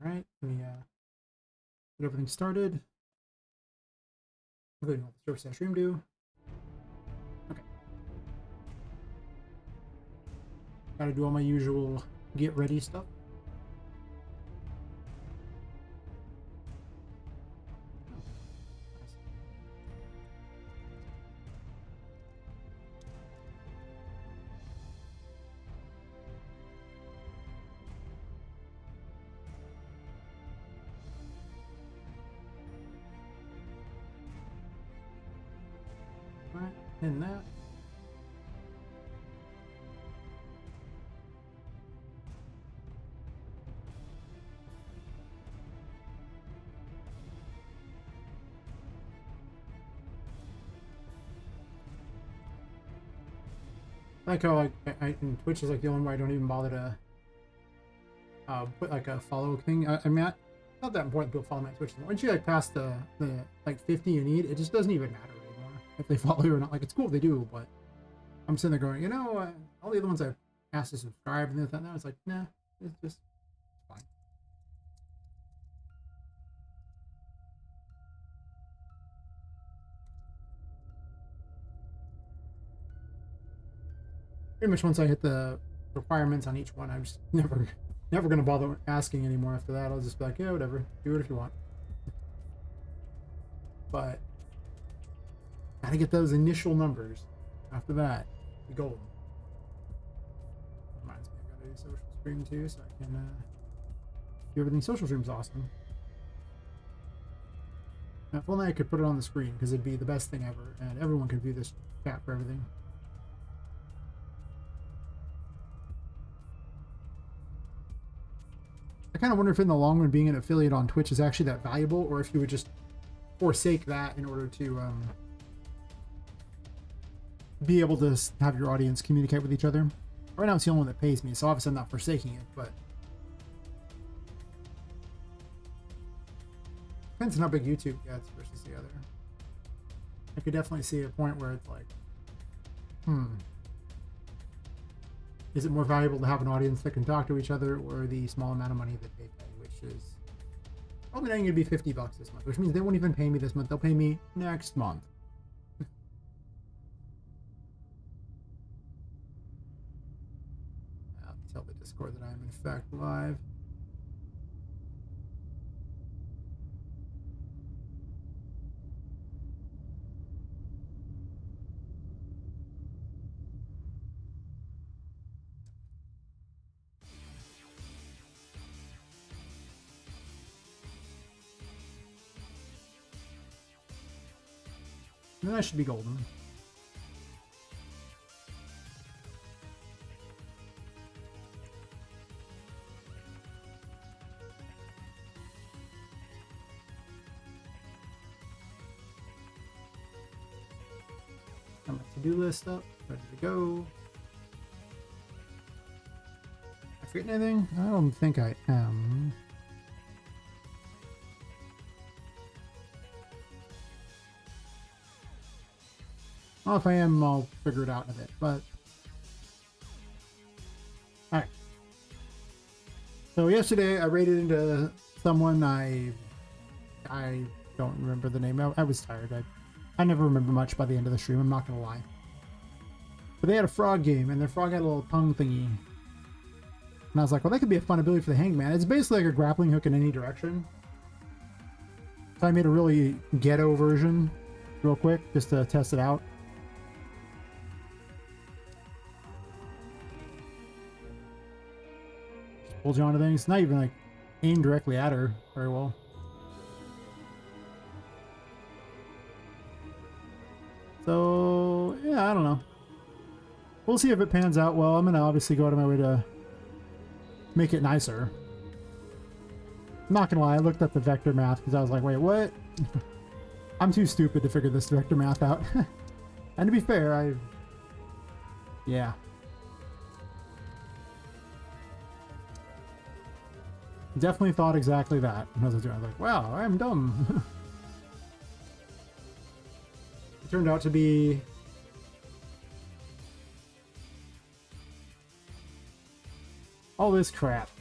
All right, let me get everything started. Including what the service I stream do. Okay. Gotta do all my usual get ready stuff. All right, and that. Like how in Twitch is like the only way I don't even bother to put like a follow thing. I mean, it's not that important people follow my Twitch anymore. Once you like pass the like 50 you need, it just doesn't even matter anymore if they follow you or not. Like it's cool if they do, but I'm sitting there going, you know, all the other ones I've asked to subscribe and that now it's like, nah, it's just fine. Pretty much once I hit the requirements on each one, I'm just never gonna bother asking anymore after that. I'll just be like, yeah, whatever, do it if you want. But gotta get those initial numbers. After that, the golden. Reminds me, I gotta do social stream too, so I can do everything. Social stream's awesome. Now, if only I could put it on the screen, because it'd be the best thing ever, and everyone could view this chat for everything. I kind of wonder if in the long run being an affiliate on Twitch is actually that valuable, or if you would just forsake that in order to be able to have your audience communicate with each other. Right now it's the only one that pays me, so obviously I'm not forsaking it, but depends on how big YouTube gets versus the other. I could definitely see a point where it's like, is it more valuable to have an audience that can talk to each other, or the small amount of money that they pay, which is probably not going to be $50 this month, which means they won't even pay me this month. They'll pay me next month. I'll tell the Discord that I'm in fact live. And then I should be golden. Got my to-do list up, ready to go. Am I forgetting anything? I don't think I am. Well, if I am, I'll figure it out in a bit, but... Alright. So yesterday I raided into someone I don't remember the name. I was tired. I never remember much by the end of the stream, I'm not gonna lie. But they had a frog game, and their frog had a little tongue thingy. And I was like, well, that could be a fun ability for the hangman. It's basically like a grappling hook in any direction. So I made a really ghetto version real quick, just to test it out. Hold you onto things. It's not even like aimed directly at her very well. So yeah, I don't know. We'll see if it pans out well. I'm gonna obviously go out of my way to make it nicer. I'm not gonna lie, I looked at the vector math because I was like, wait, what? I'm too stupid to figure this vector math out. And to be fair, yeah. Definitely thought exactly that. I was like, wow, I'm dumb. It turned out to be all this crap.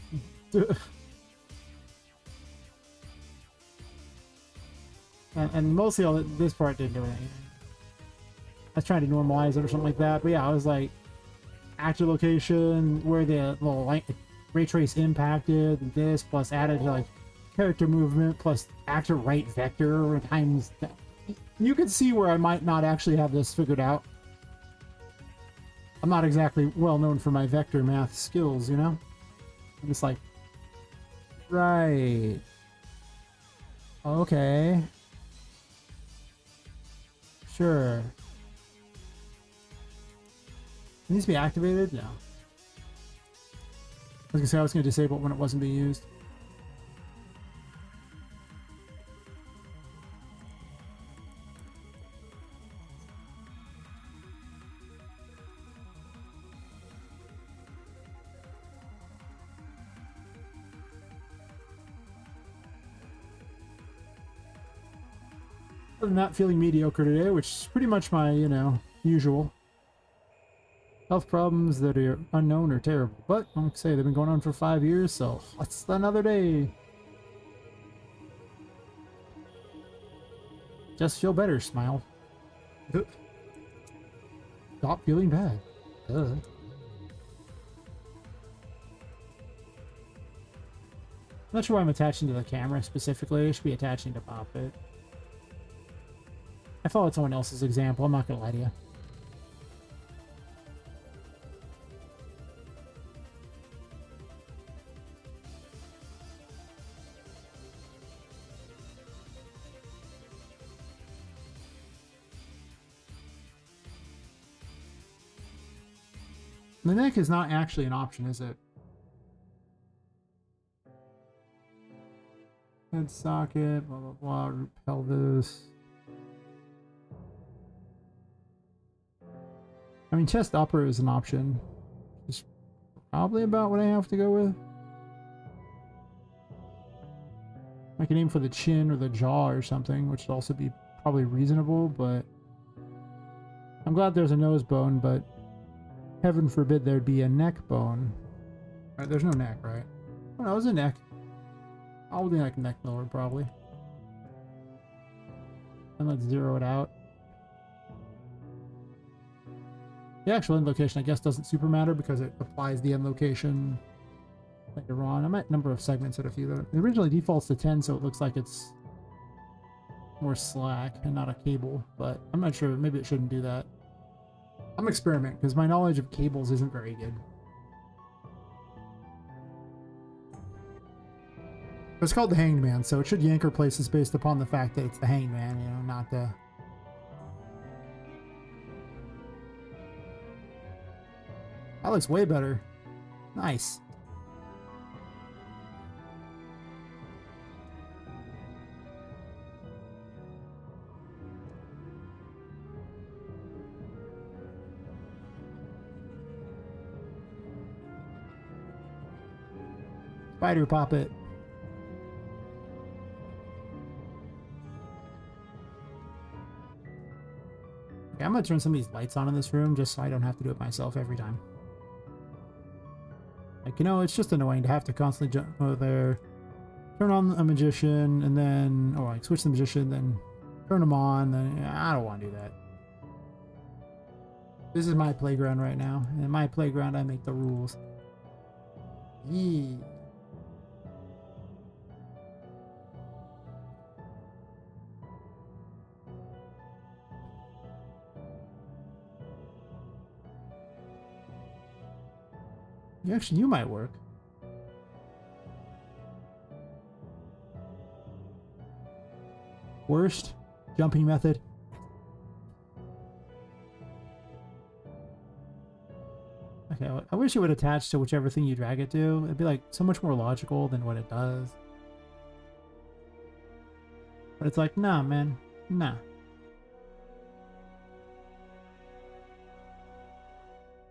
And mostly all this part didn't do anything. I was trying to normalize it or something like that, but yeah, I was like, active location where the little light ray trace impacted this plus added to like character movement plus actor right vector times that. You can see where I might not actually have this figured out. I'm not exactly well known for my vector math skills, you know? I'm just like, right. Okay. Sure. It needs to be activated? No. I was gonna say I was gonna disable it when it wasn't being used. Other than that, feeling mediocre today, which is pretty much my, you know, usual. Health problems that are unknown or terrible. But, like I say, they've been going on for 5 years, so what's another day? Just feel better, smile. Stop feeling bad. Duh. I'm not sure why I'm attaching to the camera specifically. I should be attaching to Poppet. I followed someone else's example, I'm not gonna lie to you. The neck is not actually an option, is it? Head socket, blah blah blah, root pelvis. I mean, chest upper is an option. It's probably about what I have to go with. I can aim for the chin or the jaw or something, which would also be probably reasonable, but I'm glad there's a nose bone, but heaven forbid there'd be a neck bone. Right, there's no neck, right? Oh, no, it was a neck. I'll do like neck lower, probably. And let's zero it out. The actual end location, I guess, doesn't super matter because it applies the end location later on. I'm at number of segments at a few. It originally defaults to 10, so it looks like it's more slack and not a cable, but I'm not sure. Maybe it shouldn't do that. I'm experimenting because my knowledge of cables isn't very good. It's called the Hanged Man, so it should yanker places based upon the fact that it's the Hanged Man, you know, not the... That looks way better. Nice. Spider Poppet. Okay, I'm gonna turn some of these lights on in this room just so I don't have to do it myself every time. Like, you know, it's just annoying to have to constantly jump over there, turn on a magician, and then, or like switch the magician, then turn them on, then I don't want to do that. This is my playground right now. In my playground, I make the rules. Yee. Actually, you might work. Worst jumping method. Okay, I wish it would attach to whichever thing you drag it to. It'd be like so much more logical than what it does. But it's like, nah, man, nah.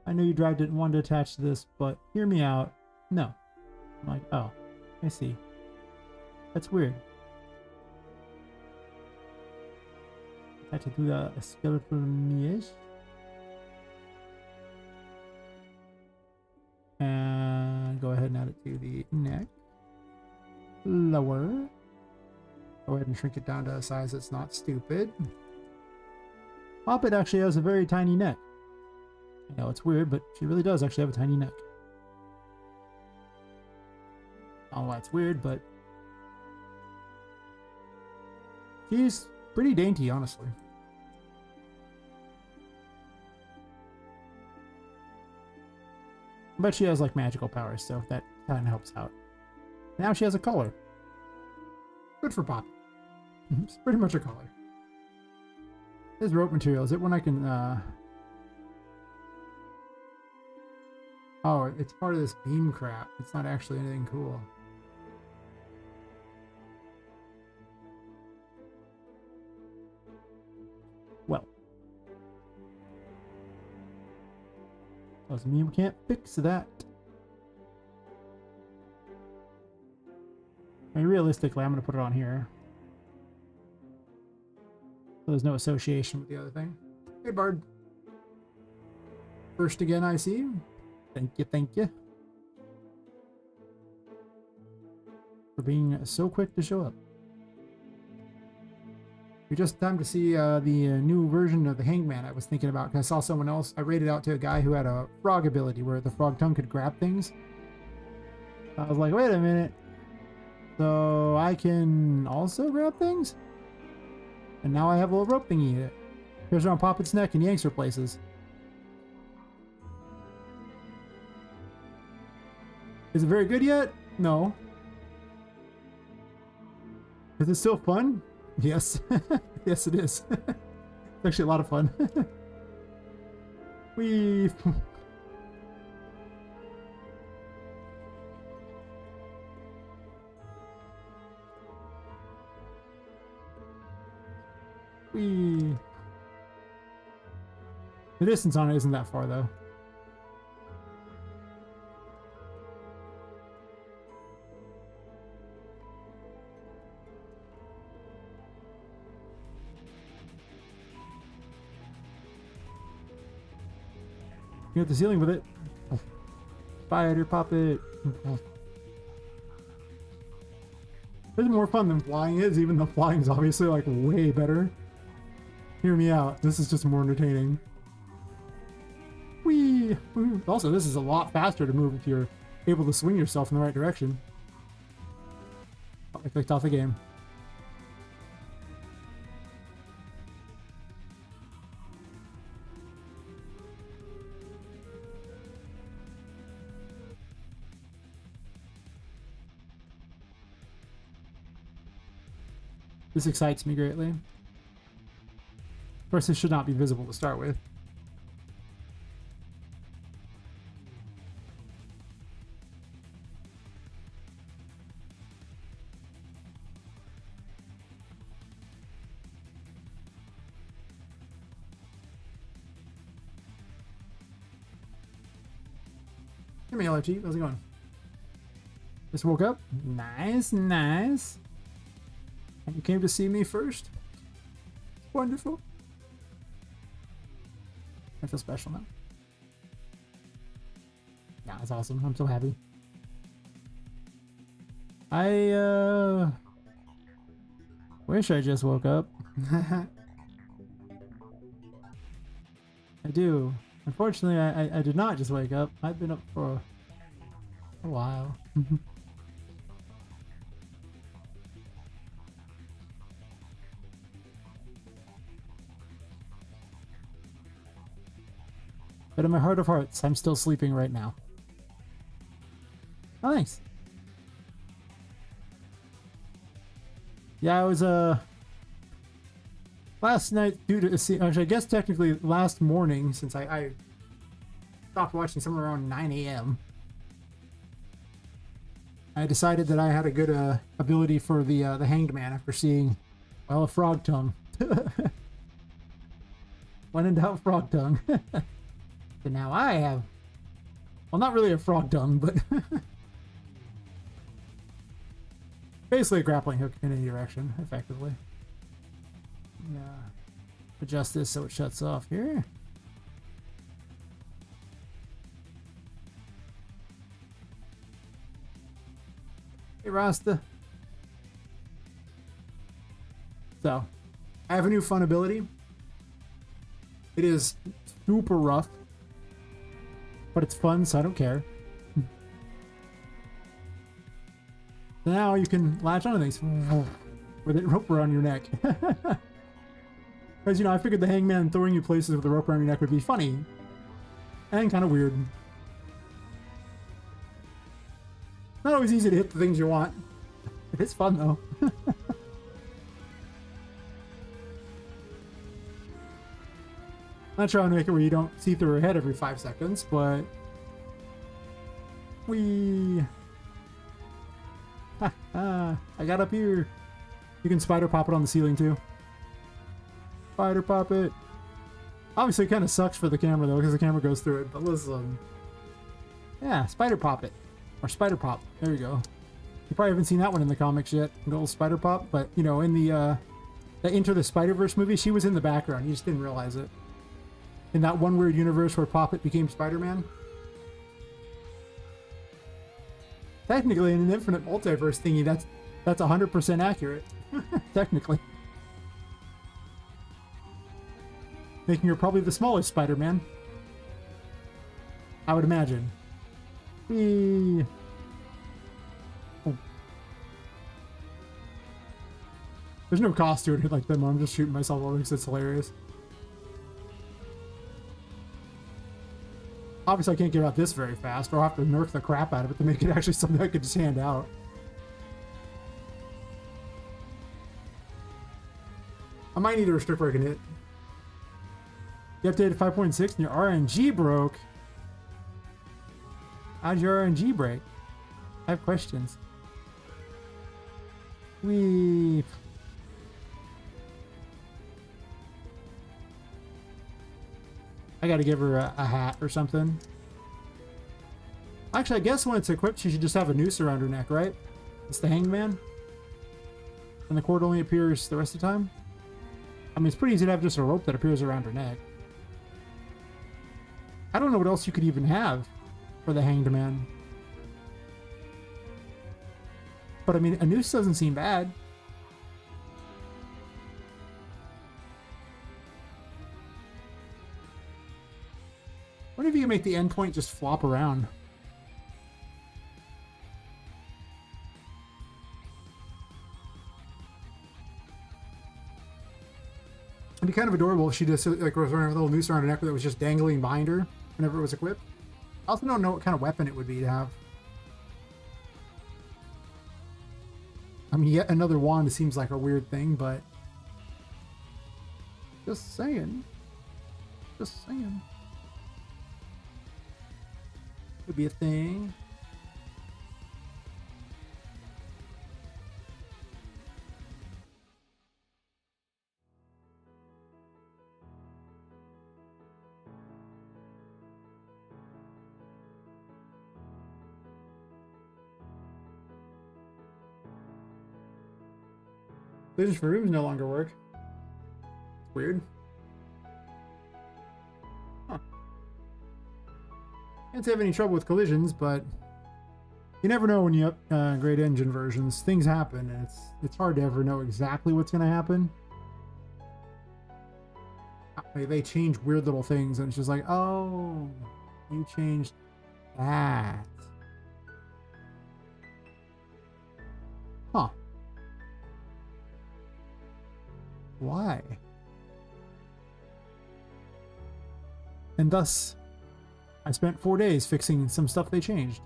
I know you dragged it and wanted to attach to this, but hear me out. No. I'm like, oh, I see. That's weird. I had to do a skeletal niche. And go ahead and add it to the neck. Lower. Go ahead and shrink it down to a size that's not stupid. Poppet actually has a very tiny neck. I know it's weird, but she really does actually have a tiny neck. Oh, that's weird, but she's pretty dainty, honestly. But she has like magical powers, so that kind of helps out. Now she has a collar. Good for Poppy. It's pretty much a collar. This rope material, is it one I can oh, it's part of this beam crap. It's not actually anything cool. Well. Doesn't mean we can't fix that. I mean, realistically, I'm going to put it on here. So there's no association with the other thing. Hey, Bard. First again, I see. Thank you, thank you. For being so quick to show up. You're just in time to see the new version of the Hangman I was thinking about, because I saw someone else. I rated out to a guy who had a frog ability where the frog tongue could grab things. I was like, wait a minute. So I can also grab things? And now I have a little rope thingy that goes around Poppet's neck and yanks her places. Is it very good yet? No. Is it still fun? Yes. Yes, it is. It's actually a lot of fun. Whee! Whee! The distance on it isn't that far, though. You hit the ceiling with it. Spider Poppet. This is more fun than flying is, even though flying is obviously like way better. Hear me out. This is just more entertaining. Whee! Also, this is a lot faster to move if you're able to swing yourself in the right direction. I clicked off the game. This excites me greatly. Of course, this should not be visible to start with. Hey, LRT, how's it going? Just woke up. Nice, nice. And you came to see me first? Wonderful. I feel special now. Yeah, that's awesome. I'm so happy. I wish I just woke up. I do. Unfortunately, I did not just wake up. I've been up for a while. But in my heart of hearts, I'm still sleeping right now. Oh, thanks. Yeah, I was, last night, due to, actually, I guess technically last morning, since I stopped watching somewhere around 9 a.m. I decided that I had a good, ability for the Hanged Man after seeing, well, a frog tongue. When in doubt, frog tongue. So now I have, well, not really a frog tongue, but basically a grappling hook in any direction, effectively. Yeah. Adjust this so it shuts off here. Hey, Rasta. So, I have a new fun ability. It is super rough, but it's fun, so I don't care. So now you can latch onto things with a rope around your neck. Because, you know, I figured the hangman throwing you places with a rope around your neck would be funny and kind of weird. Not always easy to hit the things you want. It's fun, though. Not trying to make it where you don't see through her head every 5 seconds, but I got up here. You can spider pop it on the ceiling too. Spider pop it. Obviously, it kind of sucks for the camera though, because the camera goes through it. But listen, yeah, spider pop it or spider pop. There you go. You probably haven't seen that one in the comics yet, the old spider pop. But you know, in the Into the Spider-Verse movie, she was in the background. You just didn't realize it. In that one weird universe where Poppet became Spider-Man. Technically, in an infinite multiverse thingy, that's 100% accurate. Technically. Making her probably the smallest Spider-Man. I would imagine. Oh. There's no cost to it like that. I'm just shooting myself over because it's hilarious. Obviously, I can't get out this very fast, or I'll have to nerf the crap out of it to make it actually something I could just hand out. I might need a restrict where I can hit. You updated 5.6 and your RNG broke. How'd your RNG break? I have questions. I gotta give her a hat or something. Actually, I guess when it's equipped, she should just have a noose around her neck, right? It's the hangman. And the cord only appears the rest of the time. I mean, it's pretty easy to have just a rope that appears around her neck. I don't know what else you could even have for the hanged man. But I mean, a noose doesn't seem bad. What if you can make the endpoint just flop around? It'd be kind of adorable if she just like was wearing a little noose around her neck that was just dangling behind her whenever it was equipped. I also don't know what kind of weapon it would be to have. I mean, yet another wand seems like a weird thing, but just saying. Just saying. Could be a thing. Collisions for rooms no longer work. It's weird. Huh. Can't have any trouble with collisions, but you never know when you upgrade engine versions. Things happen, and it's hard to ever know exactly what's going to happen. They change weird little things, and it's just like, oh, you changed that. Huh. Why? And thus, I spent 4 days fixing some stuff they changed.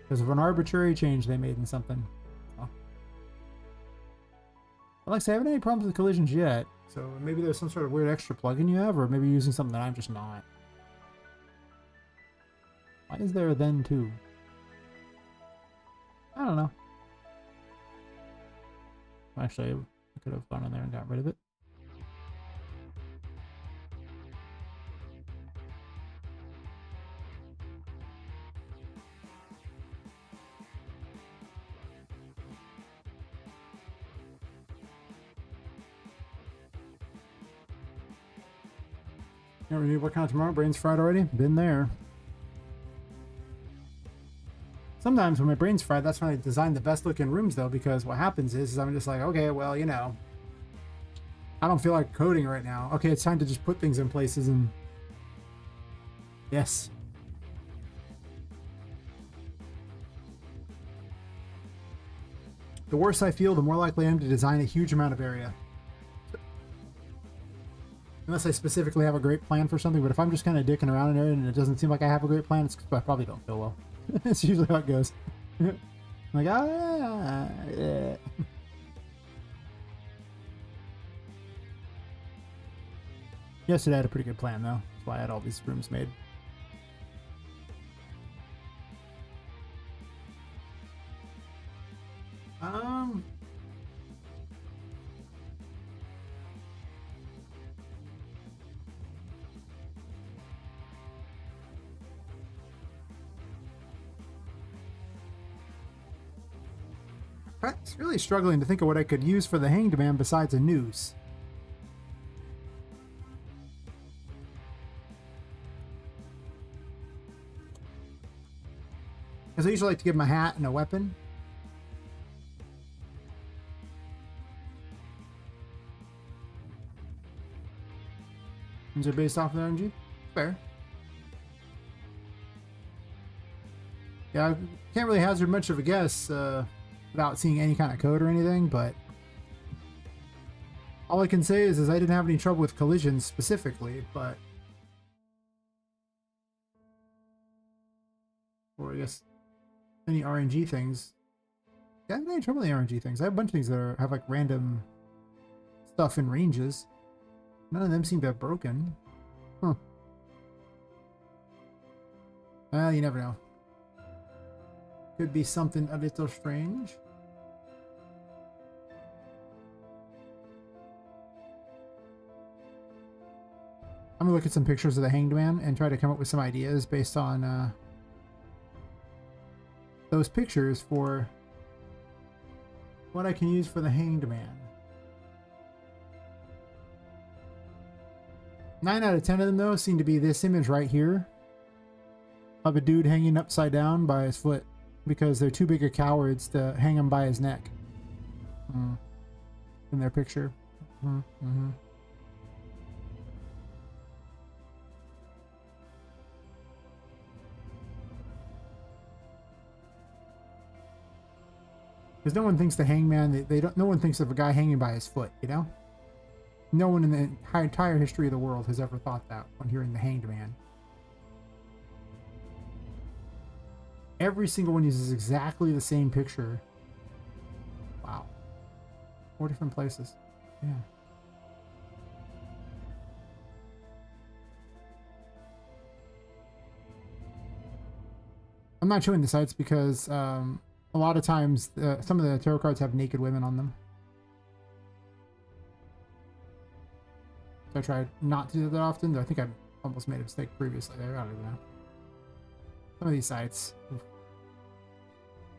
Because of an arbitrary change they made in something. So. But like I say, I haven't had any problems with collisions yet. So maybe there's some sort of weird extra plugin you have, or maybe you're using something that I'm just not. Why is there a then too? I don't know. Actually, I could have gone in there and got rid of it. Never knew what kind of tomorrow. Brain's fried already. Been there. Sometimes when my brain's fried, that's when I design the best looking rooms though, because what happens is I'm just like, okay, well, you know, I don't feel like coding right now. Okay, it's time to just put things in places and yes. The worse I feel, the more likely I am to design a huge amount of area. Unless I specifically have a great plan for something, but if I'm just kind of dicking around in there and it doesn't seem like I have a great plan, it's because I probably don't feel well. It's usually how it goes. I'm like, ah, yeah. Yesterday I had a pretty good plan though. That's why I had all these rooms made. I'm really struggling to think of what I could use for the hanged man besides a noose. Because I usually like to give him a hat and a weapon. These are based off of the RNG? Fair. Yeah, I can't really hazard much of a guess without seeing any kind of code or anything, but all I can say is I didn't have any trouble with collisions specifically, but or I guess any RNG things. Yeah, I haven't had any trouble with the RNG things. I have a bunch of things that have like random stuff in ranges. None of them seem to have broken. Huh. Well, you never know. Could be something a little strange. I'm gonna look at some pictures of the Hanged Man and try to come up with some ideas based on those pictures for what I can use for the Hanged Man. 9 out of 10 of them, though, seem to be this image right here of a dude hanging upside down by his foot because they're too big of cowards to hang him by his neck. In their picture. Because no one thinks the hangman, no one thinks of a guy hanging by his foot, you know? No one in the entire history of the world has ever thought that when hearing the Hanged Man. Every single one uses exactly the same picture. Wow. 4 different places. Yeah. I'm not showing the sites because a lot of times some of the tarot cards have naked women on them. I tried not to do that often, though I think I almost made a mistake previously. I don't even know. Some of these sites.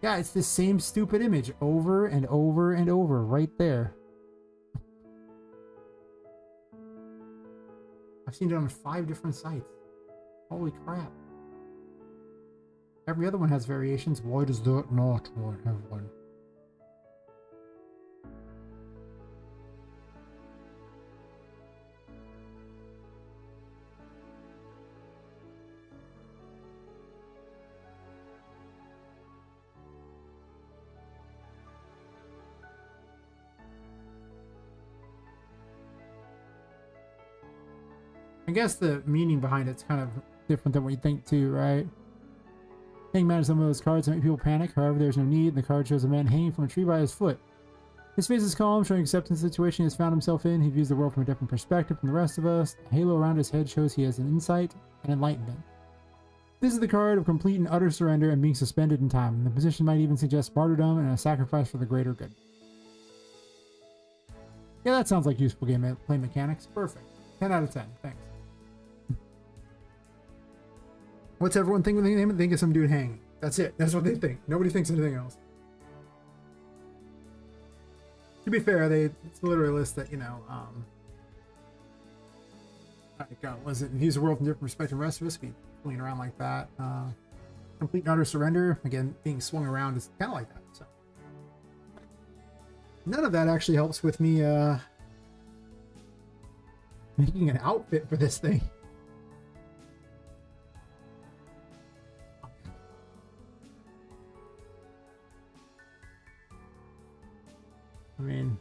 Yeah, it's the same stupid image over and over and over right there. I've seen it on 5 different sites. Holy crap. Every other one has variations. Why does that not one have one? I guess the meaning behind it's kind of different than what you think too, right? Hangman is some of those cards that make people panic. However, there's no need, and the card shows a man hanging from a tree by his foot. His face is calm, showing acceptance of the situation he has found himself in. He views the world from a different perspective from the rest of us. The halo around his head shows he has an insight and enlightenment. This is the card of complete and utter surrender and being suspended in time. The position might even suggest martyrdom and a sacrifice for the greater good. Yeah, that sounds like useful gameplay mechanics. Perfect. 10 out of 10. Thanks. What's everyone think when they name it? Think of some dude hanging. That's it. That's what they think. Nobody thinks anything else. To be fair, it's literally a list that, you know, was it views the world from different perspective from the rest of us? Be fooling around like that. complete and utter surrender. Again, being swung around is kind of like that. So none of that actually helps with me making an outfit for this thing. I mean,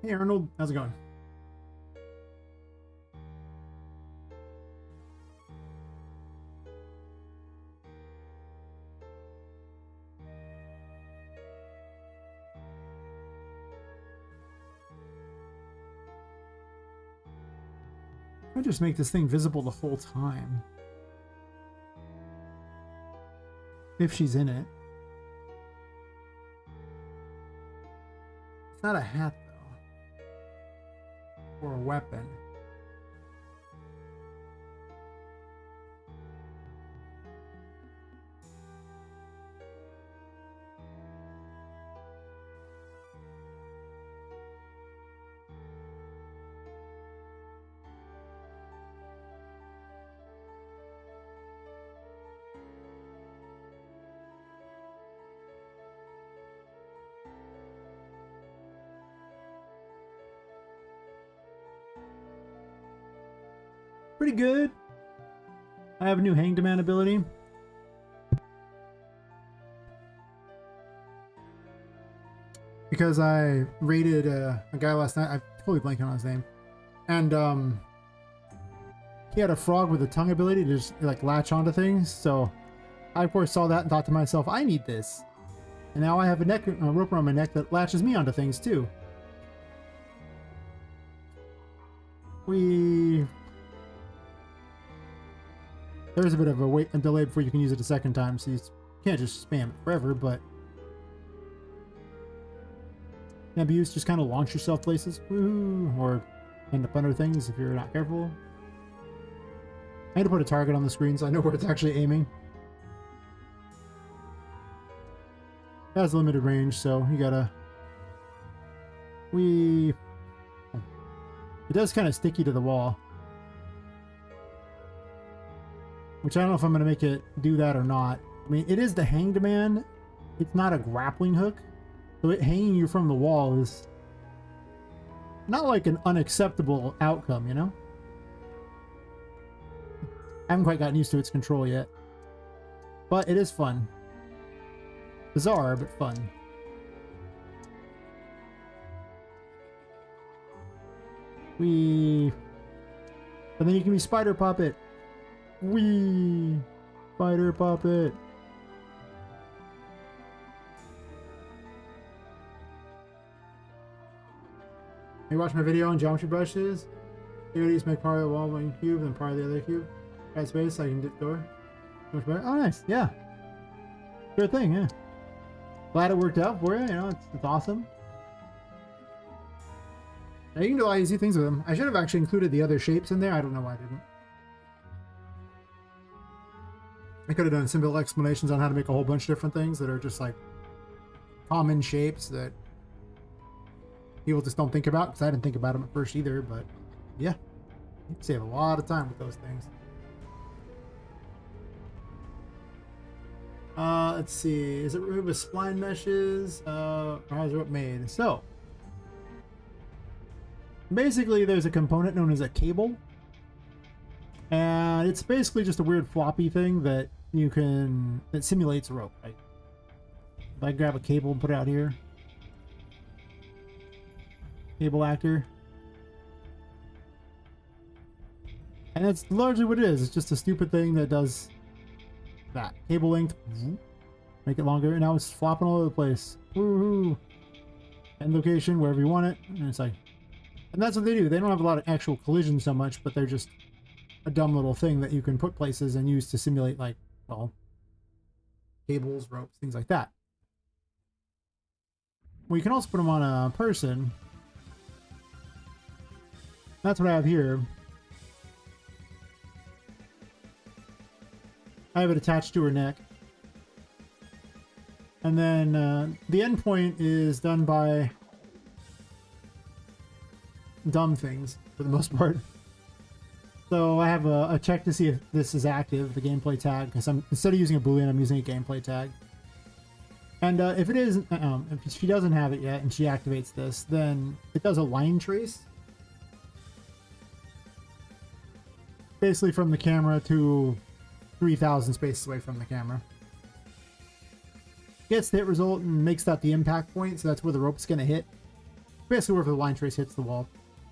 hey Arnold, how's it going? I just make this thing visible the whole time. If she's in it. It's not a hat though. Or a weapon. Pretty good. I have a new Hanged Man ability. Because I raided a guy last night. I'm totally blanking on his name. And he had a frog with a tongue ability to just like latch onto things. So I of course saw that and thought to myself, I need this. And now I have a rope around my neck that latches me onto things too. There's a bit of a wait and delay before you can use it a second time, so you can't just spam it forever, but can be used to just kind of launch yourself places, or end up under things if you're not careful. I had to put a target on the screen so I know where it's actually aiming. It has limited range, so you gotta... It does kind of sticky to the wall. Which I don't know if I'm going to make it do that or not. I mean, it is the Hanged Man. It's not a grappling hook. So it hanging you from the wall is not like an unacceptable outcome, you know? I haven't quite gotten used to its control yet. But it is fun. Bizarre, but fun. And then you can be Spider Poppet. Spider Poppet. You watch my video on geometry brushes? Here it is, make part of the wall one cube, then part of the other cube. Right space, so I can dip door. Much better. Oh, nice. Yeah. Sure thing, yeah. Glad it worked out for you. You know, it's awesome. Now you can do a lot of easy things with them. I should have actually included the other shapes in there. I don't know why I didn't. I could have done simple explanations on how to make a whole bunch of different things that are just like common shapes that people just don't think about, because I didn't think about them at first either, but yeah, you can save a lot of time with those things. Let's see, is it removed with spline meshes? Or how's the rope made? So basically there's a component known as a cable, and it's basically just a weird floppy thing that that simulates a rope. Right? If I grab a cable and put it out here, cable actor, and that's largely what it is. It's just a stupid thing that does that. Cable length, make it longer, and now it's flopping all over the place. Woohoo! End location, wherever you want it, and it's like, and that's what they do. They don't have a lot of actual collision so much, but they're just a dumb little thing that you can put places and use to simulate, like, well, cables, ropes, things like that. Well, you can also put them on a person. That's what I have here. I have it attached to her neck. And then the endpoint is done by dumb things, for the most part. So I have a check to see if this is active, the gameplay tag, because instead of using a Boolean, I'm using a gameplay tag. And if it is, if she doesn't have it yet and she activates this, then it does a line trace. Basically from the camera to 3,000 spaces away from the camera. Gets the hit result and makes that the impact point, so that's where the rope's going to hit. Basically wherever the line trace hits the wall.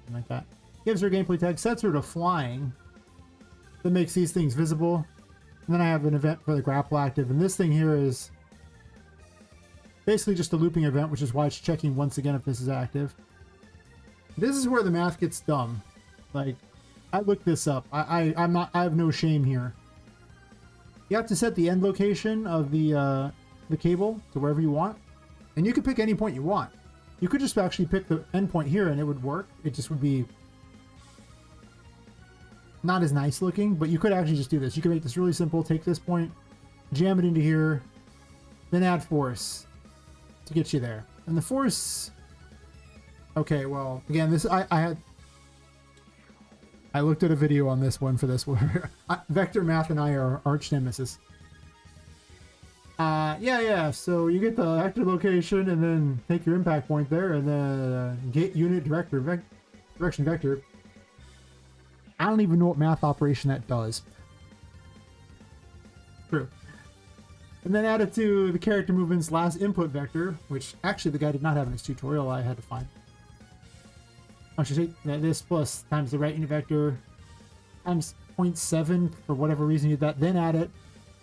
Something like that. Gives her a gameplay tag, sets her to flying. That makes these things visible. And then I have an event for the grapple active, and this thing here is basically just a looping event, which is why it's checking once again if this is active. This is where the math gets dumb. Like, I looked this up. I have no shame here. You have to set the end location of the cable to wherever you want, and you can pick any point you want. You could just actually pick the end point here and it would work. It just would be not as nice looking, but you could actually just do this. You can make this really simple. Take this point, jam it into here, then add force to get you there. And the force, okay, well, again, this I looked at a video on this one for this one. Vector Math and I are arch nemesis. Yeah, so you get the active location and then take your impact point there and then get unit direction vector. I don't even know what math operation that does. True. And then add it to the character movement's last input vector, which actually the guy did not have in his tutorial. I had to find. I should take this plus times the right unit vector times 0.7 for whatever reason you did that. Then add it,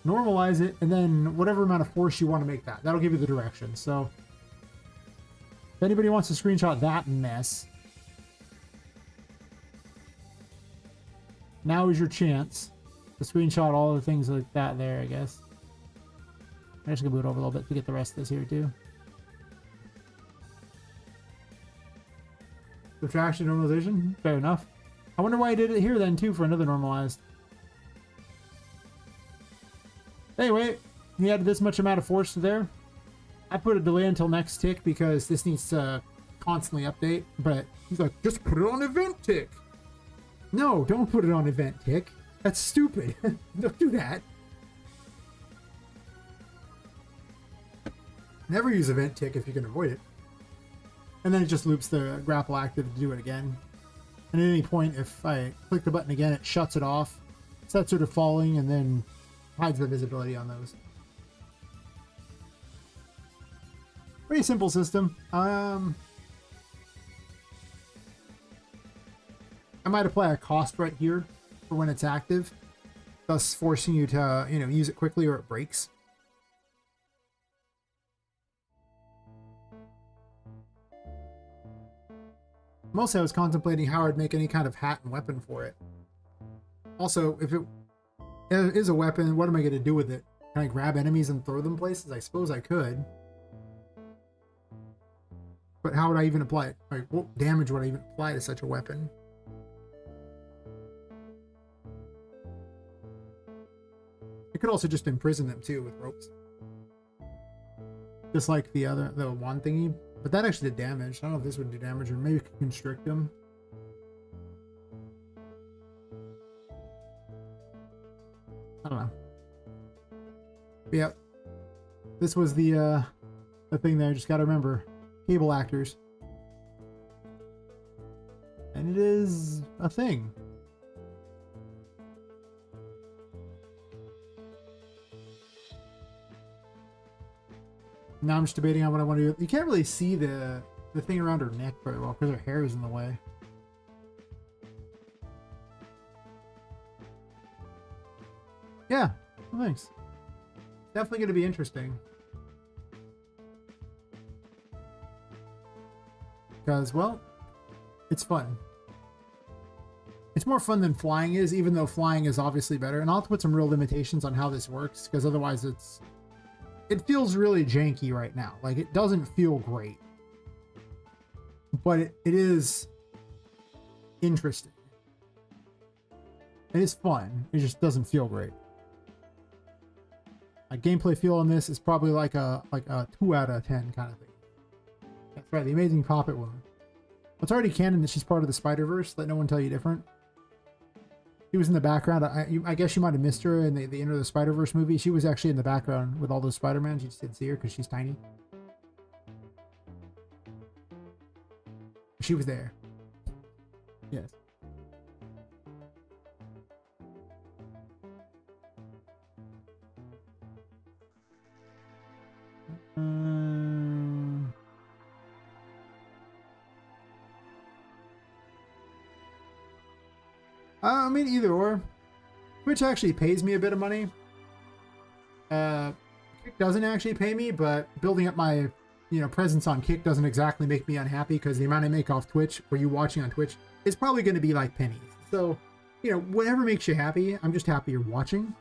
normalize it, and then whatever amount of force you want to make that. That'll give you the direction. So if anybody wants to screenshot that mess, now is your chance to screenshot all the things like that there, I guess. I'm just going to move it over a little bit to get the rest of this here too. Subtraction normalization, fair enough. I wonder why I did it here then too for another normalized. Anyway, he added this much amount of force to there. I put a delay until next tick because this needs to constantly update, but he's like, just put it on event tick. No, don't put it on event tick. That's stupid. Don't do that. Never use event tick if you can avoid it. And then it just loops the grapple active to do it again. And at any point, if I click the button again, it shuts it off, sets her to falling, and then hides the visibility on those. Pretty simple system. I might apply a cost right here for when it's active, thus forcing you to, use it quickly or it breaks. Mostly I was contemplating how I'd make any kind of hat and weapon for it. Also, if it is a weapon, what am I going to do with it? Can I grab enemies and throw them places? I suppose I could. But how would I even apply it? Like, what damage would I even apply to such a weapon? I could also just imprison them too with ropes. Just like the one thingy. But that actually did damage. I don't know if this would do damage, or maybe constrict them. I don't know. But yeah, this was the thing there. Just gotta remember, cable actors, and it is a thing. Now I'm just debating on what I want to do. You can't really see the thing around her neck very well because her hair is in the way. Yeah, well, thanks. Definitely going to be interesting. Because, well, it's fun. It's more fun than flying is, even though flying is obviously better. And I'll have to put some real limitations on how this works, because otherwise it's it feels really janky right now. Like, it doesn't feel great. But it is interesting. It is fun. It just doesn't feel great. Like, gameplay feel on this is probably like a 2 out of 10 kind of thing. That's right, the amazing Poppet woman. It's already canon that she's part of the Spider-Verse. Let no one tell you different. She was in the background. I guess you might have missed her in the Into the Spider-Verse movie. She was actually in the background with all those Spider-Man. You just didn't see her because she's tiny. She was there. Yes. I mean, either or. Twitch actually pays me a bit of money. Kick doesn't actually pay me, but building up my, presence on Kick doesn't exactly make me unhappy because the amount I make off Twitch, or you watching on Twitch, is probably going to be like pennies. So, whatever makes you happy, I'm just happy you're watching.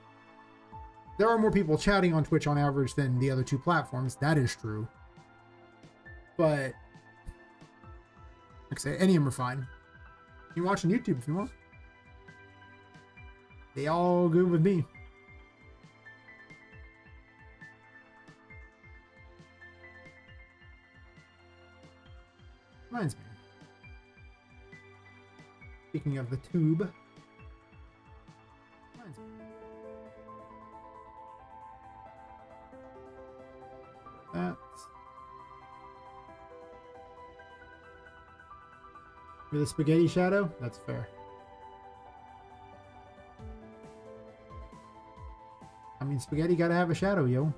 There are more people chatting on Twitch on average than the other two platforms. That is true. But, like I say, any of them are fine. You can watch on YouTube if you want. They all good with me. Reminds me. Speaking of the tube. Reminds me. That's... With a spaghetti shadow? That's fair. I mean, spaghetti gotta have a shadow, yo.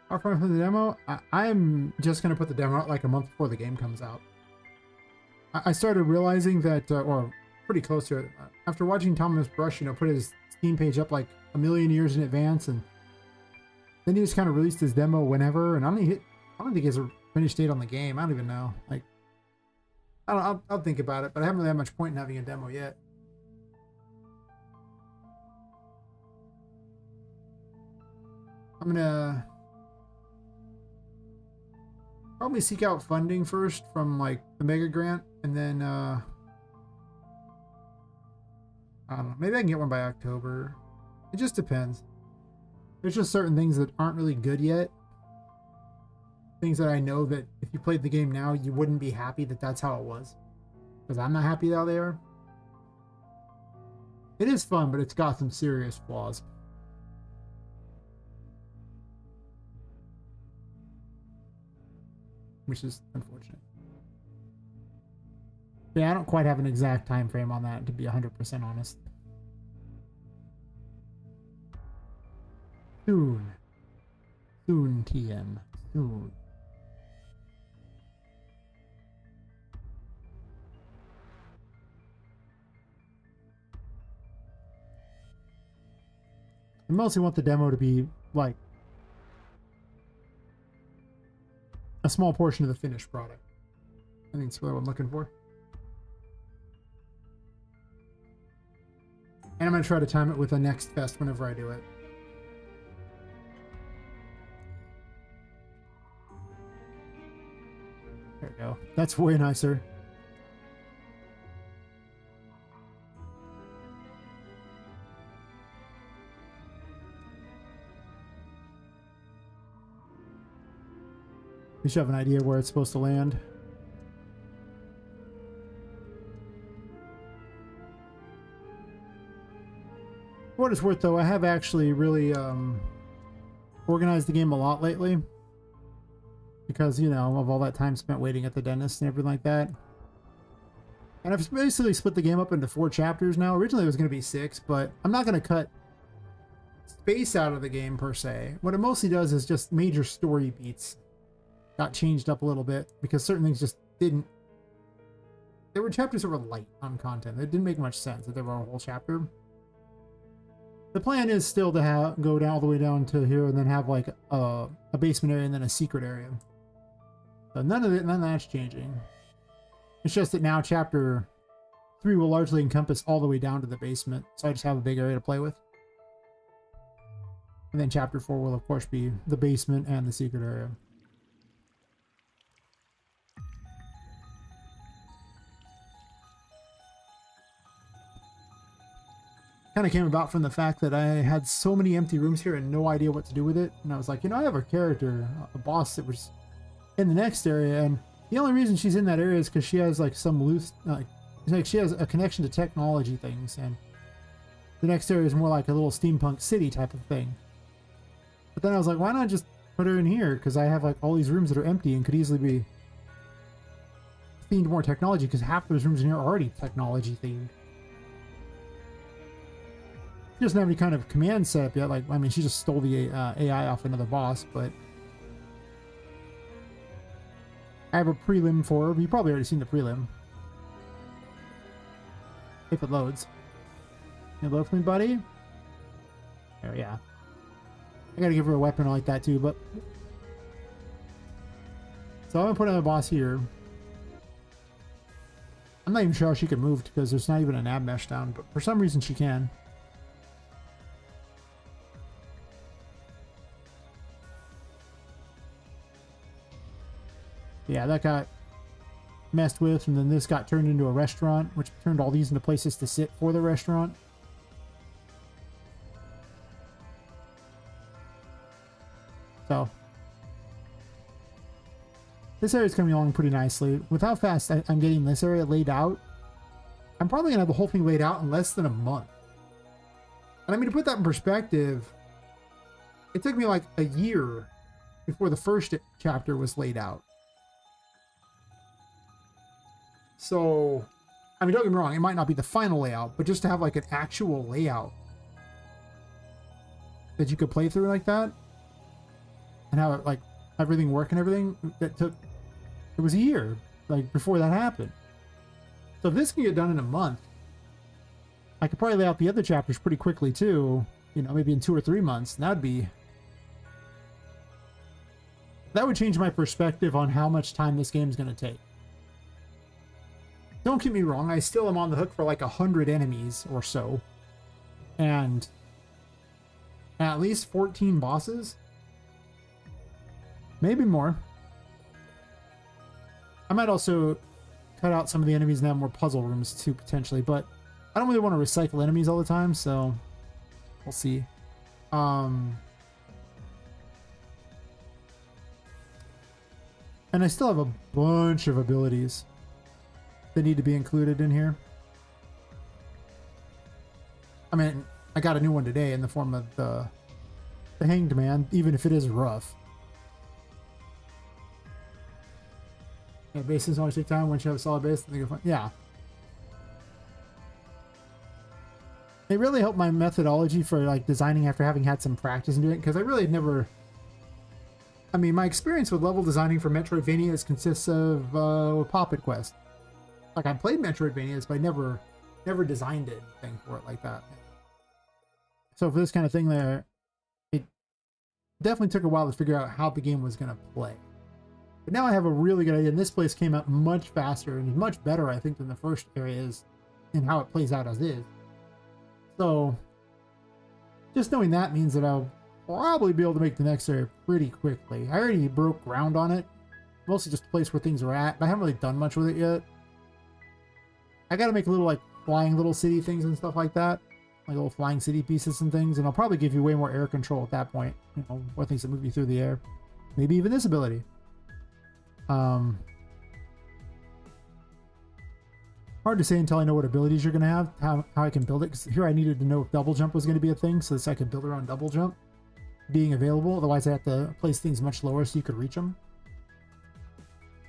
How far from the demo? I'm just going to put the demo out like a month before the game comes out. I started realizing that, or pretty close to it, after watching Thomas Brush, put his Steam page up like a million years in advance, and then he just kind of released his demo whenever, and I don't think he has a finished date on the game. I don't even know. Like, I'll think about it, but I haven't really had much point in having a demo yet. I'm gonna probably seek out funding first from like the Mega Grant, and then I don't know, maybe I can get one by October. It just depends. There's just certain things that aren't really good yet. Things that I know that if you played the game now, you wouldn't be happy that that's how it was. Because I'm not happy how they are. It is fun, but it's got some serious flaws. Which is unfortunate. Yeah, I don't quite have an exact time frame on that, to be 100% honest. Soon. Soon, TM. Soon. I mostly want the demo to be, like, a small portion of the finished product. I think that's what I'm looking for. And I'm going to try to time it with the next fest whenever I do it. There we go. That's way nicer. You should have an idea where it's supposed to land. What it's worth, though, I have actually really organized the game a lot lately. Because, you know, of all that time spent waiting at the dentist and everything like that. And I've basically split the game up into 4 chapters now. Originally it was going to be 6, but I'm not going to cut space out of the game per se. What it mostly does is just major story beats got changed up a little bit because certain things just didn't. There were chapters that were light on content. It didn't make much sense that there were a whole chapter. The plan is still to go down all the way down to here and then have like a basement area and then a secret area. So none of that's changing. It's just that now chapter 3 will largely encompass all the way down to the basement. So I just have a big area to play with. And then chapter 4 will of course be the basement and the secret area. Kind of came about from the fact that I had so many empty rooms here and no idea what to do with it. And I was like, you know, I have a character, a boss that was in the next area, and the only reason she's in that area is because she has like some loose, like she has a connection to technology things, and the next area is more like a little steampunk city type of thing. But then I was like, why not just put her in here? Because I have like all these rooms that are empty and could easily be themed more technology, because half those rooms in here are already technology themed. She doesn't have any kind of command set up yet. Like, I mean, she just stole the AI off another boss, but I have a prelim for her. You've probably already seen the prelim. If it loads. You load for me, buddy? There, yeah. I gotta give her a weapon like that too, but... So I'm gonna put another boss here. I'm not even sure how she can move because there's not even an ab mesh down, but for some reason she can. Yeah, that got messed with, and then this got turned into a restaurant, which turned all these into places to sit for the restaurant. So, this area is coming along pretty nicely. With how fast I'm getting this area laid out, I'm probably going to have the whole thing laid out in less than a month. And I mean, to put that in perspective, it took me like a year before the first chapter was laid out. So, I mean, don't get me wrong, it might not be the final layout, but just to have like an actual layout that you could play through like that and have it like everything work and everything, that took, it was a year like before that happened. So if this can get done in a month, I could probably lay out the other chapters pretty quickly too, you know, maybe in 2 or 3 months. And that would change my perspective on how much time this game is going to take. Don't get me wrong, I still am on the hook for like 100 enemies or so. And at least 14 bosses. Maybe more. I might also cut out some of the enemies and have more puzzle rooms too, potentially. But I don't really want to recycle enemies all the time, so we'll see. And I still have a bunch of abilities that need to be included in here. I mean, I got a new one today in the form of the Hanged Man, even if it is rough. Yeah, bases always take time. Once you have a solid base, then you'll find, yeah. It really helped my methodology for like designing after having had some practice in doing it, because I really had never... I mean, my experience with level designing for Metroidvanias consists of Poppet Quest. Like, I played Metroidvanias, but I never designed anything for it like that. So for this kind of thing there, it definitely took a while to figure out how the game was going to play. But now I have a really good idea, and this place came out much faster and much better, I think, than the first area is in how it plays out as is. So, just knowing that means that I'll probably be able to make the next area pretty quickly. I already broke ground on it, mostly just a place where things are at, but I haven't really done much with it yet. I gotta make little, like, flying little city things and stuff like that. Like little flying city pieces and things, and I'll probably give you way more air control at that point. You know, more things that move you through the air. Maybe even this ability. Hard to say until I know what abilities you're going to have, how I can build it. Because here I needed to know if double jump was going to be a thing, so I could build around double jump being available. Otherwise, I have to place things much lower so you could reach them.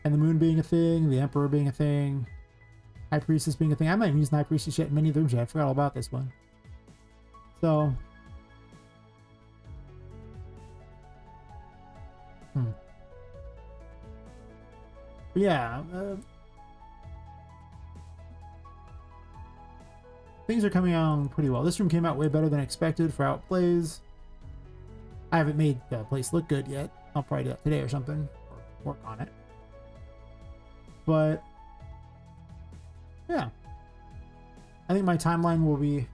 And the moon being a thing, the emperor being a thing, high priestess being a thing. I might even use high priestess yet in many of the rooms yet. I forgot all about this one. So, but yeah, things are coming out pretty well. This room came out way better than expected for how it plays. I haven't made the place look good yet. I'll probably do that today or something, or work on it. But yeah, I think my timeline will be,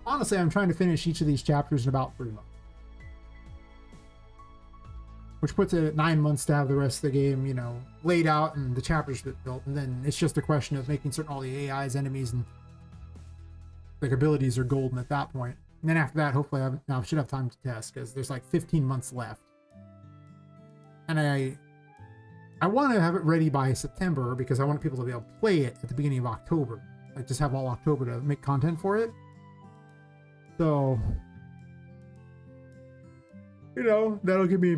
honestly, I'm trying to finish each of these chapters in about 3 months, which puts it at 9 months to have the rest of the game, you know, laid out and the chapters built. And then it's just a question of making certain all the AIs, enemies, and like abilities are golden at that point. And then after that, hopefully I should have time to test, because there's like 15 months left. And I want to have it ready by September, because I want people to be able to play it at the beginning of October. Like, just have all October to make content for it. So, you know, that'll give me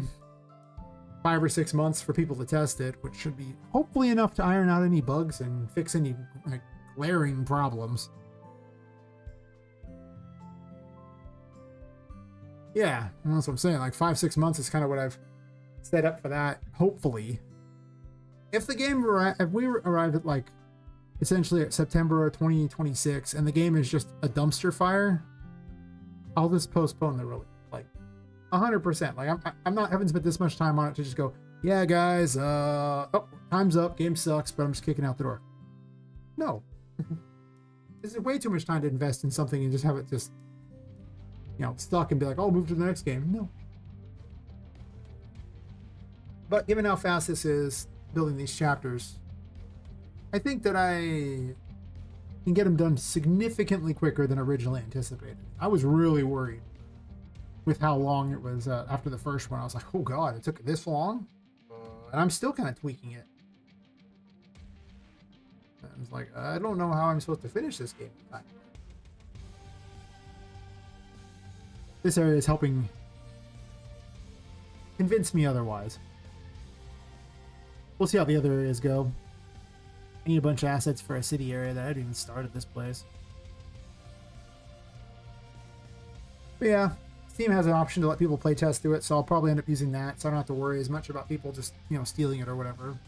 5 or 6 months for people to test it, which should be hopefully enough to iron out any bugs and fix any like glaring problems. Yeah, that's what I'm saying. Like 5-6 months is kind of what I've set up for that. Hopefully, if we arrive at like essentially at September 2026 and the game is just a dumpster fire, I'll just postpone the release, like 100%. Like I'm not having spent this much time on it to just go, yeah guys, oh, time's up, game sucks, but I'm just kicking out the door. No. This is way too much time to invest in something and just have it just, you know, stuck and be like, oh, move to the next game. No. But given how fast this is building these chapters, I think that I can get them done significantly quicker than originally anticipated. I was really worried with how long it was after the first one. I was like, oh god, it took this long? And I'm still kind of tweaking it. I was like, I don't know how I'm supposed to finish this game in time. This area is helping convince me otherwise. We'll see how the other areas go. I need a bunch of assets for a city area that I didn't even start at this place. But yeah, Steam has an option to let people play test through it, so I'll probably end up using that, so I don't have to worry as much about people just, you know, stealing it or whatever.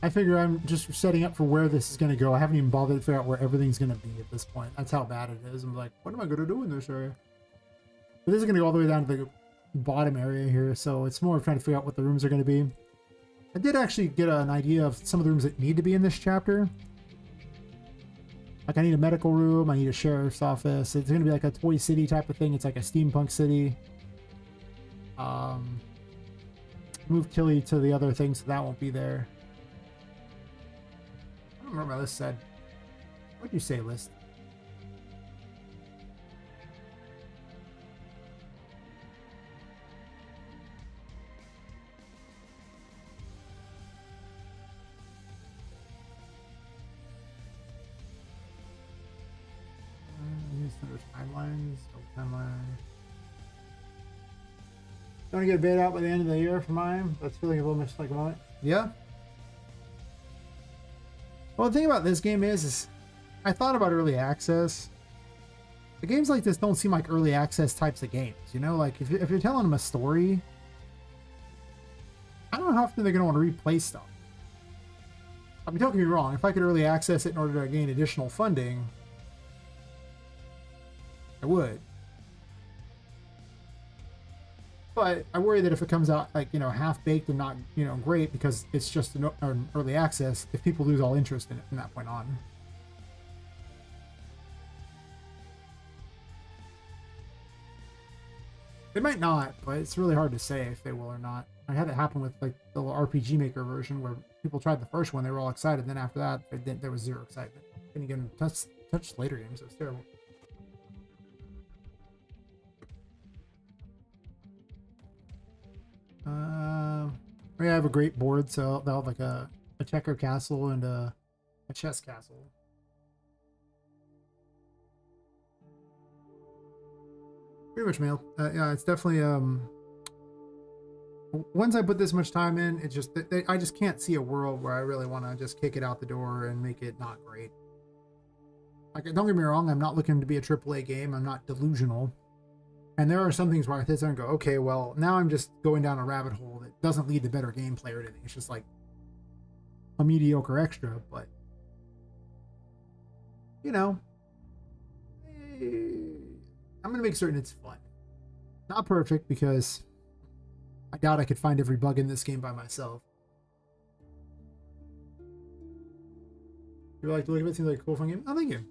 I figure I'm just setting up for where this is going to go. I haven't even bothered to figure out where everything's going to be at this point. That's how bad it is. I'm like, what am I going to do in this area? But this is going to go all the way down to the bottom area here, so it's more of trying to figure out what the rooms are going to be. I did actually get an idea of some of the rooms that need to be in this chapter. Like, I need a medical room, I need a sheriff's office. It's going to be like a toy city type of thing. It's like a steampunk city. Move Tilly to the other thing, so that won't be there. I don't remember what my list said. What did you say, list? Timelines. Timeline. Don't get a bid out by the end of the year for mine. That's feeling a little much like a moment. Yeah. Well, the thing about this game is I thought about early access. The games like this don't seem like early access types of games, you know? Like, if you're telling them a story, I don't know how often they're going to want to replay stuff. I mean, don't get me wrong. If I could early access it in order to gain additional funding, I would. But I worry that if it comes out, like, you know, half-baked and not, you know, great because it's just an early access, if people lose all interest in it from that point on. They might not, but it's really hard to say if they will or not. I had it happen with, like, the RPG Maker version where people tried the first one, they were all excited, then after that, there was zero excitement. Didn't get touch later games, it was terrible. I have a great board, so they'll have like a checker castle and a chess castle. Pretty much mail. Yeah, it's definitely once I put this much time in, it just I just can't see a world where I really want to just kick it out the door and make it not great. Like, don't get me wrong, I'm not looking to be a AAA game. I'm not delusional. And there are some things where I sit there and go, okay, well, now I'm just going down a rabbit hole that doesn't lead to better gameplay or anything. It's just like a mediocre extra, but you know, I'm gonna make certain it's fun. Not perfect, because I doubt I could find every bug in this game by myself. You like the look of it? Seems like a cool fun game. Oh, thank you.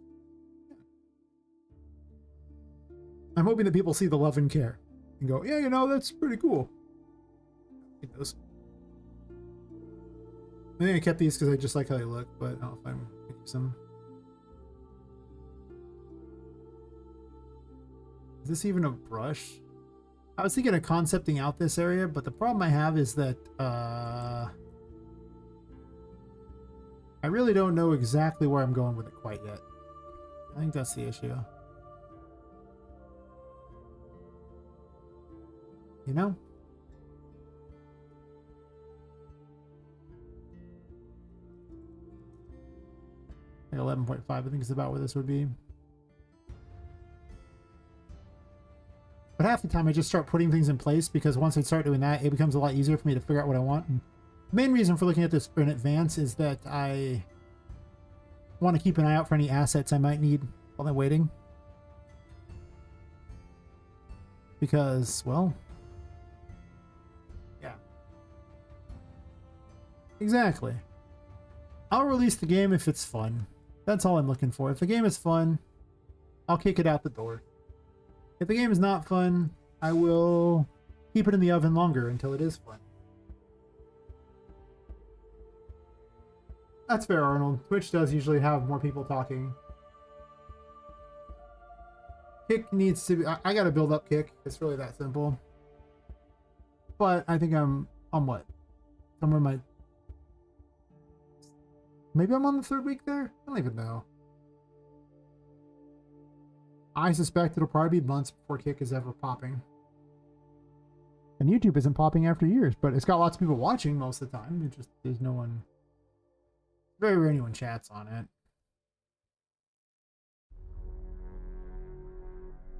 I'm hoping that people see the love and care and go, yeah, you know, that's pretty cool. Get those. I think I kept these because I just like how they look, but I don't know if I'm gonna use them. Is this even a brush? I was thinking of concepting out this area, but the problem I have is that I really don't know exactly where I'm going with it quite yet. I think that's the issue. You know? Like 11.5, I think is about where this would be. But half the time I just start putting things in place, because once I start doing that, it becomes a lot easier for me to figure out what I want. And the main reason for looking at this in advance is that I want to keep an eye out for any assets I might need while I'm waiting. Because, well, yeah. Exactly. I'll release the game if it's fun. That's all I'm looking for. If the game is fun, I'll kick it out the door. If the game is not fun, I will keep it in the oven longer until it is fun. That's fair, Arnold. Twitch does usually have more people talking. Kick needs to be... I gotta build up Kick. It's really that simple. But I think I'm on what? Somewhere my... Maybe I'm on the 3rd week there? I don't even know. I suspect it'll probably be months before Kick is ever popping. And YouTube isn't popping after years, but it's got lots of people watching most of the time. It just, there's no one... Very rare anyone chats on it.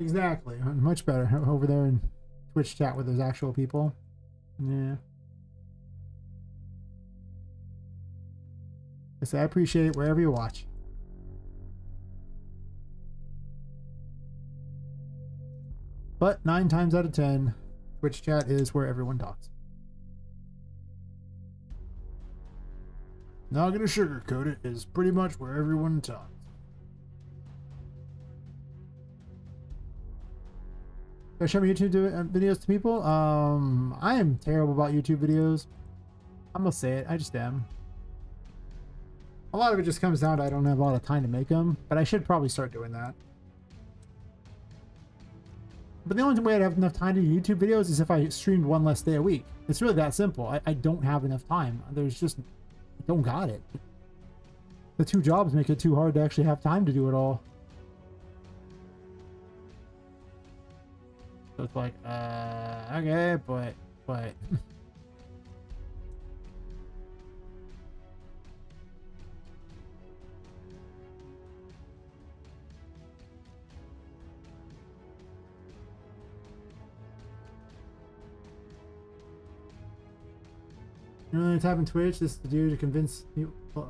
Exactly. Much better over there in Twitch chat where there's actual people. Yeah. I say I appreciate it wherever you watch. But 9 times out of 10, Twitch chat is where everyone talks. Not gonna sugarcoat it, is pretty much where everyone talks. Should I show my YouTube videos to people? I am terrible about YouTube videos. I'm gonna say it, I just am. A lot of it just comes down to I don't have a lot of time to make them, but I should probably start doing that. But the only way I'd have enough time to do YouTube videos is if I streamed 1 less day a week. It's really that simple. I don't have enough time. There's just... I don't got it. The 2 jobs make it too hard to actually have time to do it all. So it's like, okay, but... You know, tapping Twitch, this is to do to convince people,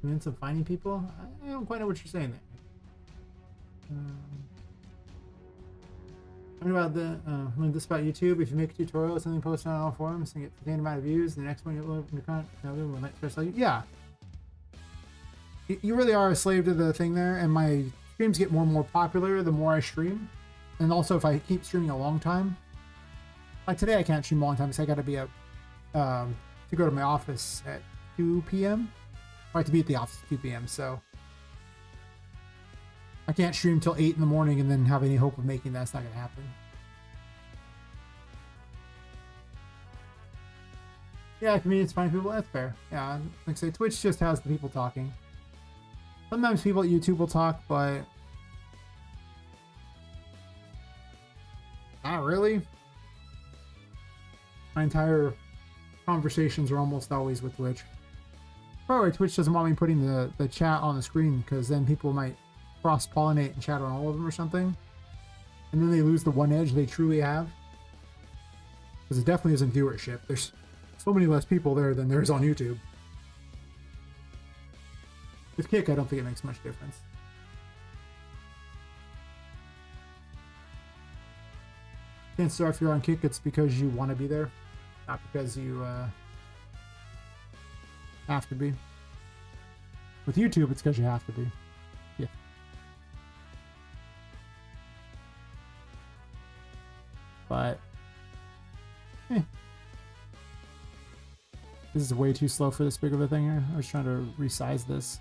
convince of finding people. I don't quite know what you're saying there. What about the this about YouTube? If you make a tutorial, something posted on all forums and get the same amount of views, the next one you'll open your content, will let tell you. Yeah, you really are a slave to the thing there. And my streams get more and more popular the more I stream, and also if I keep streaming a long time. Like today, I can't stream a long time because I got to be up. To go to my office at 2 p.m. I have to be at the office at 2 p.m. So I can't stream till 8 in the morning and then have any hope of making that. It's not going to happen. Yeah, convenience find people, that's fair. Yeah, like I say, Twitch just has the people talking. Sometimes people at YouTube will talk, but not really. My entire conversations are almost always with Twitch. Probably Twitch doesn't want me putting the chat on the screen because then people might cross-pollinate and chat on all of them or something. And then they lose the one edge they truly have. Because it definitely isn't viewership. There's so many less people there than there is on YouTube. With Kick, I don't think it makes much difference. Chances are if you're on Kick, it's because you want to be there. Not because you have to be. With YouTube, it's because you have to be. Yeah. But this is way too slow for this big of a thing here. I was trying to resize this.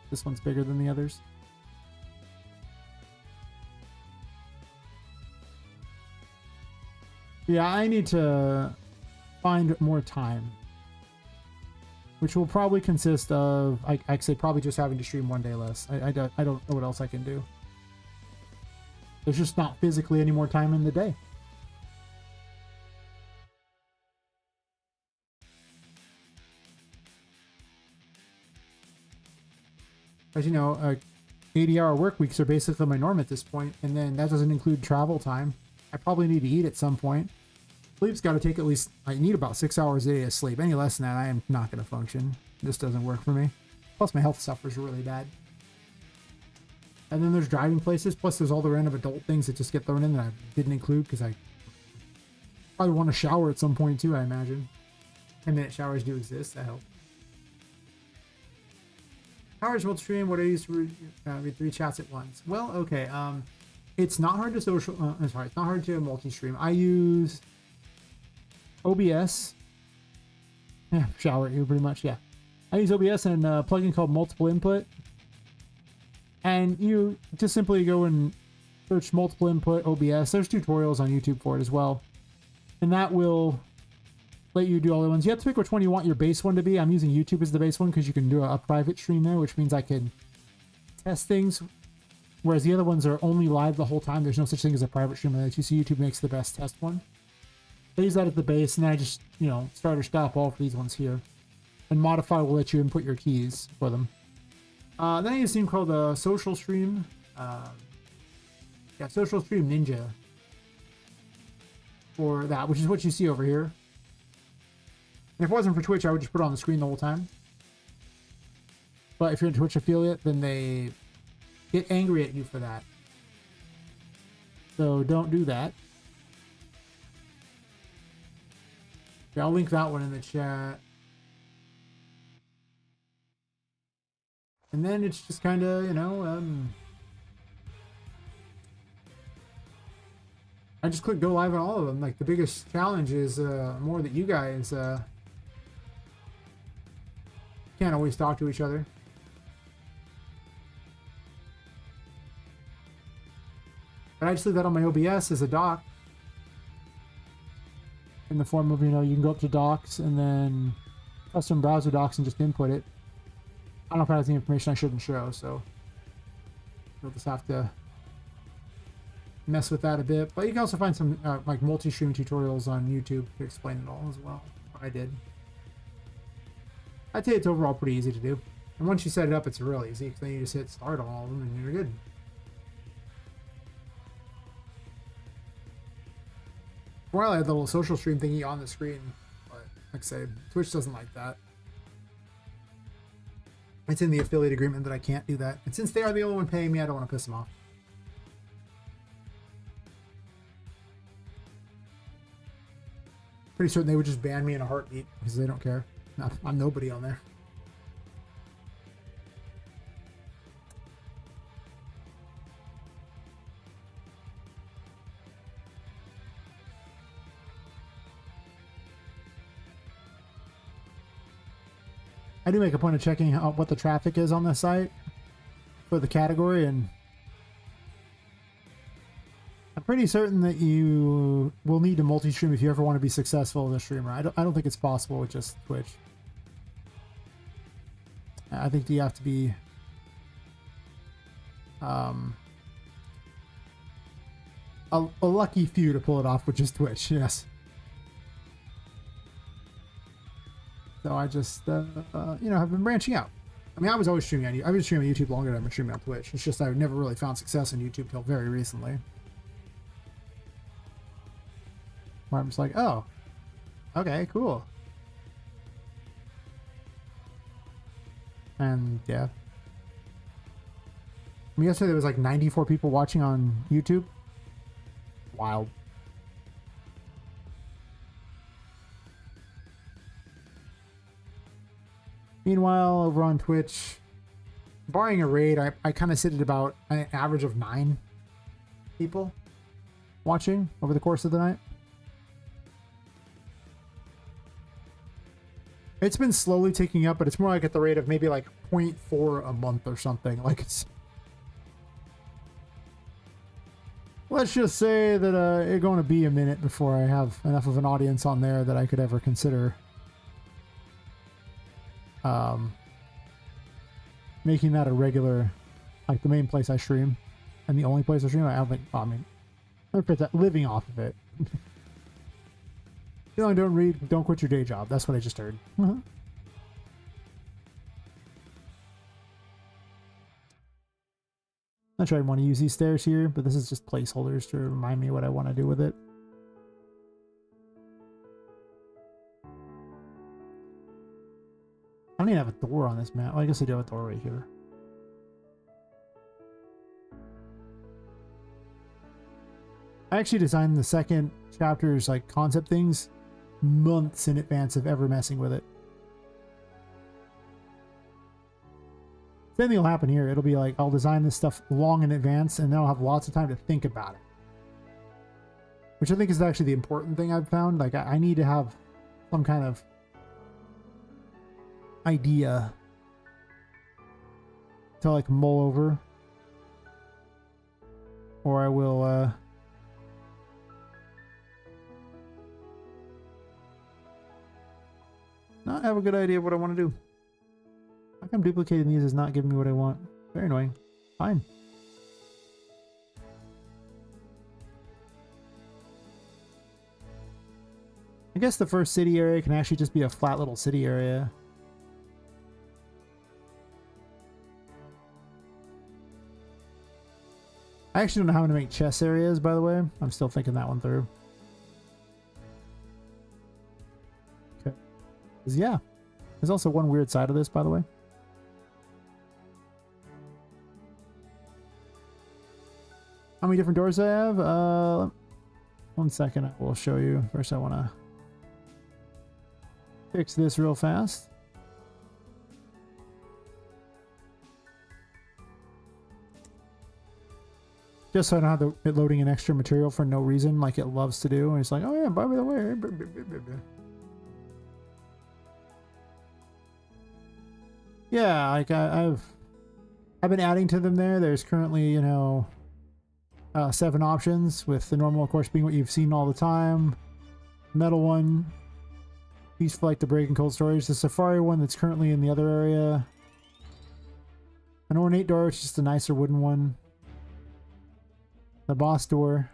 This one's bigger than the others. Yeah, I need to find more time. Which will probably consist of, I'd say probably just having to stream one day less. I don't know what else I can do. There's just not physically any more time in the day. As you know, 80-hour work weeks are basically my norm at this point, and then that doesn't include travel time. I probably need to eat at some point. Sleep's got to take at least, I need about 6 hours a day of sleep. Any less than that, I am not going to function. This doesn't work for me. Plus, my health suffers really bad. And then there's driving places. Plus, there's all the random adult things that just get thrown in that I didn't include because I probably want to shower at some point too, I imagine. 10-minute showers do exist. That helps. Hours will stream. What I use to read 3 chats at once. Well, okay. It's not hard to social. I'm sorry. It's not hard to multi-stream. I use OBS. Yeah, shower you pretty much. Yeah, I use OBS and a plugin called Multiple Input, and you just simply go and search Multiple Input OBS. There's tutorials on YouTube for it as well, and that will let you do all the ones. You have to pick which one you want your base one to be. I'm using YouTube as the base one because you can do a private stream there, which means I can test things, whereas the other ones are only live the whole time. There's no such thing as a private stream that you see. YouTube makes the best test one. I use that at the base, and then I just, you know, start or stop all of these ones here. And Modify will let you input your keys for them. Then I use a theme called Social Stream. Yeah, Social Stream Ninja. For that, which is what you see over here. And if it wasn't for Twitch, I would just put it on the screen the whole time. But if you're a Twitch affiliate, then they get angry at you for that. So don't do that. Yeah, I'll link that one in the chat. And then it's just kind of, you know, I just click go live on all of them. Like, the biggest challenge is more that you guys can't always talk to each other. But I just leave that on my OBS as a doc. In the form of, you know, you can go up to docs and then custom browser docs and just input it. I don't know if that has any information I shouldn't show, so you'll just have to mess with that a bit. But you can also find some like multi-stream tutorials on YouTube to explain it all as well. I did. I'd say it's overall pretty easy to do. And once you set it up, it's real easy, because then you just hit start on all of them and you're good. Well, I had the little social stream thingy on the screen, but like I say, Twitch doesn't like that. It's in the affiliate agreement that I can't do that. And since they are the only one paying me, I don't want to piss them off. Pretty certain they would just ban me in a heartbeat because they don't care. No, I'm nobody on there. I do make a point of checking what the traffic is on the site for the category, and I'm pretty certain that you will need to multi-stream if you ever want to be successful as a streamer. I don't think it's possible with just Twitch. I think you have to be a lucky few to pull it off with just Twitch. Yes. So I just you know, have been branching out. I mean, I was always streaming on YouTube. I've been streaming on YouTube longer than I've been streaming on Twitch. It's just I never really found success on YouTube till very recently. Where I'm just like, oh, okay, cool. And yeah. I mean, yesterday there was like 94 people watching on YouTube. Wild. Meanwhile, over on Twitch, barring a raid, I kind of sit at about an average of 9 people watching over the course of the night. It's been slowly ticking up, but it's more like at the rate of maybe like 0.4 a month or something. Like it's... Let's just say that it's going to be a minute before I have enough of an audience on there that I could ever consider making that a regular, like the main place I stream and the only place I stream. I don't think, I mean, living off of it. You know, don't read, don't quit your day job. That's what I just heard. Not sure I want to use these stairs here, but this is just placeholders to remind me what I want to do with it. I don't even have a door on this map. Well, I guess I do have a door right here. I actually designed the second chapter's like concept things months in advance of ever messing with it. Same thing will happen here. It'll be like I'll design this stuff long in advance and then I'll have lots of time to think about it. Which I think is actually the important thing I've found. Like I need to have some kind of idea to like mull over, or I will not have a good idea of what I want to do. How come duplicating these is not giving me what I want? Very annoying. Fine. I guess the first city area can actually just be a flat little city area. I actually don't know how to make chess areas, by the way. I'm still thinking that one through. Okay. Yeah. There's also one weird side of this, by the way. How many different doors do I have? 1 second, I will show you. First, I want to fix this real fast. Just so I don't have it loading an extra material for no reason, like it loves to do. And it's like, oh yeah, by the way. Yeah, like I've been adding to them there. There's currently, you know, 7 options, with the normal, of course, being what you've seen all the time. Metal one, piece for like the break and cold storage. The safari one that's currently in the other area. An ornate door, which is just a nicer wooden one. The boss door.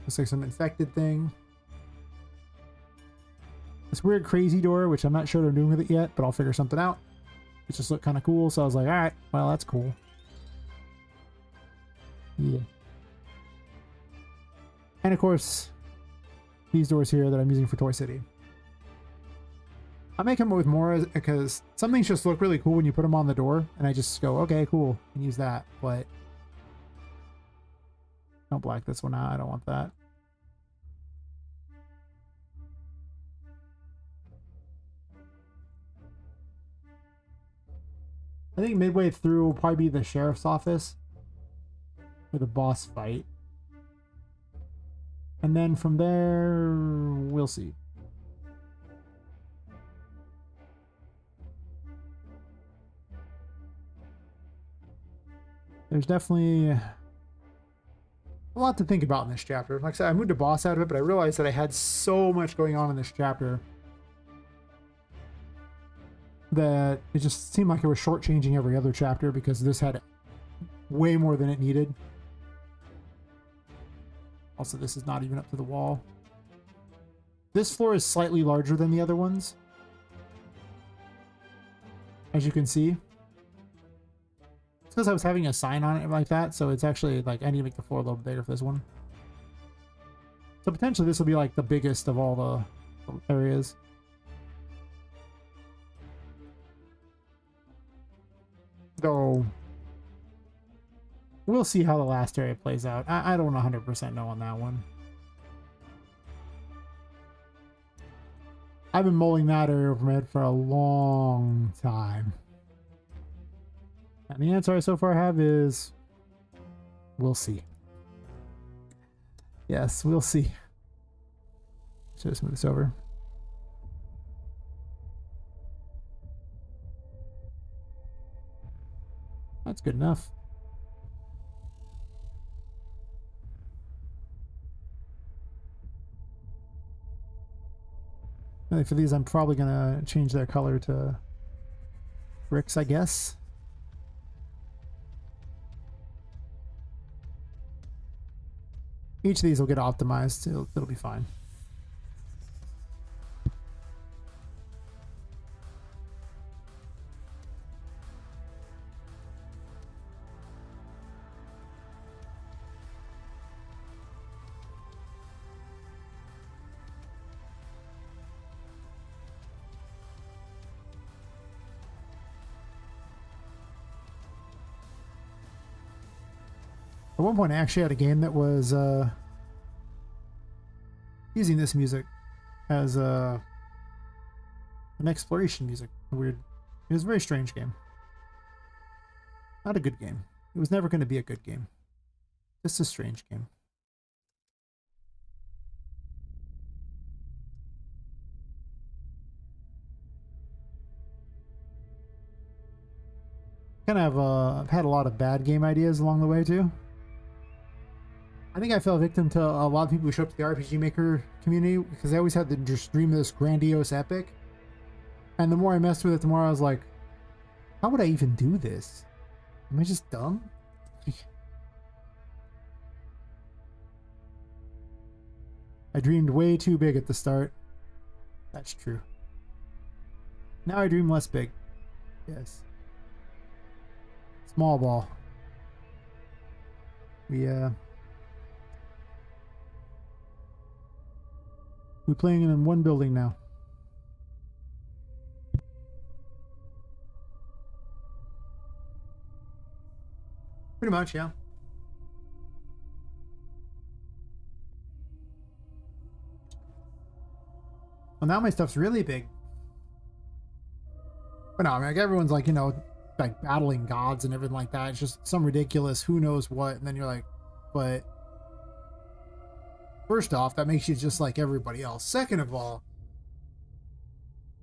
Looks like some infected thing. This weird crazy door, which I'm not sure what I'm doing with it yet, but I'll figure something out. It just looked kind of cool, so I was like, alright, well, that's cool. Yeah. And of course, these doors here that I'm using for Toy City. I may come up with more because some things just look really cool when you put them on the door, and I just go, okay, cool, and use that, but don't black this one out. I don't want that. I think midway through will probably be the sheriff's office for the boss fight. And then from there, we'll see. There's definitely a lot to think about in this chapter. Like I said, I moved a boss out of it, but I realized that I had so much going on in this chapter that it just seemed like it was shortchanging every other chapter because this had way more than it needed. Also, this is not even up to the wall. This floor is slightly larger than the other ones, as you can see. It's because I was having a sign on it like that, so it's actually like I need to make the floor a little bigger for this one. So potentially this will be like the biggest of all the areas. Though we'll see how the last area plays out. I don't 100% know on that one. I've been mulling that area over my head for a long time. And the answer I so far have is we'll see. Yes, we'll see. Should just move this over. That's good enough. And for these, I'm probably going to change their color to bricks, I guess. Each of these will get optimized. It'll be fine. At one point, I actually had a game that was using this music as an exploration music. Weird. It was a very strange game. Not a good game. It was never going to be a good game. Just a strange game. Kind of I've had a lot of bad game ideas along the way too. I think I fell victim to a lot of people who show up to the RPG Maker community because they always had the just dream of this grandiose epic. And the more I messed with it, the more I was like, how would I even do this? Am I just dumb? I dreamed way too big at the start. That's true. Now I dream less big. Yes. Small ball. We're playing in one building now. Pretty much, yeah. Well, now my stuff's really big. But no, I mean, like everyone's like, you know, like battling gods and everything like that. It's just some ridiculous who knows what. And then you're like, but first off, that makes you just like everybody else. Second of all,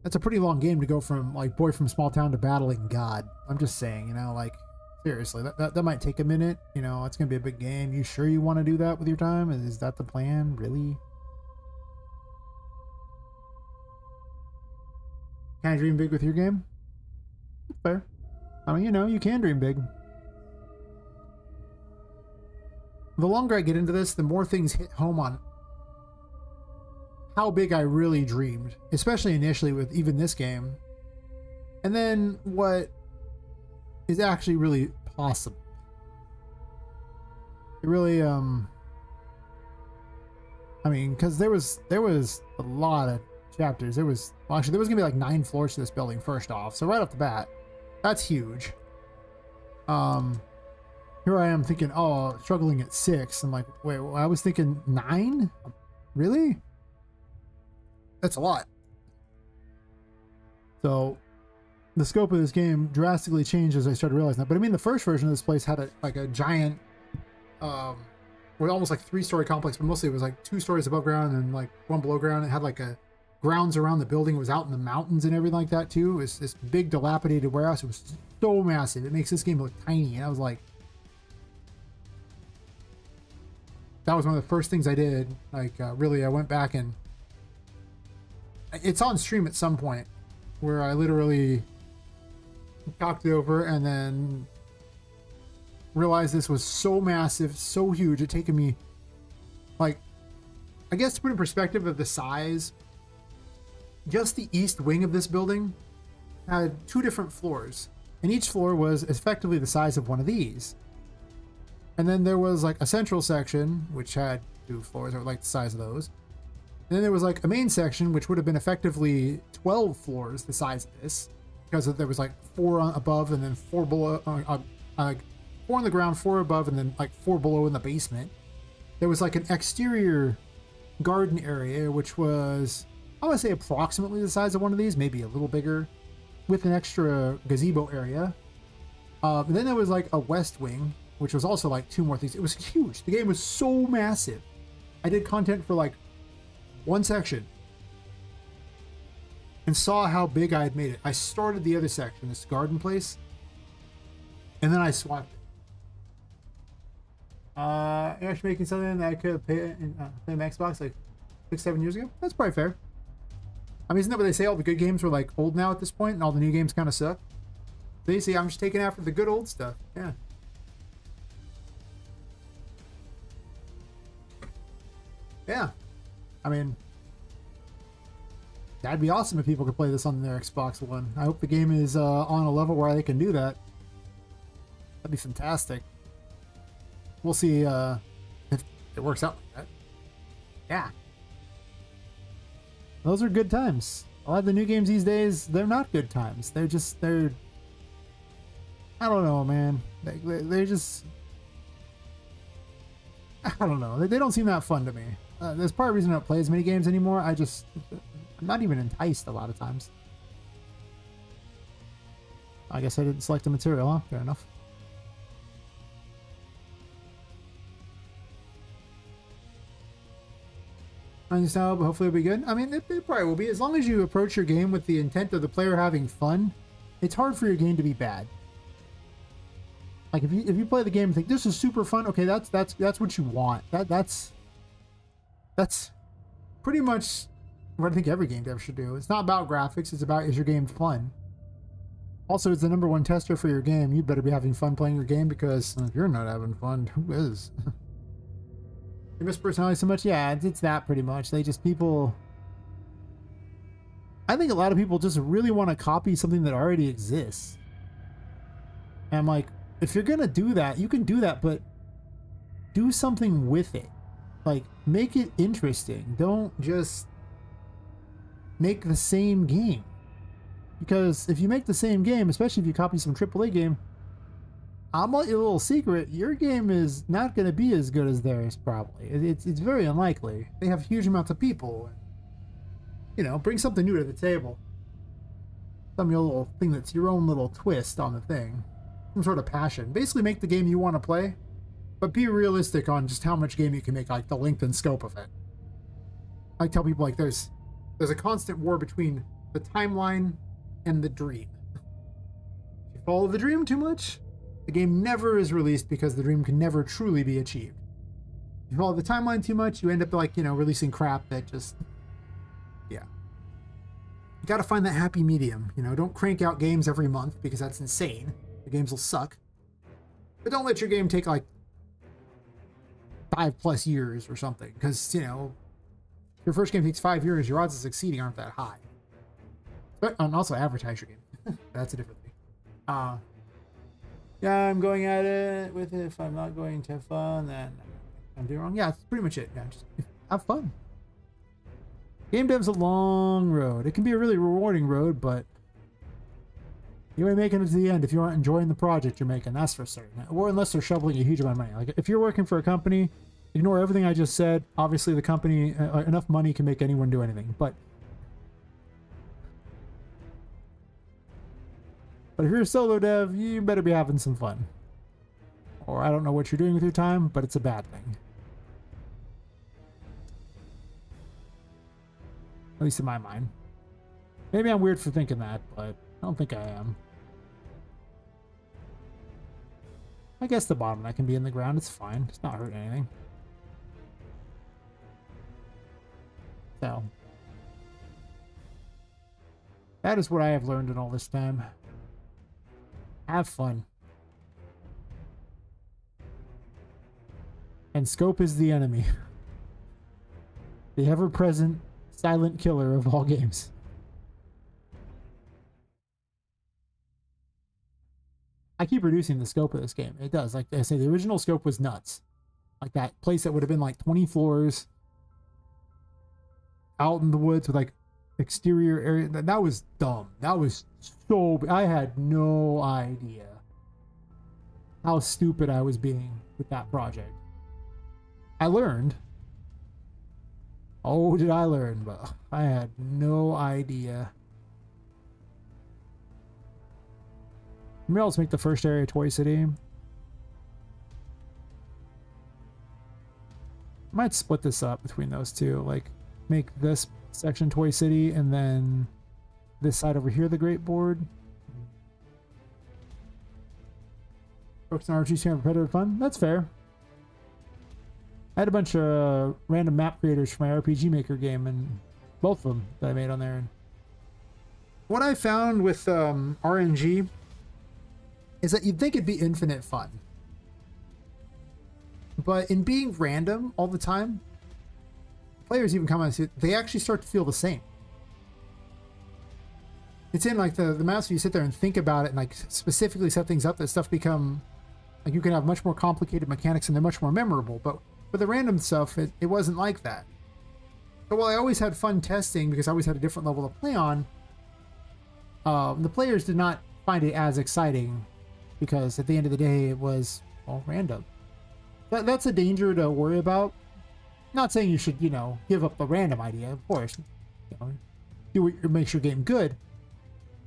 that's a pretty long game to go from like boy from small town to battling God. I'm just saying, you know, like seriously, that might take a minute. You know, it's gonna be a big game. You sure you want to do that with your time? Is that the plan? Really? Can I dream big with your game? Fair. I mean, you know, you can dream big. The longer I get into this, the more things hit home on how big I really dreamed, especially initially with even this game. And then what is actually really possible. It really, I mean, because there was a lot of chapters. Well, actually, there was gonna be like 9 floors to this building first off. So right off the bat, that's huge. Here I am thinking, oh, struggling at 6. I'm like, wait, I was thinking 9? Really? That's a lot. So the scope of this game drastically changed as I started realizing that. But I mean, the first version of this place had a giant, with almost like 3-story complex, but mostly it was like 2 stories above ground and like 1 below ground. It had like a grounds around the building. It was out in the mountains and everything like that too. It was this big dilapidated warehouse. It was so massive. It makes this game look tiny. And I was like, that was one of the first things I did. Like, really, I went back and it's on stream at some point where I literally talked it over and then realized this was so massive, so huge. It taken me, like, I guess to put in perspective of the size, just the east wing of this building had 2 different floors, and each floor was effectively the size of one of these. And then there was like a central section which had 2 floors, or like the size of those. And then there was like a main section which would have been effectively 12 floors the size of this, because there was like 4 above and then 4 below, like 4 on the ground, 4 above, and then like 4 below in the basement. There was like an exterior garden area which was, I want to say, approximately the size of one of these, maybe a little bigger, with an extra gazebo area. Then there was like a west wing, which was also like 2 more things. It was huge. The game was so massive. I did content for like 1 section and saw how big I had made it. I started the other section, this garden place, and then I swapped it. You're actually making something that I could play in Xbox like 6-7 years ago? That's probably fair. I mean, isn't that what they say? All the good games were like old now at this point, and all the new games kind of suck. They say I'm just taking after the good old stuff. Yeah. Yeah. I mean, that'd be awesome if people could play this on their Xbox One. I hope the game is on a level where they can do that. That'd be fantastic. We'll see if it works out like that. Yeah. Those are good times. A lot of the new games these days, they're not good times. They're I don't know, man. They're just, I don't know. They don't seem that fun to me. There's part of the reason I don't play as many games anymore. I'm not even enticed a lot of times. I guess I didn't select the material, huh? Fair enough. So, but hopefully it'll be good. I mean, it probably will be. As long as you approach your game with the intent of the player having fun, it's hard for your game to be bad. Like if you play the game and think this is super fun, okay, that's what you want. That's pretty much what I think every game dev should do. It's not about graphics, it's about, is your game fun? Also, as the #1 tester for your game, you better be having fun playing your game, because if you're not having fun, who is? You miss personality so much? Yeah, it's that pretty much. People, I think a lot of people just really want to copy something that already exists. And I'm like, if you're gonna do that, you can do that, but do something with it. Like, make it interesting. Don't just make the same game. Because if you make the same game, especially if you copy some AAA game, I'll let you a little secret, your game is not going to be as good as theirs, probably. It's very unlikely. They have huge amounts of people. You know, bring something new to the table. Some little thing that's your own little twist on the thing. Some sort of passion. Basically make the game you want to play, but be realistic on just how much game you can make, like the length and scope of it. I tell people, like, there's a constant war between the timeline and the dream. If you follow the dream too much, the game never is released, because the dream can never truly be achieved. If you follow the timeline too much, you end up, like, you know, releasing crap that just, yeah. You gotta find that happy medium, you know. Don't crank out games every month, because that's insane. The games will suck. But don't let your game take, like, 5+ years or something, because, you know, if your first game takes 5 years, your odds of succeeding aren't that high. But, and also advertise your game. That's a different thing. Yeah, I'm going at it with it. If I'm not going to have fun, then I'm doing wrong. Yeah, that's pretty much it. Yeah, just have fun. Game dev's a long road. It can be a really rewarding road, but you ain't making it to the end if you aren't enjoying the project you're making. That's for certain. Or unless they're shoveling a huge amount of money. Like, if you're working for a company, ignore everything I just said. Obviously, the company, enough money can make anyone do anything. But if you're a solo dev, you better be having some fun. Or I don't know what you're doing with your time, but it's a bad thing. At least in my mind. Maybe I'm weird for thinking that, but I don't think I am. I guess the bottom that can be in the ground, it's fine. It's not hurting anything. So that is what I have learned in all this time. Have fun. And scope is the enemy. The ever-present silent killer of all games. I keep reducing the scope of this game. It does. Like I say, the original scope was nuts. Like that place that would have been like 20 floors out in the woods with like exterior area. That was dumb. That was so... I had no idea how stupid I was being with that project. I learned. Oh, did I learn? But I had no idea. Maybe I'll just make the first area Toy City. Might split this up between those two. Like, make this section Toy City and then this side over here the Great Board. Focus on RGC and repetitive fun. That's fair. I had a bunch of random map creators for my RPG Maker game, and both of them that I made on there. And what I found with RNG is that you'd think it'd be infinite fun. But in being random all the time, players even comment and say they actually start to feel the same. It's in like the maps where you sit there and think about it and like specifically set things up that stuff become like you can have much more complicated mechanics and they're much more memorable. But with the random stuff, it wasn't like that. But while I always had fun testing because I always had a different level to play on, the players did not find it as exciting because at the end of the day it was all random. That's a danger to worry about. Not saying you should, you know, give up the random idea, of course. You know, do what makes your game good.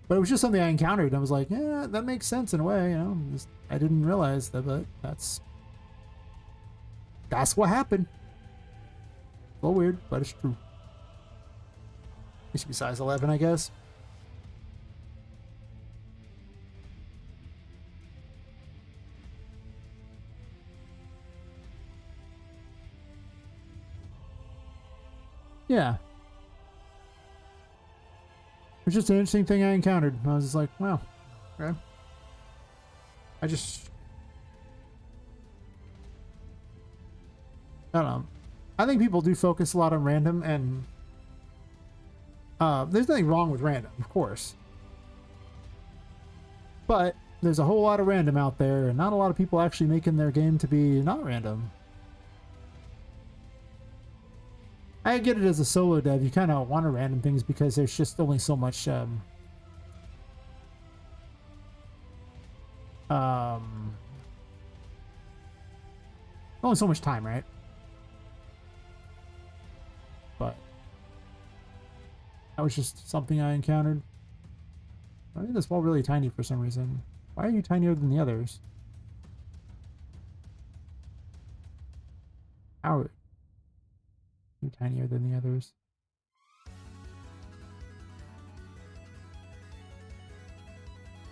But it was just something I encountered and I was like, yeah, that makes sense in a way, you know. I didn't realize that, but that's what happened. A little weird, but it's true. It should be size 11, I guess. Yeah. It was just an interesting thing I encountered. I was just like, wow, okay. I don't know. I think people do focus a lot on random, and there's nothing wrong with random, of course. But there's a whole lot of random out there, and not a lot of people actually making their game to be not random. I get it as a solo dev. You kind of want to random things because there's just only so much only so much time, right? But that was just something I encountered. I made this wall really tiny for some reason. Why are you tinier than the others? How are you tinier than the others?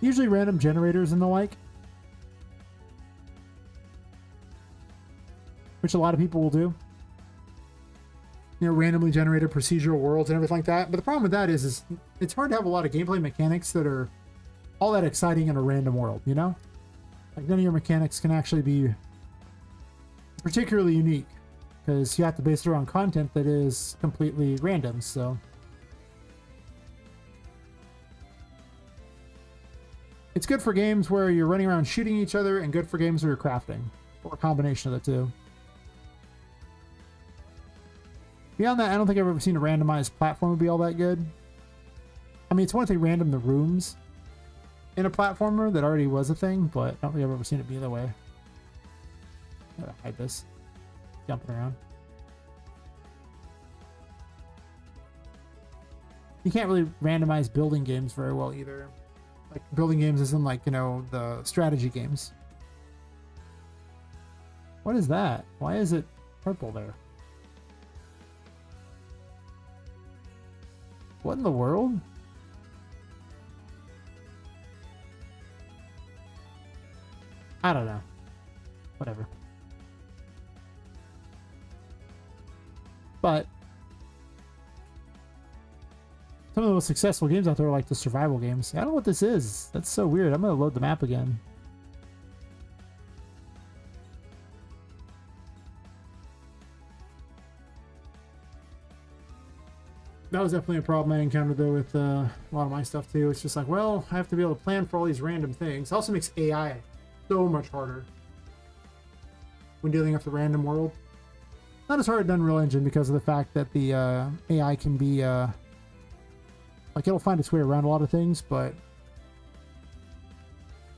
Usually random generators and the like, which a lot of people will do. You know, randomly generated procedural worlds and everything like that. But the problem with that is it's hard to have a lot of gameplay mechanics that are all that exciting in a random world, you know? Like none of your mechanics can actually be particularly unique because you have to base it around content that is completely random, so. It's good for games where you're running around shooting each other and good for games where you're crafting, or a combination of the two. Beyond that, I don't think I've ever seen a randomized platform be all that good. I mean, it's one thing random the rooms in a platformer that already was a thing, but I don't think I've ever seen it be the way. Gotta hide this. Jumping around. You can't really randomize building games very well either. Like building games isn't like, you know, the strategy games. What is that? Why is it purple there? What in the world? I don't know. Whatever. Some of the most successful games out there are like the survival games. I don't know what this is. That's so weird. I'm gonna load the map again. That was definitely a problem I encountered though with a lot of my stuff too. It's just like, well, I have to be able to plan for all these random things. It also makes AI so much harder when dealing with the random world. Not as hard in Unreal Engine because of the fact that the AI can be like it'll find its way around a lot of things, but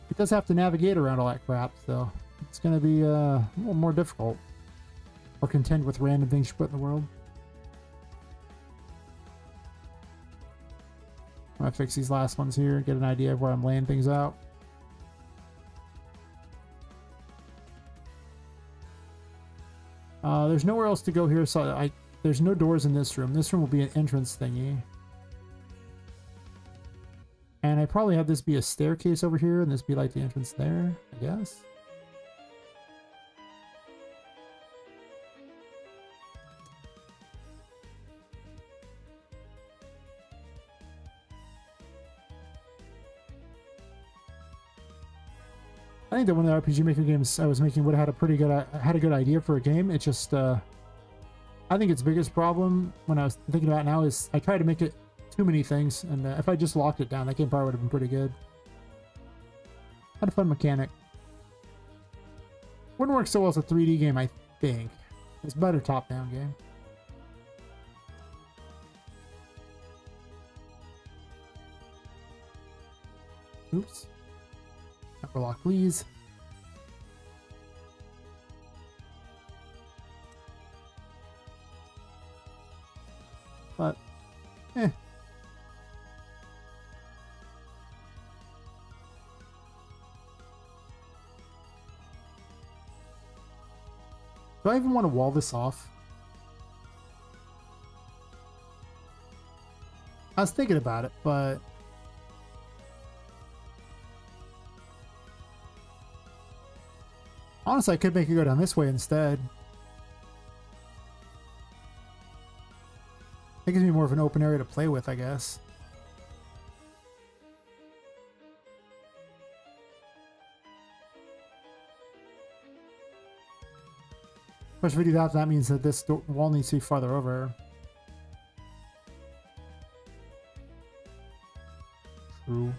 it does have to navigate around all that crap, so it's going to be a little more difficult or contend with random things you put in the world. I'm going to fix these last ones here, get an idea of where I'm laying things out. There's nowhere else to go here, so there's no doors in this room. This room will be an entrance thingy. And I probably have this be a staircase over here, and this be like the entrance there, I guess. I think that one of the RPG Maker games I was making would have had a good idea for a game. It just, I think its biggest problem when I was thinking about it now is I tried to make it too many things, and if I just locked it down, that game probably would have been pretty good. Had a fun mechanic. Wouldn't work so well as a 3D game, I think. It's a better top-down game. Oops. Upper lock, please. But, eh. Do I even want to wall this off? I was thinking about it, but honestly, I could make it go down this way instead. That gives me more of an open area to play with, I guess. Of course, if we do that, that means that this wall needs to be farther over. True.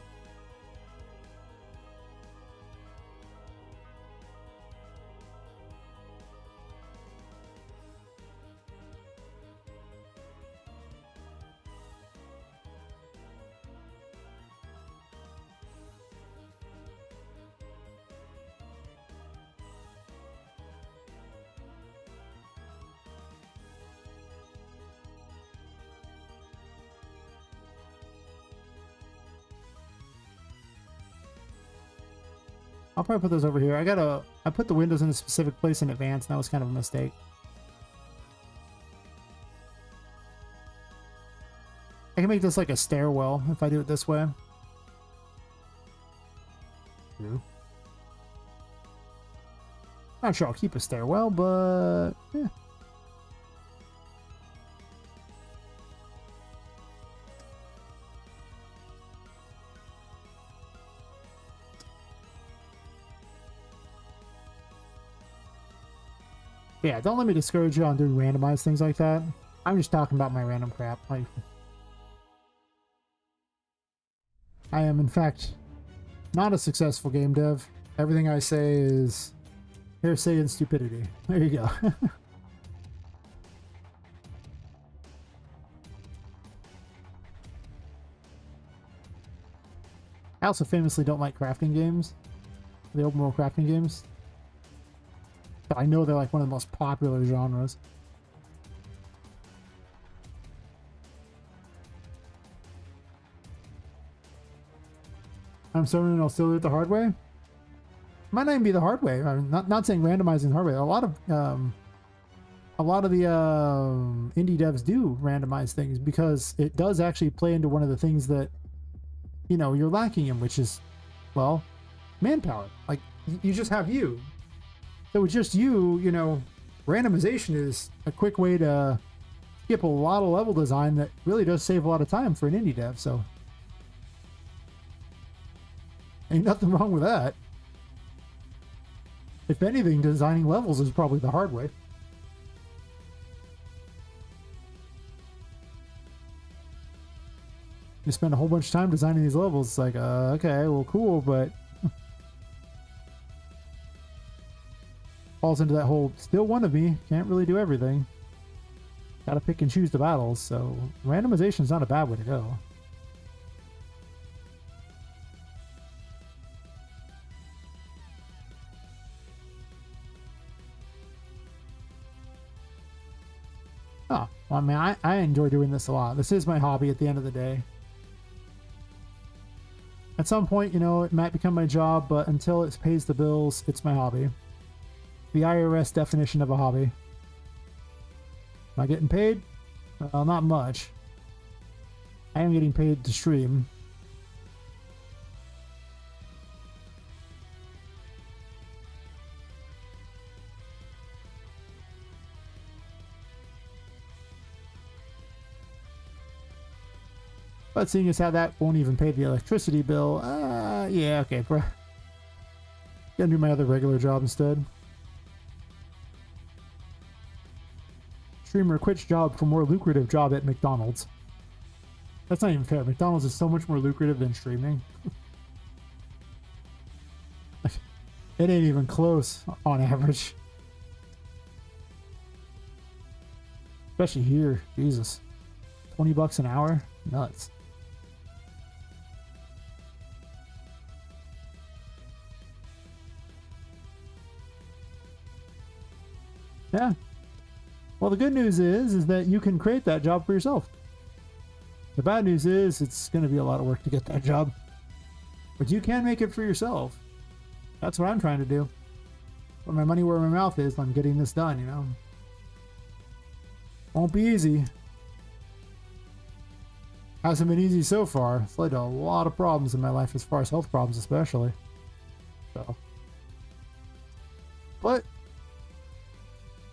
I'll probably put those over here. I put the windows in a specific place in advance, and that was kind of a mistake. I can make this like a stairwell if I do it this way. Yeah. Not sure I'll keep a stairwell, but yeah. Yeah, don't let me discourage you on doing randomized things like that. I'm just talking about my random crap. Like, I am, in fact, not a successful game dev. Everything I say is hearsay and stupidity. There you go. I also famously don't like crafting games. The open world crafting games. But I know they're like one of the most popular genres. I'm sorry, and I'll still do it the hard way. Might not even be the hard way. I mean, not saying randomizing the hard way. A lot of the indie devs do randomize things because it does actually play into one of the things that, you know, you're lacking in, which is, well, manpower. Like, you just have you. So with just you know, randomization is a quick way to skip a lot of level design that really does save a lot of time for an indie dev, so ain't nothing wrong with that. If anything, designing levels is probably the hard way. You spend a whole bunch of time designing these levels. It's like, okay, well, cool, but falls into that whole still one of me, can't really do everything. Gotta pick and choose the battles, so randomization is not a bad way to go. Oh, well, I mean, I enjoy doing this a lot. This is my hobby at the end of the day. At some point, you know, it might become my job, but until it pays the bills, it's my hobby. The IRS definition of a hobby. Am I getting paid? Well, not much. I am getting paid to stream. But seeing as how that won't even pay the electricity bill, yeah, okay, bro. Gonna do my other regular job instead. Streamer quits job for more lucrative job at McDonald's. That's not even fair. McDonald's is so much more lucrative than streaming. It ain't even close on average. Especially here, Jesus. $20 an hour? Nuts. Yeah. Well, the good news is that you can create that job for yourself. The bad news is it's going to be a lot of work to get that job. But you can make it for yourself. That's what I'm trying to do. Put my money where my mouth is. I'm getting this done, you know. Won't be easy. Hasn't been easy so far. It's led to a lot of problems in my life as far as health problems especially. So. But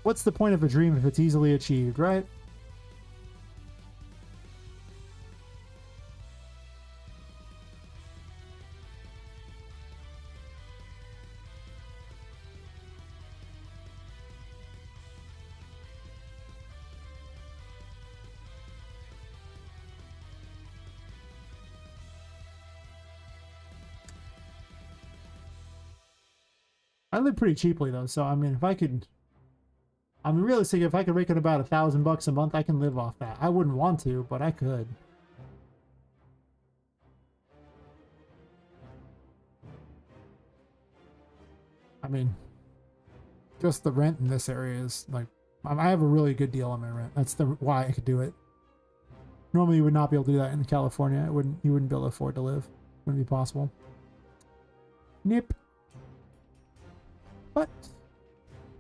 what's the point of a dream if it's easily achieved, right? I live pretty cheaply though, so I mean, if I could, I'm realistic. If I could rake in about $1,000 a month, I can live off that. I wouldn't want to, but I could. I mean, just the rent in this area is like, I have a really good deal on my rent. That's why I could do it. Normally, you would not be able to do that in California. You wouldn't be able to afford to live. Wouldn't be possible. Nope. But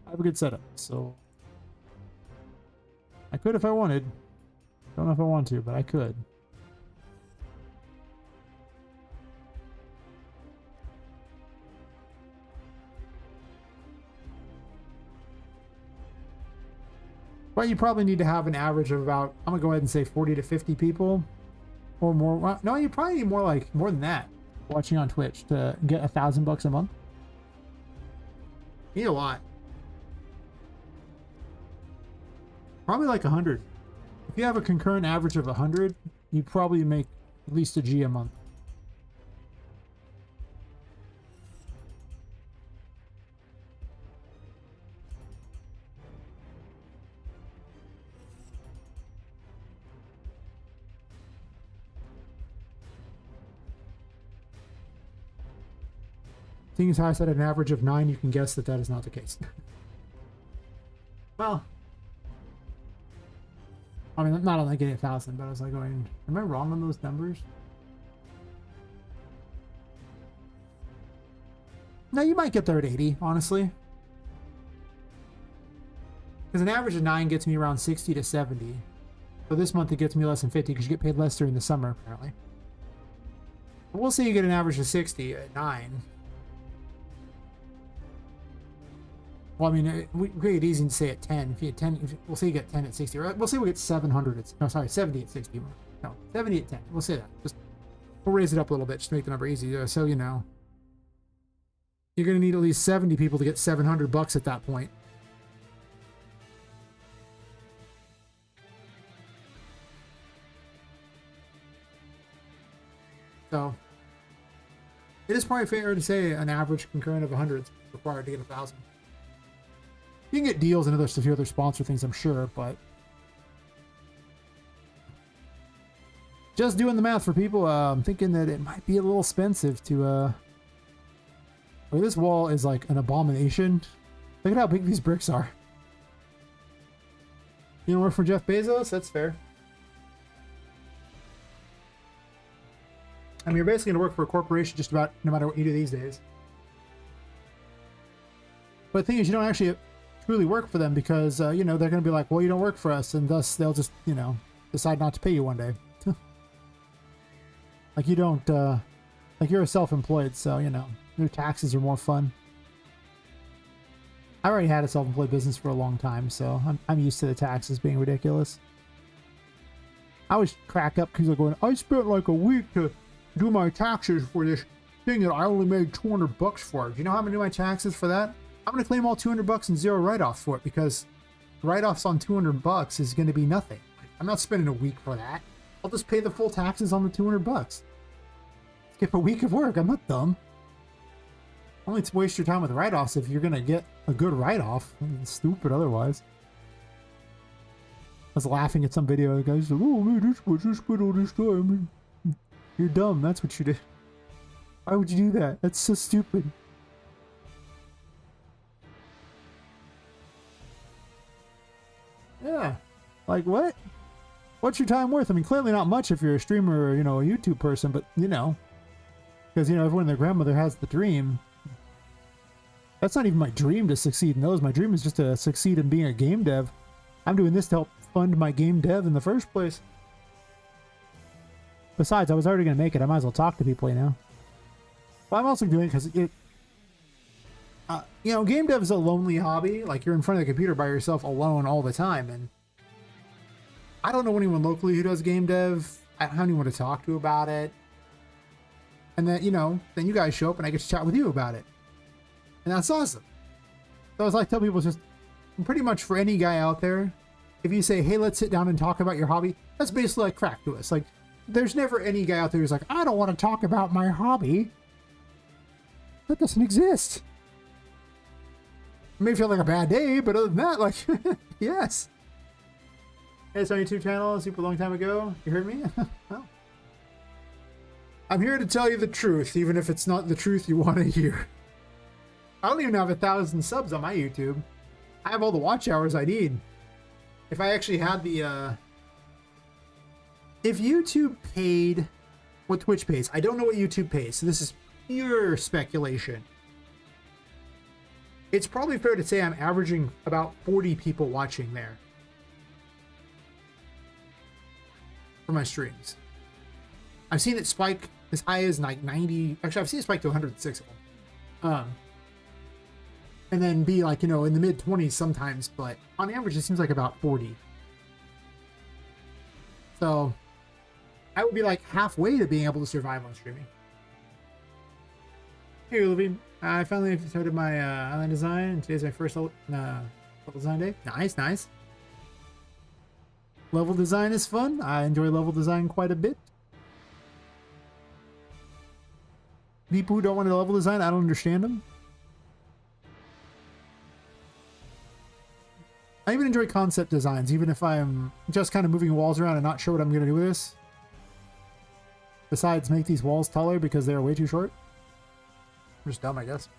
I have a good setup, so I could if I wanted. Don't know if I want to, but I could. But you probably need to have an average of about, I'm gonna go ahead and say 40 to 50 people or more. Well, no, you probably need more than that watching on Twitch to get $1,000 a month. You need a lot. Probably like 100. If you have a concurrent average of 100, you probably make at least a G a month. Seeing as how I said an average of 9, you can guess that that is not the case. Well, I mean, not only getting 1,000, but I was like going, am I wrong on those numbers? No, you might get there at 80, honestly. Because an average of 9 gets me around 60 to 70. So this month it gets me less than 50 because you get paid less during the summer, apparently. But we'll say you get an average of 60 at 9. Well, I mean, we make it easy to say at 10. If you get 10, we'll say you get 10 at 60. Or we'll say we get 700 at, no, sorry, 70 at 60. No, 70 at 10. We'll say that. Just, we'll raise it up a little bit just to make the number easier. So, you know, you're going to need at least 70 people to get $700 at that point. So, it is probably fair to say an average concurrent of 100 is required to get 1,000. You can get deals and a few other sponsor things, I'm sure, but just doing the math for people, I'm thinking that it might be a little expensive to, well, this wall is like an abomination. Look at how big these bricks are. You don't work for Jeff Bezos? That's fair. I mean, you're basically going to work for a corporation just about no matter what you do these days. But the thing is, you don't actually truly work for them because, you know, they're going to be like, well, you don't work for us, and thus they'll just, you know, decide not to pay you one day. Like, you don't, like, you're a self-employed, so, you know, your taxes are more fun. I already had a self-employed business for a long time, so I'm used to the taxes being ridiculous. I always crack up because they're going, I spent like a week to do my taxes for this thing that I only made $200 for. Do you know how I'm gonna do my taxes for that? I'm gonna claim all $200 and zero write-offs for it because write-offs on $200 is gonna be nothing. I'm not spending a week for that. I'll just pay the full taxes on the $200. Skip a week of work. I'm not dumb. Only to waste your time with write-offs if you're gonna get a good write-off. It's stupid otherwise. I was laughing at some video. The guys like, "Oh man, this much I spent all this time." You're dumb. That's what you did. Why would you do that? That's so stupid. Yeah. Like, what? What's your time worth? I mean, clearly not much if you're a streamer or, you know, a YouTube person, but, you know. Because, you know, everyone and their grandmother has the dream. That's not even my dream to succeed in those. My dream is just to succeed in being a game dev. I'm doing this to help fund my game dev in the first place. Besides, I was already going to make it. I might as well talk to people, you know. But I'm also doing it because it... you know, game dev is a lonely hobby. Like, you're in front of the computer by yourself alone all the time. And I don't know anyone locally who does game dev. I don't have anyone to talk to about it. And then, you know, then you guys show up and I get to chat with you about it. And that's awesome. So as I tell people, just pretty much for any guy out there, if you say, hey, let's sit down and talk about your hobby, that's basically like crack to us. Like, there's never any guy out there who's like, I don't want to talk about my hobby. That doesn't exist. It may feel like a bad day, but other than that, like, yes. Hey, it's on YouTube channel a super long time ago. You heard me? Well, I'm here to tell you the truth, even if it's not the truth you want to hear. I don't even have 1,000 subs on my YouTube. I have all the watch hours I need. If I actually had the, if YouTube paid what Twitch pays, I don't know what YouTube pays, so this is pure speculation. It's probably fair to say I'm averaging about 40 people watching there for my streams. I've seen it spike as high as like 90. Actually, I've seen it spike to 106 of them. And then be like, you know, in the mid 20s sometimes, but on average, it seems like about 40. So I would be like halfway to being able to survive on streaming. Hey, Levine. I finally started my island design. Today's my first level design day. Nice, nice. Level design is fun. I enjoy level design quite a bit. People who don't want to level design, I don't understand them. I even enjoy concept designs, even if I'm just kind of moving walls around and not sure what I'm going to do with this. Besides, make these walls taller because they're way too short. I'm just dumb, I guess.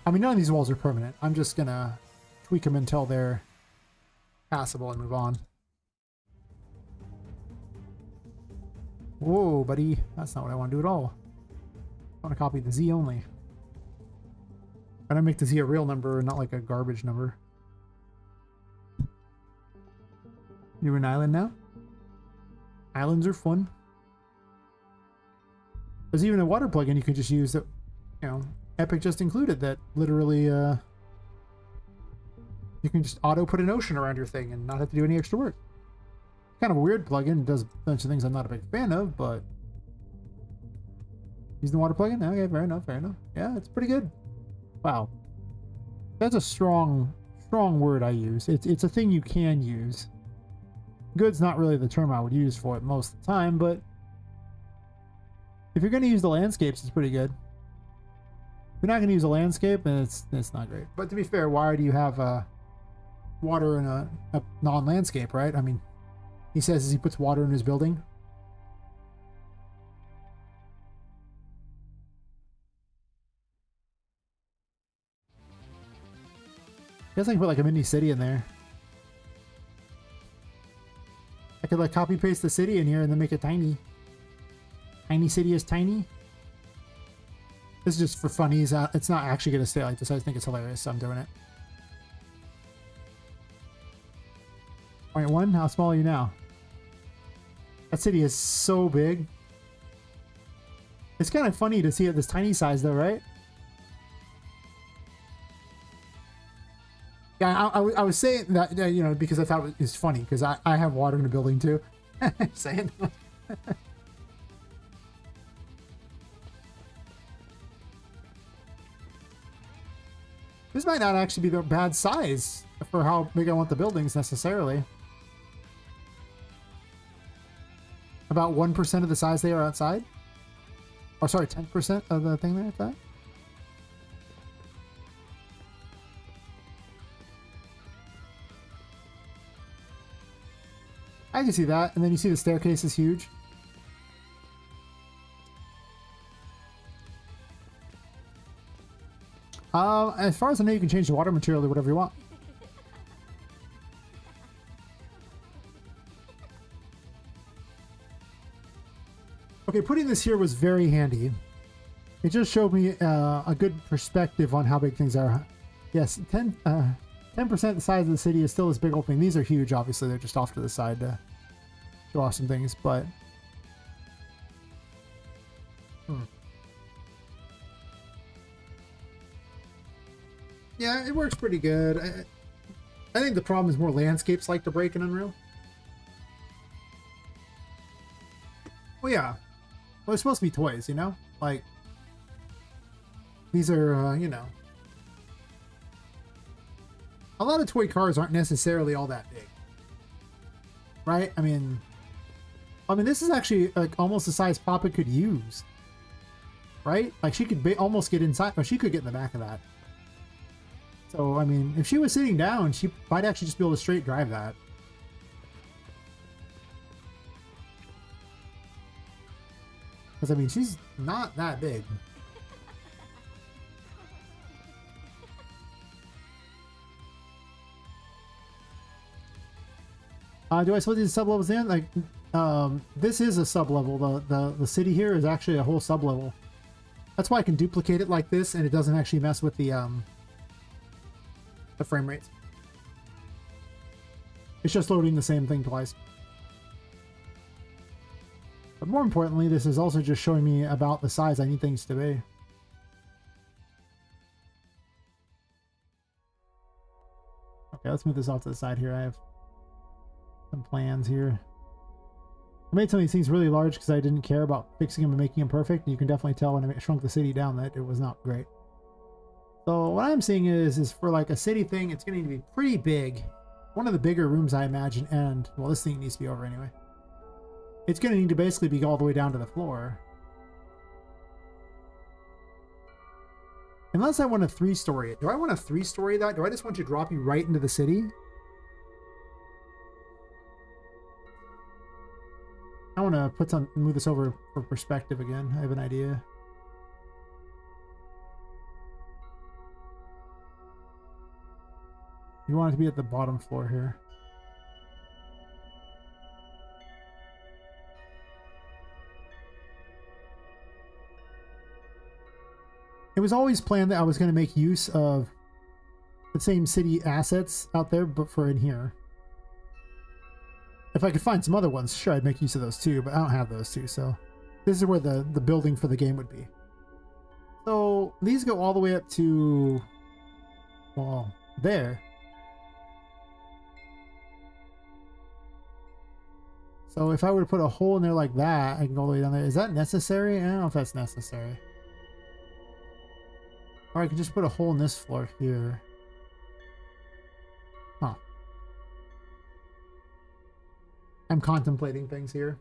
I mean, none of these walls are permanent. I'm just going to tweak them until they're passable and move on. Whoa, buddy. That's not what I want to do at all. I want to copy the Z only. And I make the Z a real number, not like a garbage number. You're an island now? Islands are fun. There's even a water plugin you can just use that, you know, Epic just included that literally, you can just auto put an ocean around your thing and not have to do any extra work. Kind of a weird plugin. It does a bunch of things I'm not a big fan of, but using the water plugin? Okay, fair enough, fair enough. Yeah, it's pretty good. Wow. That's a strong word I use. It's a thing you can use. Good's not really the term I would use for it most of the time, but if you're going to use the landscapes, it's pretty good. If you're not going to use a landscape, then it's not great. But to be fair, why do you have water in a non-landscape, right? I mean, he says as he puts water in his building. I guess I can put like a mini city in there. I could like copy paste the city in here and then make it tiny. Tiny city is tiny. This is just for funnies. It's not actually going to stay like this. I just think it's hilarious, so I'm doing it. 0.1? How small are you now? That city is so big. It's kind of funny to see it this tiny size though, right? Yeah, I was saying that, you know, because I thought it was funny, because I have water in the building too. Saying that. This might not actually be the bad size for how big I want the buildings necessarily. About 1% of the size they are outside. Or sorry, 10% of the thing there at that. I can see that, and then you see the staircase is huge. As far as I know, you can change the water material to whatever you want. Okay, putting this here was very handy. It just showed me a good perspective on how big things are. Yes, 10% the size of the city is still this big opening. These are huge, obviously. They're just off to the side to show off some things, but... Yeah, it works pretty good. I think the problem is more landscapes like to break in Unreal. Well, yeah. Well, it's supposed to be toys, you know? Like, these are, you know... A lot of toy cars aren't necessarily all that big. Right? I mean, this is actually, like, almost the size Poppet could use. Right? Like, she could almost get inside, or she could get in the back of that. So, I mean, if she was sitting down, she might actually just be able to straight drive that. Because, I mean, she's not that big. Do I split these sub-levels in? Like, this is a sub-level. The city here is actually a whole sub-level. That's why I can duplicate it like this, and it doesn't actually mess with the frame rates. It's just loading the same thing twice. But more importantly, this is also just showing me about the size I need things to be. Okay, let's move this off to the side here. I have some plans here. I made some of these things really large because I didn't care about fixing them and making them perfect. You can definitely tell when I shrunk the city down that it was not great. So what I'm seeing is for like a city thing, it's going to need to be pretty big. One of the bigger rooms, I imagine, and, well, this thing needs to be over anyway. It's going to need to basically be all the way down to the floor. Unless I want to 3-story it. Do I want to 3-story that? Do I just want to drop you right into the city? I want to move this over for perspective again. I have an idea. You want it to be at the bottom floor here. It was always planned that I was going to make use of the same city assets out there, but for in here. If I could find some other ones, sure, I'd make use of those too, but I don't have those two, so this is where the building for the game would be. So these go all the way up to, well, there. So if I were to put a hole in there like that, I can go all the way down there. Is that necessary? I don't know if that's necessary. Or I could just put a hole in this floor here. Huh. I'm contemplating things here.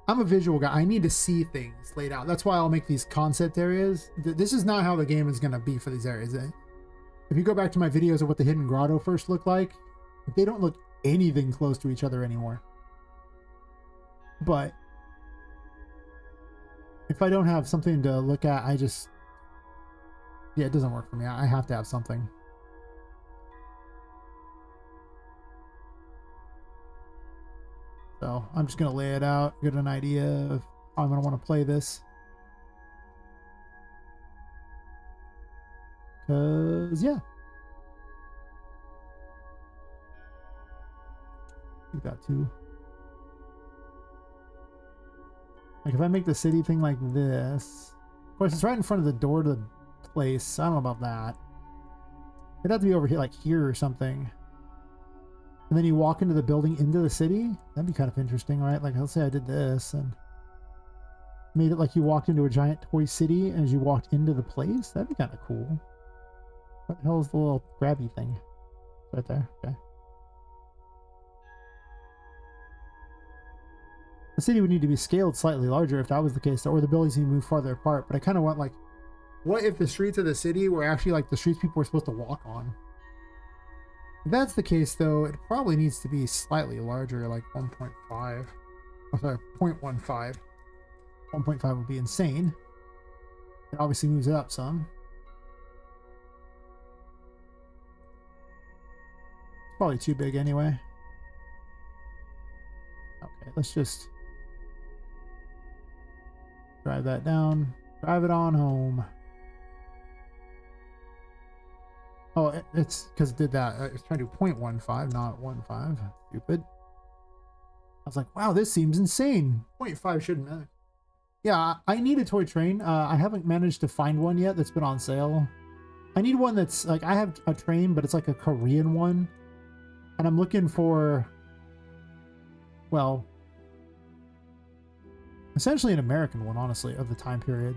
I'm a visual guy. I need to see things laid out. That's why I'll make these concept areas. This is not how the game is going to be for these areas. If you go back to my videos of what the Hidden Grotto first looked like, they don't look anything close to each other anymore. But if I don't have something to look at, I just... yeah, it doesn't work for me. I have to have something. So I'm just going to lay it out, get an idea of how I'm going to want to play this. Because, yeah. Do that too. Like if I make the city thing like this, of course it's right in front of the door to the place. I don't know about that. It'd have to be over here, like here or something. And then you walk into the building into the city. That'd be kind of interesting, right? Like let's say I did this and made it like you walked into a giant toy city as you walked into the place. That'd be kind of cool. What the hell is the little grabby thing? Right there. Okay. The city would need to be scaled slightly larger if that was the case, or the buildings need to move farther apart. But I kind of want like, what if the streets of the city were actually like the streets people were supposed to walk on? If that's the case, though, it probably needs to be slightly larger, like 1.5. Oh, sorry, 0.15. 1.5 would be insane. It obviously moves it up some. It's probably too big anyway. Okay, let's just drive that down. Drive it on home. Oh, it's because it did that. It's trying to do 0.15, not 1.5. Stupid. I was like, wow, this seems insane. 0.5 shouldn't matter. Yeah, I need a toy train. I haven't managed to find one yet that's been on sale. I need one that's like, I have a train, but it's like a Korean one. And I'm looking for, well, essentially an American one, honestly, of the time period.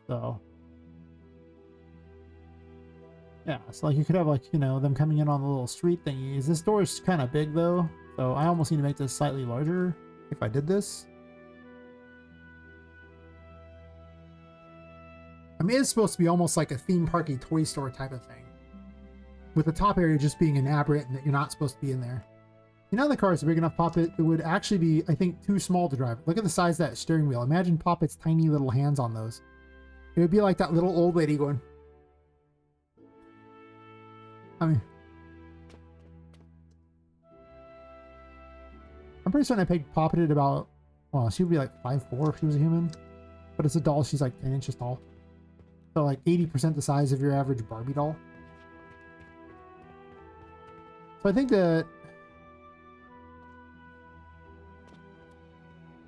So, yeah, so like you could have like, you know, them coming in on the little street thingies. This door is kind of big though, so I almost need to make this slightly larger if I did this. I mean, it's supposed to be almost like a theme parky toy store type of thing, with the top area just being an aberrant and that you're not supposed to be in there. You know, the car is big enough, Poppet, it would actually be, I think, too small to drive. Look at the size of that steering wheel. Imagine Poppet's tiny little hands on those. It would be like that little old lady going. I mean, I'm pretty certain I pegged Poppet at about, well, she would be like 5'4" if she was a human. But as a doll, she's like 10 inches tall. So like 80% the size of your average Barbie doll. So I think that,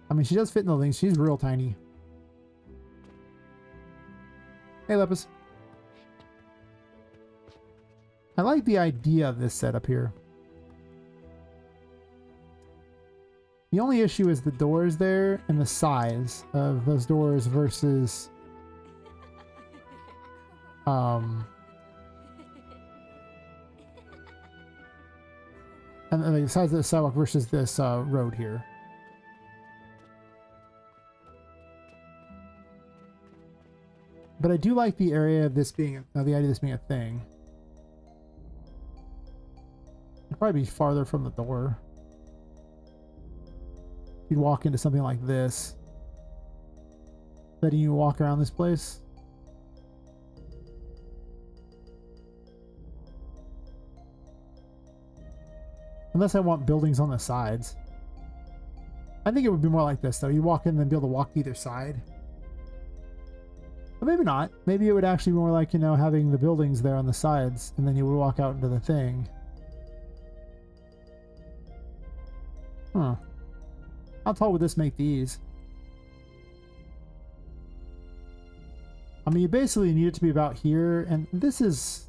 I mean, she does fit in the thing. She's real tiny. Hey, Lepus. I like the idea of this setup here. The only issue is the doors there and the size of those doors versus and the size of the sidewalk versus this road here. But I do like the area of this being, the idea of this being a thing. It'd probably be farther from the door. You'd walk into something like this. Letting you walk around this place. Unless I want buildings on the sides. I think it would be more like this though. You walk in and then be able to walk either side. But maybe not. Maybe it would actually be more like, you know, having the buildings there on the sides, and then you would walk out into the thing. Huh. How tall would this make these? I mean, you basically need it to be about here, and this is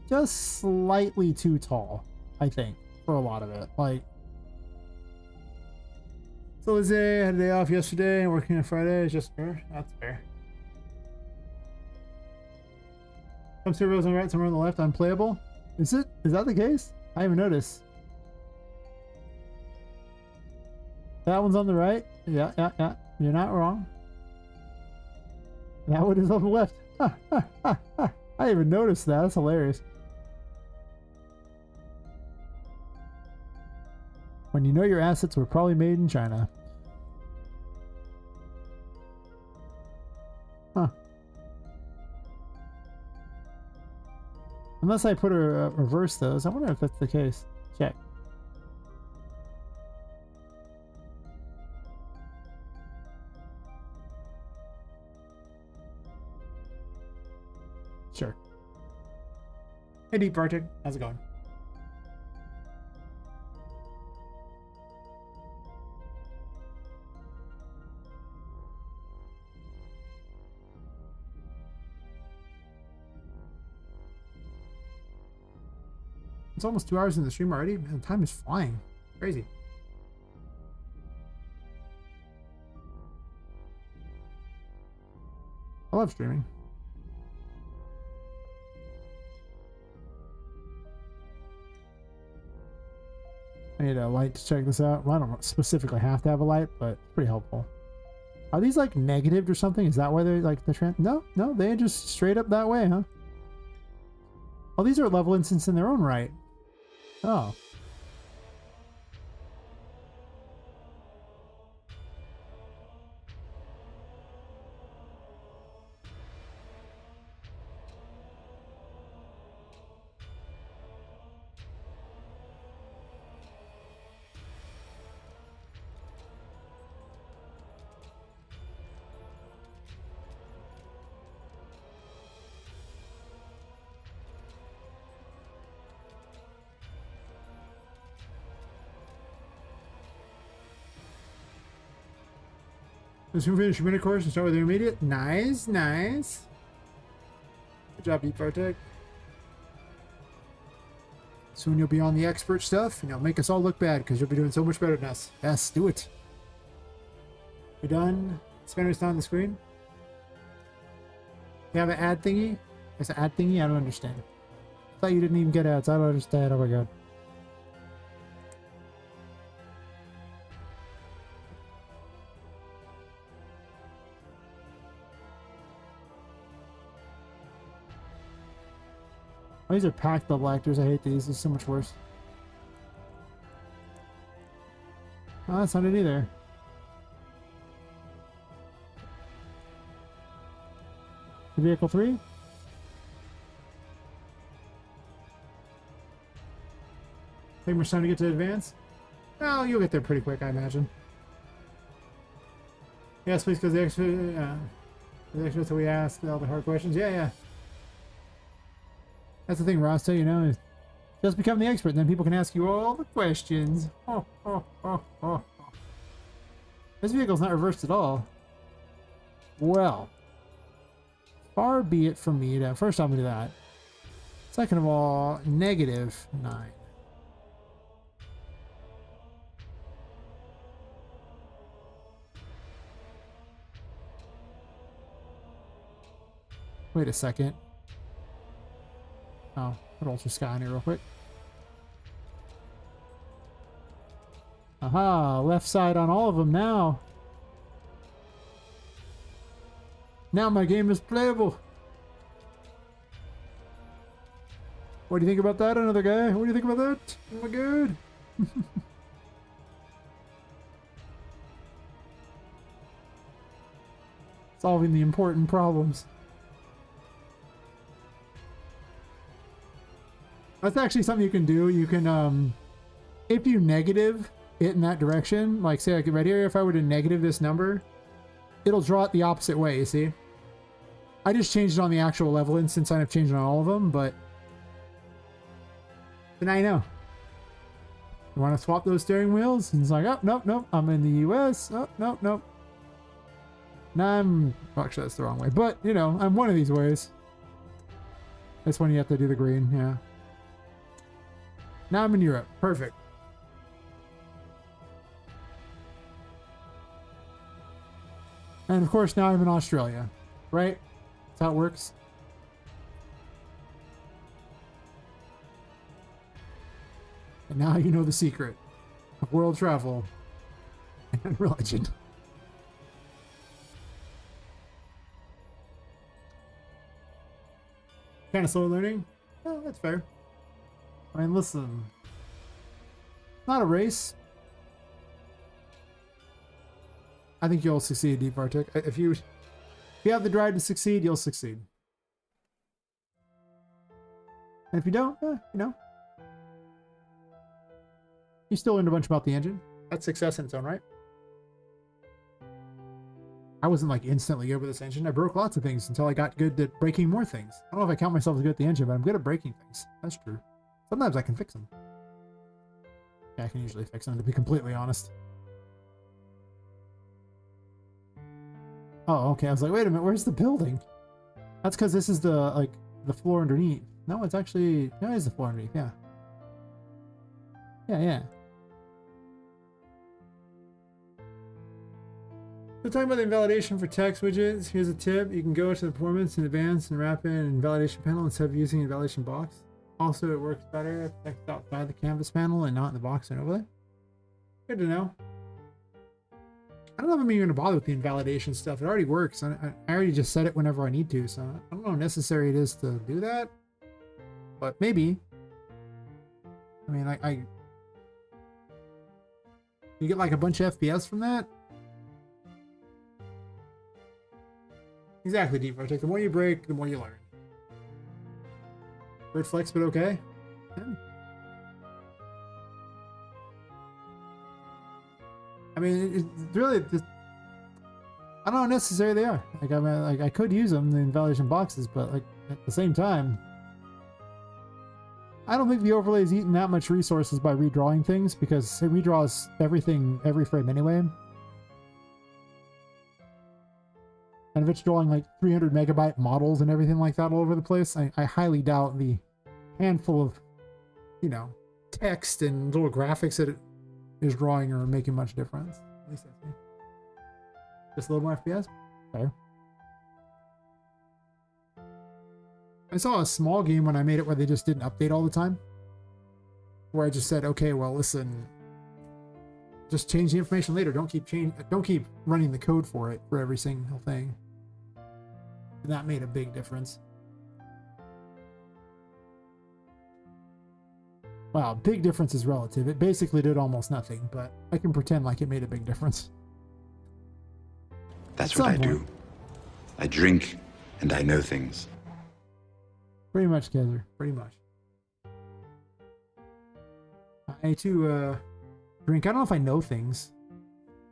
just slightly too tall, I think, for a lot of it. Like, so Lizzie had a day off yesterday and working on Friday is just fair. That's fair. Some servers on the right, somewhere on the left, unplayable. Is it? Is that the case? I haven't noticed. That one's on the right. Yeah. You're not wrong. That one is on the left. I didn't even notice that. That's hilarious. When you know your assets were probably made in China. Huh. Unless I put a reverse those. I wonder if that's the case. Check. Sure. Hey, Deep Arctic. How's it going? It's almost 2 hours in the stream already, and time is flying. Crazy. I love streaming. I need a light to check this out. Well, I don't specifically have to have a light, but it's pretty helpful. Are these like negatived or something? Is that why they're like the trend? No, they just straight up that way, huh? Oh, these are level instance in their own right. Oh. Let's move finish your minute course and start with the intermediate. Nice. Good job, Deep Arctic. Soon you'll be on the expert stuff, and you'll make us all look bad because you'll be doing so much better than us. Yes, do it. You're done. Spinner's not on the screen. You have an ad thingy? It's an ad thingy? I don't understand. I thought you didn't even get ads. I don't understand. Oh my god. Oh, these are packed bubble actors. I hate these. This is so much worse. Oh, that's not it either. Vehicle 3? Take much time to get to advance? Well, you'll get there pretty quick, I imagine. Yes, please, because the extra so we ask all the hard questions. Yeah. That's the thing, Rasta, you know, is just become the expert, and then people can ask you all the questions. This vehicle's not reversed at all. Well, far be it from me to... First, I'm going to do that. Second of all, -9. Wait a second. Oh, put Ultra Sky on here real quick. Aha, left side on all of them now. Now my game is playable. What do you think about that, another guy? What do you think about that? Oh my god. Solving the important problems. That's actually something you can do. You can, if you negative it in that direction, like say like right here, if I were to negative this number, it'll draw it the opposite way, you see? I just changed it on the actual level instance. I've changed it on all of them, but now you know. You want to swap those steering wheels? And it's like, oh, nope, nope, I'm in the US. Oh, nope, nope. Now I'm, well, actually that's the wrong way, but you know, I'm one of these ways. That's when you have to do the green, yeah. Now I'm in Europe. Perfect. And of course, now I'm in Australia, right? That's how it works. And now you know the secret of world travel and religion. Kind of slow learning? Oh, that's fair. I mean, listen. Not a race. I think you'll succeed, Deep Arctic. If you have the drive to succeed, you'll succeed. And if you don't, you know. You still learned a bunch about the engine. That's success in its own right. I wasn't like instantly good with this engine. I broke lots of things until I got good at breaking more things. I don't know if I count myself as good at the engine, but I'm good at breaking things. That's true. Sometimes I can fix them. Yeah, I can usually fix them, to be completely honest. Oh, okay. I was like, wait a minute, where's the building? That's because this is the, like, the floor underneath. No, it's actually, no, it's the floor underneath, yeah. Yeah, yeah. So talking about the invalidation for text widgets, here's a tip. You can go to the performance and advanced and wrap in an invalidation panel instead of using an invalidation box. Also, it works better if text outside the canvas panel and not in the box and overlay. Good to know. I don't know if I'm even going to bother with the invalidation stuff. It already works. I already just set it whenever I need to, so I don't know how necessary it is to do that. But maybe. I mean, you get like a bunch of FPS from that? Exactly, Deep Arctic. The more you break, the more you learn. Bird flex, but okay. Yeah. I mean, it's really just, I don't know how necessary they are. Like, I mean, like I could use them, the invalidation boxes, but like at the same time, I don't think the overlay is eating that much resources by redrawing things, because it redraws everything every frame anyway. And if it's drawing like 300 megabyte models and everything like that all over the place, I highly doubt the handful of, you know, text and little graphics that it is drawing are making much difference. At least that's me. Just a little more FPS? Fair. I saw a small game when I made it where they just didn't update all the time. Where I just said, okay, well, listen, just change the information later. Don't keep running the code for it for every single thing. And that made a big difference. Wow, big difference is relative. It basically did almost nothing, but I can pretend like it made a big difference. That's what I do. I drink and I know things. Pretty much, Kaiser. Pretty much. I too drink. I don't know if I know things.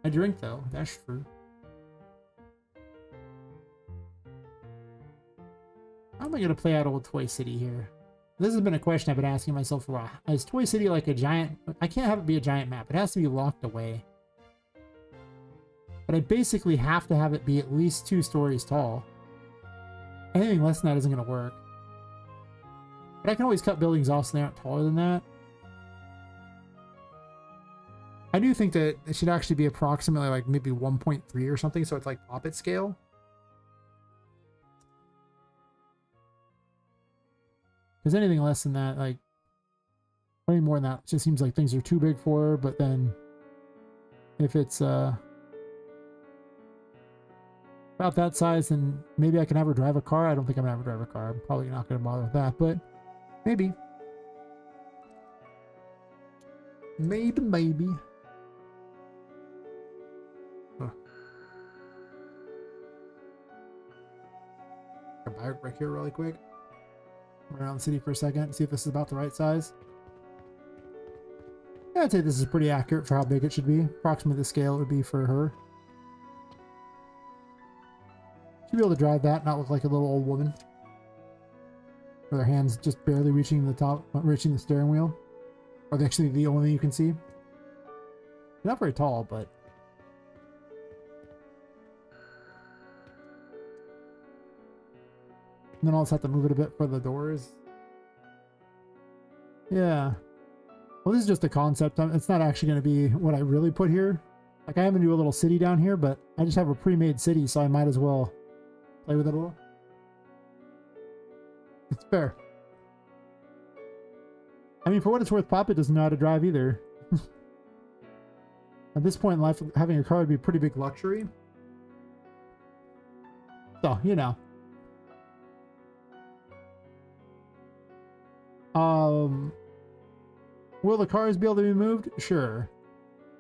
I drink though. That's true. How am I gonna play out old Toy City here? This has been a question I've been asking myself for a while. Is Toy City like a giant? I can't have it be a giant map. It has to be locked away. But I basically have to have it be at least 2 stories tall. Anything less than that isn't gonna work. But I can always cut buildings off so they aren't taller than that. I do think that it should actually be approximately like maybe 1.3 or something, so it's like Poppet scale. Because anything less than that, like, any more than that, it just seems like things are too big for her. But then, if it's about that size, then maybe I can have her drive a car. I don't think I'm gonna have her drive a car. I'm probably not gonna bother with that, but maybe. Maybe. Huh. Can I break here really quick? Around the city for a second, see if this is about the right size. Yeah, I'd say this is pretty accurate for how big it should be. Approximately the scale it would be for her. Should be able to drive that, not look like a little old woman. With her hands just barely reaching the top, reaching the steering wheel. Or actually the only thing you can see. Not very tall, but... And then I'll just have to move it a bit for the doors. Yeah. Well, this is just a concept. It's not actually going to be what I really put here. Like, I am going to do a little city down here, but I just have a pre-made city, so I might as well play with it a little. It's fair. I mean, for what it's worth, Poppet doesn't know how to drive either. At this point in life, having a car would be a pretty big luxury. So, you know. Will the cars be able to be moved? Sure.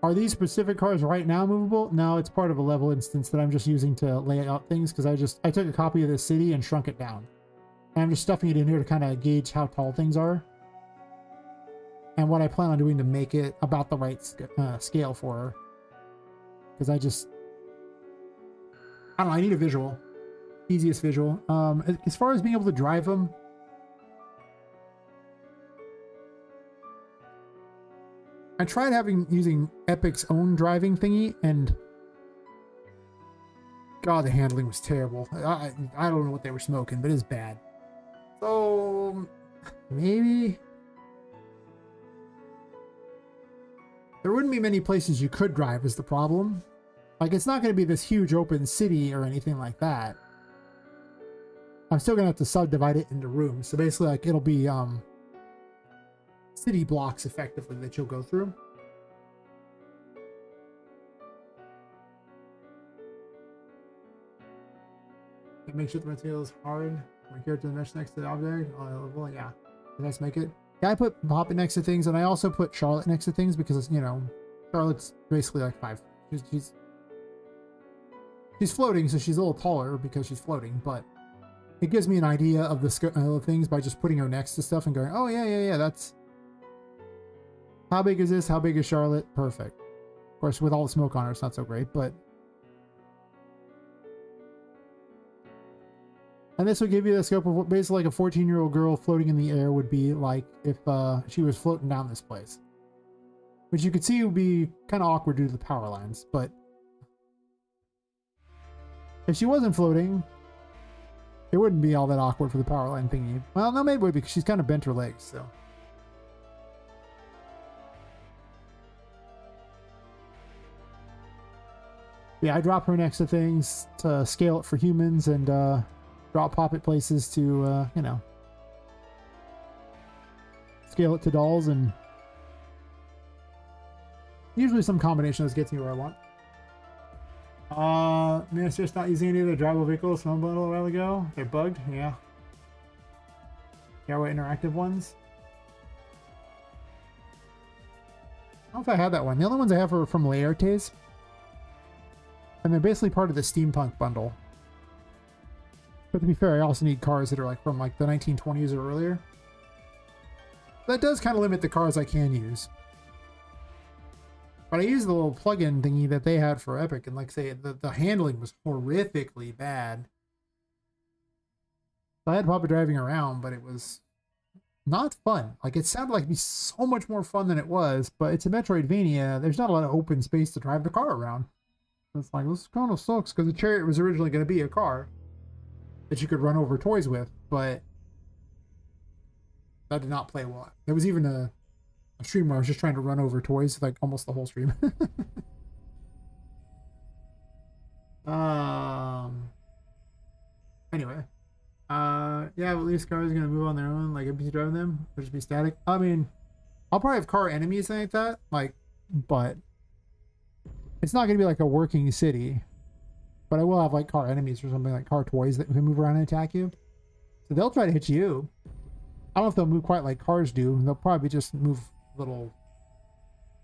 Are these specific cars right now movable? No, it's part of a level instance that I'm just using to lay out things because I took a copy of this city and shrunk it down. And I'm just stuffing it in here to kind of gauge how tall things are. And what I plan on doing to make it about the right scale for her. Because I don't know, I need a visual. Easiest visual. As far as being able to drive them, I tried using Epic's own driving thingy, and God, the handling was terrible. I don't know what they were smoking, but it's bad. So maybe there wouldn't be many places you could drive is the problem. Like, it's not going to be this huge open city or anything like that. I'm still going to have to subdivide it into rooms. So basically, like, it'll be city blocks effectively that you'll go through. It makes sure the material is hard. My character mesh next to the object. Well, yeah. Let's make it. Yeah, I put Poppet next to things, and I also put Charlotte next to things because, you know, Charlotte's basically like 5. She's floating, so she's a little taller because she's floating, but it gives me an idea of the things by just putting her next to stuff and going, oh yeah, that's... How big is this? How big is Charlotte? Perfect. Of course, with all the smoke on her, it's not so great, but... And this will give you the scope of what basically like a 14-year-old girl floating in the air would be like if she was floating down this place. Which you could see would be kind of awkward due to the power lines, but... If she wasn't floating, it wouldn't be all that awkward for the power line thingy. Well, no, maybe it would, because she's kind of bent her legs, so... Yeah, I drop her next to things to scale it for humans and drop Poppet places to, you know, scale it to dolls, and usually some combination of those gets me where I want. Man, it's just not using any of the drivable vehicles from a little while ago. They're bugged, yeah. Yeah, what interactive ones? I don't know if I had that one. The only ones I have are from Laertes. And they're basically part of the steampunk bundle. But to be fair, I also need cars that are like from like the 1920s or earlier. That does kind of limit the cars I can use. But I used the little plug-in thingy that they had for Epic, and like I say, the handling was horrifically bad. I had Poppet driving around, but it was not fun. Like, it sounded like it'd be so much more fun than it was, but it's a Metroidvania. There's not a lot of open space to drive the car around. It's like, this kind of sucks, because the Chariot was originally going to be a car that you could run over toys with, but that did not play well. There was even a stream where I was just trying to run over toys, like almost the whole stream. Anyway. Yeah, at least cars are going to move on their own, like NPC driving them, or just be static. I mean, I'll probably have car enemies and like that, like, but it's not going to be like a working city. But I will have like car enemies or something, like car toys that can move around and attack you. So they'll try to hit you. I don't know if they'll move quite like cars do. They'll probably just move little...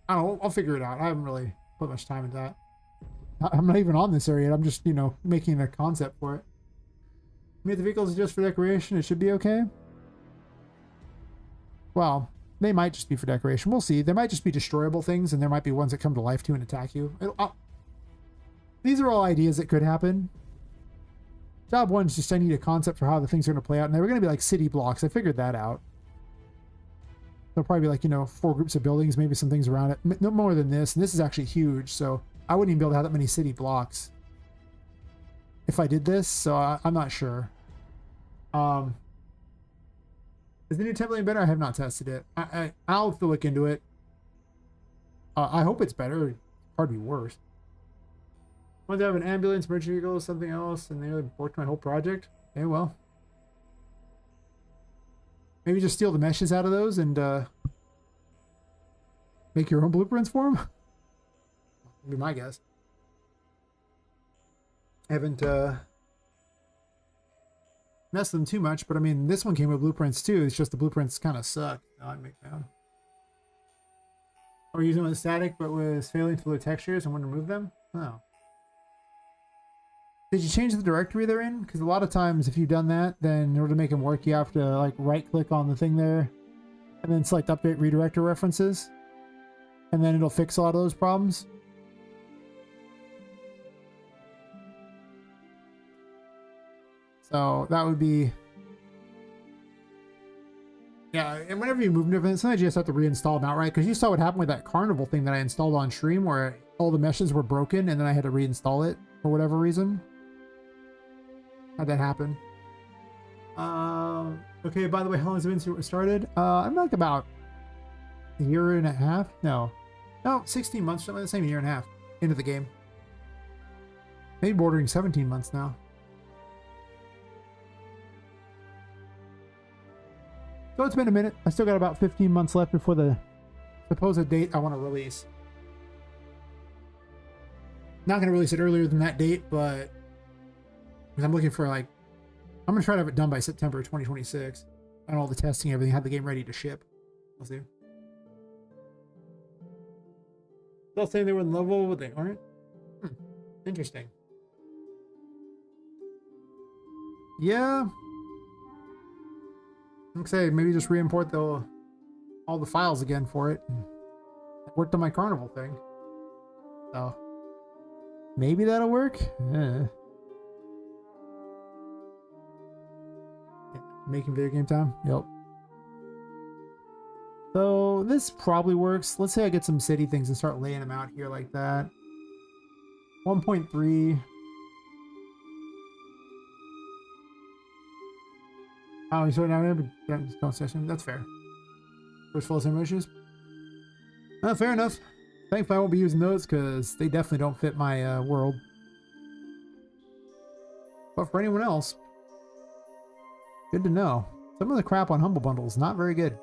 I don't know, I'll figure it out. I haven't really put much time into that. I'm not even on this area. I'm just, you know, making a concept for it. I mean, if the vehicles are just for decoration, it should be okay. Well, they might just be for decoration. We'll see. There might just be destroyable things, and there might be ones that come to life too and attack you. These are all ideas that could happen. job one is just I need a concept for how the things are going to play out, and they were going to be like city blocks. I figured that out. There'll probably be like, you know, 4 groups of buildings, maybe some things around it. No more than this, and this is actually huge, so I wouldn't even be able to have that many city blocks if I did this, so I'm not sure. Is the new template better? I have not tested it. I'll have to look into it. I hope it's better. It's hard to be worse. I want to have an ambulance, emergency vehicle, something else, and they worked my whole project. Okay, well. Maybe just steal the meshes out of those and make your own blueprints for them? That'd be my guess. I haven't messed them too much, but I mean, this one came with blueprints too. It's just the blueprints kind of suck. No, I'd make my own. Or using it with static, but was failing to load textures and want to remove them? Oh. Did you change the directory they're in? Because a lot of times if you've done that, then in order to make them work, you have to like right click on the thing there and then select update redirector references. And then it'll fix a lot of those problems. So that would be, yeah. And whenever you move different, sometimes you just have to reinstall them outright. Because you saw what happened with that carnival thing that I installed on stream, where all the meshes were broken, and then I had to reinstall it for whatever reason. How'd that happen? Okay. By the way, how long has it been since it started? I'm like about a year and a half. No, 16 months. Something like the same, year and a half into the game. Maybe bordering 17 months now. So it's been a minute. I still got about 15 months left before the supposed date I want to release. Not going to release it earlier than that date, but because I'm looking for like, I'm going to try to have it done by September 2026. And all the testing, everything, have the game ready to ship. We'll see. They'll say they were in level, but they aren't. Interesting. Yeah. Like I say, maybe just re-import all the files again for it. It worked on my carnival thing. So maybe that'll work. Yeah. Making video game time. Yep. So this probably works. Let's say I get some city things and start laying them out here like that. 1.3. Oh, so now don't session. That's fair. First full same issues. Fair enough. Thankfully, I won't be using those because they definitely don't fit my world. But for anyone else, good to know. Some of the crap on Humble Bundle is not very good.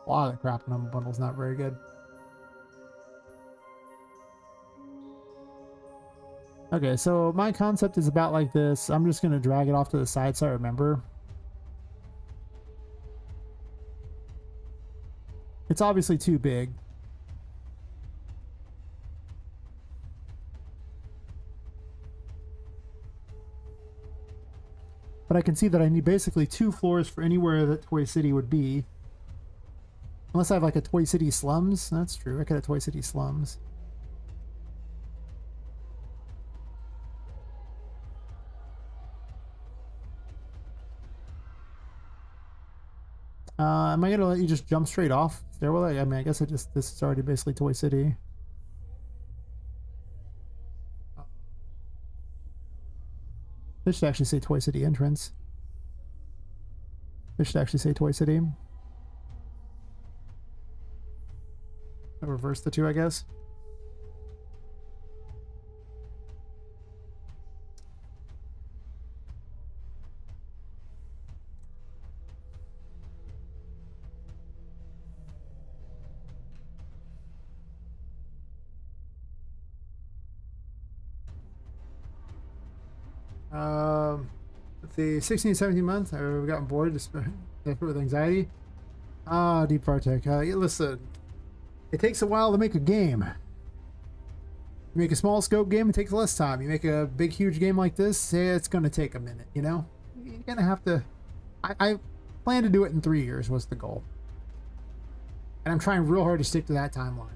A lot of the crap on Humble Bundle is not very good. Okay, so my concept is about like this. I'm just going to drag it off to the side so I remember. It's obviously too big. But I can see that I need basically 2 floors for anywhere that Toy City would be. Unless I have like a Toy City Slums. That's true. I could have Toy City Slums. Am I gonna let you just jump straight off stairwell? I mean, I guess this is already basically Toy City. This should actually say Toy City entrance. This should actually say Toy City. I'll reverse the two, I guess. Let's see, 16, 17 months. I've gotten bored just with anxiety. Deep Partech. Listen, it takes a while to make a game. You make a small scope game, it takes less time. You make a big, huge game like this, it's going to take a minute, you know? You're going to have to... I plan to do it in 3 years was the goal. And I'm trying real hard to stick to that timeline.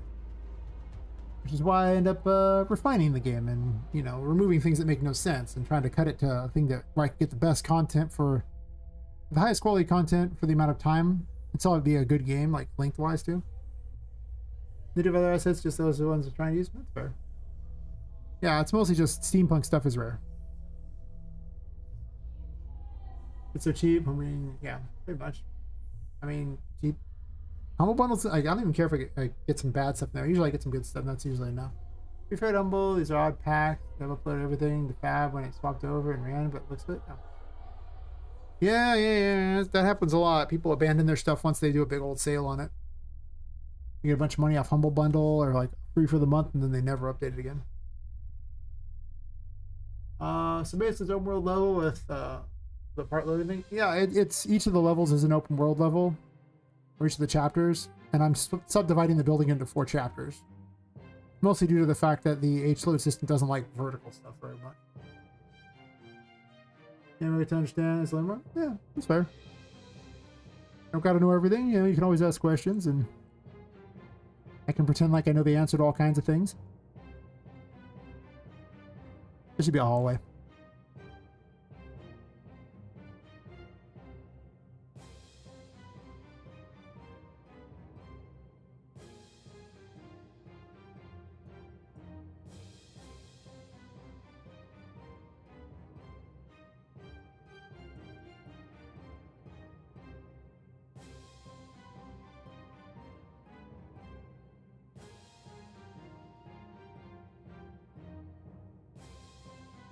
which is why I end up refining the game and, you know, removing things that make no sense and trying to cut it to a thing that where I can get the best content for the highest quality content for the amount of time. It's all be a good game, like lengthwise too. Native other assets, just those are the ones I'm trying to use. That's fair. Yeah, it's mostly just steampunk stuff is rare. It's so cheap. I mean, yeah, pretty much. I mean, cheap. Humble bundles, like, I don't even care if I get some bad stuff now. Usually I get some good stuff, and that's usually enough. Be fair to Humble, these are odd packs. I've uploaded everything to Fab when it swapped over and ran, but it looks good. Oh. Yeah. That happens a lot. People abandon their stuff once they do a big old sale on it. You get a bunch of money off Humble Bundle or like free for the month, and then they never update it again. So basically it's open world level with the part loading thing. Yeah, it's each of the levels is an open world level, or each of the chapters, and I'm subdividing the building into 4 chapters. Mostly due to the fact that the H-load system doesn't like vertical stuff very much. Can't really understand this limit. Yeah, that's fair. Don't gotta know everything, you know, you can always ask questions, and I can pretend like I know the answer to all kinds of things. This should be a hallway.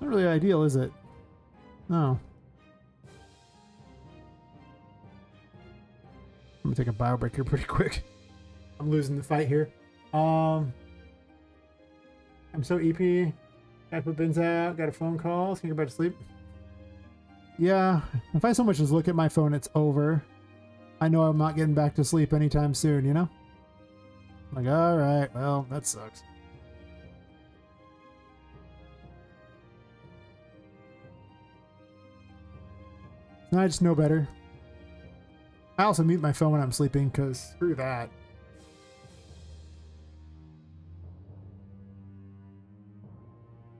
Not really ideal, is it? No. I'm gonna take a bio break here pretty quick. I'm losing the fight here. I'm so EP. Gotta put bins out. Got a phone call. So can you go back to sleep? Yeah. If I so much as look at my phone, it's over. I know I'm not getting back to sleep anytime soon, you know? I'm like, alright, well, that sucks. I just know better. I also mute my phone when I'm sleeping, because screw that.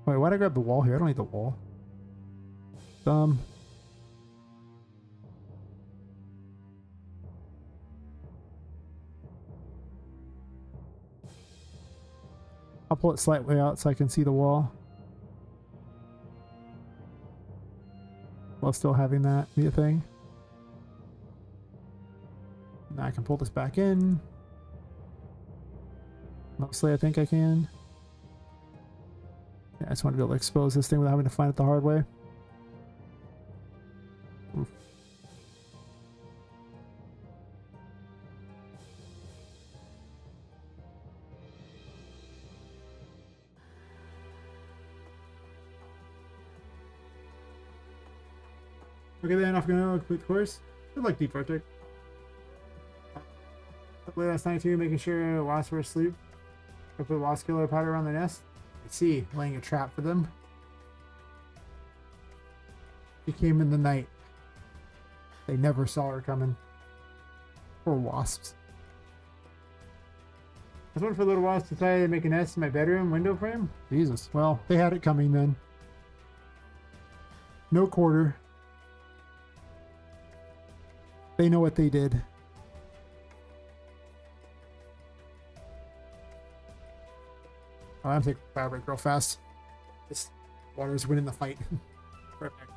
Wait, why'd I grab the wall here? I don't need the wall. Dumb. I'll pull it slightly out so I can see the wall, while still having that be a thing. Now I can pull this back in. Mostly I think I can. Yeah, I just want to be able to expose this thing without having to find it the hard way. Oof. Okay, then off gonna complete the course. Good luck, Deep Arctic. Late last night too, making sure wasps were asleep. I put wasp killer powder around the nest. I see, laying a trap for them. She came in the night. They never saw her coming. Poor wasps. I was waiting for a little while to try to make a nest in my bedroom window frame. Jesus. Well, they had it coming then. No quarter. They know what they did. Oh, I'm taking a break real fast. This water's winning the fight. Right back.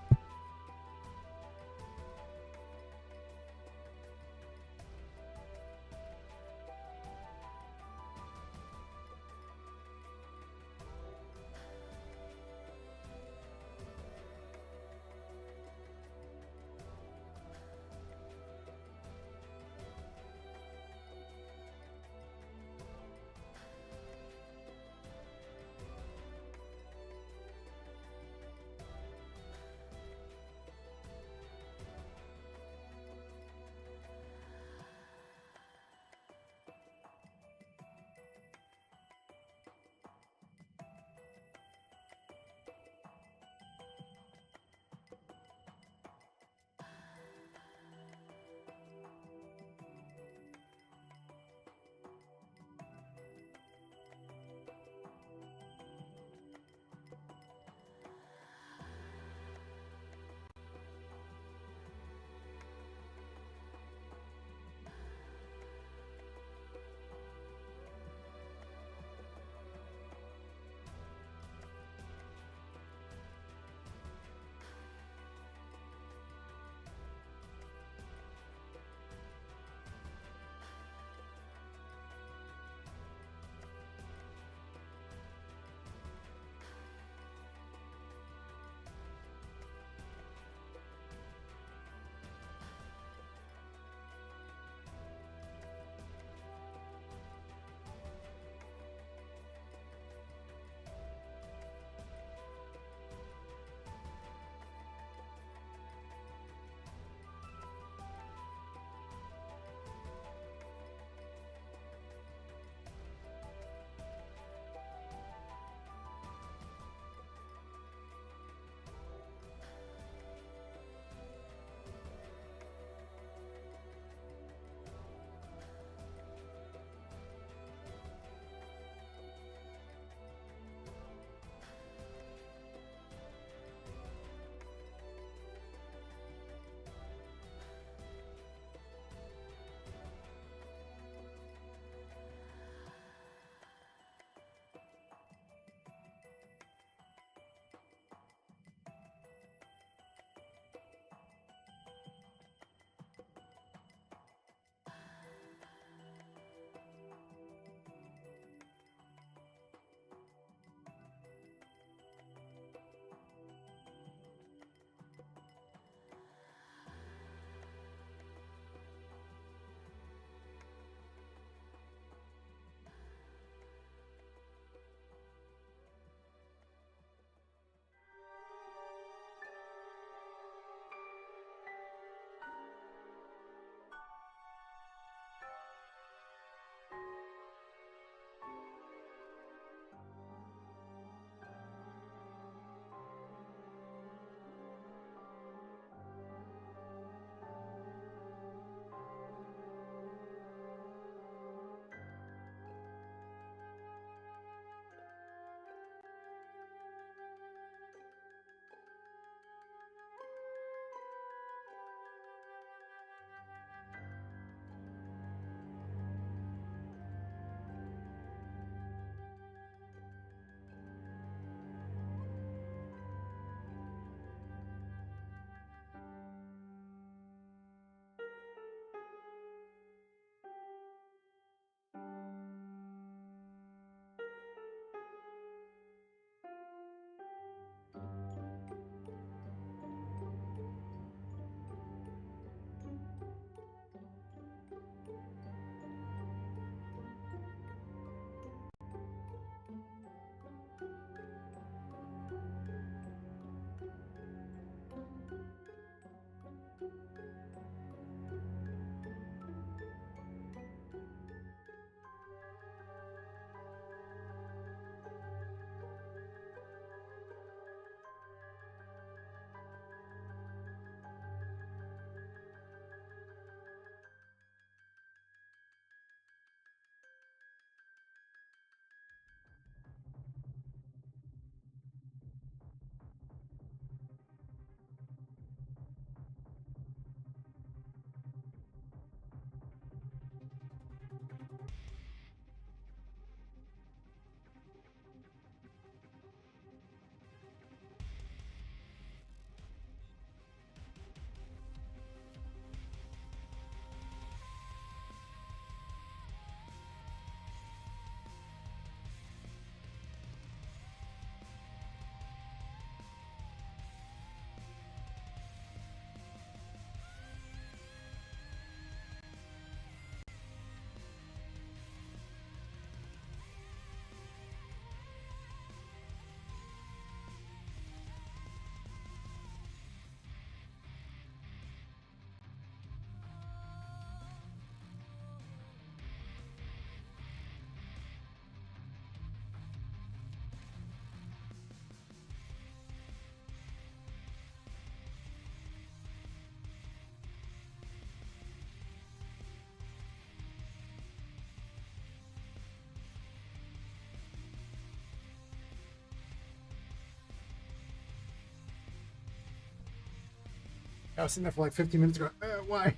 I was sitting there for like 15 minutes ago. Why?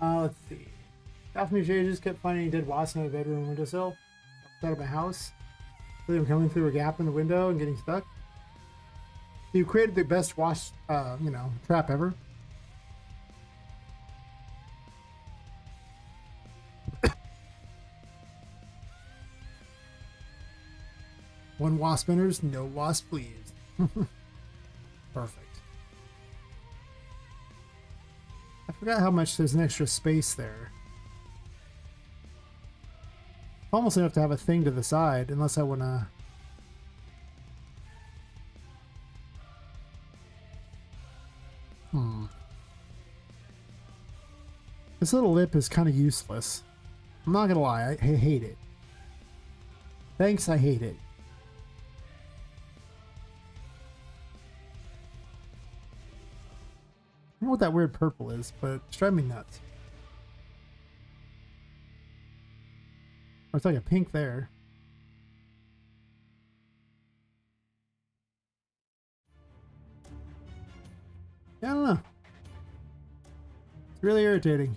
Let's see. Daphne just kept finding dead wasps in my bedroom windowsill outside of my house. They were coming through a gap in the window and getting stuck. You created the best wasp, trap ever. One wasp enters, no wasp leaves. Perfect. I forgot how much there's an extra space there. Almost enough to have a thing to the side, unless I want to... This little lip is kind of useless. I'm not gonna lie, I hate it. Thanks, I hate it. I don't know what that weird purple is, but it's driving me nuts. Oh, it's like a pink there. Yeah, I don't know. It's really irritating.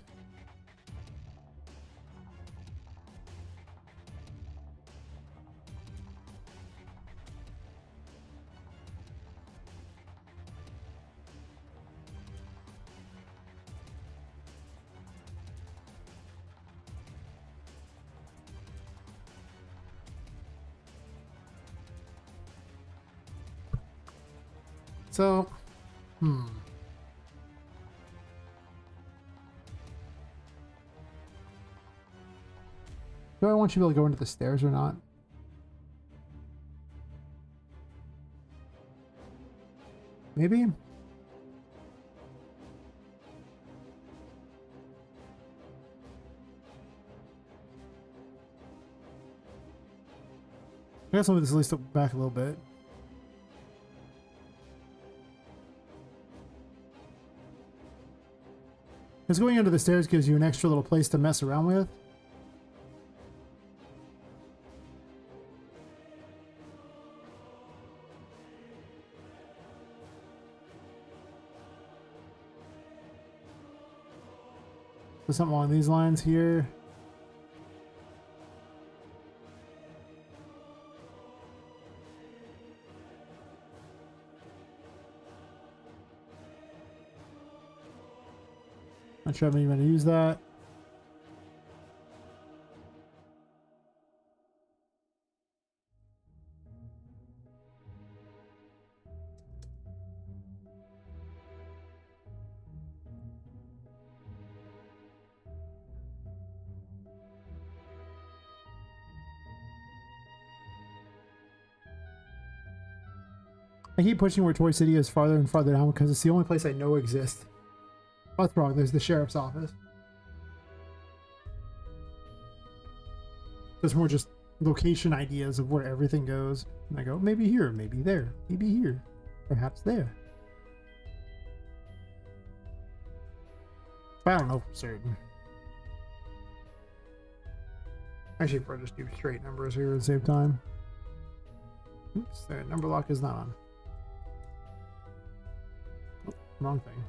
So, do I want you to be able to go into the stairs or not? Maybe? I guess I'll move this at least back a little bit. Because going under the stairs gives you an extra little place to mess around with. So something along these lines here. Not sure I'm even going to use that. I keep pushing where Toy City is farther and farther down because it's the only place I know exists. What's wrong? There's the sheriff's office. There's more just location ideas of where everything goes. And I go, maybe here, maybe there, maybe here, perhaps there. I don't know for certain. Actually, if I just do straight numbers here at the same time. Oops, the number lock is not on. Oh, wrong thing.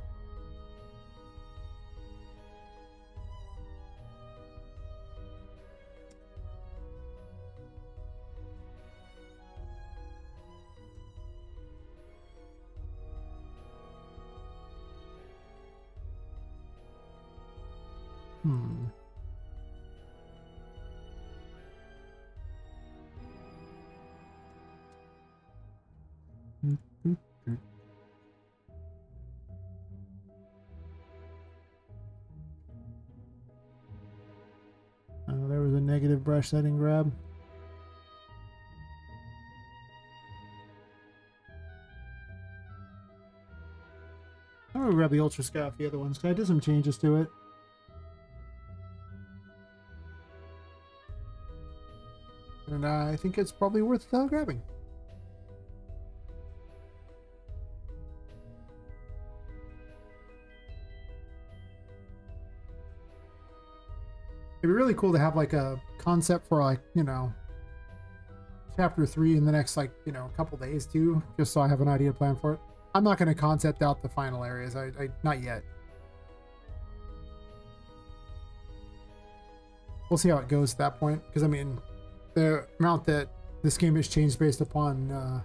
There was a negative brush setting grab. I'm gonna grab the Ultra Sky off the other ones because I did some changes to it. And I think it's probably worth grabbing. It'd be really cool to have like a concept for like, chapter 3 in the next like, couple days too, just so I have an idea to plan for it. I'm not going to concept out the final areas. I not yet. We'll see how it goes at that point. Because I mean, the amount that this game has changed based upon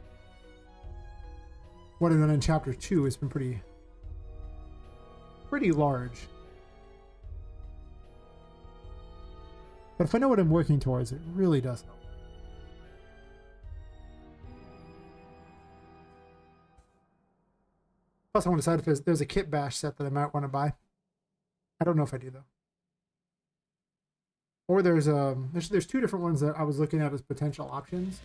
what I've done in Chapter 2 has been pretty large. But if I know what I'm working towards, it really does help. Plus, I want to decide if there's a kit bash set that I might want to buy. I don't know if I do though. Or there's two different ones that I was looking at as potential options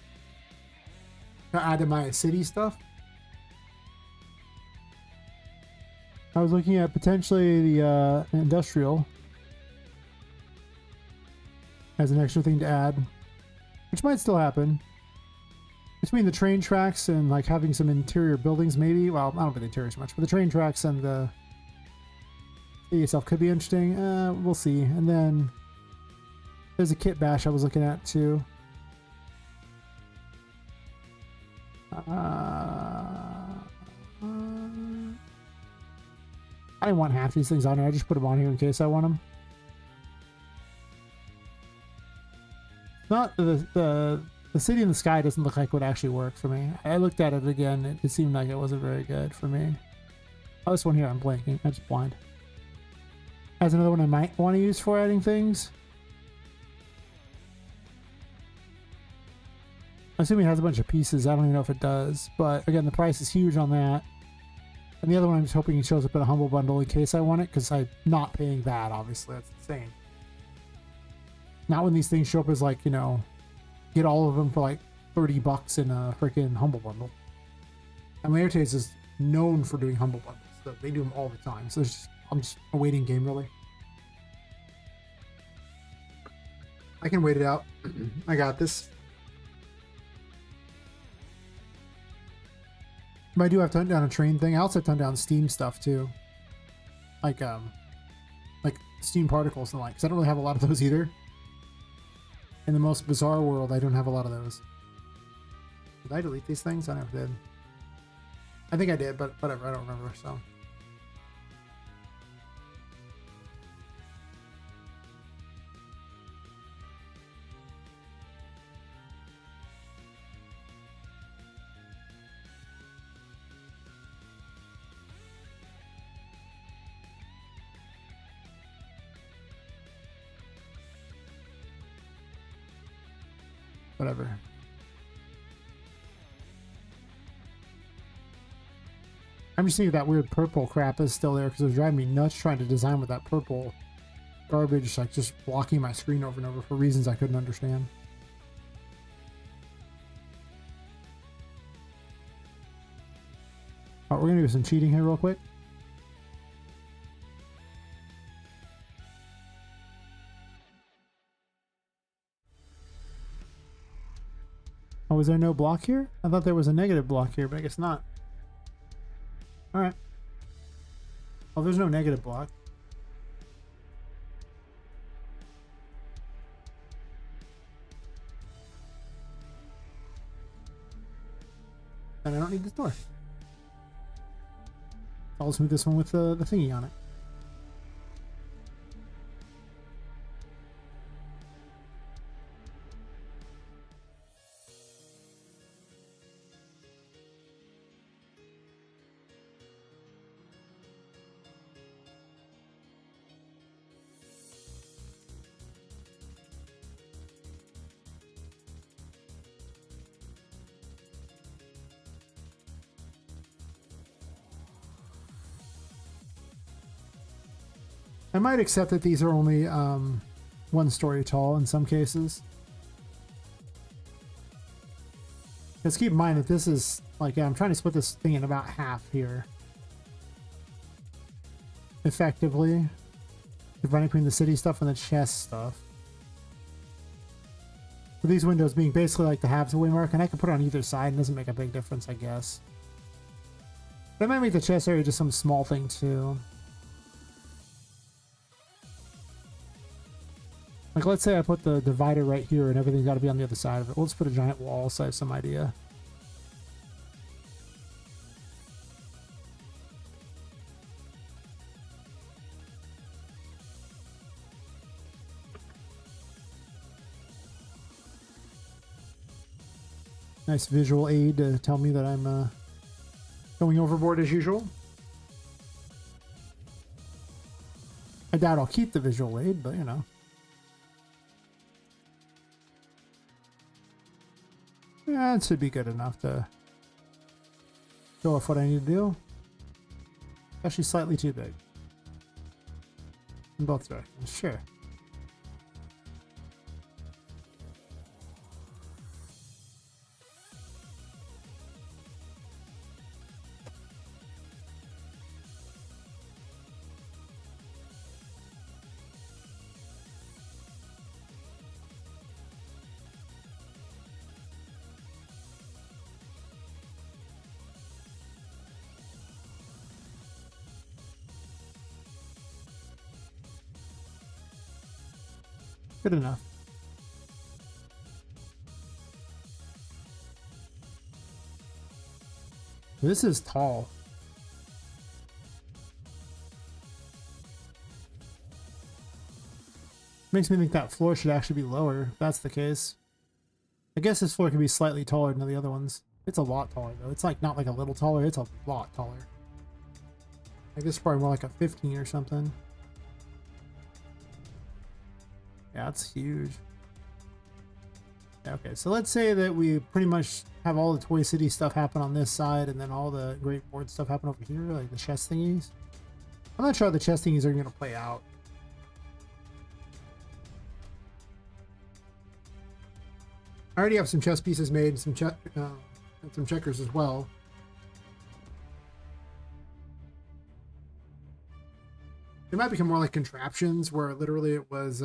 to add to my city stuff. I was looking at potentially the industrial as an extra thing to add, which might still happen. Between the train tracks and like having some interior buildings, maybe. Well, I don't think the interior so much, but the train tracks and the city itself could be interesting. We'll see. And then there's a kit bash I was looking at too. I didn't want half these things on here. I just put them on here in case I want them. Not the city in the sky doesn't look like it would actually work for me. I looked at it again. It seemed like it wasn't very good for me. Oh, this one here, I'm blanking. I'm just blind. As another one I might want to use for adding things. I'm assuming it has a bunch of pieces. I don't even know if it does. But again, the price is huge on that. And the other one I'm just hoping it shows up in a Humble Bundle in case I want it, because I'm not paying that, obviously. That's insane. Not when these things show up as like, you know, get all of them for like $30 in a freaking Humble Bundle. And Laertes is known for doing Humble Bundles. So they do them all the time. So I'm just a waiting game, really. I can wait it out. I got this. But I do have to hunt down a train thing. I also have to hunt down Steam stuff too. Like Steam particles and like, because I don't really have a lot of those either. In the most bizarre world, I don't have a lot of those. Did I delete these things? I never did. I think I did, but whatever, I don't remember, so. Whatever. I'm just thinking that weird purple crap is still there because it was driving me nuts trying to design with that purple garbage, like just blocking my screen over and over for reasons I couldn't understand. Alright, we're gonna do some cheating here real quick. Oh, was there no block here? I thought there was a negative block here, but I guess not. Alright. Oh, there's no negative block. And I don't need this door. I'll just move this one with the thingy on it. I might accept that these are only one story tall in some cases. Let's keep in mind that this is like, yeah, I'm trying to split this thing in about half here. Effectively. Dividing between the city stuff and the chest stuff. With these windows being basically like the halfway mark, and I can put it on either side, it doesn't make a big difference, I guess. But I might make the chest area just some small thing too. Like, let's say I put the divider right here and everything's got to be on the other side of it. We'll just put a giant wall so I have some idea. Nice visual aid to tell me that I'm going overboard as usual. I doubt I'll keep the visual aid, but you know. Yeah, it should be good enough to go off what I need to do. Actually slightly too big. In both directions, sure. Good enough. This is tall. Makes me think that floor should actually be lower, if that's the case. I guess this floor could be slightly taller than the other ones. It's a lot taller though. It's like not like a little taller, it's a lot taller. Like this is probably more like a 15 or something. Yeah, it's huge. Okay, so let's say that we pretty much have all the Toy City stuff happen on this side and then all the Great Board stuff happen over here, like the chest thingies. I'm not sure how the chest thingies are going to play out. I already have some chess pieces made, and some checkers as well. They might become more like contraptions where literally it was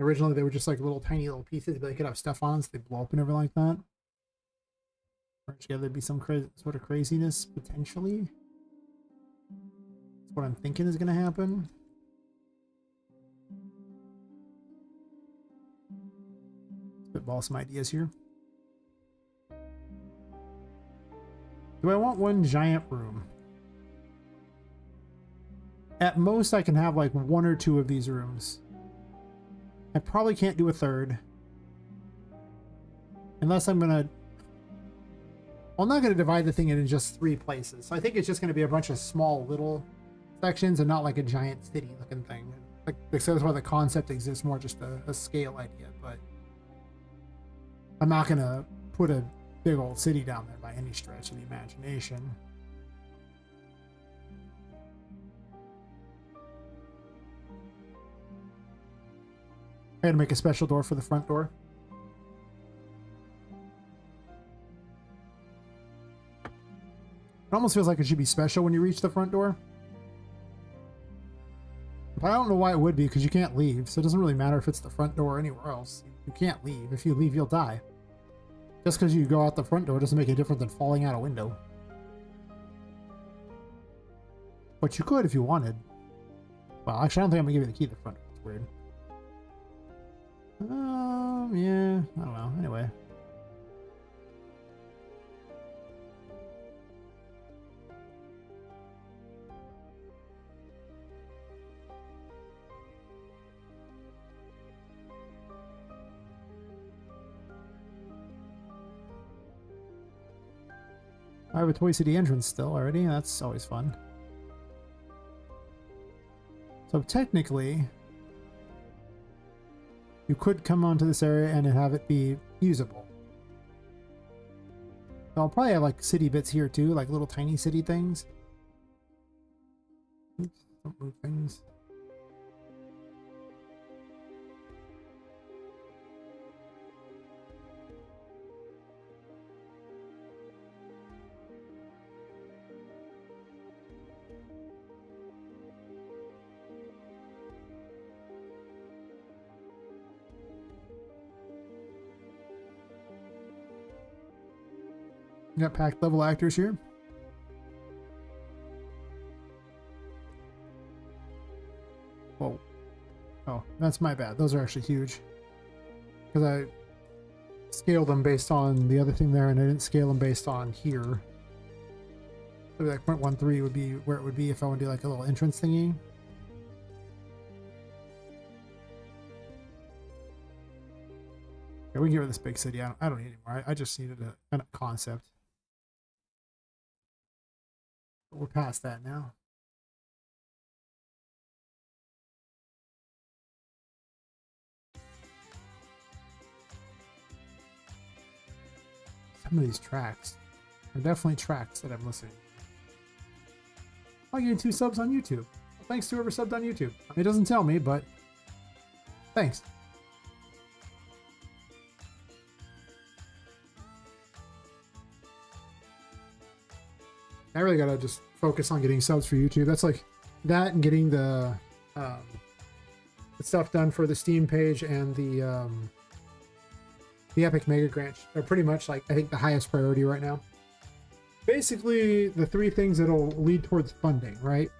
originally they were just like tiny little pieces, but they could have stuff on so they blow up and everything like that. Or together there'd be some sort of craziness potentially. That's what I'm thinking is gonna happen. Spitball some ideas here. Do I want one giant room? At most I can have like 1 or 2 of these rooms. I probably can't do a third. Unless I'm gonna... Well, I'm not gonna divide the thing into just 3 places. So I think it's just gonna be a bunch of small little sections and not like a giant city looking thing. Like, so that's why the concept exists, more just a scale idea, but I'm not gonna put a big old city down there by any stretch of the imagination. I gotta make a special door for the front door. It almost feels like it should be special when you reach the front door. But I don't know why it would be, because you can't leave, so it doesn't really matter if it's the front door or anywhere else. You can't leave. If you leave, you'll die. Just because you go out the front door doesn't make it different than falling out a window. But you could if you wanted. Well, actually, I don't think I'm gonna give you the key to the front door. It's weird. Yeah, I don't know. Anyway. I have a Toy City entrance still already. That's always fun. So technically, you could come onto this area and have it be usable. So I'll probably have like city bits here too, like little tiny city things. Oops, don't move things. Got packed level actors here. Whoa. Oh, that's my bad. Those are actually huge. Because I scaled them based on the other thing there, and I didn't scale them based on here. So like 0.13 would be where it would be if I want to do like a little entrance thingy. Yeah, we can get rid of this big city. I don't need anymore. I just needed a kind of concept. But we're past that now. Some of these tracks are definitely tracks that I'm listening to. I'm getting 2 subs on YouTube. Well, thanks to whoever subbed on YouTube. It doesn't tell me, but thanks. I really gotta just focus on getting subs for YouTube. That's like that and getting the stuff done for the Steam page and the Epic Mega Grant are pretty much like I think the highest priority right now. Basically, the 3 things that'll lead towards funding, right?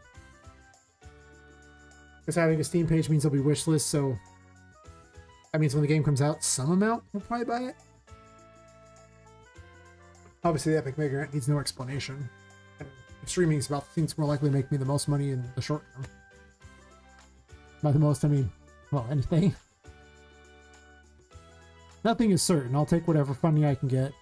Because having a Steam page means there'll be wish lists, so that means when the game comes out, some amount will probably buy it. Obviously, the Epic Mega Grant needs no explanation. Streaming is about the things more likely to make me the most money in the short term. By the most, I mean, well, anything. Nothing is certain. I'll take whatever funding I can get.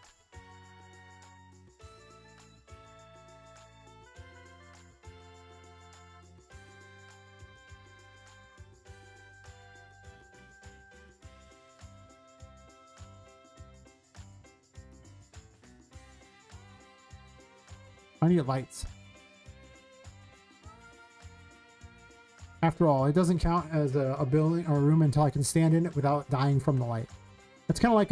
I need lights. After all, it doesn't count as a building or a room until I can stand in it without dying from the light. It's kind of like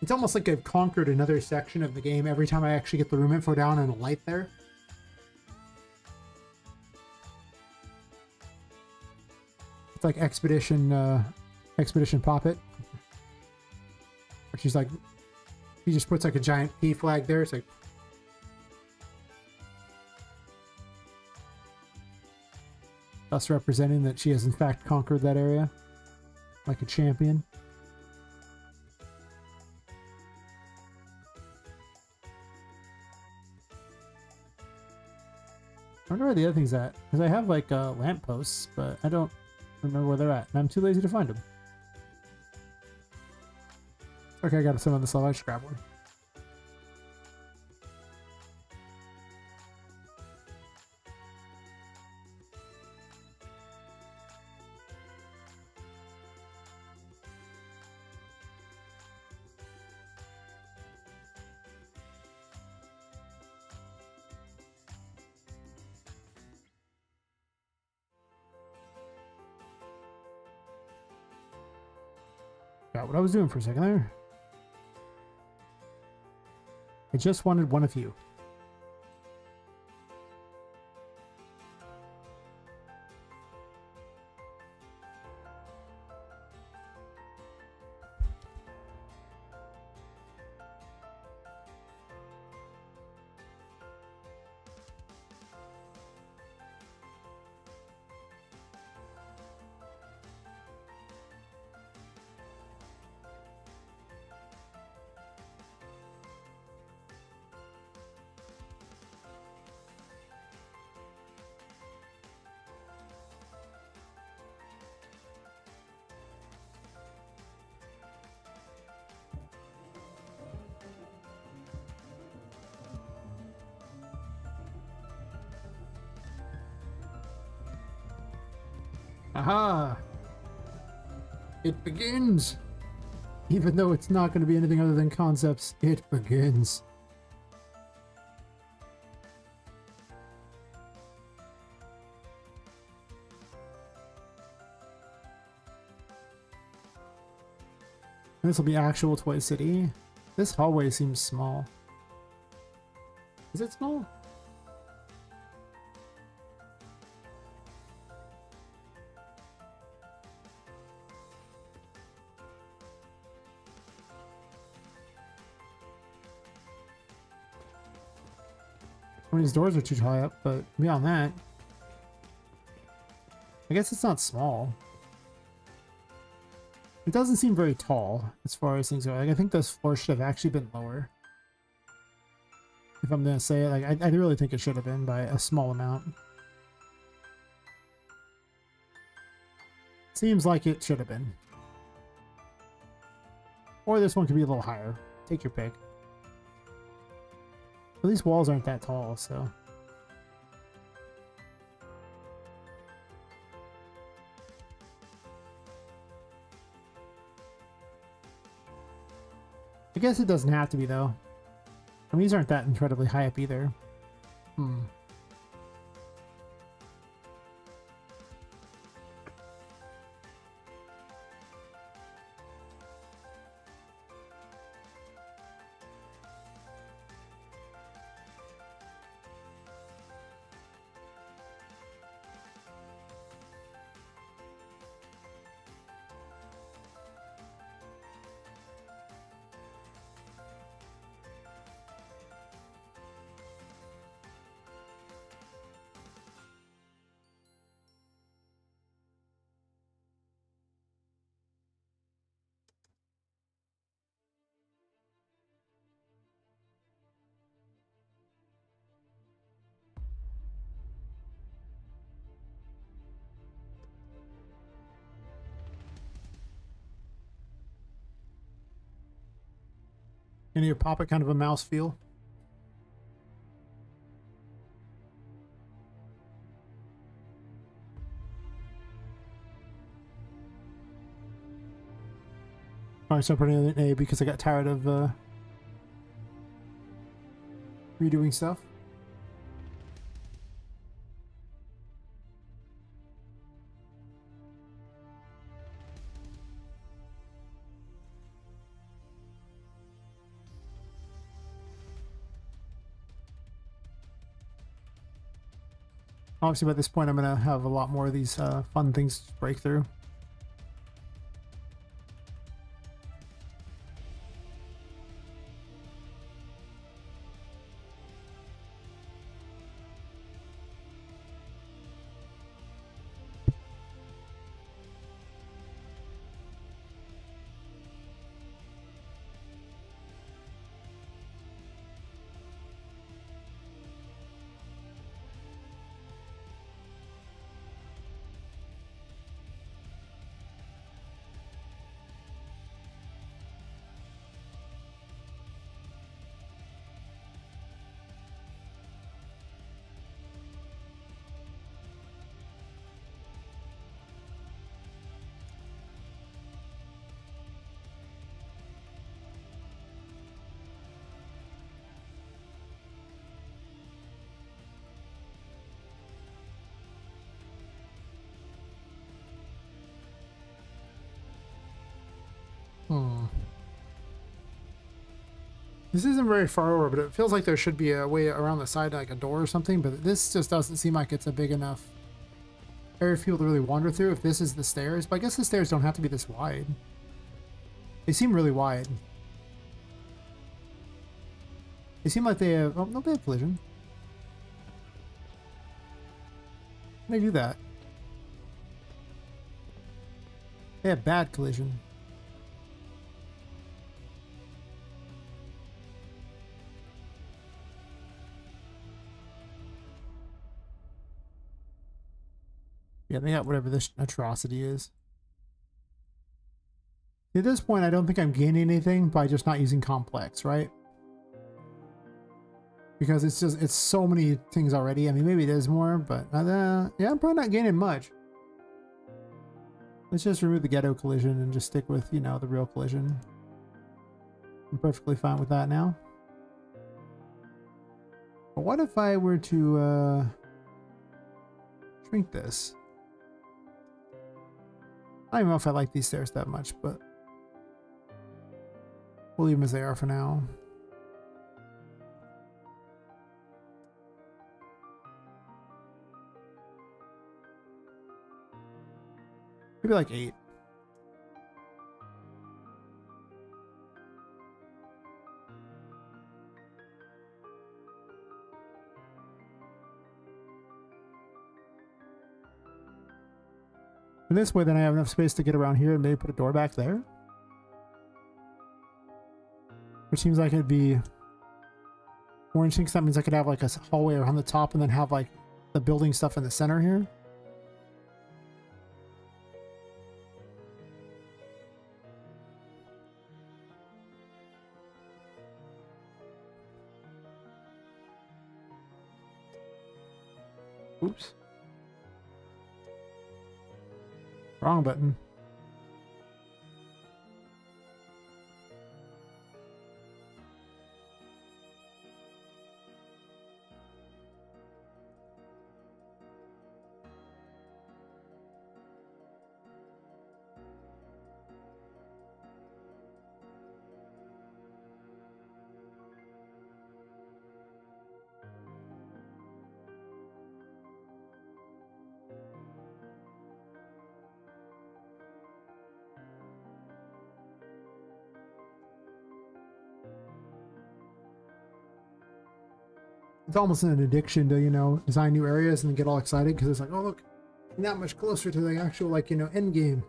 it's almost like I've conquered another section of the game every time I actually get the room info down and a light there. It's like Expedition Poppet. Where she's like, he just puts like a giant P flag there. It's like, thus representing that she has in fact conquered that area like a champion. I wonder where the other thing's at, because I have like lampposts, but I don't remember where they're at, and I'm too lazy to find them. Okay, I got some on this level. I should grab one. Got what I was doing for a second there. I just wanted one of you. Aha! It begins! Even though it's not going to be anything other than concepts, it begins. This will be actual Toy City. This hallway seems small. Is it small? I mean, these doors are too high up, but beyond that, I guess it's not small. It doesn't seem very tall as far as things go. Like, I think those floors should have actually been lower. If I'm gonna say it, like I really think it should have been by a small amount. Seems like it should have been. Or this one could be a little higher. Take your pick. But these walls aren't that tall, so... I guess it doesn't have to be, though. I mean, these aren't that incredibly high up either. Any of Poppet kind of a mouse feel? Alright, so I'm putting in an A because I got tired of redoing stuff. Obviously, by this point, I'm going to have a lot more of these fun things to break through. This isn't very far over, but it feels like there should be a way around the side, like a door or something, but this just doesn't seem like it's a big enough area for people to really wander through if this is the stairs. But I guess the stairs don't have to be this wide. They seem really wide. They seem like they have... Oh, no, they have collision. How do they do that? They have bad collision. Yeah, they got whatever this atrocity is. At this point, I don't think I'm gaining anything by just not using complex, right? Because it's so many things already. I mean, maybe there's more, but yeah, I'm probably not gaining much. Let's just remove the ghetto collision and just stick with, you know, the real collision. I'm perfectly fine with that now. But what if I were to shrink this? I don't even know if I like these stairs that much, but we'll leave them as they are for now. Maybe like 8. And this way, then I have enough space to get around here and maybe put a door back there. Which seems like it'd be more interesting, because that means I could have like a hallway around the top and then have like the building stuff in the center here. Oops. Wrong button. It's almost an addiction to, you know, design new areas and then get all excited because it's like, oh, look, that much closer to the actual, like, you know, end game.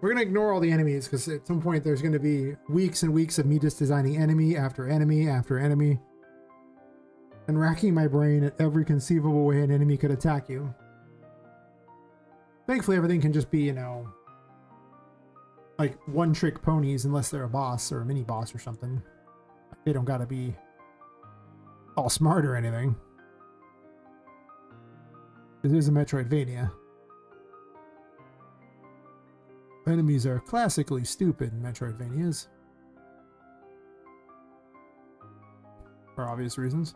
We're going to ignore all the enemies because at some point there's going to be weeks and weeks of me just designing enemy after enemy after enemy and racking my brain at every conceivable way an enemy could attack you. Thankfully, everything can just be, you know, like one-trick ponies unless they're a boss or a mini-boss or something. They don't got to be all smart or anything. This is a Metroidvania. Enemies are classically stupid in Metroidvanias. For obvious reasons.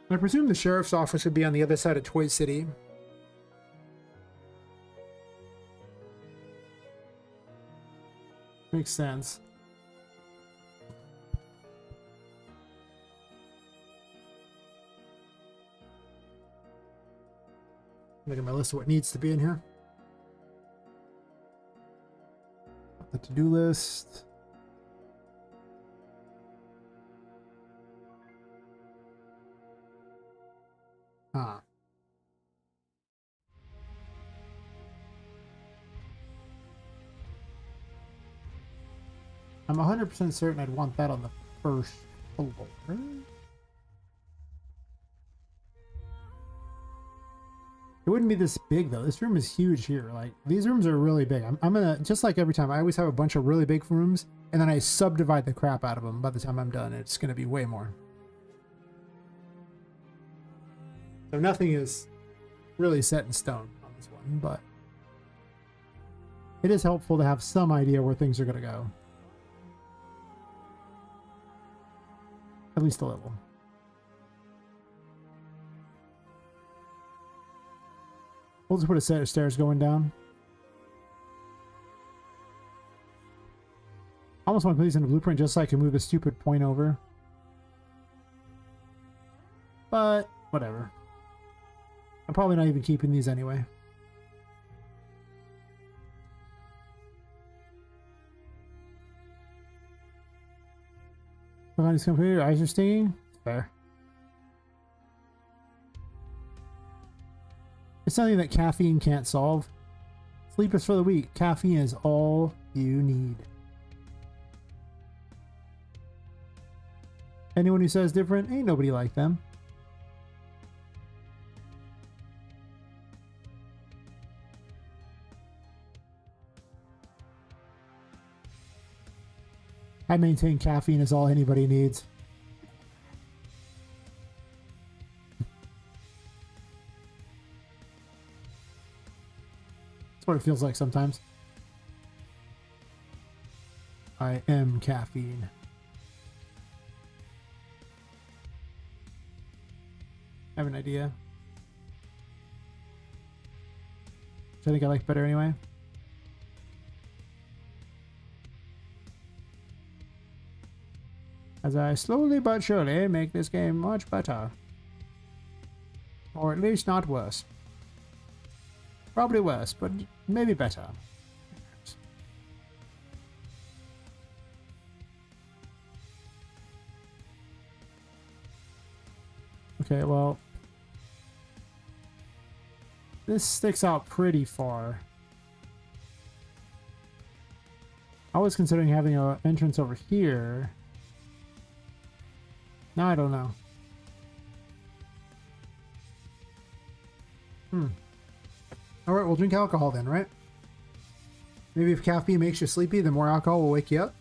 I presume the sheriff's office would be on the other side of Toy City. Makes sense. Look at my list of what needs to be in here. The to-do list. Ah. I'm 100% certain I'd want that on the first floor. It wouldn't be this big though. This room is huge here. Like, these rooms are really big. I'm gonna, just like every time, I always have a bunch of really big rooms and then I subdivide the crap out of them. By the time I'm done, it's gonna be way more. So nothing is really set in stone on this one, but it is helpful to have some idea where things are going to go. At least a little. We'll just put a set of stairs going down. I almost want to put these in a blueprint just so I can move the stupid point over. But whatever. I'm probably not even keeping these anyway. Behind his computer, eyes are stinging. Fair. It's something that caffeine can't solve. Sleep is for the weak. Caffeine is all you need. Anyone who says different, ain't nobody like them. I maintain caffeine is all anybody needs. That's what it feels like sometimes. I am caffeine. I have an idea. Which I think I like better anyway. As I slowly but surely make this game much better. Or at least not worse. Probably worse, but maybe better. Okay, well, this sticks out pretty far. I was considering having an entrance over here. Now I don't know. All right, we'll drink alcohol then, right? Maybe if caffeine makes you sleepy, the more alcohol will wake you up.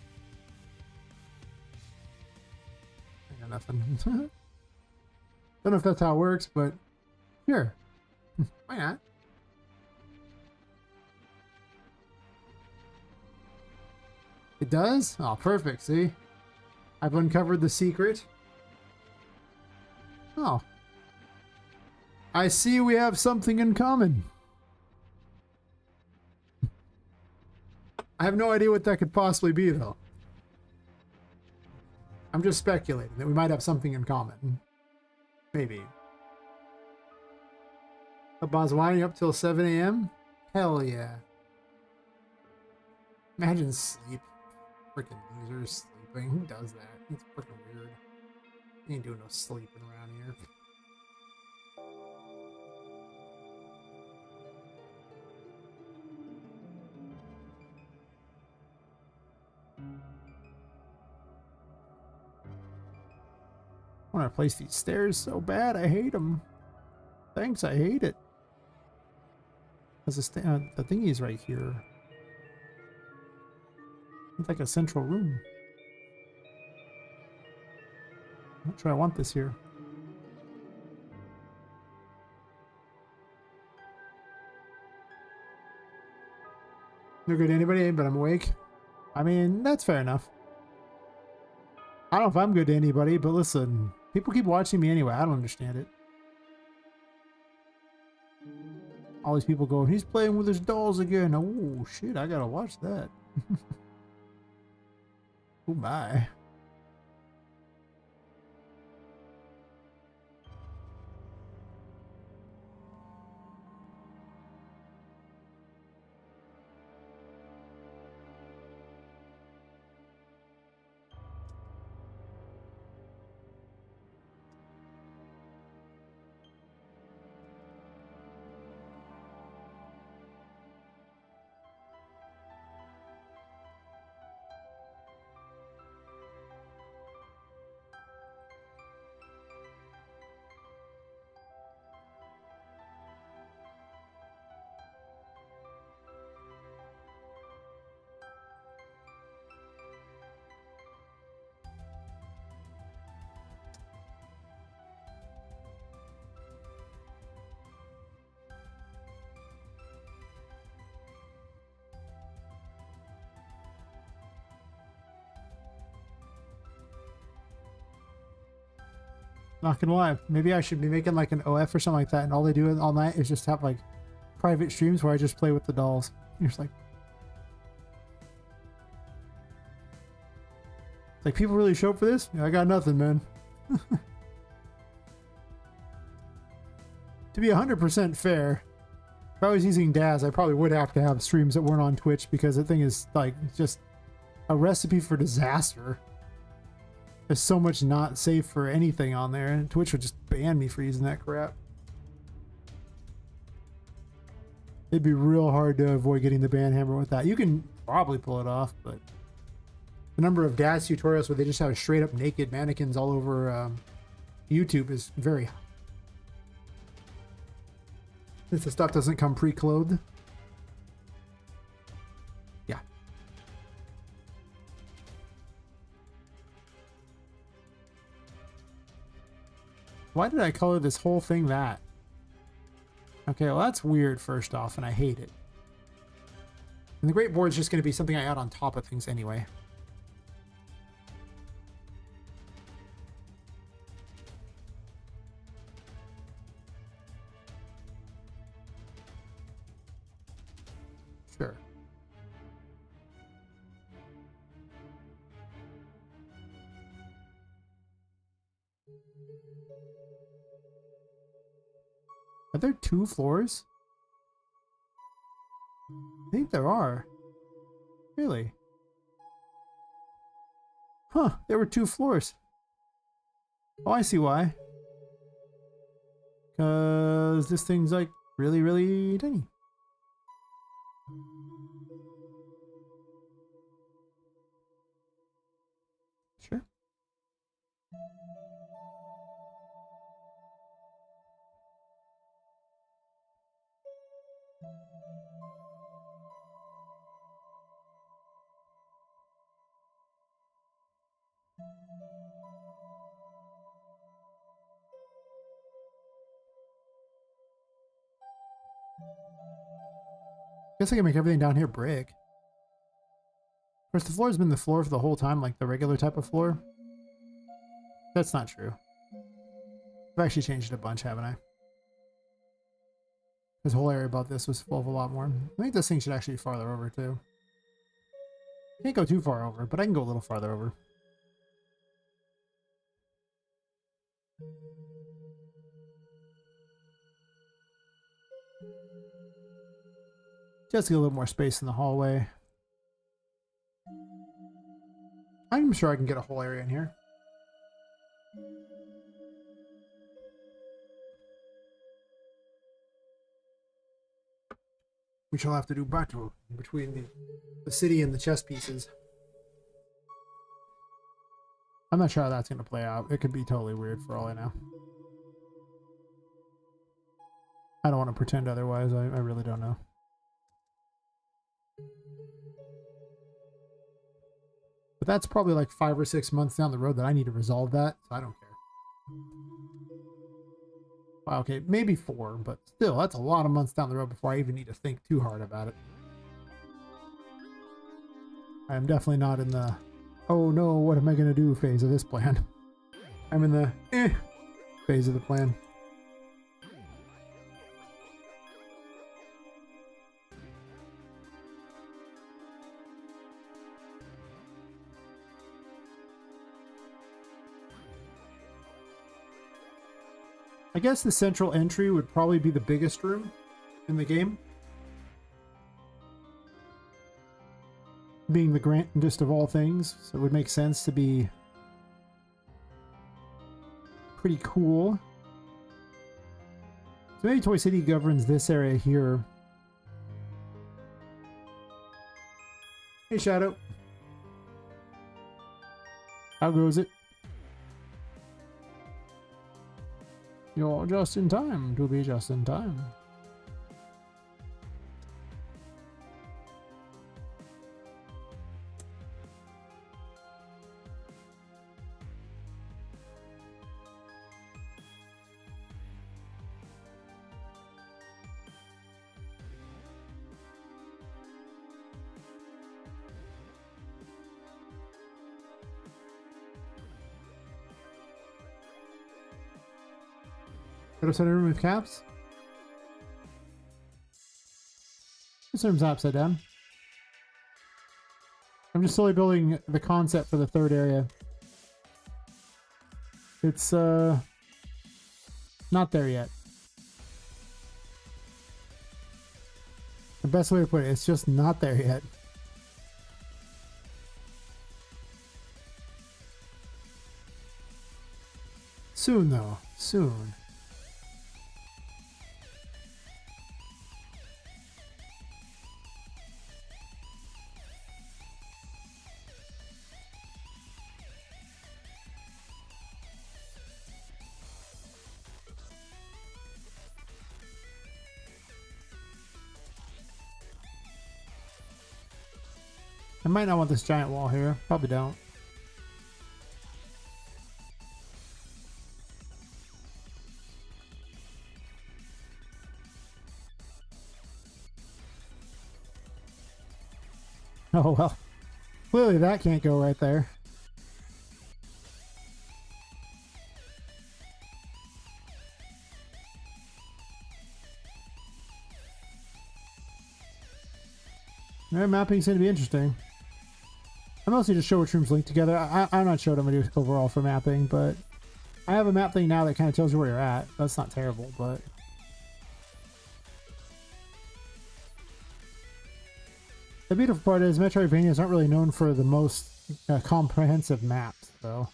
I got nothing. Don't know if that's how it works, but sure. Why not? It does? Oh, perfect. See? I've uncovered the secret. Oh. I see we have something in common. I have no idea what that could possibly be, though. I'm just speculating that we might have something in common. Maybe. Boswani up till 7 a.m.? Hell yeah. Imagine sleep. Freaking losers sleeping. Who does that? It's freaking weird. You ain't doing no sleeping around here. I want to place these stairs so bad. I hate them. Thanks, I hate it. Because the thingy is right here. It's like a central room. I'm not sure I want this here. No good to anybody, but I'm awake. I mean, that's fair enough. I don't know if I'm good to anybody, but listen, people keep watching me anyway. I don't understand it. All these people go, he's playing with his dolls again. Oh, shit, I gotta watch that. Oh, my. Not gonna lie, maybe I should be making like an OF or something like that, and all they do all night is just have like private streams where I just play with the dolls. You're just like people really show up for this? Yeah, I got nothing, man. To be 100% fair, if I was using Daz, I probably would have to have streams that weren't on Twitch because the thing is like just a recipe for disaster. There's so much not safe for anything on there, and Twitch would just ban me for using that crap. It'd be real hard to avoid getting the ban hammer with that. You can probably pull it off, but the number of Daz tutorials where they just have straight up naked mannequins all over YouTube is very high. If the stuff doesn't come pre-clothed. Yeah. Why did I color this whole thing that? Okay, well that's weird first off, and I hate it. And the Great Board is just going to be something I add on top of things anyway. Sure. Are there 2 floors? I think there are. Really? Huh, there were 2 floors. Oh, I see why. Because this thing's like really, really tiny. Sure. Guess I can make everything down here brick. Of course, the floor has been the floor for the whole time, like the regular type of floor. That's not true. I've actually changed it a bunch, haven't I? This whole area above this was full of a lot more. I think this thing should actually be farther over, too. Can't go too far over, but I can go a little farther over. Just get a little more space in the hallway. I'm sure I can get a whole area in here. We shall have to do battle between the city and the chess pieces. I'm not sure how that's going to play out. It could be totally weird for all I know. I don't want to pretend otherwise. I really don't know. But that's probably like 5 or 6 months down the road that I need to resolve that, so I don't care. Well, okay, maybe 4, but still, that's a lot of months down the road before I even need to think too hard about it. I am definitely not in the, oh no, what am I going to do phase of this plan. I'm in the phase of the plan. I guess the central entry would probably be the biggest room in the game. Being the grandest of all things, so it would make sense to be pretty cool. So maybe Toy City governs this area here. Hey Shadow. How goes it? You're just in time to be just in time. Got upside down room with caps? This room's upside down. I'm just slowly building the concept for the third area. It's not there yet. The best way to put it, it's just not there yet. Soon though, soon. I might not want this giant wall here. Probably don't. Oh well. Clearly that can't go right there. Their mapping seems to be interesting. I mostly just show which rooms link together. I'm not sure what I'm going to do overall for mapping, but I have a map thing now that kind of tells you where you're at. That's not terrible, but... The beautiful part is Metroidvanias aren't really known for the most comprehensive maps, though.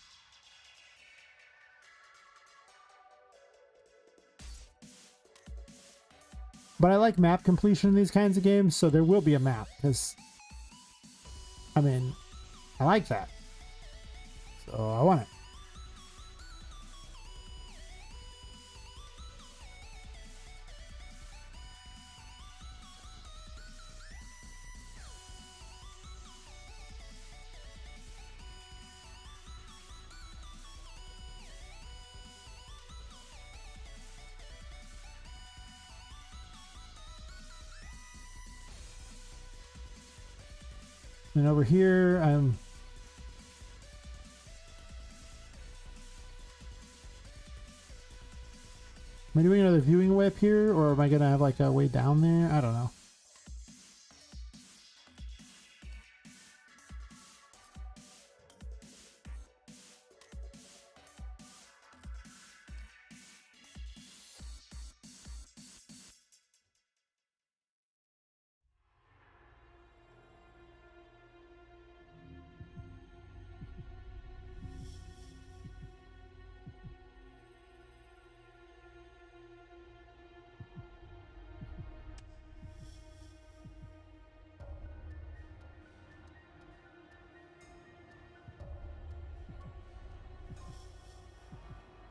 But I like map completion in these kinds of games, so there will be a map, because... I mean... I like that. So I want it. And over here, am I doing another viewing whip here, or am I gonna have like a way down there? I don't know.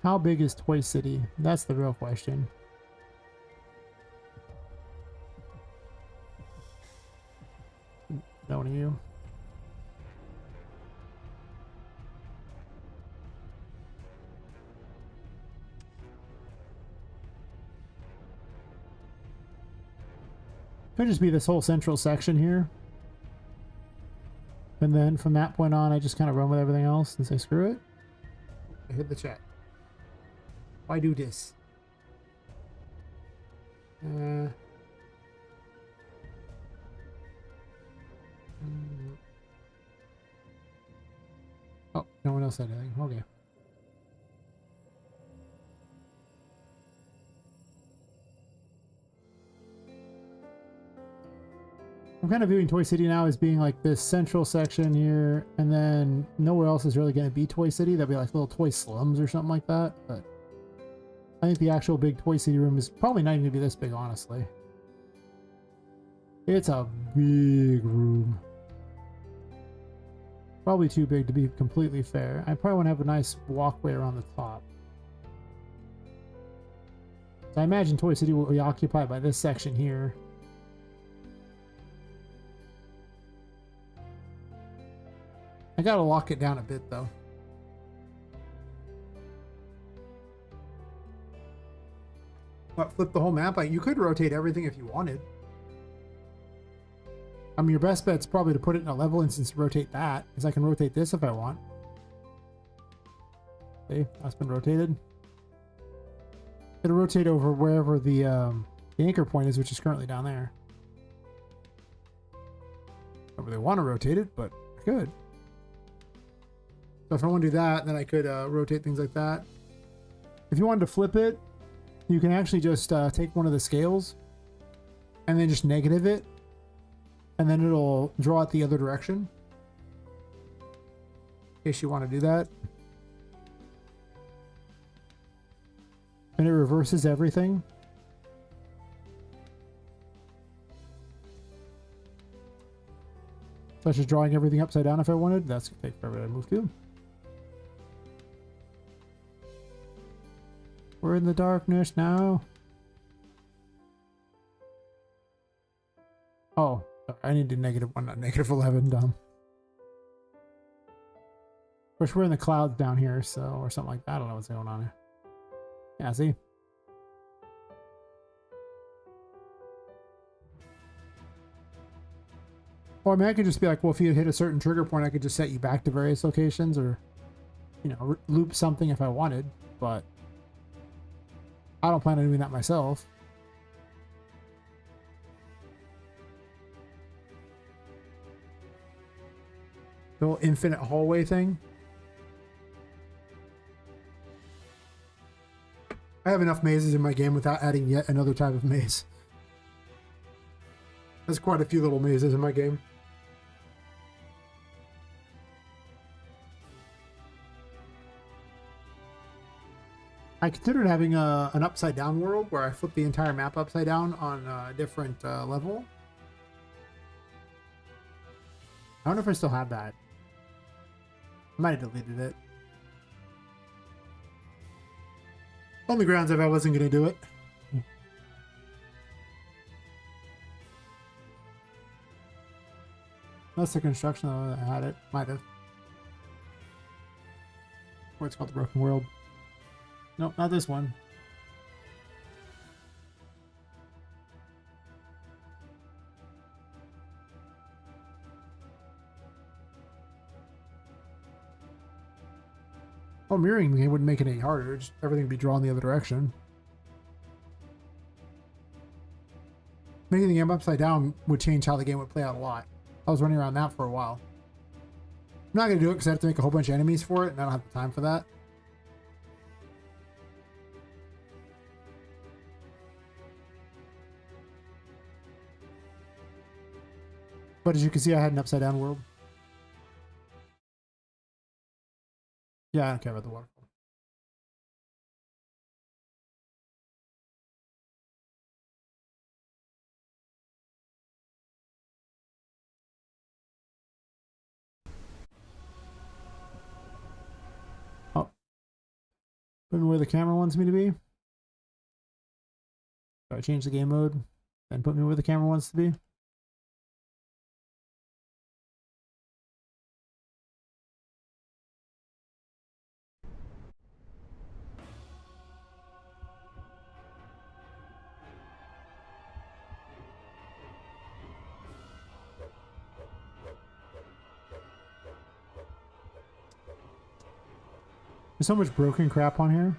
How big is Toy City? That's the real question. Knowing you. Could just be this whole central section here. And then from that point on, I just kind of run with everything else and say, screw it. I hit the chat. Why do this? Oh, no one else said anything. Okay. I'm kind of viewing Toy City now as being like this central section here, and then nowhere else is really going to be Toy City. There'll be like little toy slums or something like that, but I think the actual big Toy City room is probably not even going to be this big, honestly. It's a big room. Probably too big to be completely fair. I probably want to have a nice walkway around the top. So I imagine Toy City will be occupied by this section here. I gotta lock it down a bit though. What, flip the whole map? Like, you could rotate everything if you wanted. I mean, your best bet's probably to put it in a level instance to rotate that, because I can rotate this if I want. See, that's been rotated. It'll rotate over wherever the anchor point is, which is currently down there. Don't really want to rotate it, but I could. So if I want to do that, then I could rotate things like that. If you wanted to flip it, you can actually just take one of the scales and then just negative it, and then it'll draw it the other direction. In case you want to do that. And it reverses everything. Such as drawing everything upside down if I wanted. That's going to take forever to move to. We're in the darkness now. Oh, I need to -1, not -11, dumb. Of course, we're in the clouds down here, so, or something like that. I don't know what's going on here. Yeah, see? Or I mean, I could just be like, well, if you hit a certain trigger point, I could just set you back to various locations, or, you know, loop something if I wanted, but I don't plan on doing that myself. The whole infinite hallway thing. I have enough mazes in my game without adding yet another type of maze. There's quite a few little mazes in my game. I considered having an upside down world where I flip the entire map upside down on a different level. I don't know if I still have that. I might have deleted it. On the grounds if I wasn't going to do it. That's the construction though that had it. Might have. Or it's called the Broken World. Nope, not this one. Well, mirroring wouldn't make it any harder. Just everything would be drawn the other direction. Making the game upside down would change how the game would play out a lot. I was running around that for a while. I'm not going to do it because I have to make a whole bunch of enemies for it, and I don't have the time for that. But as you can see, I had an upside down world. Yeah, I don't care about the waterfall. Oh, put me where the camera wants me to be. So I change the game mode, and put me where the camera wants to be. There's so much broken crap on here.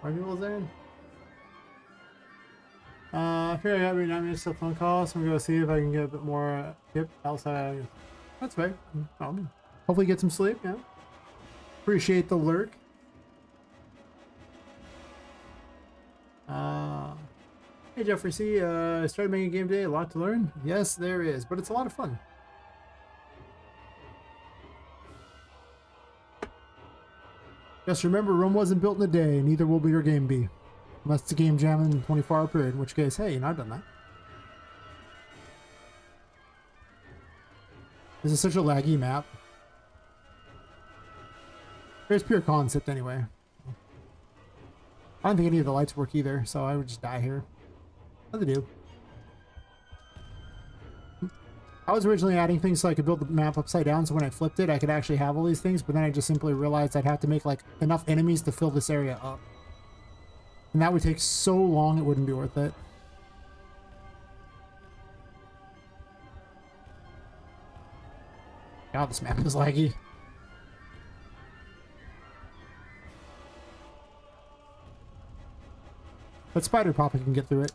Are people there? I feel like I mean, I'm just a phone call, so I'm gonna see if I can get a bit more tip outside. That's right. Hopefully get some sleep. Yeah. Appreciate the lurk. Hey Jeffrey C. I started making a game today. A lot to learn. Yes, there is, but it's a lot of fun. Just remember, Rome wasn't built in a day, neither will be your game be. Unless it's a game jam in a 24-hour period, in which case, hey, you know, I've done that. This is such a laggy map. There's pure concept anyway. I don't think any of the lights work either, so I would just die here. What do they do? I was originally adding things so I could build the map upside down, so when I flipped it, I could actually have all these things, but then I just simply realized I'd have to make like enough enemies to fill this area up. And that would take so long, it wouldn't be worth it. God, this map is laggy. But Spider Poppet can get through it.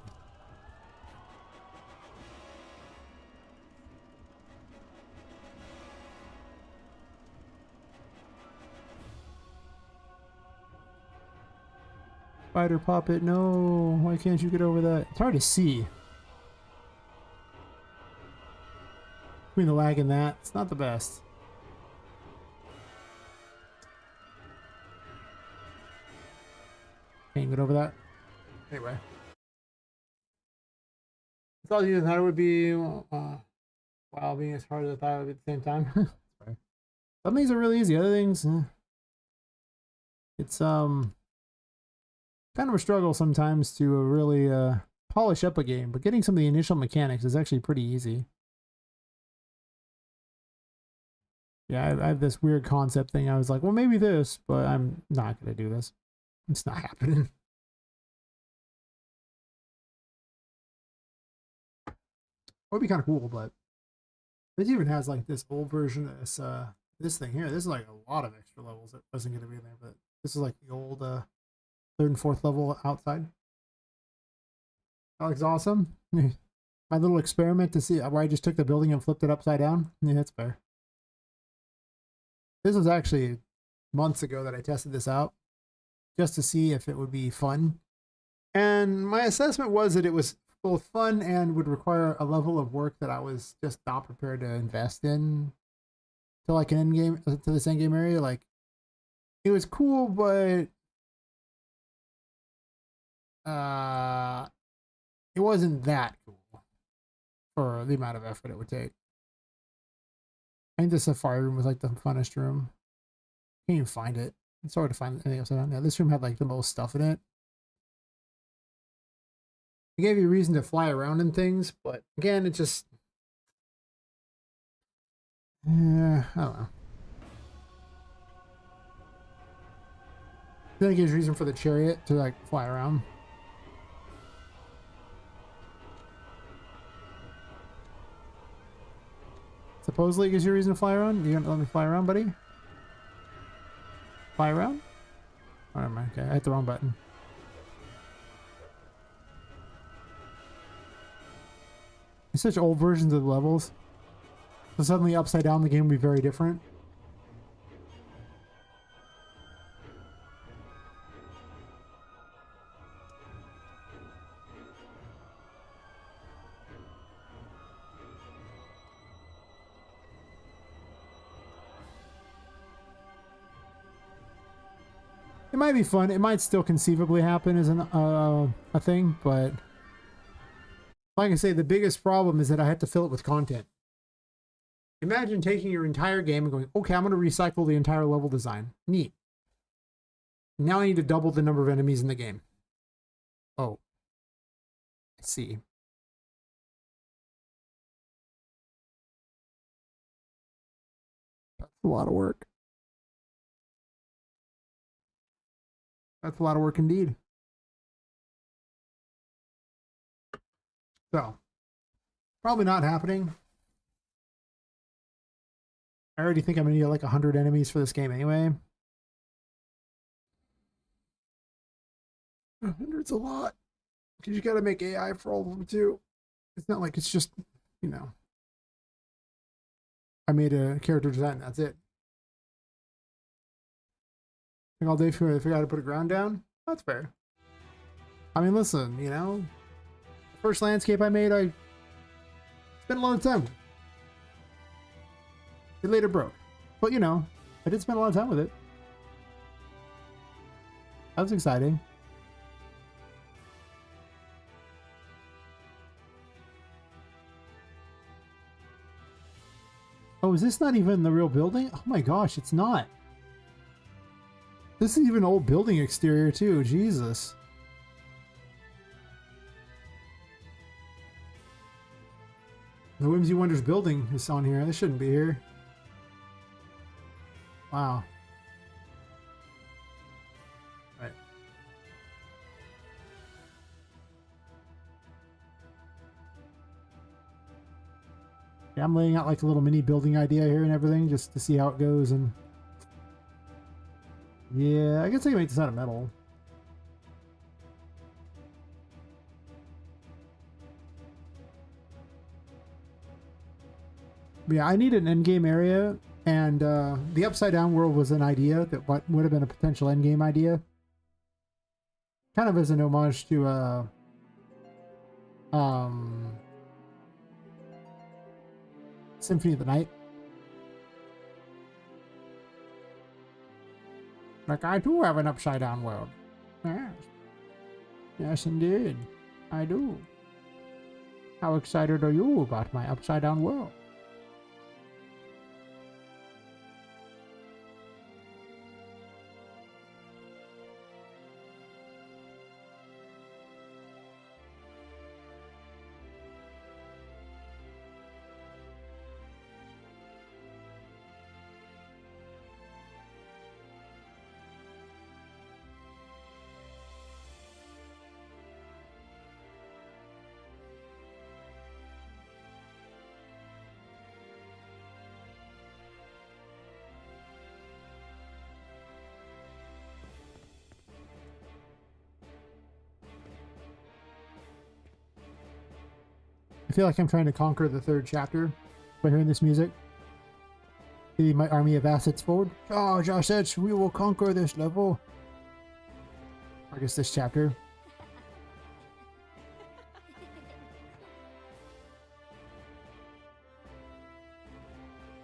Spider Poppet, no. Why can't you get over that? It's hard to see. Between the lag and that, it's not the best. Can't get over that. Anyway. I thought you thought it would be while being as hard as I thought it would be at the same time. Sorry. Some things are really easy, other things it's kind of a struggle sometimes to really polish up a game, but getting some of the initial mechanics is actually pretty easy. Yeah, I have this weird concept thing. I was like, well, maybe this, but I'm not going to do this. It's not happening. It would be kind of cool, but this even has like this old version of this thing here. This is like a lot of extra levels that wasn't going to be in there, but this is like the old third and fourth level outside. That looks awesome. My little experiment to see where I just took the building and flipped it upside down. Yeah, that's fair. This was actually months ago that I tested this out just to see if it would be fun. And my assessment was that it was both fun and would require a level of work that I was just not prepared to invest in to like an end game, to this end game area. Like, it was cool, but it wasn't that cool for the amount of effort it would take. I think the safari room was like the funnest room. Can't even find it. It's hard to find anything else on there. This room had like the most stuff in it. It gave you a reason to fly around and things, but again, it just... Yeah, I don't know. Then it gives reason for the chariot to like fly around. Supposedly it gives you a reason to fly around. You gonna let me fly around, buddy? Fly around? Oh, never mind. Okay, I hit the wrong button. It's such old versions of the levels. So suddenly upside down the game will be very different. It might be fun. It might still conceivably happen as a thing, but like I say, the biggest problem is that I have to fill it with content. Imagine taking your entire game and going, okay, I'm going to recycle the entire level design. Neat. Now I need to double the number of enemies in the game. Oh. I see. That's a lot of work. That's a lot of work indeed. So, probably not happening. I already think I'm going to need like 100 enemies for this game anyway. 100's a lot. Because you got to make AI for all of them too. It's not like it's just, you know, I made a character design, that's it. All day for figure out how to put a ground down. That's fair. I mean, listen, you know, first landscape I made, I spent a lot of time. It later broke, but you know, I did spend a lot of time with it. That was exciting. Oh, is this not even the real building? Oh my gosh, it's not. This is even old building exterior too, Jesus. The Whimsy Wonders building is on here. This shouldn't be here. Wow. Right. Yeah, I'm laying out like a little mini building idea here and everything just to see how it goes. And yeah, I guess I can make this out of metal. But yeah, I need an endgame area, and the upside down world was an idea that what would have been a potential endgame idea. Kind of as an homage to Symphony of the Night. Like, I do have an upside down world. Yes. Yes, indeed. I do. How excited are you about my upside down world? I feel like I'm trying to conquer the third chapter by hearing this music. Leading my army of assets forward. Charge assets, we will conquer this level. I guess this chapter.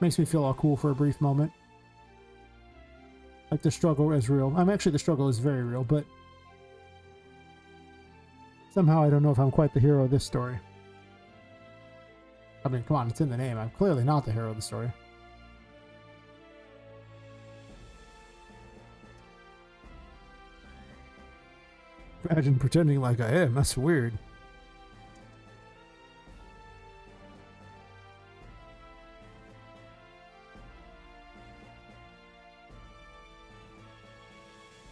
Makes me feel all cool for a brief moment. Like the struggle is real. Actually, the struggle is very real, but somehow I don't know if I'm quite the hero of this story. I mean, come on, it's in the name. I'm clearly not the hero of the story. Imagine pretending like I am. That's weird.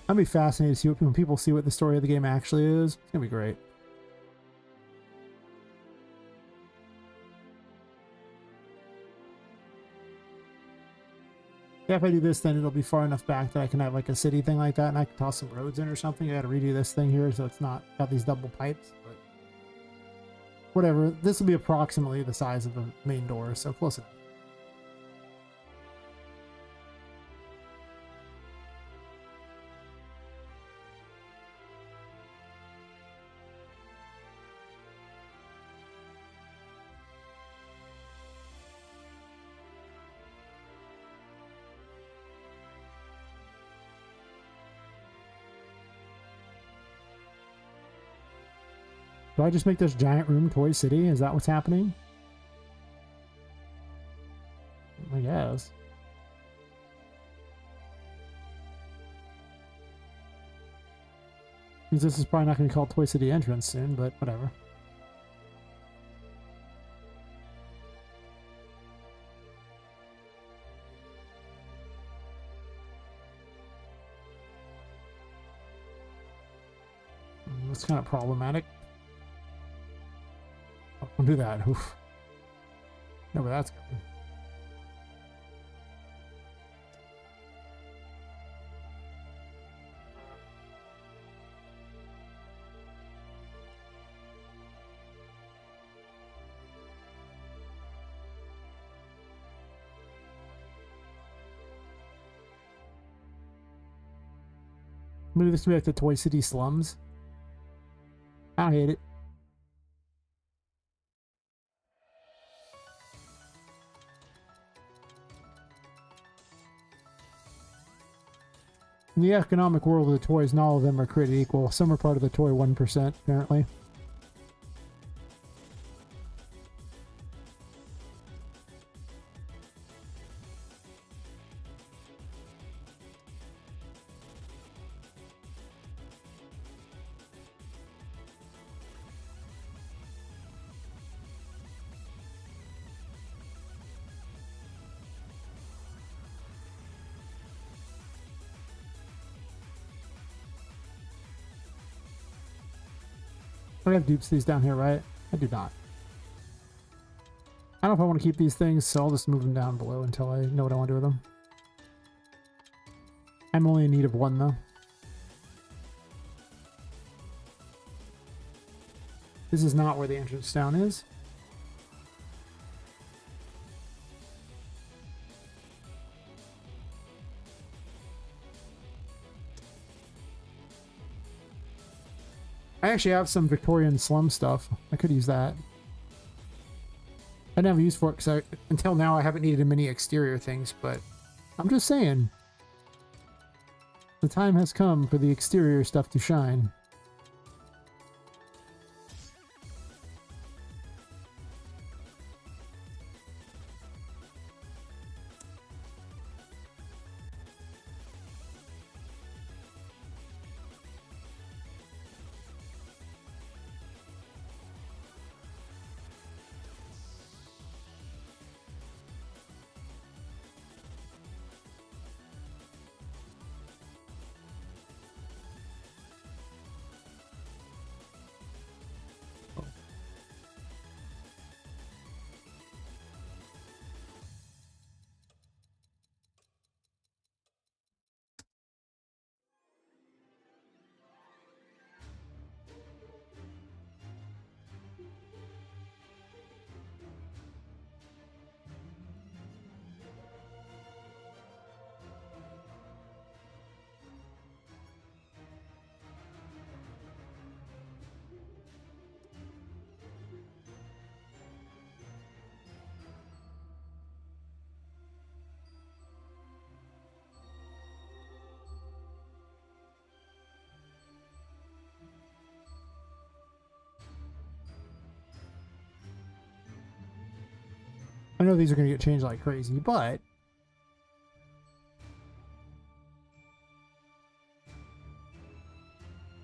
I'd be fascinated to see when people see what the story of the game actually is. It's gonna be great. Yeah, if I do this, then it'll be far enough back that I can have like a city thing like that, and I can toss some roads in or something. I gotta redo this thing here so it's not got these double pipes, but whatever. This will be approximately the size of the main door, so close enough. Do I just make this giant room Toy City? Is that what's happening? I guess. Means this is probably not going to be called Toy City Entrance soon, but whatever. That's kind of problematic. Don't do that. Oof. No, but that's good. Maybe this will be like the Toy City slums. I hate it. In the economic world of the toys, not all of them are created equal. Some are part of the toy 1%, apparently. I have dupes these down here, right? I do not. I don't know if I want to keep these things, so I'll just move them down below until I know what I want to do with them. I'm only in need of one, though. This is not where the entrance down is. I actually have some Victorian slum stuff. I could use that. I never used for it because until now I haven't needed many exterior things, but I'm just saying. The time has come for the exterior stuff to shine. I know these are going to get changed like crazy, but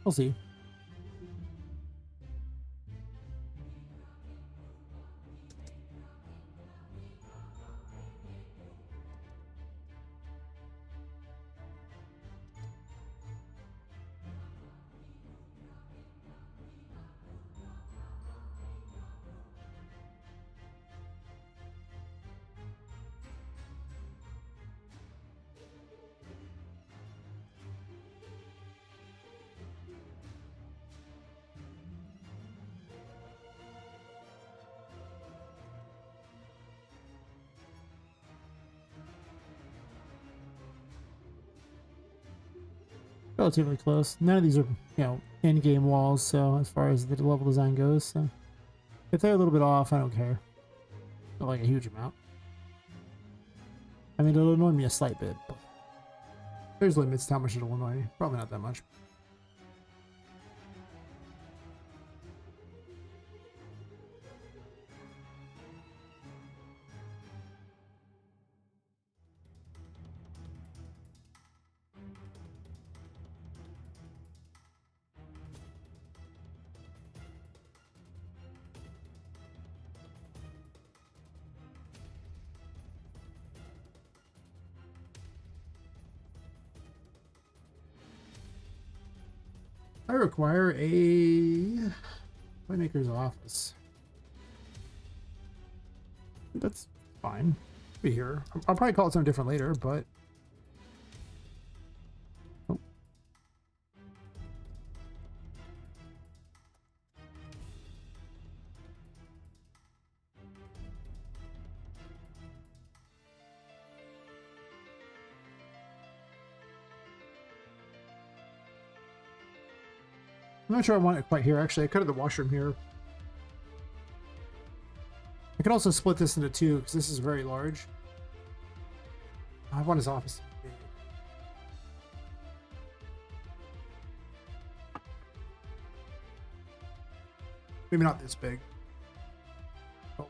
we'll see. relatively close. None of these are, end game walls, so as far as the level design goes, so if they're a little bit off, I don't care. Not like a huge amount. I mean, it'll annoy me a slight bit, but there's limits to how much it'll annoy me. Probably not that much. I require a playmaker's office. That's fine. Be here. I'll probably call it something different later, but oh. I'm not sure I want it quite here. Actually, I could have the washroom here. I could also split this into two because this is very large. I want his office to be big. Maybe not this big.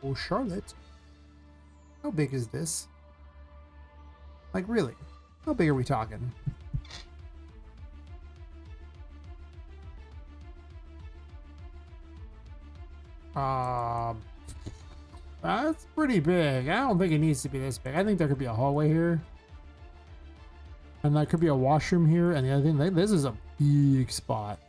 Oh, Charlotte. How big is this? Like, really? How big are we talking? That's pretty big. I don't think it needs to be this big. I think there could be a hallway here. And there could be a washroom here. And the other thing, this is a big spot.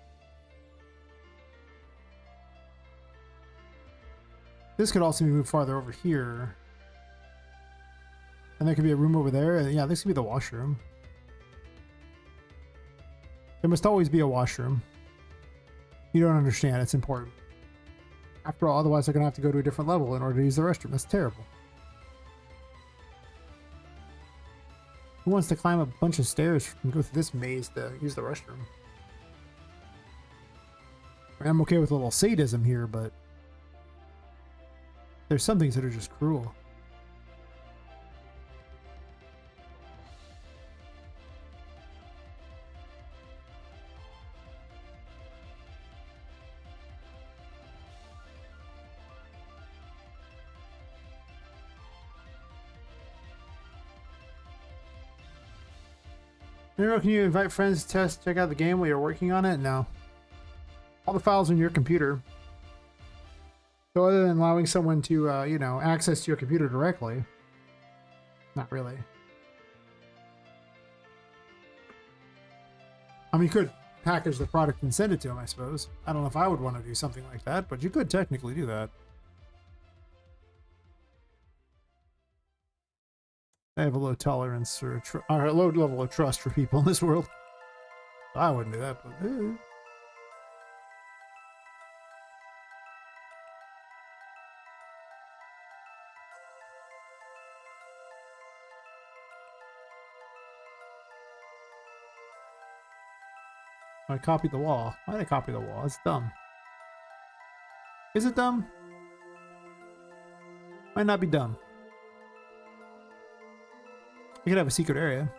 This could also be moved farther over here. And there could be a room over there. And yeah, this could be the washroom. There must always be a washroom. You don't understand. It's important. After all, otherwise they're going to have to go to a different level in order to use the restroom. That's terrible. Who wants to climb a bunch of stairs and go through this maze to use the restroom? I'm okay with a little sadism here, but there's some things that are just cruel. Nero, can you invite friends to test, check out the game while you're working on it? No. All the files on your computer. So other than allowing someone to, access your computer directly, not really. I mean, you could package the product and send it to them, I suppose. I don't know if I would want to do something like that, but you could technically do that. I have a low tolerance for or a low level of trust for people in this world. I wouldn't do that, but I copied the wall. Why did I copy the wall? It's dumb. Is it dumb? Might not be dumb. We could have a secret area.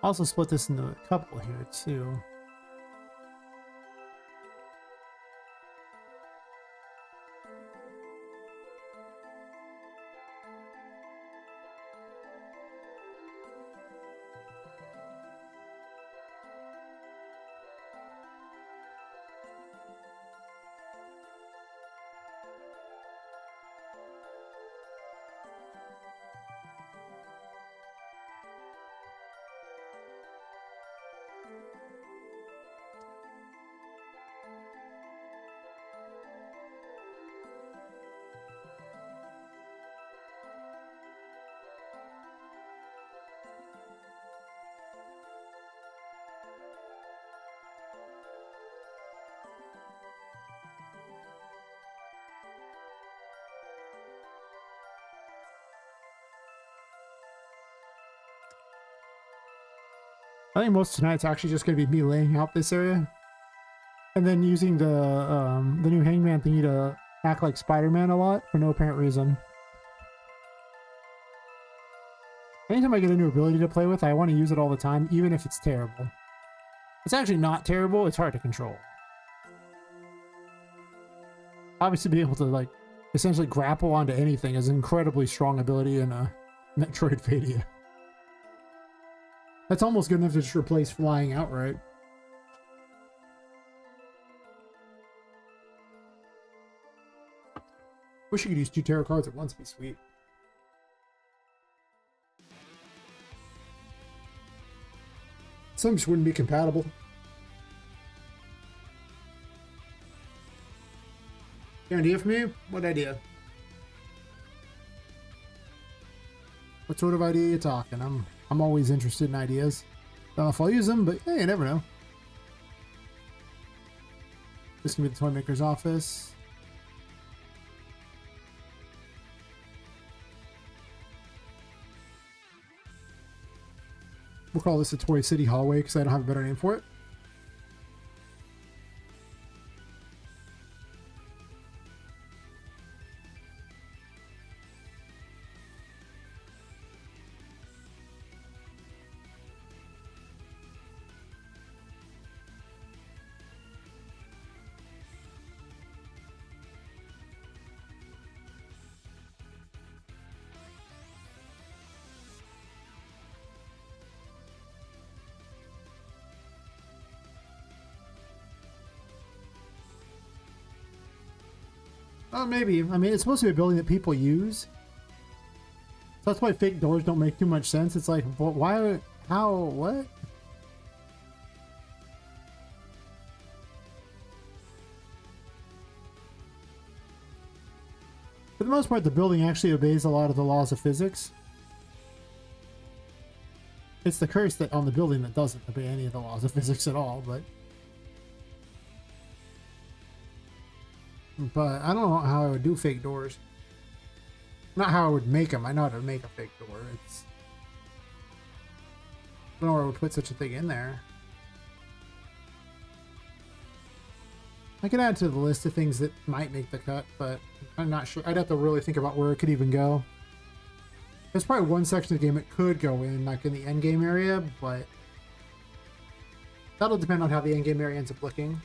Also split this into a couple here too. I think most of tonight's actually just going to be me laying out this area. And then using the new hangman thingy to act like Spider-Man a lot for no apparent reason. Anytime I get a new ability to play with, I want to use it all the time, even if it's terrible. It's actually not terrible, it's hard to control. Obviously being able to, like, essentially grapple onto anything is an incredibly strong ability in a Metroidvania. That's almost good enough to just replace flying outright. Wish you could use 2 tarot cards at once, it'd be sweet. Some just wouldn't be compatible. An idea for me? What idea? What sort of idea are you talking? I'm always interested in ideas. Don't know if I'll use them, but hey, you never know. This can be the toy maker's office. We'll call this a Toy City hallway because I don't have a better name for it. Oh, maybe. I mean, it's supposed to be a building that people use. So that's why fake doors don't make too much sense. It's like, why? How? What? For the most part, the building actually obeys a lot of the laws of physics. It's the curse that on the building that doesn't obey any of the laws of physics at all, but I don't know how I would do fake doors. Not how I would make them. I know how to make a fake door. It's... I don't know where I would put such a thing in there. I could add to the list of things that might make the cut, but I'm not sure. I'd have to really think about where it could even go. There's probably one section of the game it could go in, like in the end game area, but that'll depend on how the end game area ends up looking.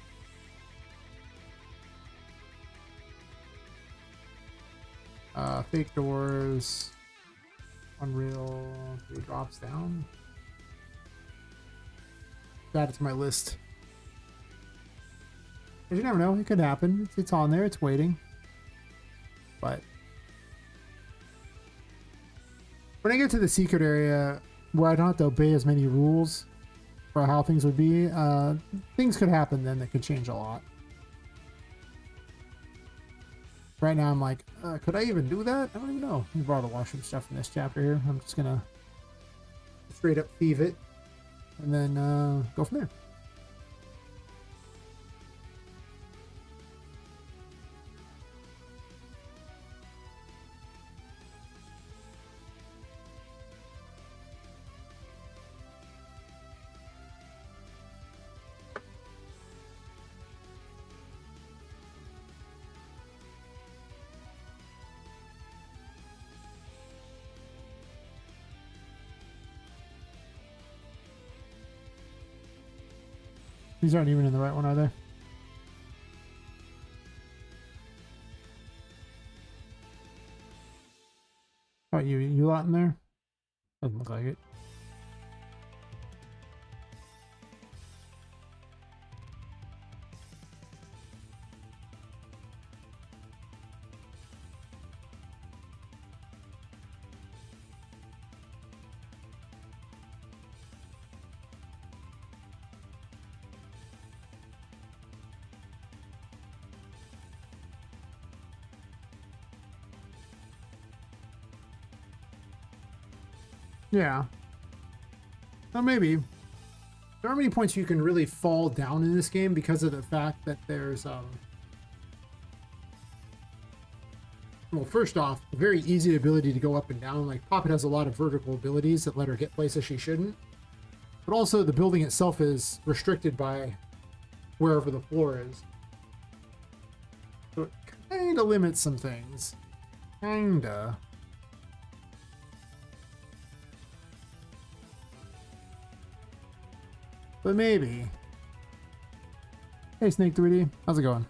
Fake doors, Unreal 3 drops down. Add it to my list. You never know, it could happen. It's on there, it's waiting. But when I get to the secret area where I don't have to obey as many rules for how things would be, things could happen then that could change a lot. Right now I'm like, could I even do that? I don't even know. I brought a washroom stuff in this chapter here. I'm just gonna straight up thieve it and then go from there. These aren't even in the right one, are they? Oh, you lot in there? Doesn't look like it. Yeah. Well, maybe. There aren't many points you can really fall down in this game because of the fact that there's, well, first off, a very easy ability to go up and down. Like, Poppet has a lot of vertical abilities that let her get places she shouldn't. But also the building itself is restricted by wherever the floor is. So it kinda limits some things. Kinda. But maybe. Hey Snake 3D, how's it going?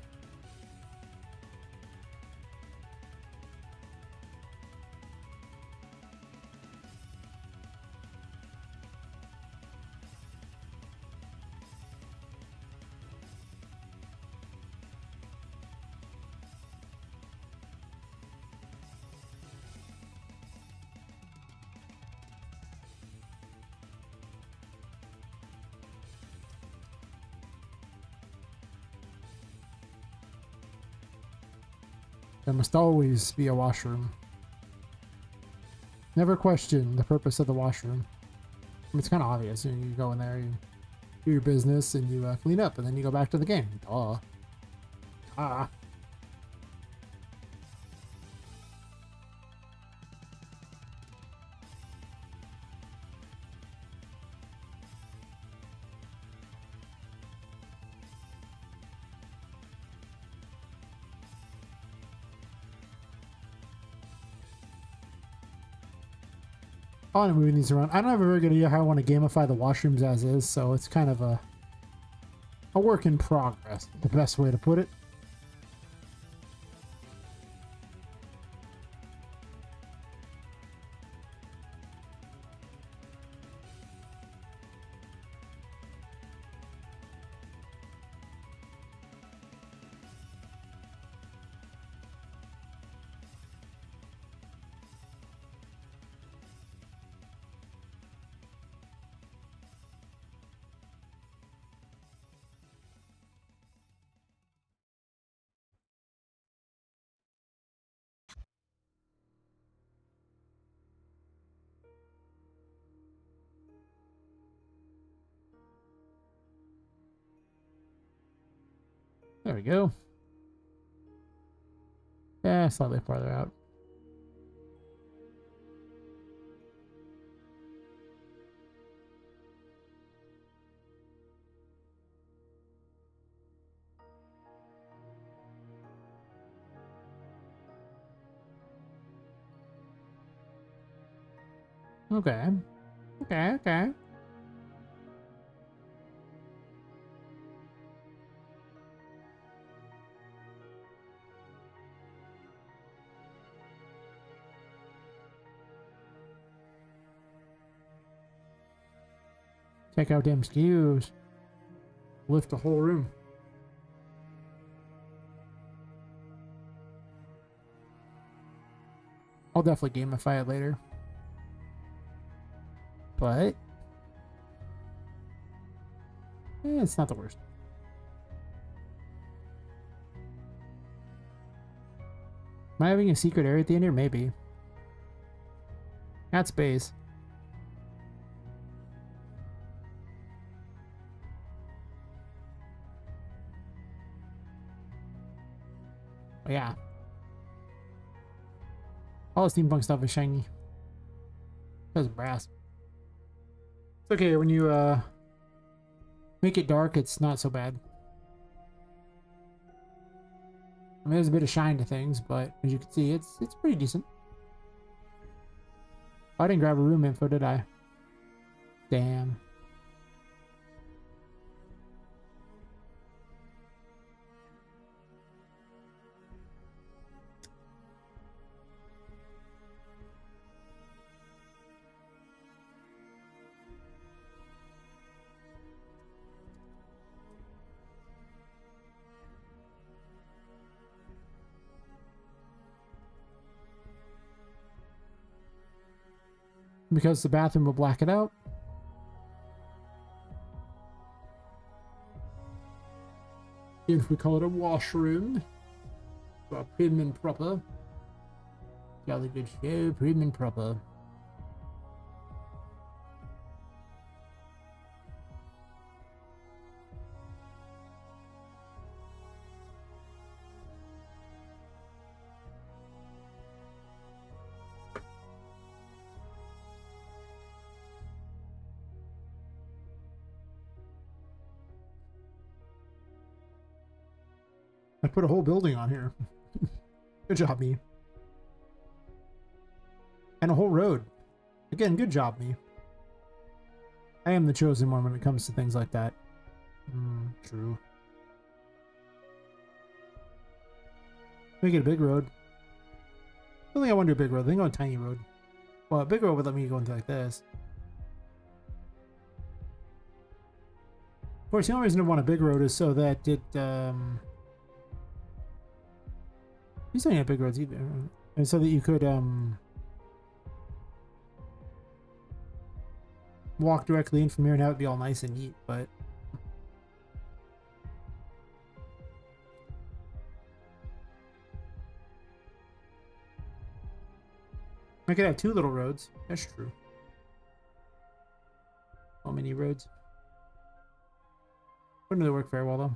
There must always be a washroom. Never question the purpose of the washroom. I mean, it's kind of obvious. You go in there, you do your business, and you clean up, and then you go back to the game. Duh. Ah. I want to move these around. I don't have a very good idea how I want to gamify the washrooms as is, so it's kind of a work in progress, the best way to put it. There we go. Yeah, slightly farther out. Okay. Okay, okay. Check out them SKUs. Lift the whole room. I'll definitely gamify it later. But it's not the worst. Am I having a secret area at the end here? Maybe. That's space. Oh, yeah. All the steampunk stuff is shiny. That's brass. It's okay when you make it dark, it's not so bad. I mean, there's a bit of shine to things, but as you can see, it's pretty decent. I didn't grab a room info, did I? Damn. Because the bathroom will black it out. If we call it a washroom. Well, prim and proper. Jolly good show, prim and proper. I put a whole building on here. Good job, me. And a whole road. Again, good job, me. I am the chosen one when it comes to things like that. True. Make it a big road. I don't think I want to do a big road. I think I want a tiny road. Well, a big road would let me go into like this. Of course, the only reason I want a big road is so that it, these don't have big roads either. And so that you could, walk directly in from here and have it be all nice and neat, but I could have two little roads. That's true. So many roads. Wouldn't really work very well though.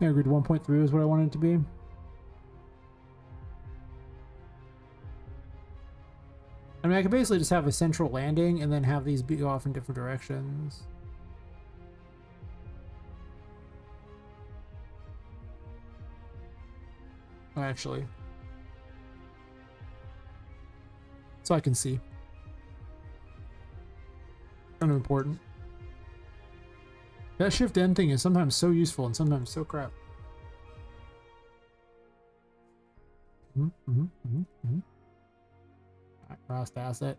I agreed 1.3 is what I wanted it to be. I mean, I could basically just have a central landing and then have these be off in different directions. Actually. So I can see. Kind of important. That shift end thing is sometimes so useful and sometimes so crap. Crossed asset.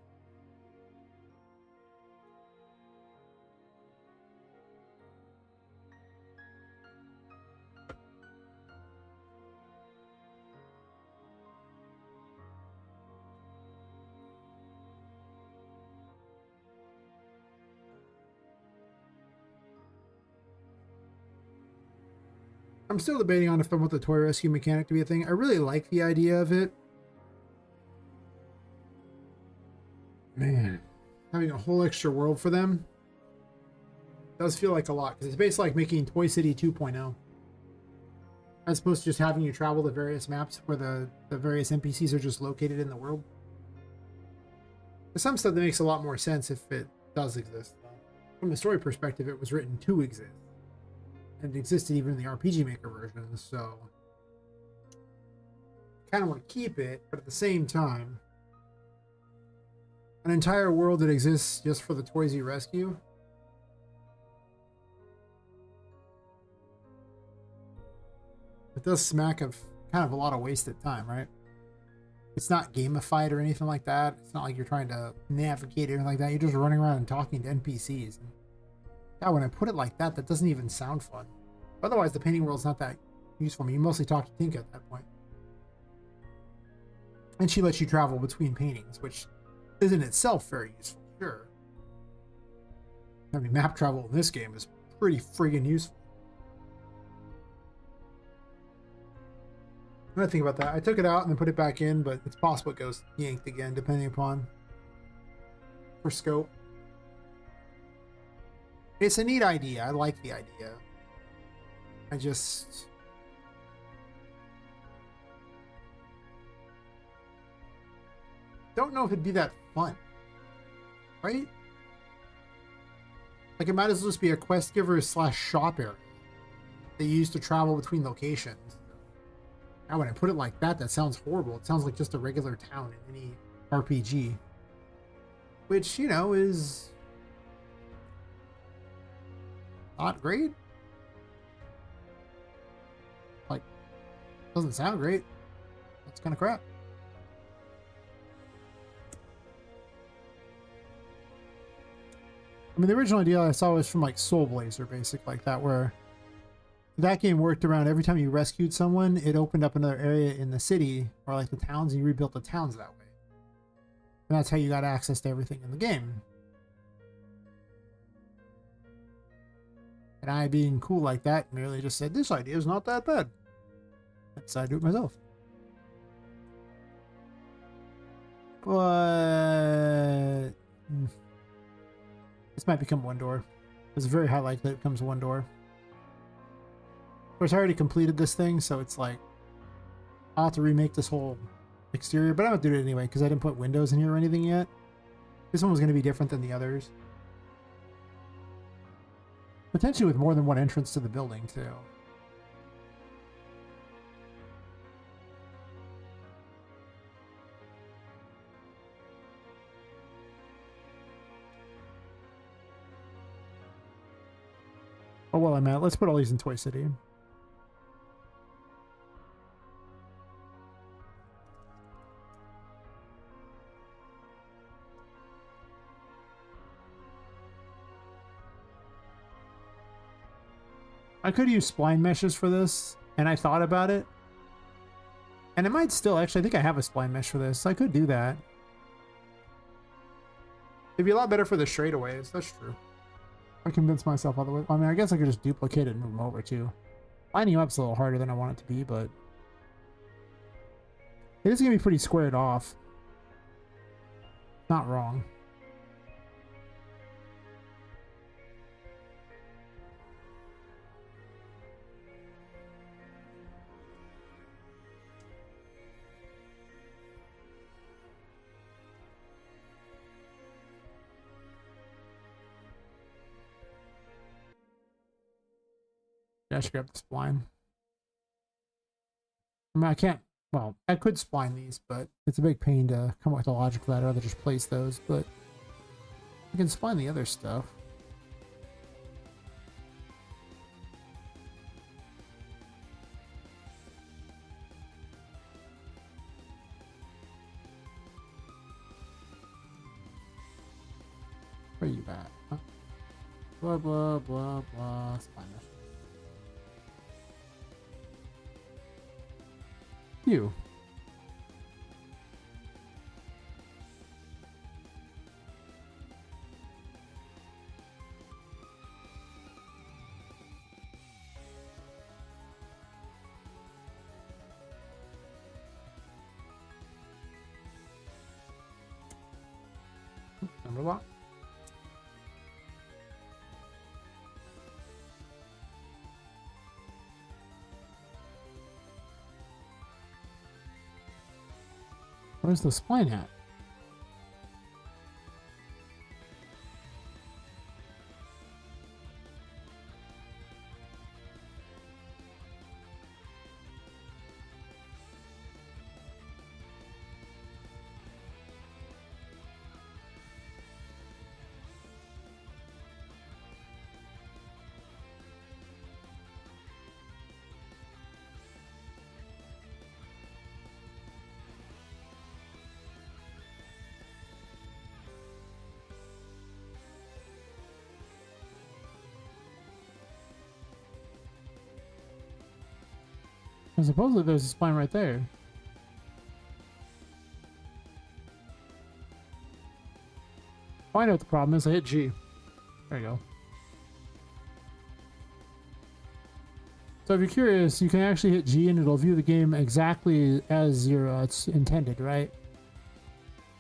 I'm still debating on if I want the toy rescue mechanic to be a thing. I really like the idea of it. Man, having a whole extra world for them does feel like a lot, because it's basically like making Toy City 2.0. As opposed to just having you travel the various maps where the various NPCs are just located in the world. There's some stuff that makes a lot more sense if it does exist. From the story perspective, it was written to exist. And it existed even in the RPG Maker version, so kind of want to keep it, but at the same time, an entire world that exists just for the Toysy rescue. It does smack of kind of a lot of wasted time, right? It's not gamified or anything like that. It's not like you're trying to navigate or anything like that. You're just running around and talking to NPCs. And God, when I put it like that, that doesn't even sound fun. Otherwise, the painting world's not that useful. I mean, you mostly talk to Tinka at that point. And she lets you travel between paintings, which is in itself very useful, sure. I mean, map travel in this game is pretty friggin' useful. When I think about that, I took it out and then put it back in, but it's possible it goes yanked again, depending upon for scope. It's a neat idea. I like the idea. I just don't know if it'd be that fun, right? Like, it might as well just be a quest giver / shop area they use to travel between locations. Now, when I put it like that, that sounds horrible. It sounds like just a regular town in any RPG, which, you know, is not great. Like, doesn't sound great. That's kind of crap. I mean, the original idea I saw was from like Soul Blazer, basic like that, where that game worked around every time you rescued someone, it opened up another area in the city or like the towns, and you rebuilt the towns that way. And that's how you got access to everything in the game. And I, being cool like that, merely just said, this idea is not that bad. I decided to do it myself. But this might become one door. There's a very high likelihood it becomes one door. Of course, I already completed this thing, so it's like I'll have to remake this whole exterior, but I'm gonna do it anyway because I didn't put windows in here or anything yet. This one was going to be different than the others. Potentially with more than one entrance to the building, too. Oh, well, I'm at. Let's put all these in Toy City. I could use spline meshes for this, and I thought about it. And it might still, actually, I think I have a spline mesh for this, so I could do that. It'd be a lot better for the straightaways, that's true. I convinced myself otherwise. I mean, I guess I could just duplicate it and move them over, too. Lining you up's a little harder than I want it to be, but... it is going to be pretty squared off. Not wrong. I should grab the spline. I mean, I can't... well, I could spline these, but it's a big pain to come up with a logic for that. I'd rather just place those, but... I can spline the other stuff. Where are you at? Huh? Blah, blah, blah, blah. Spline mesh. You. Number lock. Where's the spline at? And supposedly there's a spline right there. Oh, I know what the problem is. I hit G. There you go. So if you're curious, you can actually hit G and it'll view the game exactly as it's intended, right?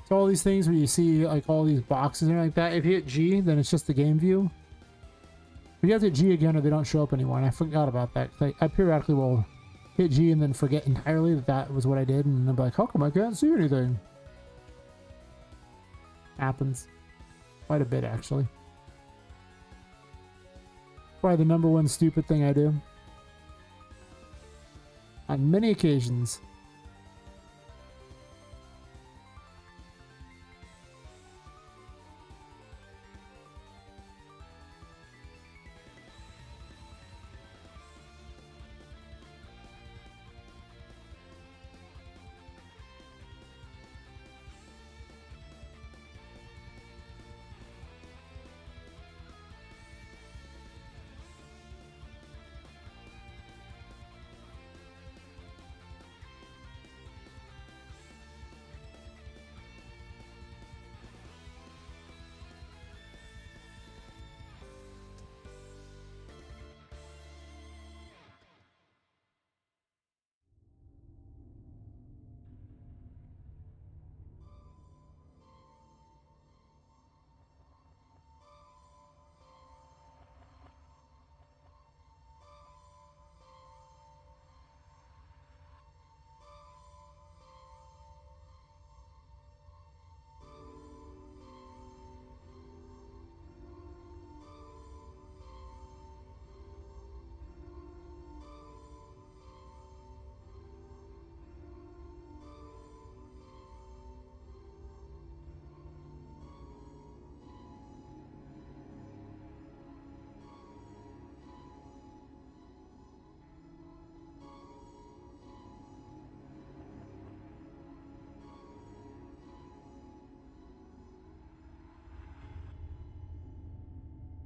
So all these things where you see like all these boxes and like that, if you hit G, then it's just the game view. But you have to hit G again or they don't show up anymore, and I forgot about that. I periodically will hit G and then forget entirely that that was what I did, and I'm like, how come I can't see anything? Happens. Quite a bit, actually. Probably the number one stupid thing I do. On many occasions.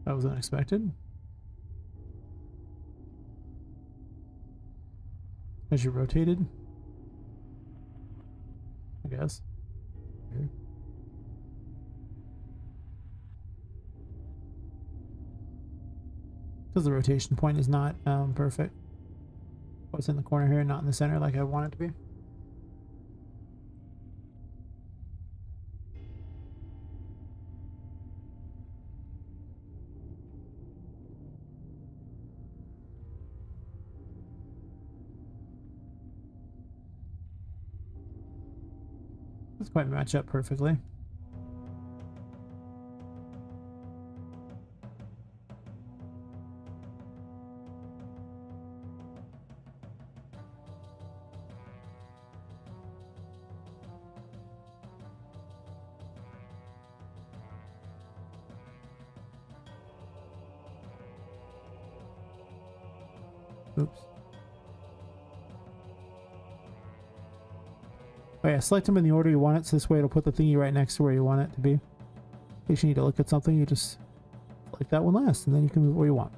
That was unexpected. As you rotated, I guess. Weird. Because the rotation point is not perfect. Oh, it's in the corner here, not in the center like I want it to be. Doesn't quite match up perfectly. Oops. Oh yeah, select them in the order you want it, so this way it'll put the thingy right next to where you want it to be. In case you need to look at something, you just select that one last, and then you can move where you want.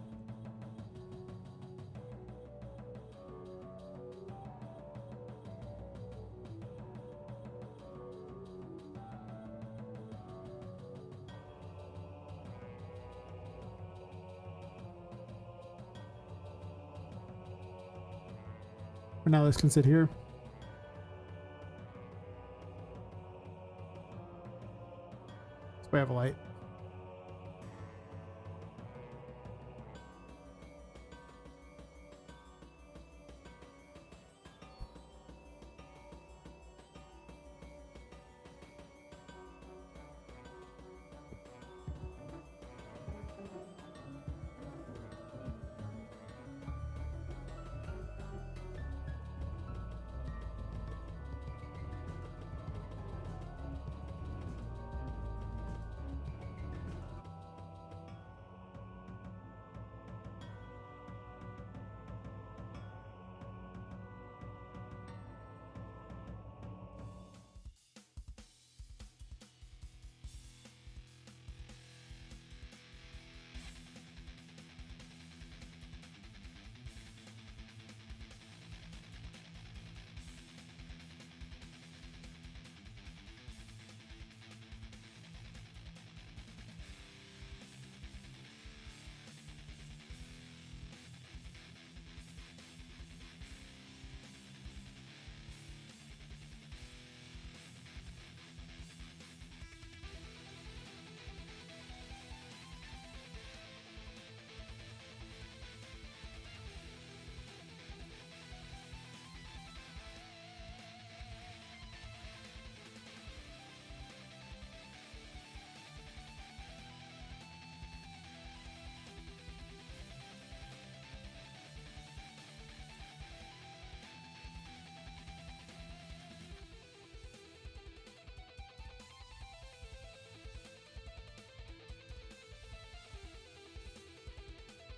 For now, this can sit here. So we have a light.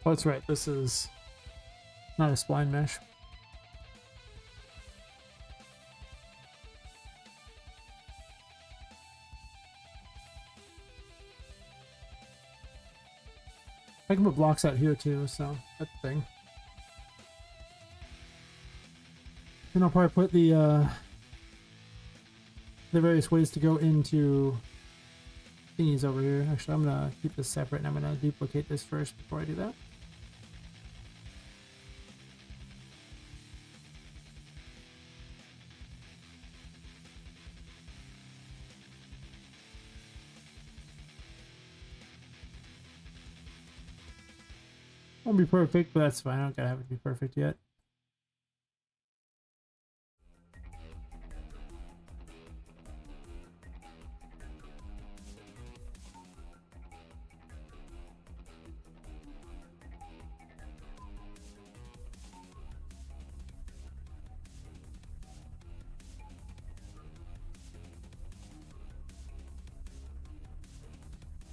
Oh, that's right. This is not a spline mesh. I can put blocks out here too, so that's the thing. Then I'll probably put the various ways to go into thingies over here. Actually, I'm gonna keep this separate, and I'm gonna duplicate this first before I do that. Won't be perfect, but that's fine. I don't gotta have it be perfect yet.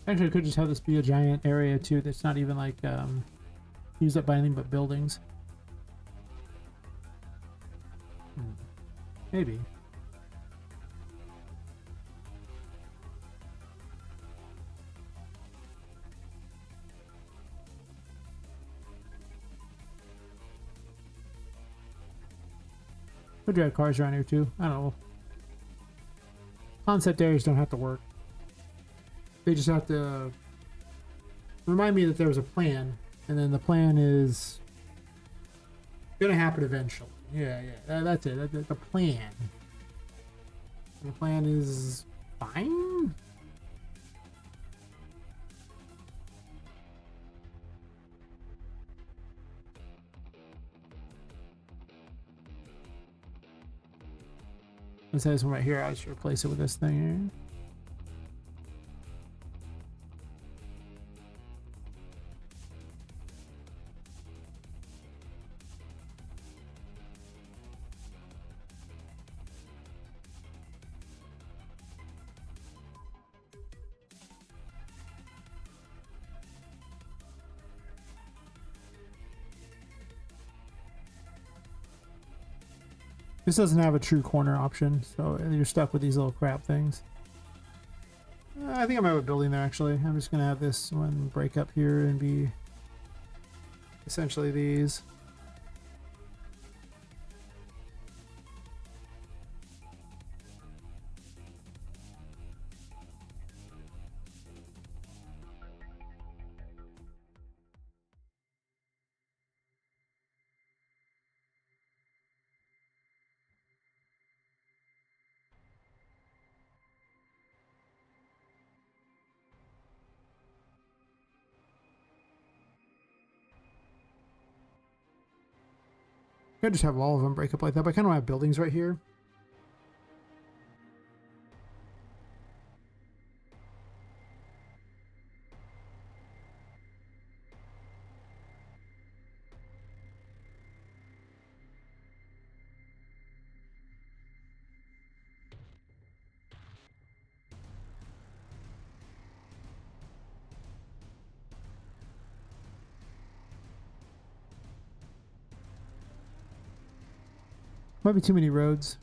Actually, I could just have this be a giant area too that's not even like used up by anything but buildings. Maybe. Could drive cars around here too. I don't know. Concept areas don't have to work. They just have to remind me that there was a plan, and then the plan is gonna happen eventually. Yeah, that's it. The plan. The plan is fine. Let's say this one right here. I should replace it with this thing here. This doesn't have a true corner option, so you're stuck with these little crap things. I think I might have a building there, actually. I'm just going to have this one break up here and be essentially these. Could just have all of them break up like that, but I kind of want buildings right here. Might be too many roads.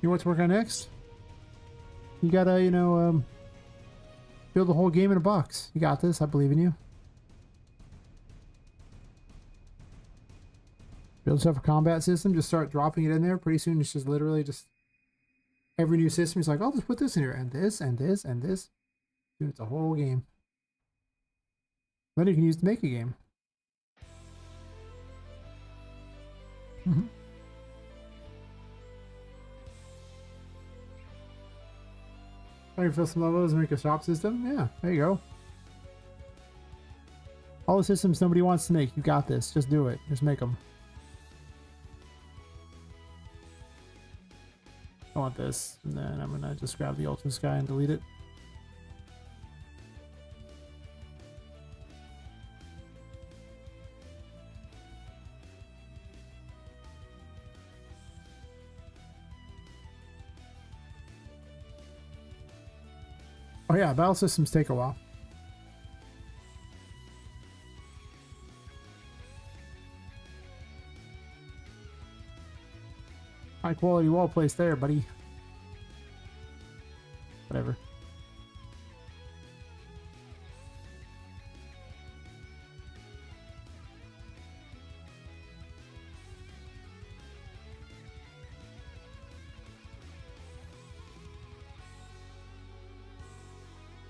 You know what to work on next? You gotta, build the whole game in a box. You got this. I believe in you. Build yourself a combat system. Just start dropping it in there. Pretty soon it's just literally just every new system is like, I'll just put this in here and this and this and this. Dude, it's a whole game. Then you can use to make a game. I can fill some levels and make a shop system. Yeah, there you go. All the systems nobody wants to make. You got this. Just do it. Just make them. I want this. And then I'm going to just grab the Ultra Sky and delete it. Oh yeah, battle systems take a while. High quality wall placed there, buddy. Whatever.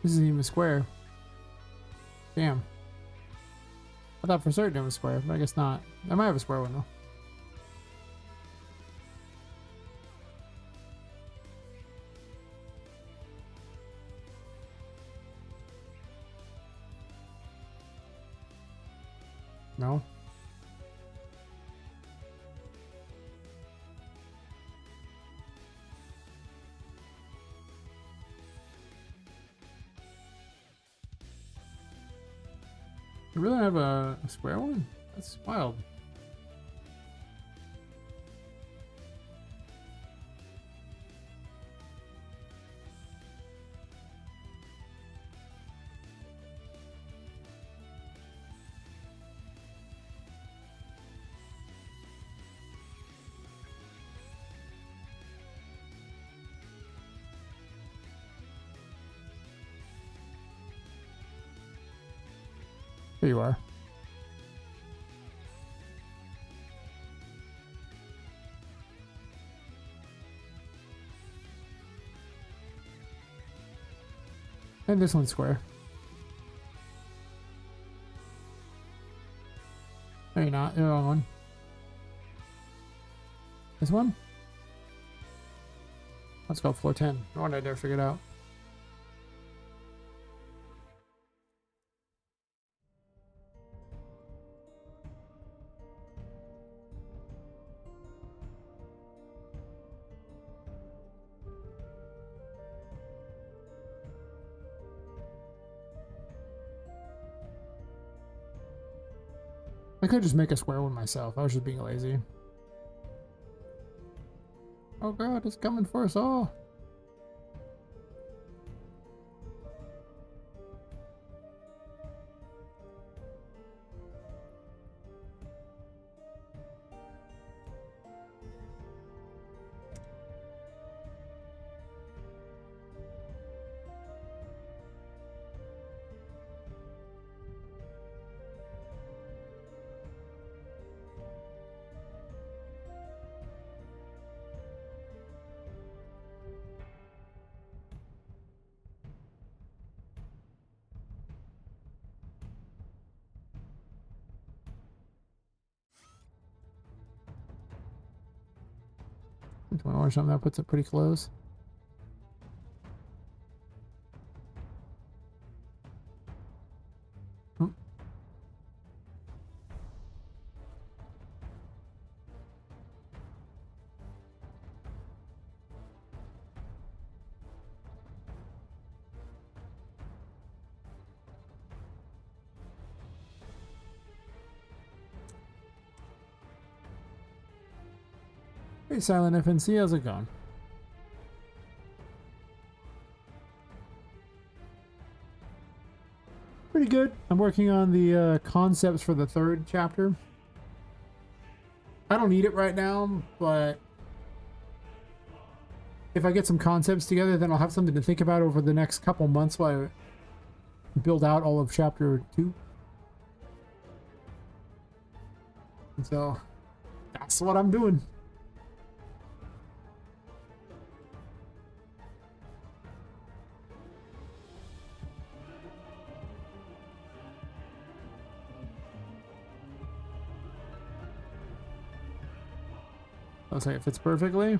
This isn't even a square. Damn. I thought for certain it was square, but I guess not. I might have a square one though. You really don't have a square one? That's wild. Here you are. And this one's square. No, you're not. You're the wrong one. This one? Let's go floor 10. No wonder I never figured it out. I could just make a square one myself. I was just being lazy. Oh god, it's coming for us all. Or something that puts it pretty close. Oh. Hey, Silent FNC, how's it going? Pretty good. I'm working on the concepts for the third chapter. I don't need it right now, but if I get some concepts together, then I'll have something to think about over the next couple months while I build out all of chapter 2. And so that's what I'm doing. Looks like it fits perfectly.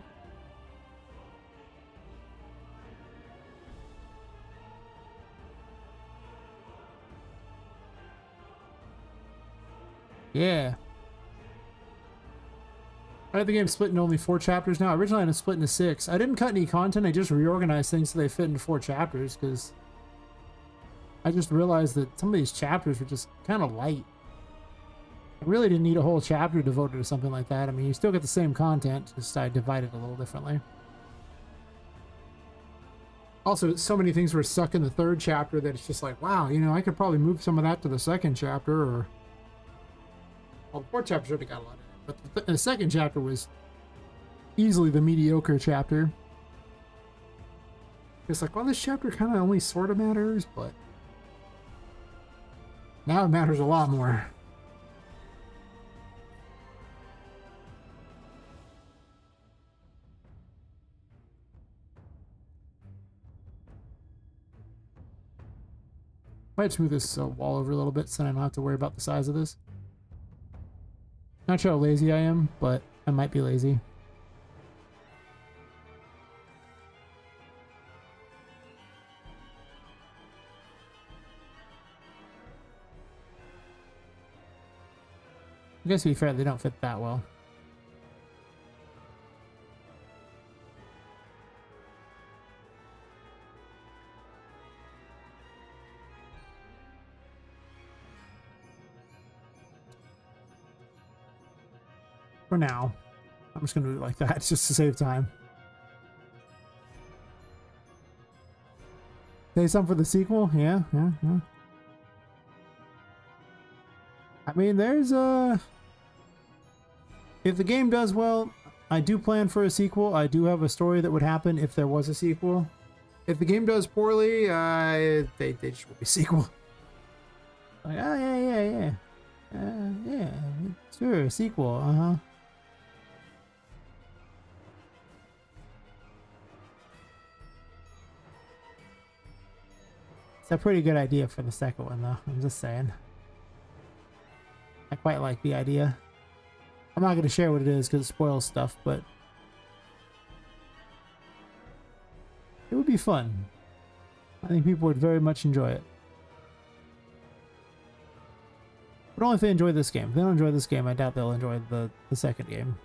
Yeah. I had the game split into only 4 chapters now. Originally I had it split into 6. I didn't cut any content, I just reorganized things so they fit into 4 chapters because I just realized that some of these chapters were just kind of light. I really didn't need a whole chapter devoted to something like that. I mean, you still get the same content, just I divided it a little differently. Also, so many things were stuck in the 3rd chapter that it's just like, wow, you know, I could probably move some of that to the 2nd chapter, or... Well, the 4th chapter already got a lot in it, but the 2nd chapter was easily the mediocre chapter. It's like, well, this chapter kind of only sort of matters, but... now it matters a lot more. Might smooth this wall over a little bit so I don't have to worry about the size of this. Not sure how lazy I am, but I might be lazy. I guess to be fair, they don't fit that well. For now. I'm just gonna do it like that just to save time. Say something for the sequel? Yeah. I mean, there's if the game does well, I do plan for a sequel. I do have a story that would happen if there was a sequel. If the game does poorly, they just will be a sequel. Like, oh, yeah. Sure, a sequel, uh-huh. It's a pretty good idea for the second one, though. I'm just saying. I quite like the idea. I'm not going to share what it is because it spoils stuff, but it would be fun. I think people would very much enjoy it. But only if they enjoy this game. If they don't enjoy this game, I doubt they'll enjoy the second game.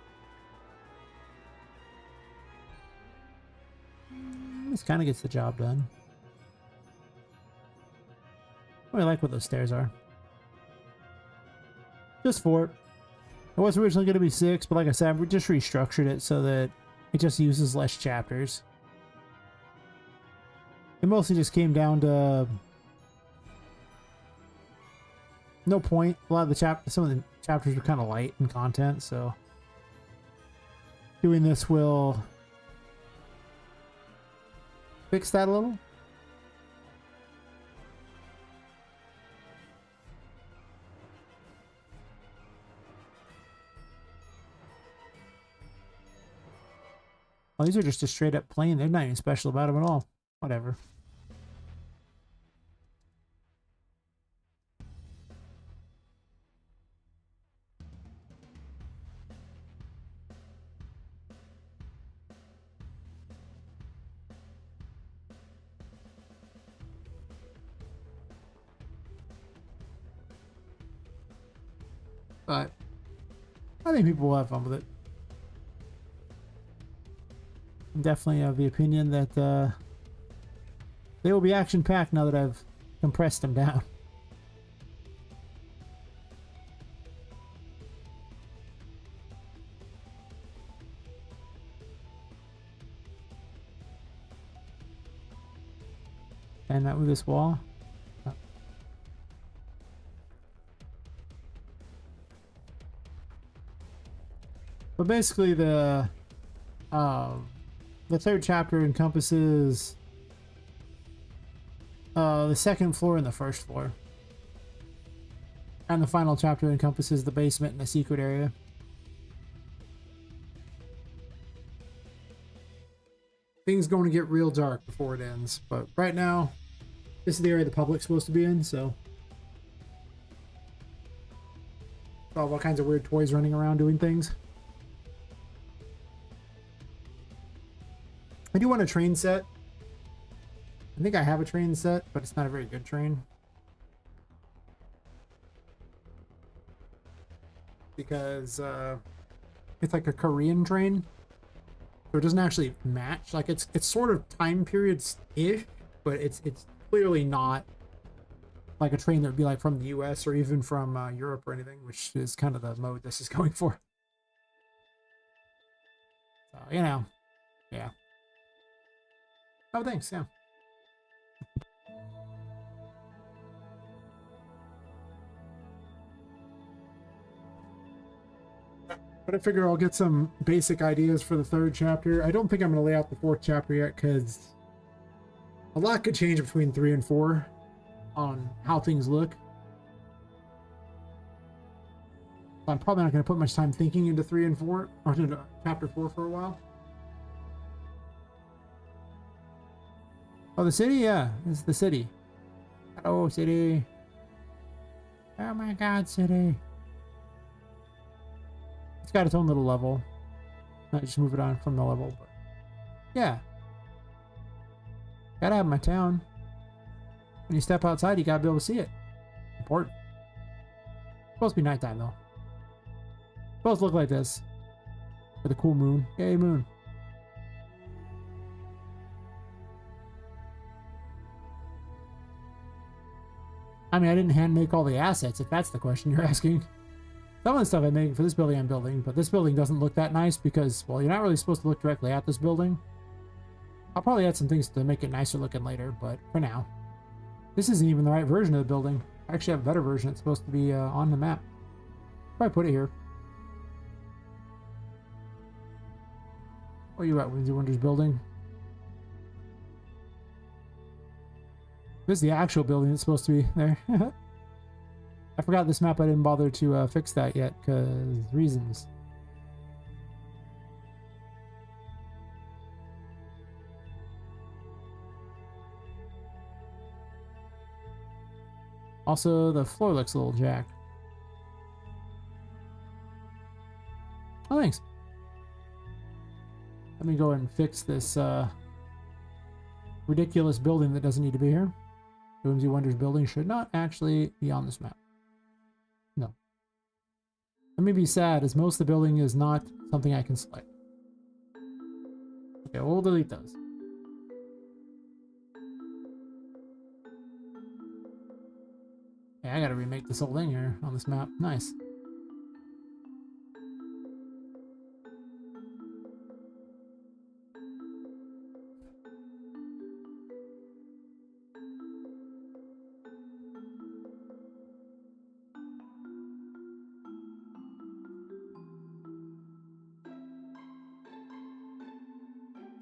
This kind of gets the job done. I really like what those stairs are. Just 4. It was originally going to be 6, but like I said, we just restructured it so that it just uses less chapters. It mostly just came down to no point. A lot of the some of the chapters were kind of light in content, so doing this will fix that a little. Oh, these are just a straight up plain. They're not even special about them at all. Whatever. But I think people will have fun with it. I'm definitely of the opinion that they will be action-packed now that I've compressed them down. And that with this wall. But basically the third chapter encompasses the second floor and the first floor. And the final chapter encompasses the basement and the secret area. Things going to get real dark before it ends, but right now, this is the area the public's supposed to be in, so. All kinds of weird toys running around doing things. I do want a train set. I think I have a train set, but it's not a very good train. Because it's like a Korean train. So it doesn't actually match. Like it's sort of time periods-ish, but it's clearly not like a train that would be like from the US or even from Europe or anything, which is kind of the mode this is going for. So, you know, yeah. Oh, thanks, yeah. But I figure I'll get some basic ideas for the third chapter. I don't think I'm going to lay out the fourth chapter yet because a lot could change between 3 and 4 on how things look. I'm probably not going to put much time thinking into 3 and 4, or into chapter 4 for a while. Oh, the city? Yeah, it's the city. Hello, city. Oh my god, city. It's got its own little level. I just move it on from the level, but yeah. Gotta have my town. When you step outside, you gotta be able to see it. Important. It's supposed to be nighttime though. It's supposed to look like this. With a cool moon. Yay, moon. I mean, I didn't hand make all the assets, if that's the question you're asking. Some of the stuff I'm making for this building I'm building, but this building doesn't look that nice because, well, you're not really supposed to look directly at this building. I'll probably add some things to make it nicer looking later, but for now. This isn't even the right version of the building. I actually have a better version. It's supposed to be on the map. Probably put it here. Where are you at, Windsor Wonders building? This is the actual building that's supposed to be there. I forgot this map. I didn't bother to fix that yet because reasons. Also, the floor looks a little jacked. Oh, thanks. Let me go and fix this ridiculous building that doesn't need to be here. Whimsy Wonders building should not actually be on this map. No. Let me be sad, as most of the building is not something I can select. Okay, we'll delete those. Hey, I gotta remake this whole thing here on this map. Nice.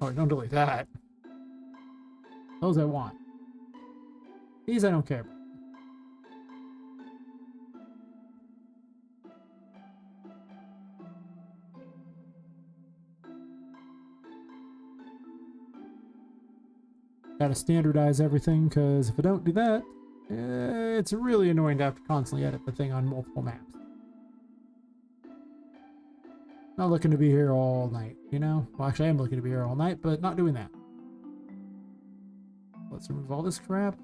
Oh, don't delete that. Those I want. These I don't care about. Gotta standardize everything, because if I don't do that, it's really annoying to have to constantly edit the thing on multiple maps. Not looking to be here all night, you know? Well, actually, I am looking to be here all night, but not doing that. Let's remove all this crap.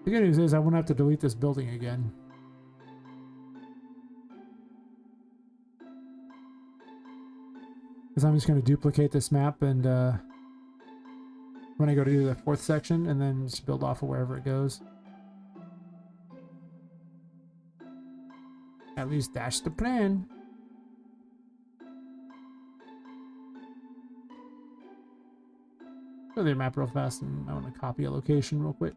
The good news is I won't have to delete this building again. Because I'm just going to duplicate this map and when I go to do the fourth section and then just build off of wherever it goes. At least that's the plan. Go to the map real fast and I want to copy a location real quick.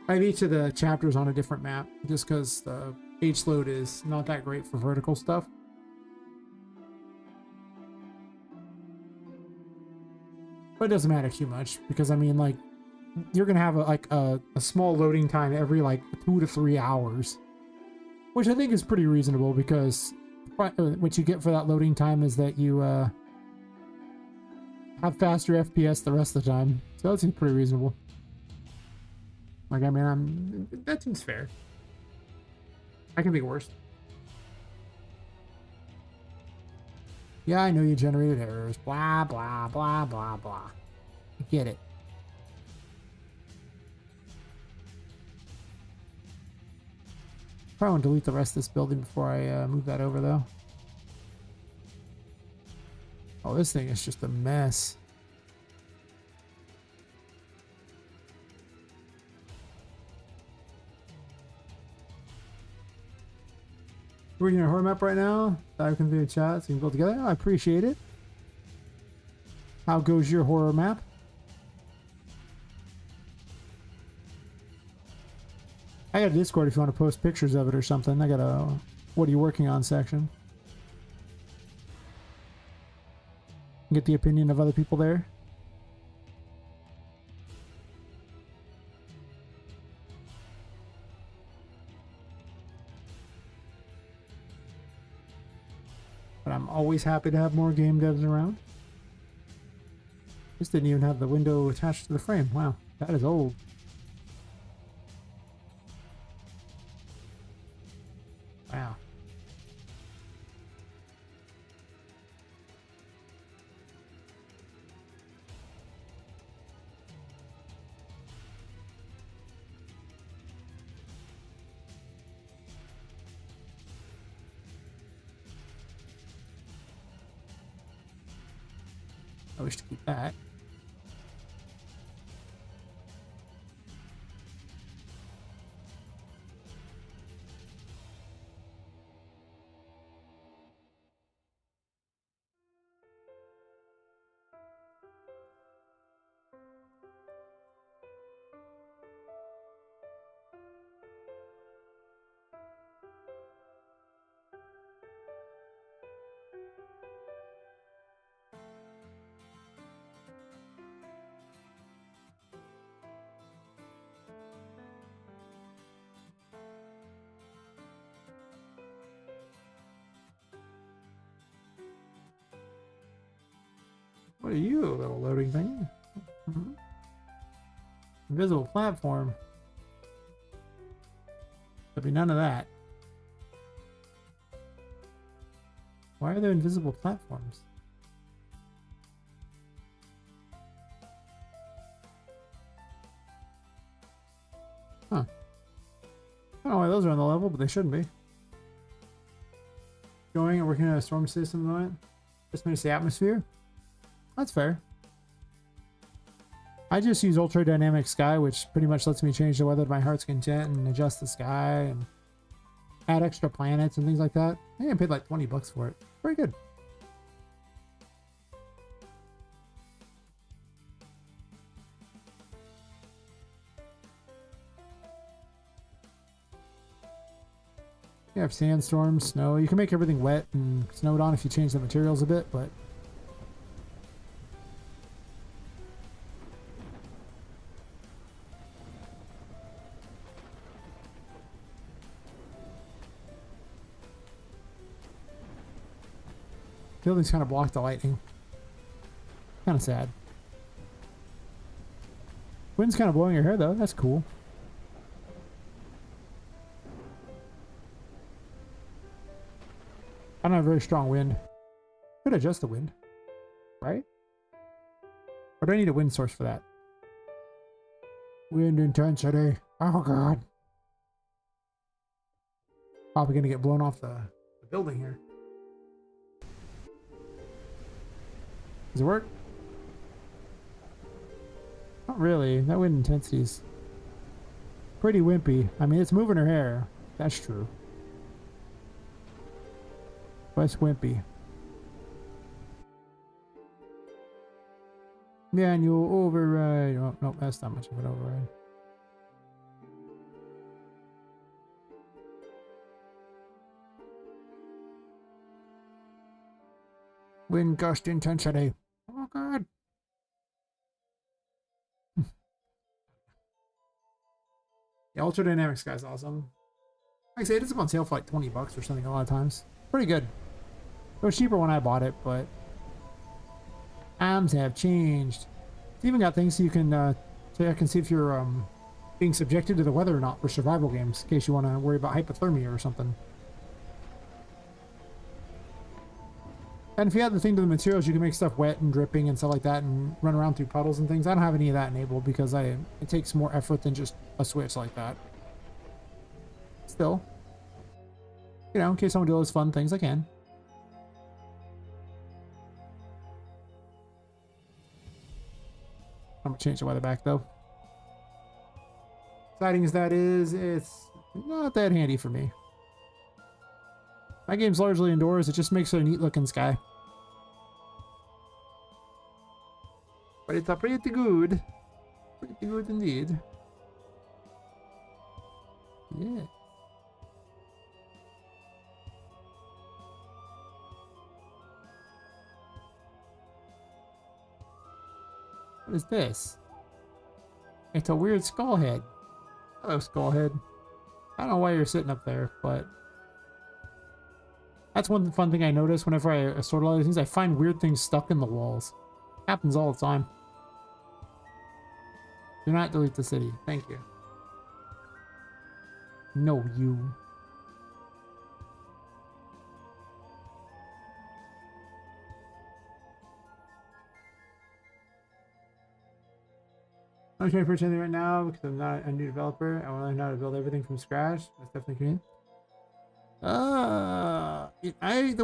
I have each of the chapters on a different map just because the page load is not that great for vertical stuff. But it doesn't matter too much because I mean, like, you're gonna have a small loading time every like 2 to 3 hours, which I think is pretty reasonable because what you get for that loading time is that you have faster FPS the rest of the time. So that seems pretty reasonable. Like, I mean, that seems fair. I can think worse. Yeah, I know you generated errors. Blah, blah, blah, blah, blah. I get it. Probably want to delete the rest of this building before I move that over, though. Oh, this thing is just a mess. We're reading a horror map right now. I can do a chat so we can build together. I appreciate it. How goes your horror map? I got a Discord if you want to post pictures of it or something. I got a what are you working on section. Get the opinion of other people there. But I'm always happy to have more game devs around. This didn't even have the window attached to the frame. Wow, that is old. Wow. I wish to keep that. What are you, little loading thing? Mhm. Invisible platform. There'll be none of that. Why are there invisible platforms? Huh. I don't know why those are on the level, but they shouldn't be. Going and working on a storm system at the moment. Just minus the atmosphere. That's fair. I just use Ultra Dynamic Sky, which pretty much lets me change the weather to my heart's content and adjust the sky and add extra planets and things like that. I think I paid like 20 bucks for it. Very good. You have sandstorms, snow. You can make everything wet and snowed on if you change the materials a bit, but buildings kind of block the lightning. Kind of sad. Wind's kind of blowing your hair though. That's cool. I don't have very strong wind. Could adjust the wind, right? Or do I need a wind source for that? Wind intensity. Oh god. Probably gonna get blown off the building here. Does it work? Not really. That wind intensity's pretty wimpy. I mean, it's moving her hair. That's true. But it's wimpy. Manual override. Oh, no, that's not much of an override. Wind gust intensity. Oh god. The Ultra Dynamic Sky's awesome. Like I say, it's up on sale for like 20 bucks or something a lot of times. Pretty good. It was cheaper when I bought it, but times have changed. It's even got things so you can so I can see if you're being subjected to the weather or not for survival games, in case you want to worry about hypothermia or something. And if you add the thing to the materials, you can make stuff wet and dripping and stuff like that and run around through puddles and things. I don't have any of that enabled because it takes more effort than just a switch like that. Still, you know, in case I want to do those fun things, I can. I'm gonna change the weather back though. Exciting as that is, it's not that handy for me. My game's largely indoors, it just makes it a neat looking sky. But it's a pretty good. Pretty good indeed. Yeah. What is this? It's a weird skull head. Hello, skull head. I don't know why you're sitting up there, but that's one fun thing I notice whenever I sort all these things. I find weird things stuck in the walls. Happens all the time. Do not delete the city. Thank you. No, you. I'm trying to purchase anything right now because I'm not a new developer. I want to learn how to build everything from scratch. That's definitely great. The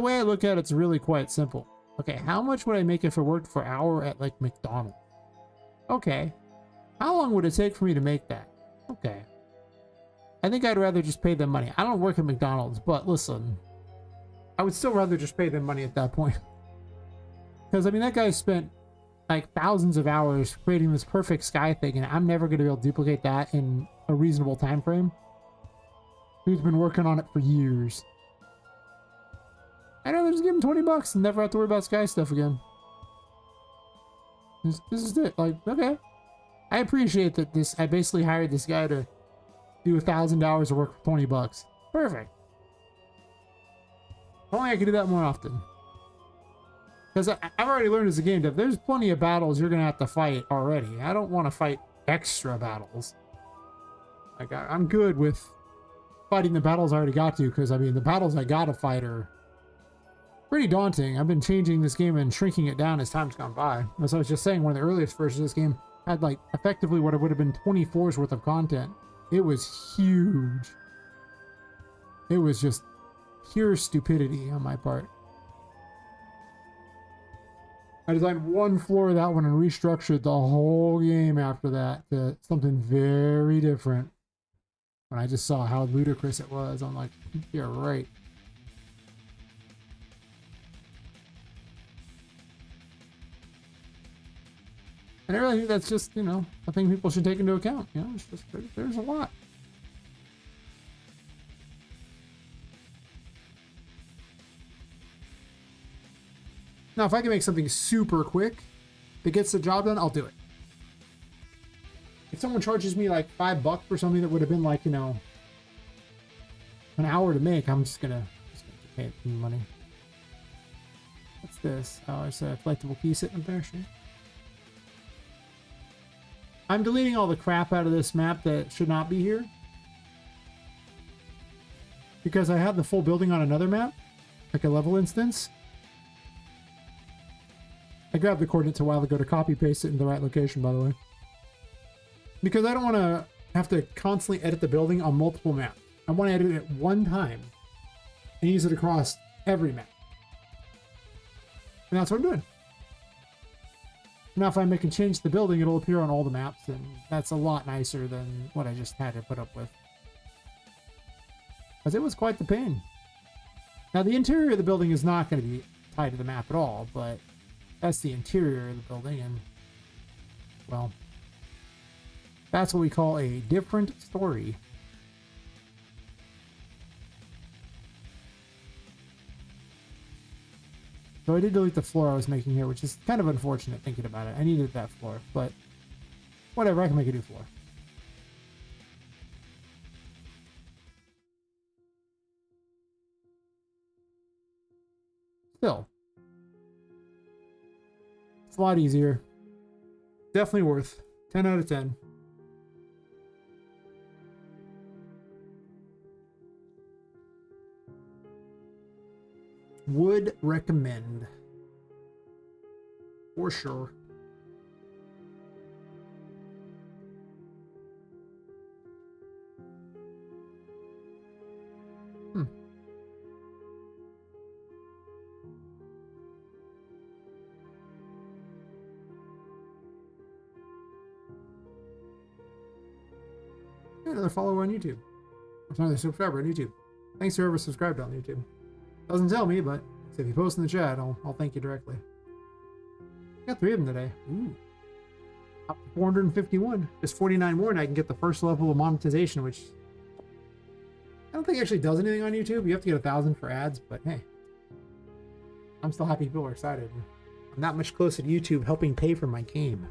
way I look at it's really quite simple. Okay, how much would I make if I worked for an hour at like McDonald's? Okay. How long would it take for me to make that? Okay. I think I'd rather just pay them money. I don't work at McDonald's, but listen, I would still rather just pay them money at that point. Because, I mean, that guy spent like thousands of hours creating this perfect sky thing, and I'm never going to be able to duplicate that in a reasonable time frame. Who's been working on it for years. I'd rather just give him 20 bucks and never have to worry about sky stuff again. This is it. Like, okay. I appreciate that I basically hired this guy to do 1,000 hours of work for 20 bucks. Perfect. If only I could do that more often. Because I've already learned as a game dev, there's plenty of battles you're going to have to fight already. I don't want to fight extra battles. Like, I'm good with fighting the battles I already got to, because, I mean, the battles I got to fight are pretty daunting. I've been changing this game and shrinking it down as time's gone by. As I was just saying, one of the earliest versions of this game had, like, effectively what it would have been 24's worth of content. It was huge. It was just pure stupidity on my part. I designed one floor of that one and restructured the whole game after that to something very different. When I just saw how ludicrous it was, I'm like, you're right. And I really think that's just, you know, a thing people should take into account. You know, it's just, there's a lot. Now, if I can make something super quick that gets the job done, I'll do it. If someone charges me like $5 for something that would have been like, you know, an hour to make, I'm just gonna pay it some money. What's this? Oh, it's a collectible key sitting up there. Sure. I'm deleting all the crap out of this map that should not be here. Because I have the full building on another map, like a level instance. I grabbed the coordinates a while ago to copy paste it in the right location, by the way. Because I don't want to have to constantly edit the building on multiple maps. I want to edit it one time and use it across every map. And that's what I'm doing. Now if I make a change to the building, it'll appear on all the maps, and that's a lot nicer than what I just had to put up with. Because it was quite the pain. Now the interior of the building is not going to be tied to the map at all, but that's the interior of the building, and, well, that's what we call a different story. So I did delete the floor I was making here, which is kind of unfortunate thinking about it. I needed that floor, but whatever, I can make a new floor. Still, it's a lot easier. Definitely worth 10 out of 10. Would recommend. For sure. Another follower on YouTube. Or another subscriber on YouTube. Thanks to whoever subscribed on YouTube. Doesn't tell me, but if you post in the chat, I'll thank you directly. Got 3 of them today. Ooh. Up to 451. Just 49 more and I can get the first level of monetization, which I don't think actually does anything on YouTube. You have to get 1,000 for ads, but hey. I'm still happy people are excited. I'm not much closer to YouTube helping pay for my game.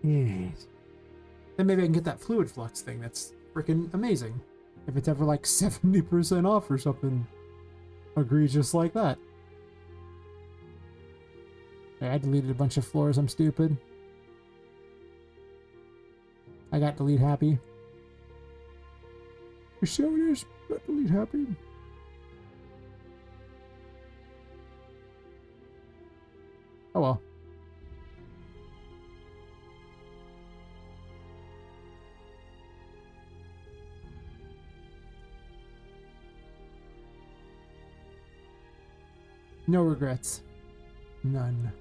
Yes. Then maybe I can get that fluid flux thing. That's freaking amazing. If it's ever like 70% off or something egregious like that. Okay, I deleted a bunch of floors. I'm stupid. I got delete happy. You're serious? Got delete happy. Oh well. No regrets. None.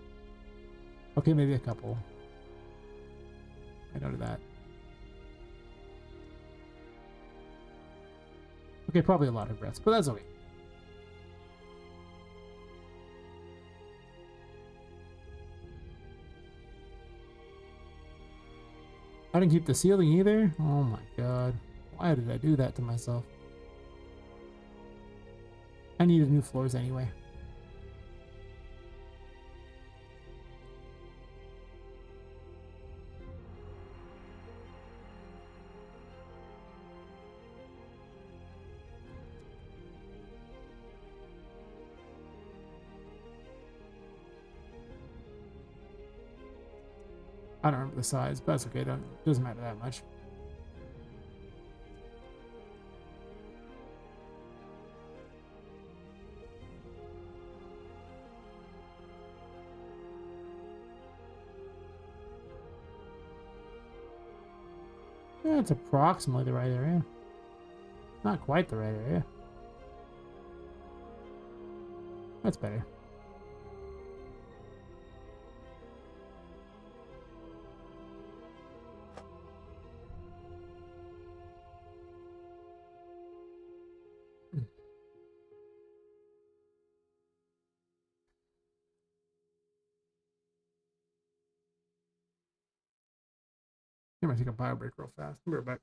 Okay, maybe a couple. I know that. Okay, probably a lot of regrets, but that's okay. I didn't keep the ceiling either. Oh my god. Why did I do that to myself? I needed new floors anyway. I don't remember the size, but that's okay. Doesn't matter that much. Yeah, it's approximately the right area. Not quite the right area. That's better. I'm gonna take a bio break real fast. Be right back.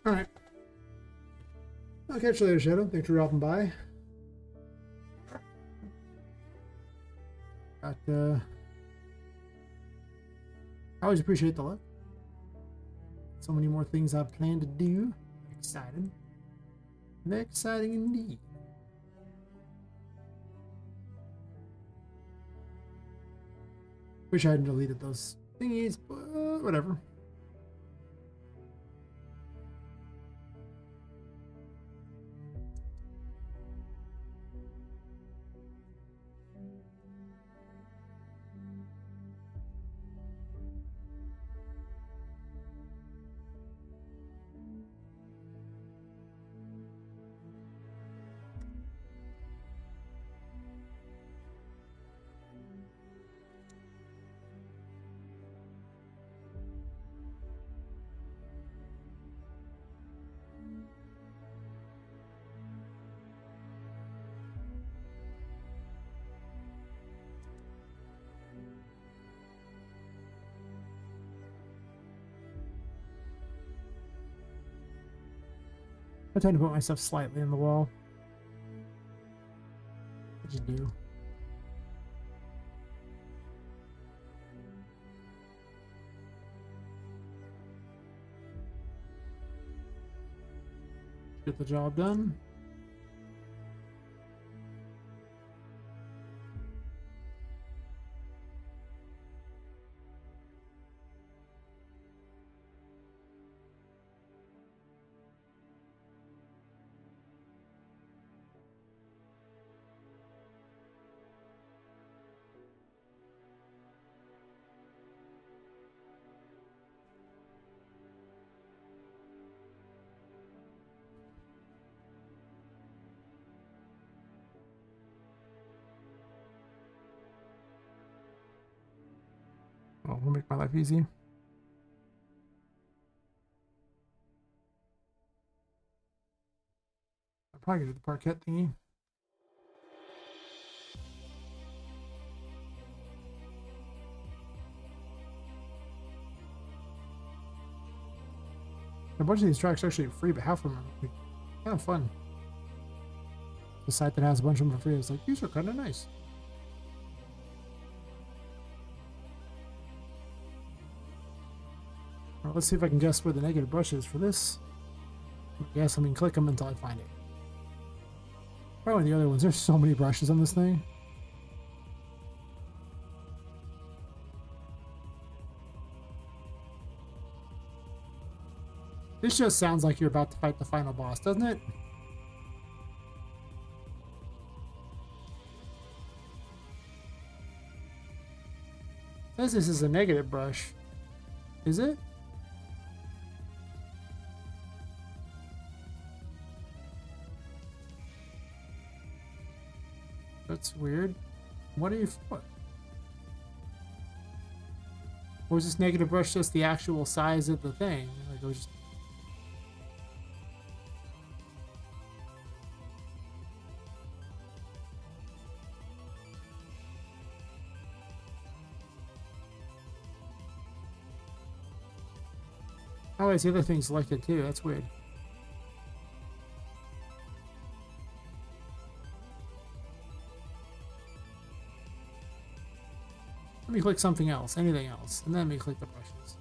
Alright. I'll catch you later, Shadow. Thanks for dropping by. Got, I always appreciate the love. So many more things I've planned to do. Excited. Very exciting indeed. Wish I hadn't deleted those thingies, but whatever. I tend to put myself slightly in the wall. I just do. Get the job done. Oh, we'll make my life easy. I'll probably do the parquet thingy. A bunch of these tracks are actually free, but half of them are kind of fun. The site that has a bunch of them for free is like, these are kind of nice. Well, let's see if I can guess where the negative brush is for this. I guess I mean click them until I find it. Probably the other ones. There's so many brushes on this thing. This just sounds like you're about to fight the final boss, doesn't it? This is a negative brush. Is it? That's weird. What are you for? Or is this negative brush just the actual size of the thing? Like it was just... Oh, I see other things selected too. That's weird. Let me click something else, anything else, and then let me click the brushes.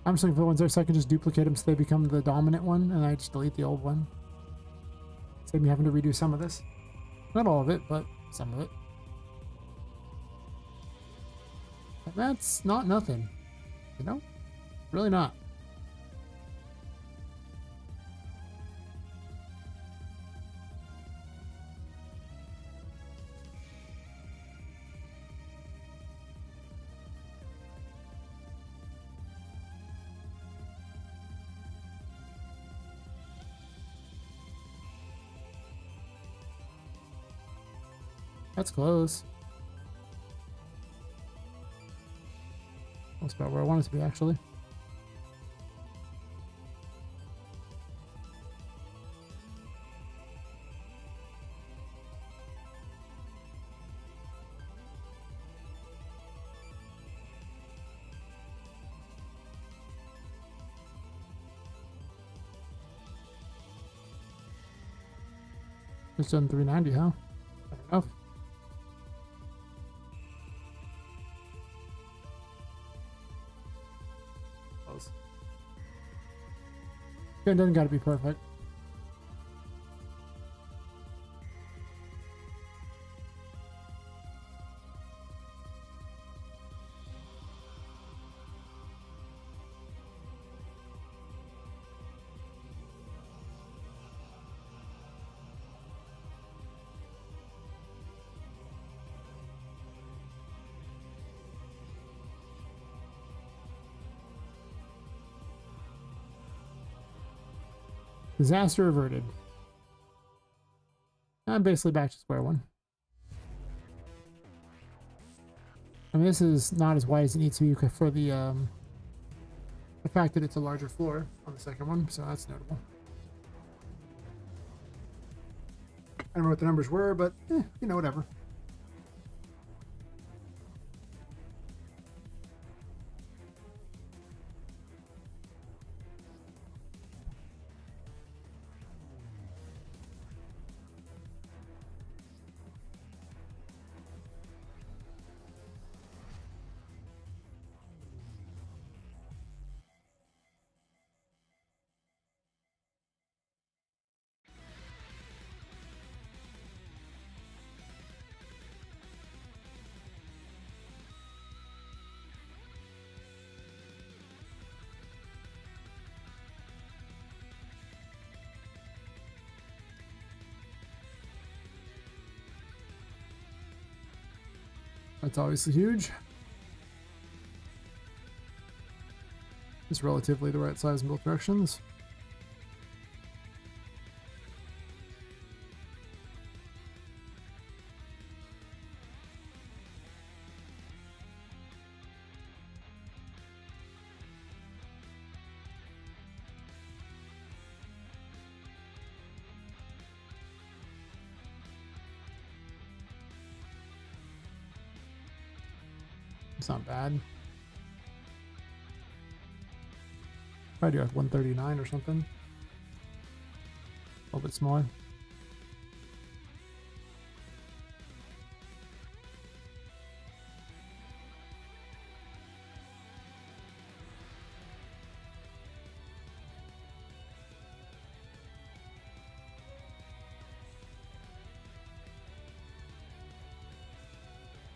I'm just looking for the ones there so I can just duplicate them so they become the dominant one, and I just delete the old one. Save me having to redo some of this. Not all of it, but some of it. And that's not nothing, you know? Really not. That's close. That's about where I want it to be, actually. Just done 390, huh? Fair enough. Close. It doesn't gotta be perfect. Disaster averted. I'm basically back to square one. I mean, this is not as wide as it needs to be for the fact that it's a larger floor on the second one, so that's notable. I don't know what the numbers were, but you know, whatever. That's obviously huge. It's relatively the right size in both directions. It's not bad. Probably do have 139 or something. A little bit smaller.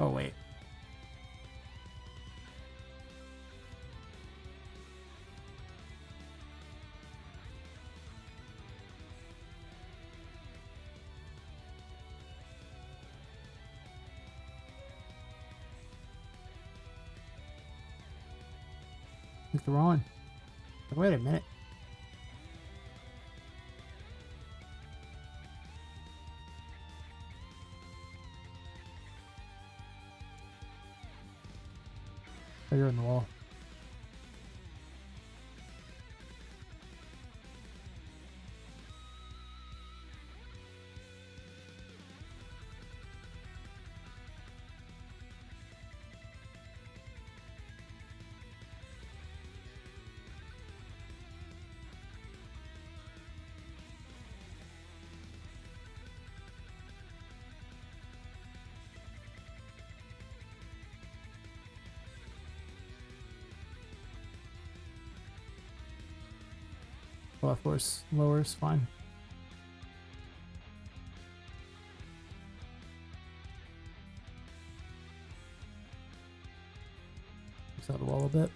Oh, wait. I think they're on. Wait a minute. Oh, you're in the wall. Well, of course, lower is fine. works out well a bit.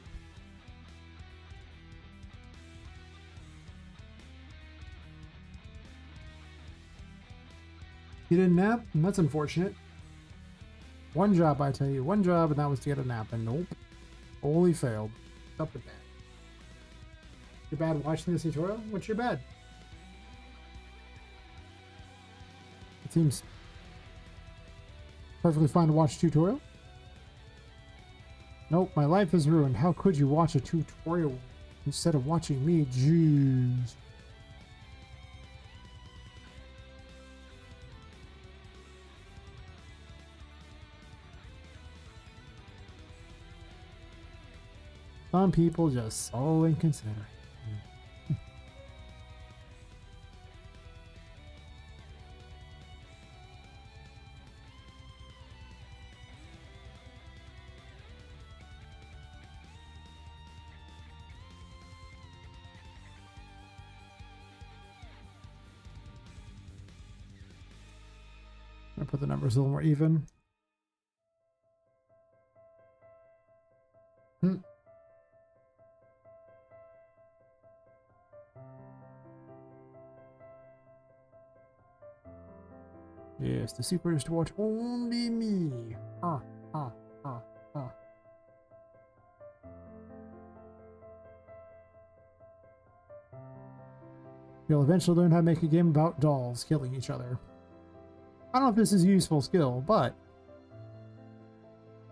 You didn't nap? That's unfortunate. One job, I tell you. One job, and that was to get a nap. And nope. Totally failed. Up with that. You're bad watching this tutorial? What's your bad? It seems perfectly fine to watch a tutorial. Nope, my life is ruined. How could you watch a tutorial instead of watching me? Jeez. Some people just so inconsiderate. I'll put the numbers a little more even. Yes, the secret is to watch only me. You'll eventually learn how to make a game about dolls killing each other. I don't know if this is a useful skill, but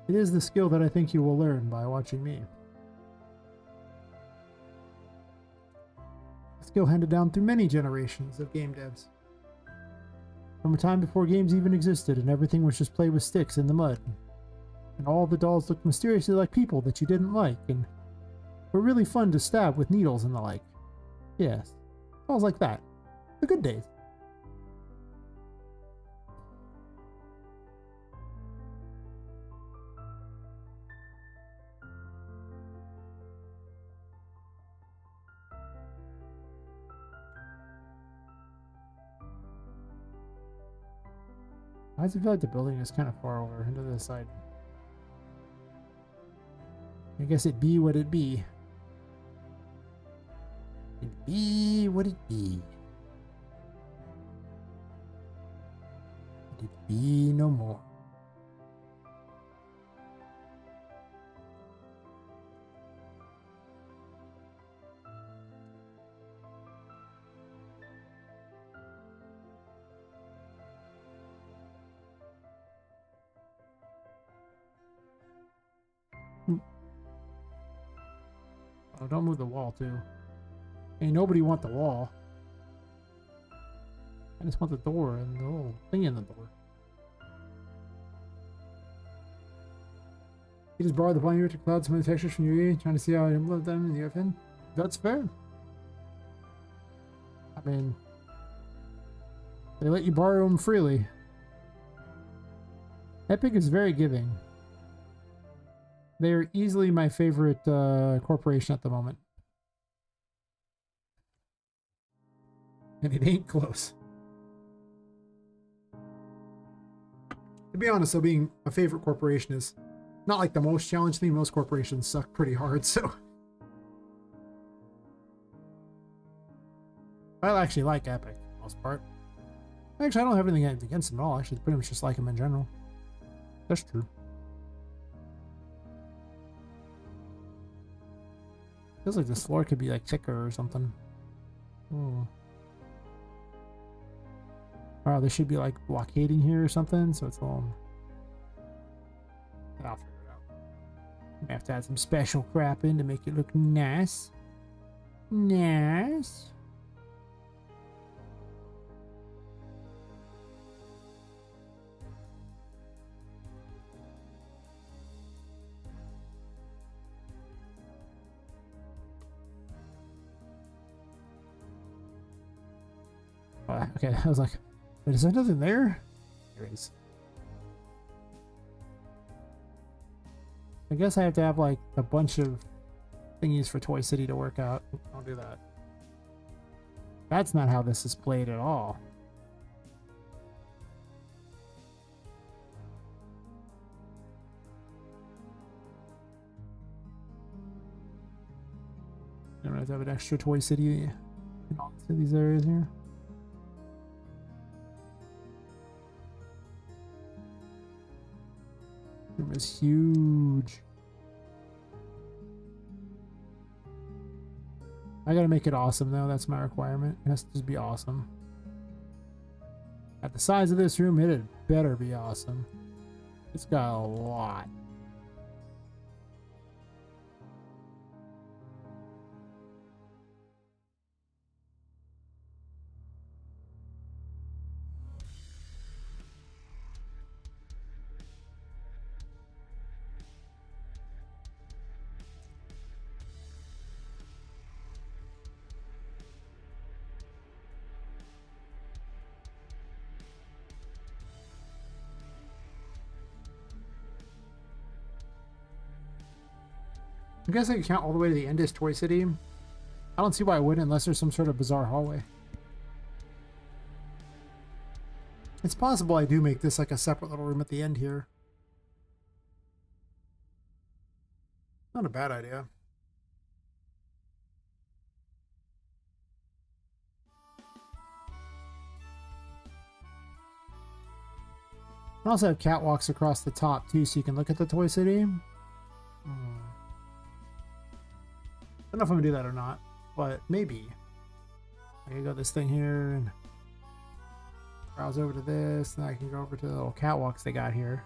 it is the skill that I think you will learn by watching me. A skill handed down through many generations of game devs. From a time before games even existed and everything was just played with sticks in the mud. And all the dolls looked mysteriously like people that you didn't like and were really fun to stab with needles and the like. Yes, dolls like that. The good days. Why does it feel like the building is kind of far over into the side? I guess it be what it be. It be what it be. Let it be no more. Oh, don't move the wall, too. Ain't nobody want the wall. I just want the door and the little thing in the door. You just borrowed the Blender to cloud some of the textures from UE, trying to see how I implement them in the UFN. That's fair. I mean, they let you borrow them freely. Epic is very giving. They are easily my favorite corporation at the moment. And it ain't close. To be honest, though, being a favorite corporation is not like the most challenging thing. Most corporations suck pretty hard, so... I actually like Epic, for the most part. Actually, I don't have anything against them at all. Actually, pretty much just like them in general. That's true. Feels like this floor could be like thicker or something. Ooh. Oh, there should be like blockading here or something, so it's all... I'll figure it out. I have to add some special crap in to make it look nice. Nice. Okay, I was like, wait, is there nothing there? There is. I guess I have to have like a bunch of thingies for Toy City to work out. I'll do that. That's not how this is played at all. have to have an extra toy city in all these areas here. Room is huge. I gotta make it awesome though. That's my requirement. It has to just be awesome. At the size of this room, it had better be awesome. It's got a lot. I guess I can count all the way to the end as Toy City. I don't see why I wouldn't unless there's some sort of bizarre hallway. It's possible I do make this like a separate little room at the end here. Not a bad idea. I also have catwalks across the top too, so you can look at the Toy City. I don't know if I'm gonna do that or not, but maybe. I can go this thing here and browse over to this, and I can go over to the little catwalks they got here.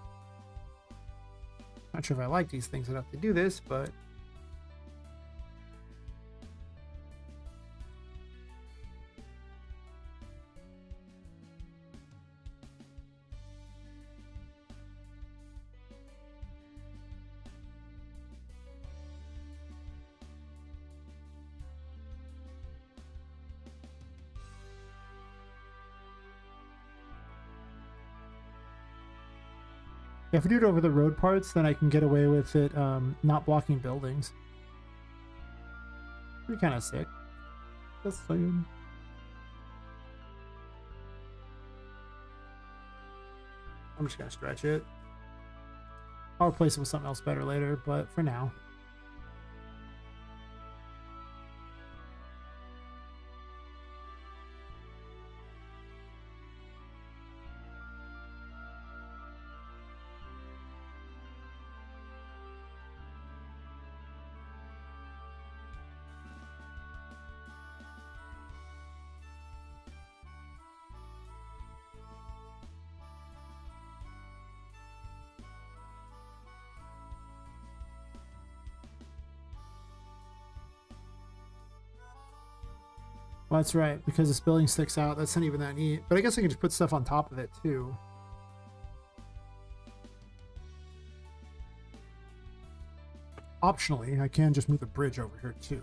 Not sure if I like these things enough to do this, but if I do it over the road parts, then I can get away with it not blocking buildings. Pretty kind of sick. That's fine. I'm just gonna stretch it. I'll replace it with something else better later, but for now. Well, that's right, because this building sticks out. That's not even that neat. But I guess I can just put stuff on top of it, too. Optionally, I can just move the bridge over here, too.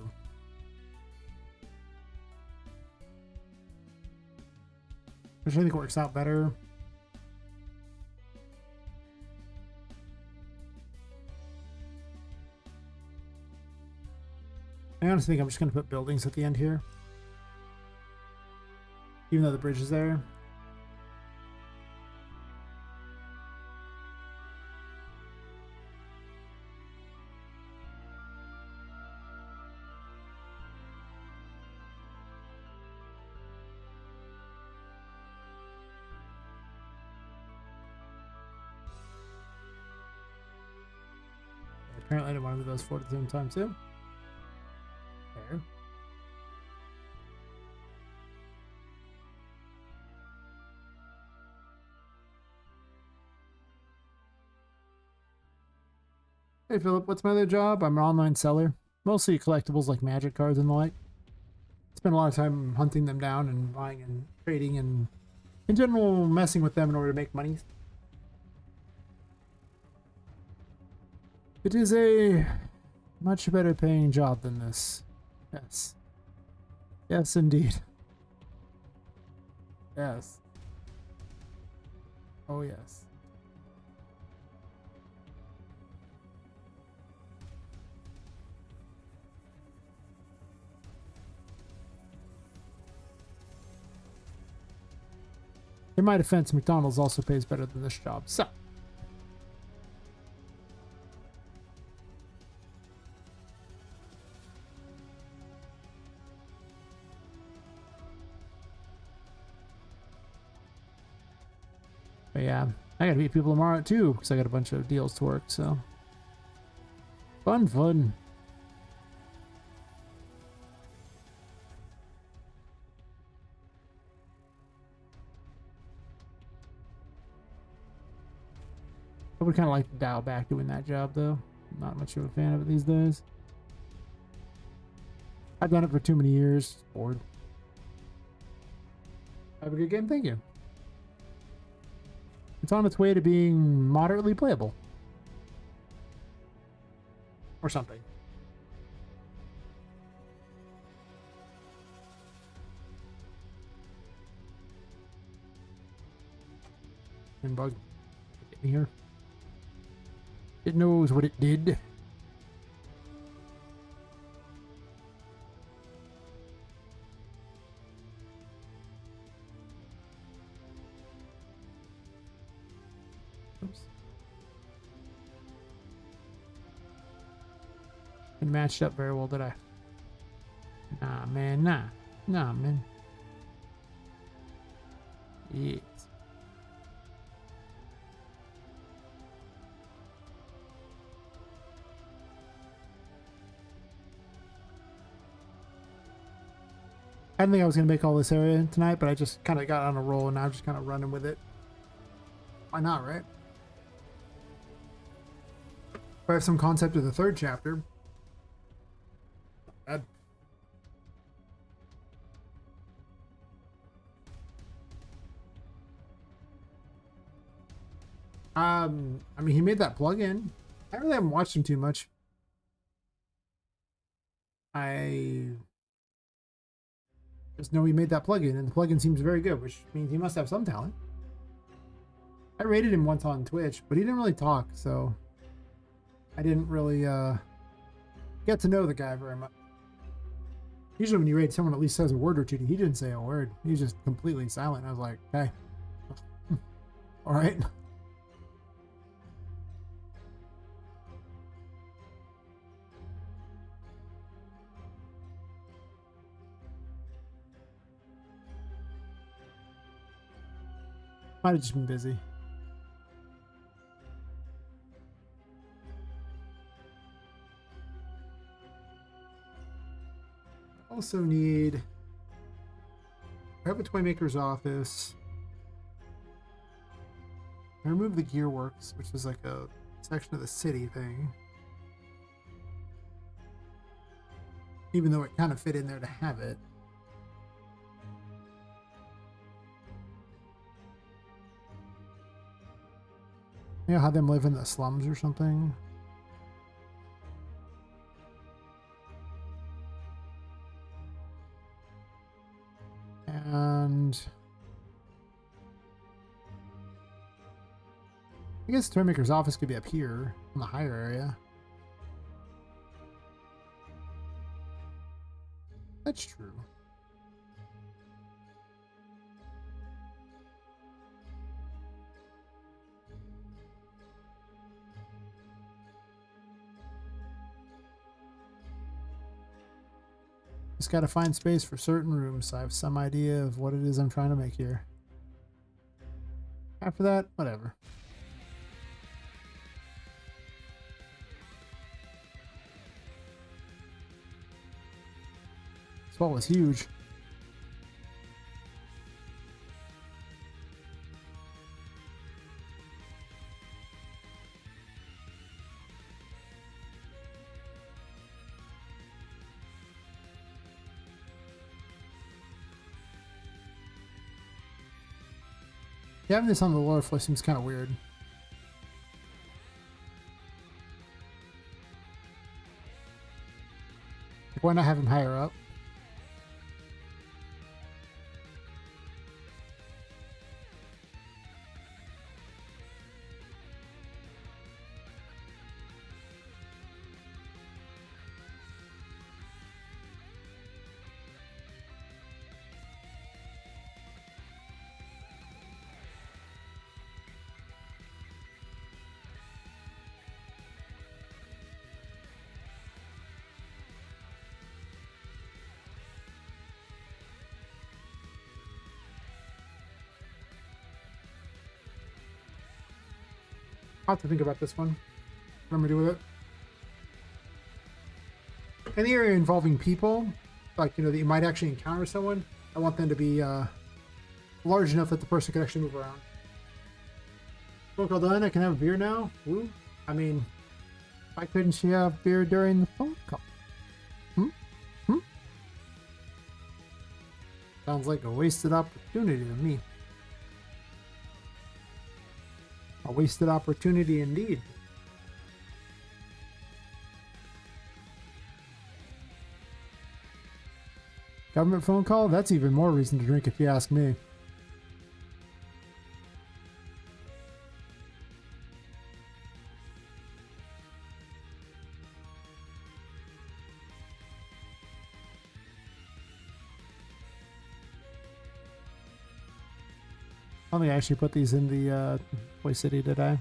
Which I think works out better. I honestly think I'm just going to put buildings at the end here. Even though the bridge is there. Apparently I didn't want to do those four at the same time too. There. Hey Philip, what's my other job? I'm an online seller. Mostly collectibles like magic cards and the like. Spend a lot of time hunting them down and buying and trading and in general messing with them in order to make money. It is a much better paying job than this. Yes. Yes, indeed. Yes. Oh, yes. In my defense, McDonald's also pays better than this job, so. But yeah, I gotta meet people tomorrow too because I got a bunch of deals to work. So fun. I would kind of like to dial back doing that job though. I'm not much of a fan of it these days. I've done it for too many years. Bored. Have a good game. Thank you. It's on its way to being moderately playable. Or something. And bug. Get me here. It knows what it did. Oops. It matched up very well, did I? Nah, man, nah. Nah, man. Yes. I didn't think I was going to make all this area tonight, but I just kind of got on a roll and now I'm just kind of running with it. Why not, right? If I have some concept of the third chapter, bad. I mean, he made that plugin. I really haven't watched him too much. I just know he made that plugin, and the plugin seems very good, which means he must have some talent. I rated him once on Twitch, but he didn't really talk, so I didn't really get to know the guy very much. Usually when you rate someone, at least says a word or two. He didn't say a word. He was just completely silent. I was like, hey, all right. Might have just been busy. Also need... I have a toy maker's office. I removed the Gearworks, which is like a section of the city thing. Even though it kind of fit in there to have it. You know, have them live in the slums or something. And I guess the toy maker's office could be up here in the higher area. That's true. Just gotta find space for certain rooms so I have some idea of what it is I'm trying to make here. After that, whatever. This wall was huge. Having this on the lower floor seems kind of weird. Like, why not have him higher up? I'll have to think about this one. What I'm gonna do with it. Any area involving people, like, you know, that you might actually encounter someone, I want them to be large enough that the person can actually move around. Phone call done. I can have a beer now. Woo. I mean, why couldn't she have beer during the phone call? Hmm? Sounds like a wasted opportunity to me. A wasted opportunity indeed. Government phone call? That's even more reason to drink if you ask me. I don't think I actually put these in the Toy City, did I?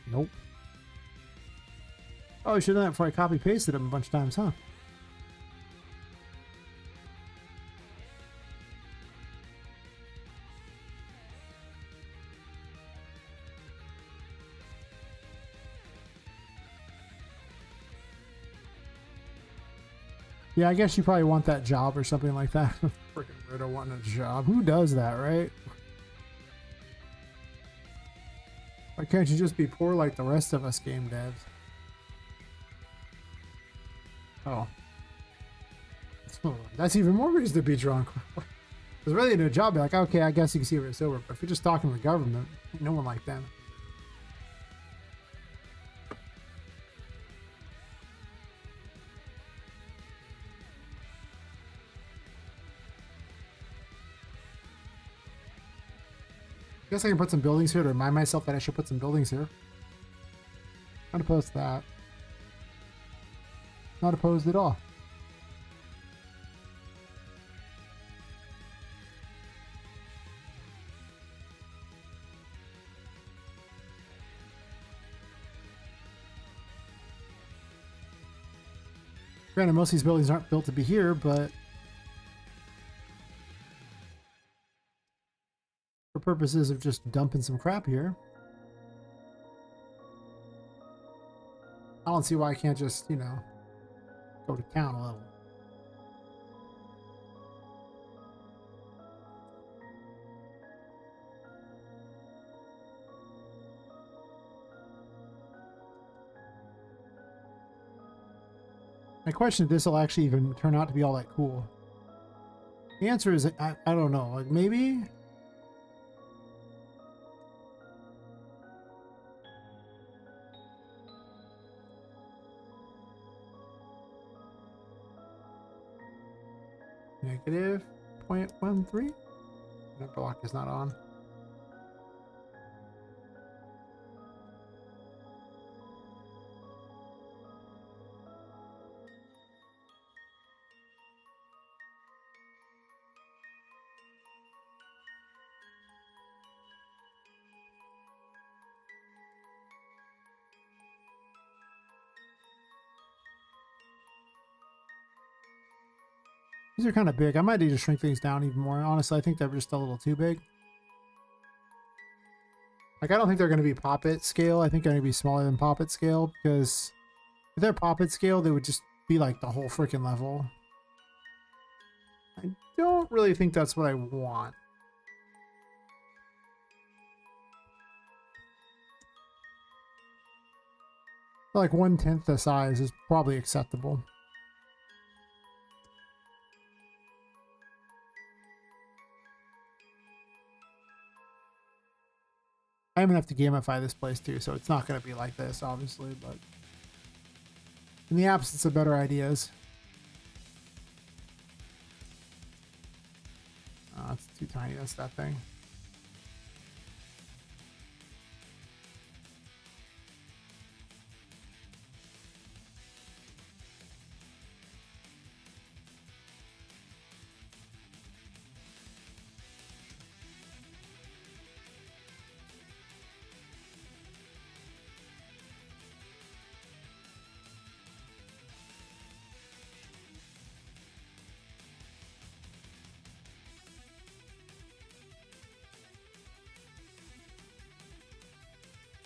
Nope. Oh, I should have done that before I copy pasted them a bunch of times, huh? Yeah, I guess you probably want that job or something like that. Freaking Ritter wanting a job. Who does that, right? Why can't you just be poor like the rest of us game devs? Oh. That's even more reason to be drunk. There's really no job. Be like, okay, I guess you can see where it's over. But if you're just talking to the government, no one like them. I guess I can put some buildings here to remind myself that I should put some buildings here. Not opposed to that. Not opposed at all. Granted, most of these buildings aren't built to be here, but for purposes of just dumping some crap here, I don't see why I can't just, you know, go to town a little. My question if this will actually even turn out to be all that cool. The answer is I don't know. Like maybe. Negative 0.13. That block is not on. These are kind of big. I might need to shrink things down even more. Honestly, I think they're just a little too big. Like, I don't think they're going to be Poppet scale. I think they're going to be smaller than Poppet scale because if they're Poppet scale, they would just be like the whole freaking level. I don't really think that's what I want. Like 1/10 the size is probably acceptable. I'm gonna have to gamify this place too, so it's not gonna be like this, obviously, but in the absence of better ideas. Oh, it's too tiny, that's that thing.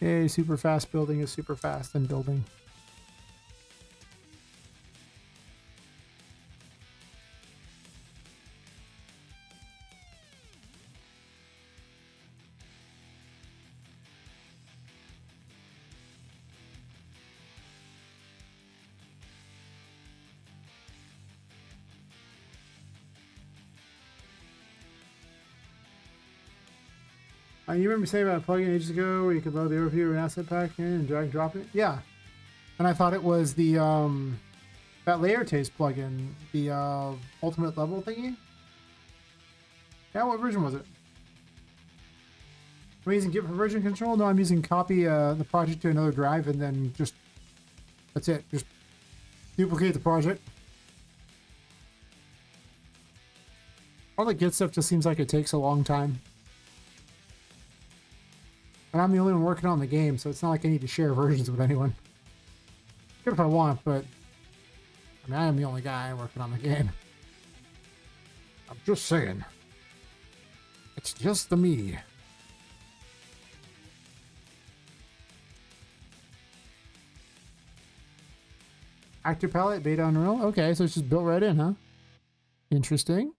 Yay, super fast building is super fast and building. You remember saying about a plugin ages ago where you could load the overview of an asset pack in and drag and drop it? Yeah. And I thought it was the that layer taste plugin, the ultimate level thingy. Yeah, what version was it? Am I using Git for version control? No, I'm using copy the project to another drive and then just that's it. Just duplicate the project. All the Git stuff just seems like it takes a long time. And I'm the only one working on the game, so it's not like I need to share versions with anyone. Good if I want, but I mean, I am the only guy working on the game. I'm just saying. It's just the me. Actor palette, beta Unreal. Okay, so it's just built right in, huh? Interesting.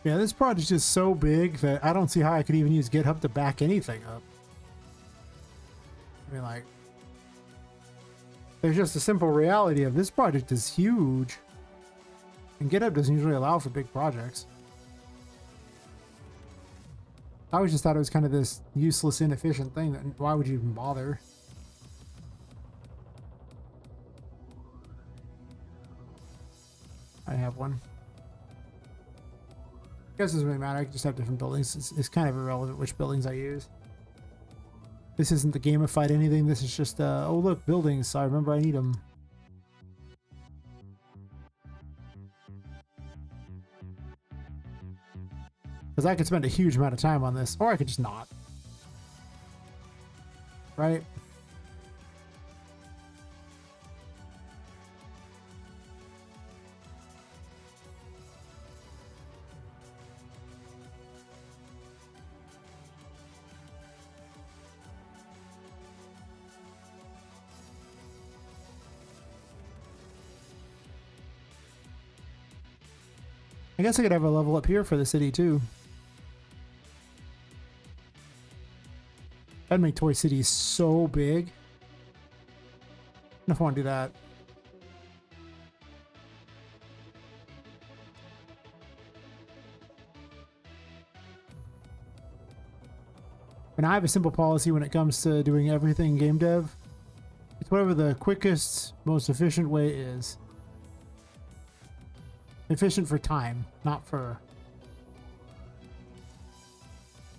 Yeah, this project is so big that I don't see how I could even use GitHub to back anything up. I mean, like, there's just a simple reality of this project is huge. And GitHub doesn't usually allow for big projects. I always just thought it was kind of this useless, inefficient thing that why would you even bother? I have one. I guess it doesn't really matter. I can just have different buildings. It's kind of irrelevant which buildings I use. This isn't the gamified anything. This is just, oh look, buildings. So I remember I need them. Because I could spend a huge amount of time on this, or I could just not. Right? I guess I could have a level up here for the city too. That'd make Toy City so big. I don't know if I want to do that. And I have a simple policy when it comes to doing everything game dev. It's whatever the quickest, most efficient way is. Efficient for time, not for...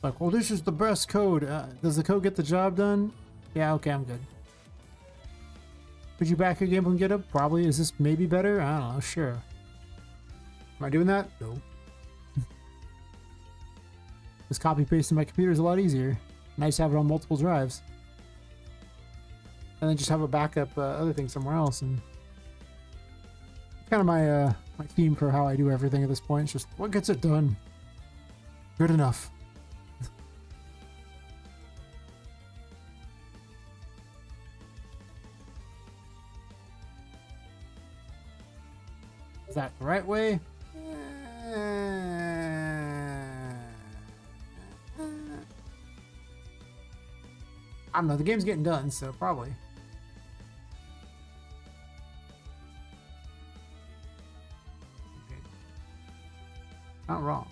Like, well, this is the best code. Does the code get the job done? Yeah, okay, I'm good. Would you back your game on GitHub? Probably. Is this maybe better? I don't know, sure. Am I doing that? No. Just copy pasting my computer is a lot easier. Nice to have it on multiple drives. And then just have a backup other thing somewhere else. And kind of my my theme for how I do everything at this point. It's just what gets it done. Good enough. Is that the right way? I don't know. The game's getting done, so probably. Okay. Not wrong.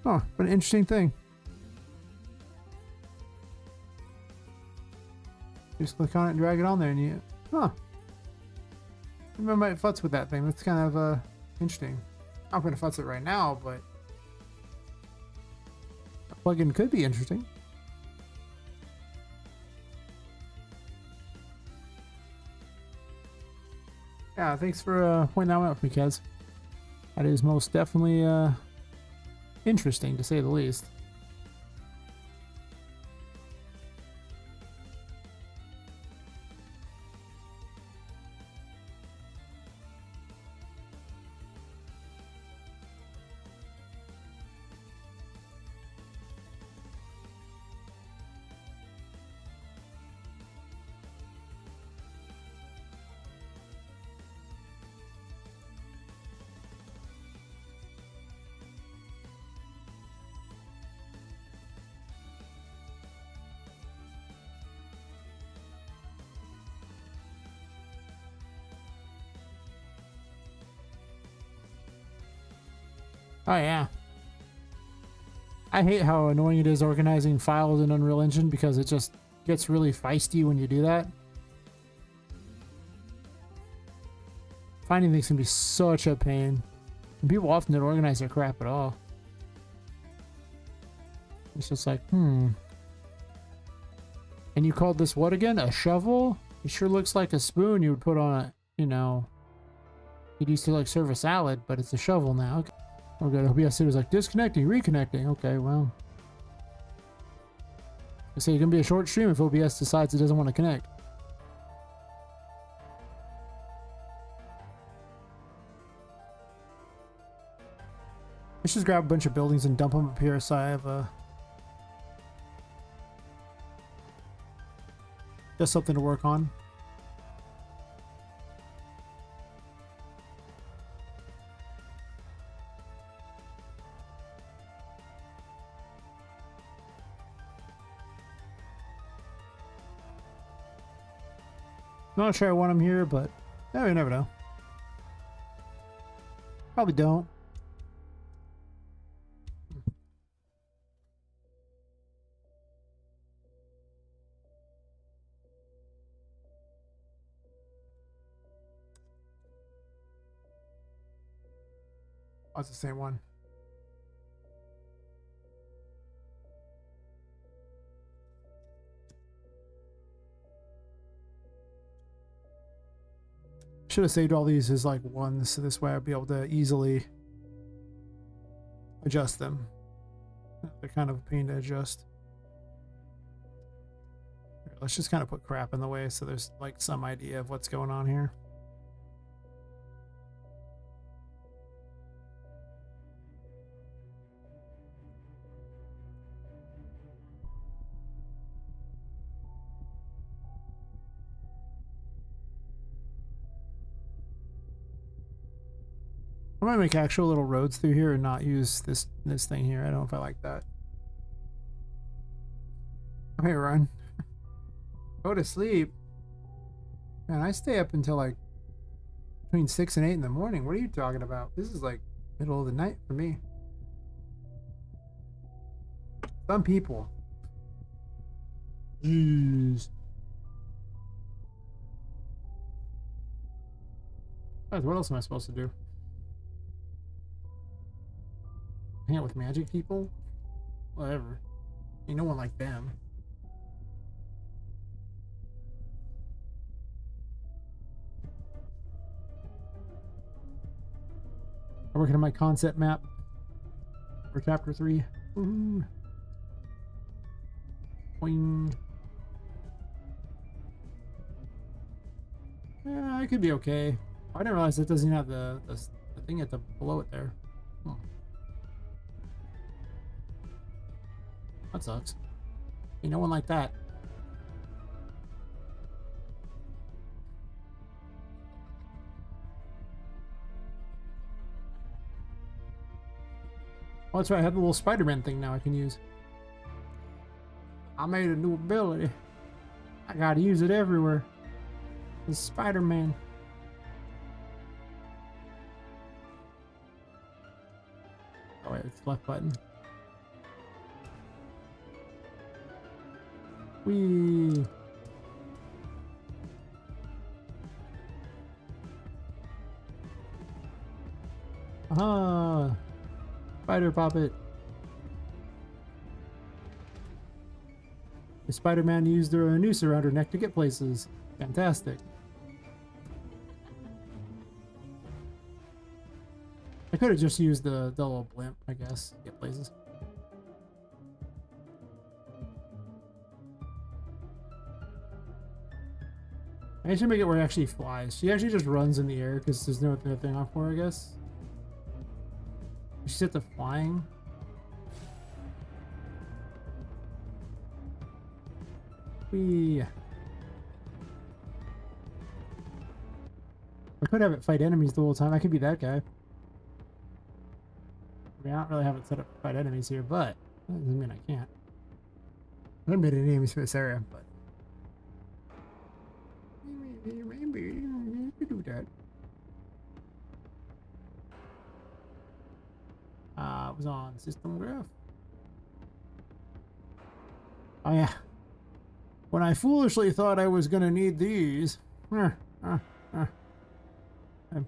Oh, what an interesting thing. Just click on it and drag it on there and you... Huh. I might futz with that thing. That's kind of interesting. I'm going to futz it right now, but... a plugin could be interesting. Yeah, thanks for pointing that one out for me, Kez. That is most definitely interesting, to say the least. Oh yeah. I hate how annoying it is organizing files in Unreal Engine because it just gets really feisty when you do that. Finding things can be such a pain. And people often don't organize their crap at all. It's just like, And you called this what again? A shovel? It sure looks like a spoon you would put on a, you'd used to like serve a salad, but it's a shovel now. Okay. Oh good. OBS was like disconnecting, reconnecting. Okay, well. I say it's gonna be a short stream if OBS decides it doesn't want to connect. Let's just grab a bunch of buildings and dump them up here so I have just something to work on. Not sure I want them here, but yeah, you never know. Probably don't. Oh, it's the same one. Should have saved all these as like ones, so this way I'd be able to easily adjust them. They're kind of a pain to adjust. Here, let's just kind of put crap in the way so there's like some idea of what's going on here. I might make actual little roads through here and not use this thing here. I don't know if I like that. Okay, run. Go to sleep. Man, I stay up until like between 6 and 8 in the morning. What are you talking about? This is like middle of the night for me. Some people. Jeez. Guys, what else am I supposed to do? Hang out with magic people? Whatever. Ain't no one like them. I'm working on my concept map for chapter 3. Ooh. Boing. Yeah, I could be okay. I didn't realize it doesn't have the thing at the below it there. Hmm. That sucks. Ain't no one like that. Oh, that's right. I have the little Spider-Man thing now I can use. I made a new ability. I gotta use it everywhere. It's Spider-Man. Oh wait, it's left button. Whee! Aha! Spider Poppet. The Spider-Man used a noose around her neck to get places. Fantastic. I could have just used the little blimp, I guess, to get places. I should make it where it actually flies. She actually just runs in the air because there's no other thing off for her, I guess. She's set to flying. I could have it fight enemies the whole time. I could be that guy. I mean, I don't really have it set up to fight enemies here, but that doesn't mean I can't. I haven't made any enemies for this area, but maybe I could do that. It was on system graph. Oh yeah. When I foolishly thought I was gonna need these, I'm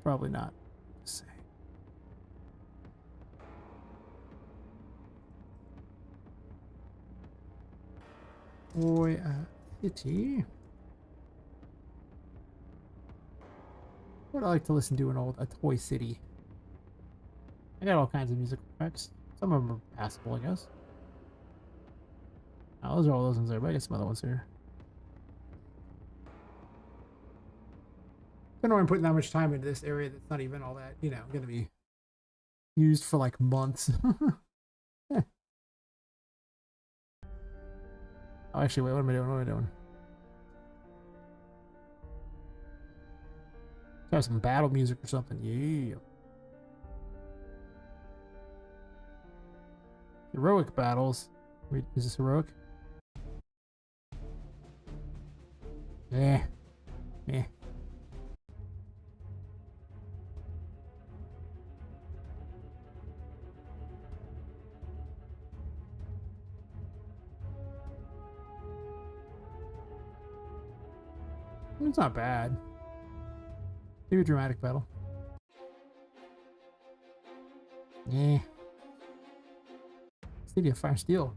probably not. Just say. Boy, city. What I like to listen to in a Toy City. I got all kinds of music effects. Some of them are passable, I guess. Oh, those are all those ones there, but I got some other ones here. I don't know why I'm putting that much time into this area that's not even all that, gonna be used for like months. Oh, actually, wait, what am I doing? What am I doing? Have some battle music or something. Yeah. Heroic battles. Wait, is this heroic? Yeah. Yeah. It's not bad. Maybe a dramatic battle. Yeah. City of Fire Steel.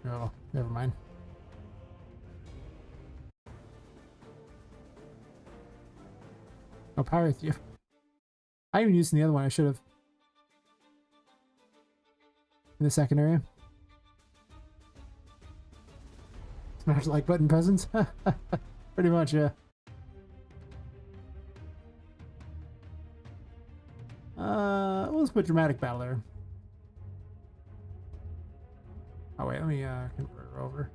Oh, never mind. Oh, Pirates, yeah. I even used in the other one. I should have. In the second area. Smash like button presents. Pretty much, yeah. Let's put dramatic battle there. Oh wait, let me convert her over.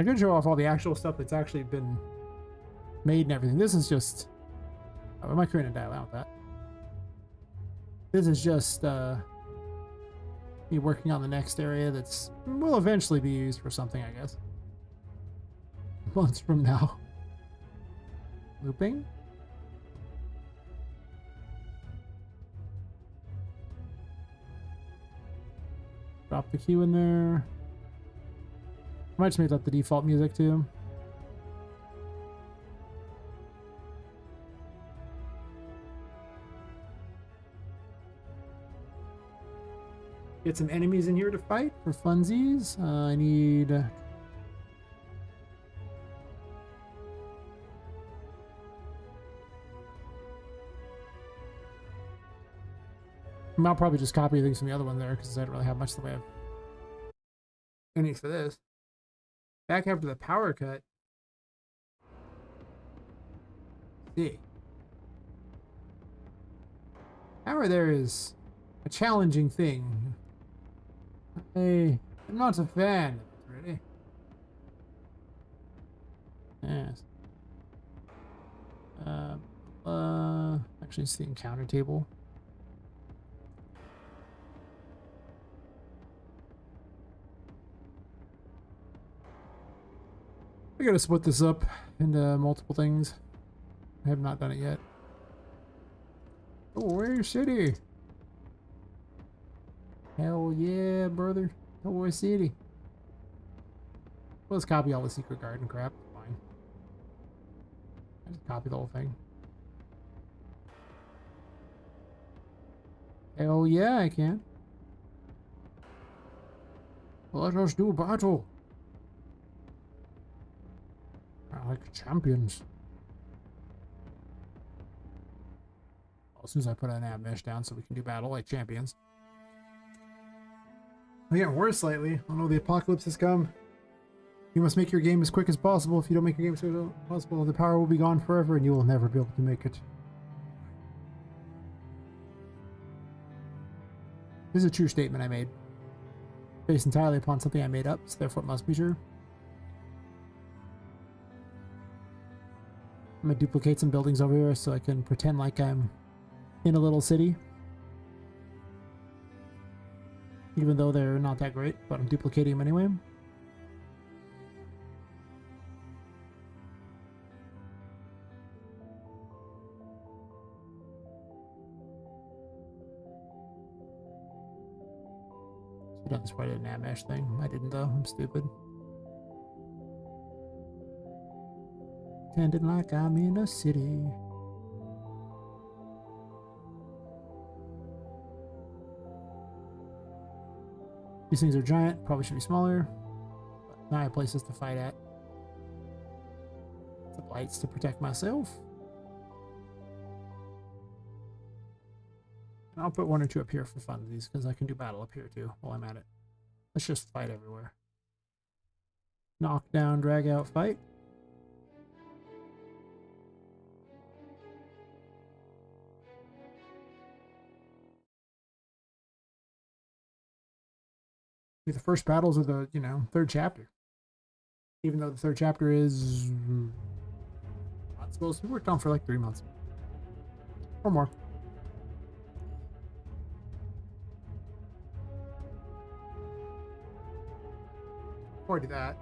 I could show off all the actual stuff that's actually been made and everything. This is just... Oh, am I creating a dial with that? This is just me working on the next area that's will eventually be used for something, I guess. Months from now. Looping? Drop the cue in there. I might just make that the default music too. Get some enemies in here to fight for funsies. I need... I'll probably just copy things from the other one there because I don't really have much in the way of enemies for this. Back after the power cut. Let's see. Power there is a challenging thing. I'm not a fan of it, really. Yes. Actually, it's the encounter table. I gotta split this up into multiple things. I have not done it yet. Oh, where's City? Hell yeah, brother. Toy City. Let's copy all the secret garden crap. Fine. I just copy the whole thing. Hell yeah, I can. Let us do battle. Like champions. Well, as soon as I put an nav mesh down so we can do battle like champions. We're getting worse lately. I know the apocalypse has come. You must make your game as quick as possible. If you don't make your game as quick as possible, the power will be gone forever and you will never be able to make it. This is a true statement I made. Based entirely upon something I made up, so therefore it must be true. I'm gonna duplicate some buildings over here so I can pretend like I'm in a little city. Even though they're not that great, but I'm duplicating them anyway. I done this part of the nav mesh thing. I didn't though. I'm stupid. Pretending like I'm in a city. These things are giant. Probably should be smaller. But now I have places to fight at. Some lights to protect myself. And I'll put one or two up here for funsies because I can do battle up here too while I'm at it. Let's just fight everywhere. Knock down, drag out, fight. The first battles of the, third chapter. Even though the third chapter is not supposed to be worked on for like 3 months. Or more. Before I do that,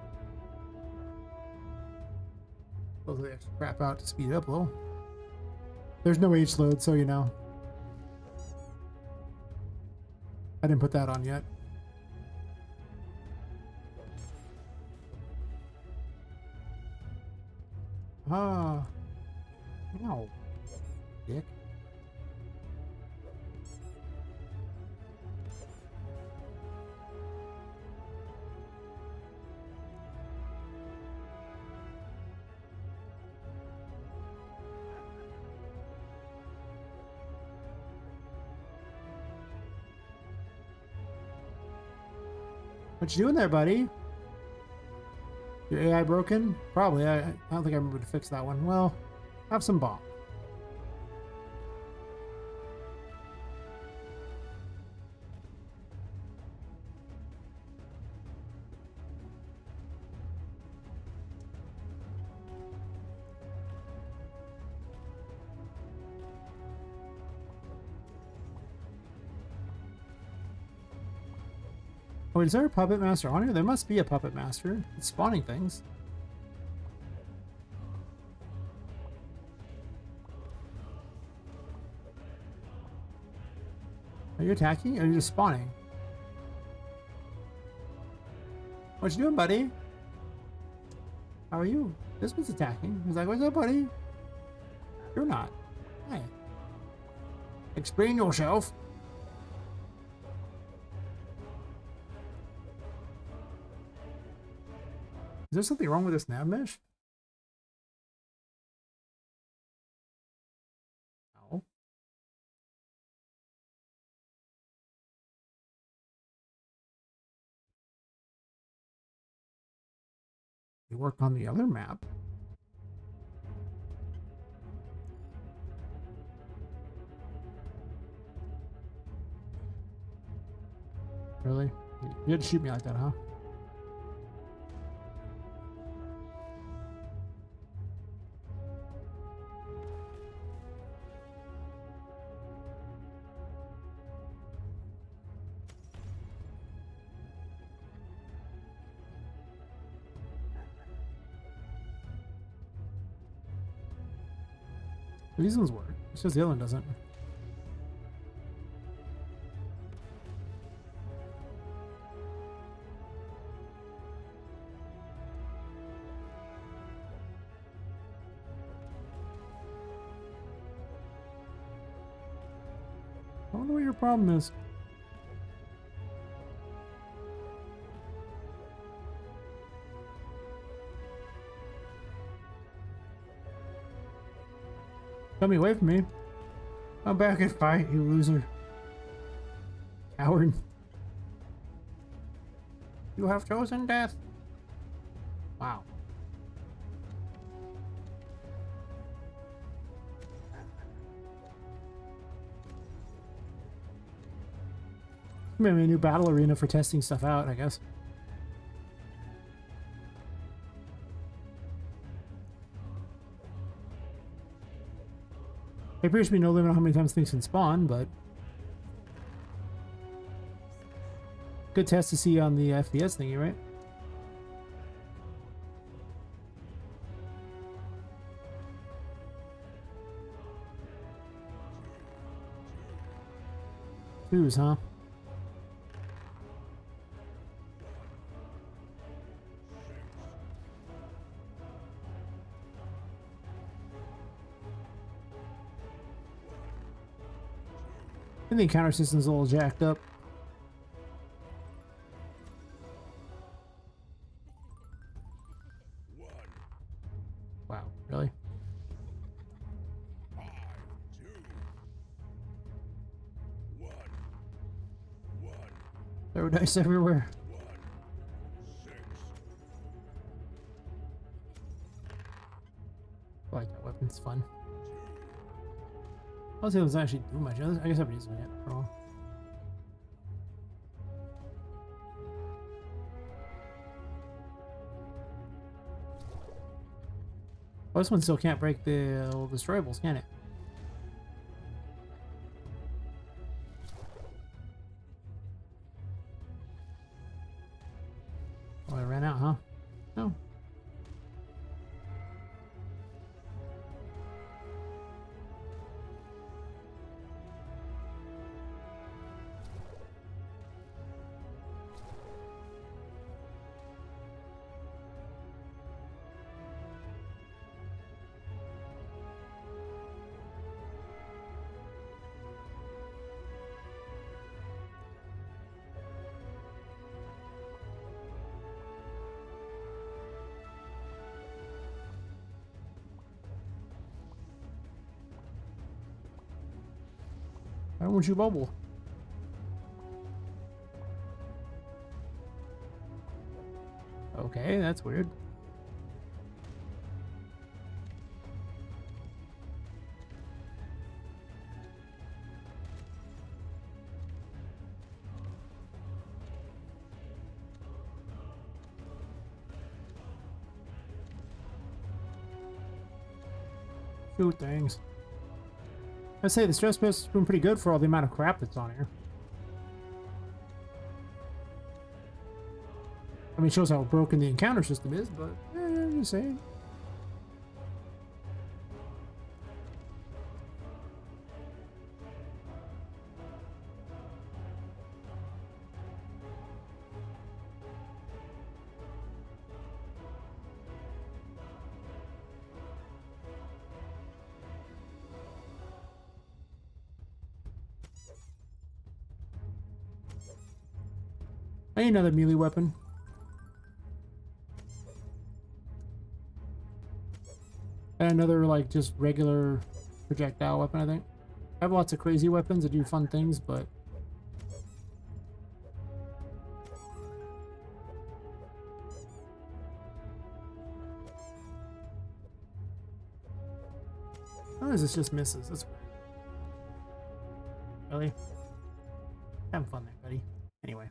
close the extra crap out to speed it up a little. There's no age load, so you know. I didn't put that on yet. Ah. Ow. Dick. What you doing there, buddy? Your AI broken? Probably. I don't think I remember to fix that one. Well, have some bomb. Oh, is there a puppet master on here? There must be a puppet master. It's spawning things. Are you attacking or are you just spawning? What you doing, buddy? How are you? This one's attacking. He's like, what's up, buddy? You're not. Hi. Explain yourself. Is there something wrong with this nav mesh? No. You work on the other map. Really? You had to shoot me like that, huh? These ones work. It's just the other one doesn't. wonder what your problem is. Got me away from me. I'm back and fight, you loser. Coward. You have chosen death. Wow. Maybe a new battle arena for testing stuff out, I guess. There appears to be no limit on how many times things can spawn, but good test to see on the FPS thingy, right? Twos, huh? And the encounter system's a little jacked up. Wow, really? There were dice everywhere. I like that weapon, it's fun. I don't think it doesn't actually do much. I guess I've been using it for all. Oh, this one still can't break the destroyables, can it? Oh, I ran out, huh? No. Why won't you bubble? Okay, that's weird. Shoot things. I'd say the stress test has been pretty good for all the amount of crap that's on here. I mean, it shows how broken the encounter system is, but I'm just saying. I need another melee weapon. And another, like, just regular projectile weapon, I think. I have lots of crazy weapons that do fun things, but... Oh, is this just misses? That's weird. Really? Having fun there, buddy. Anyway.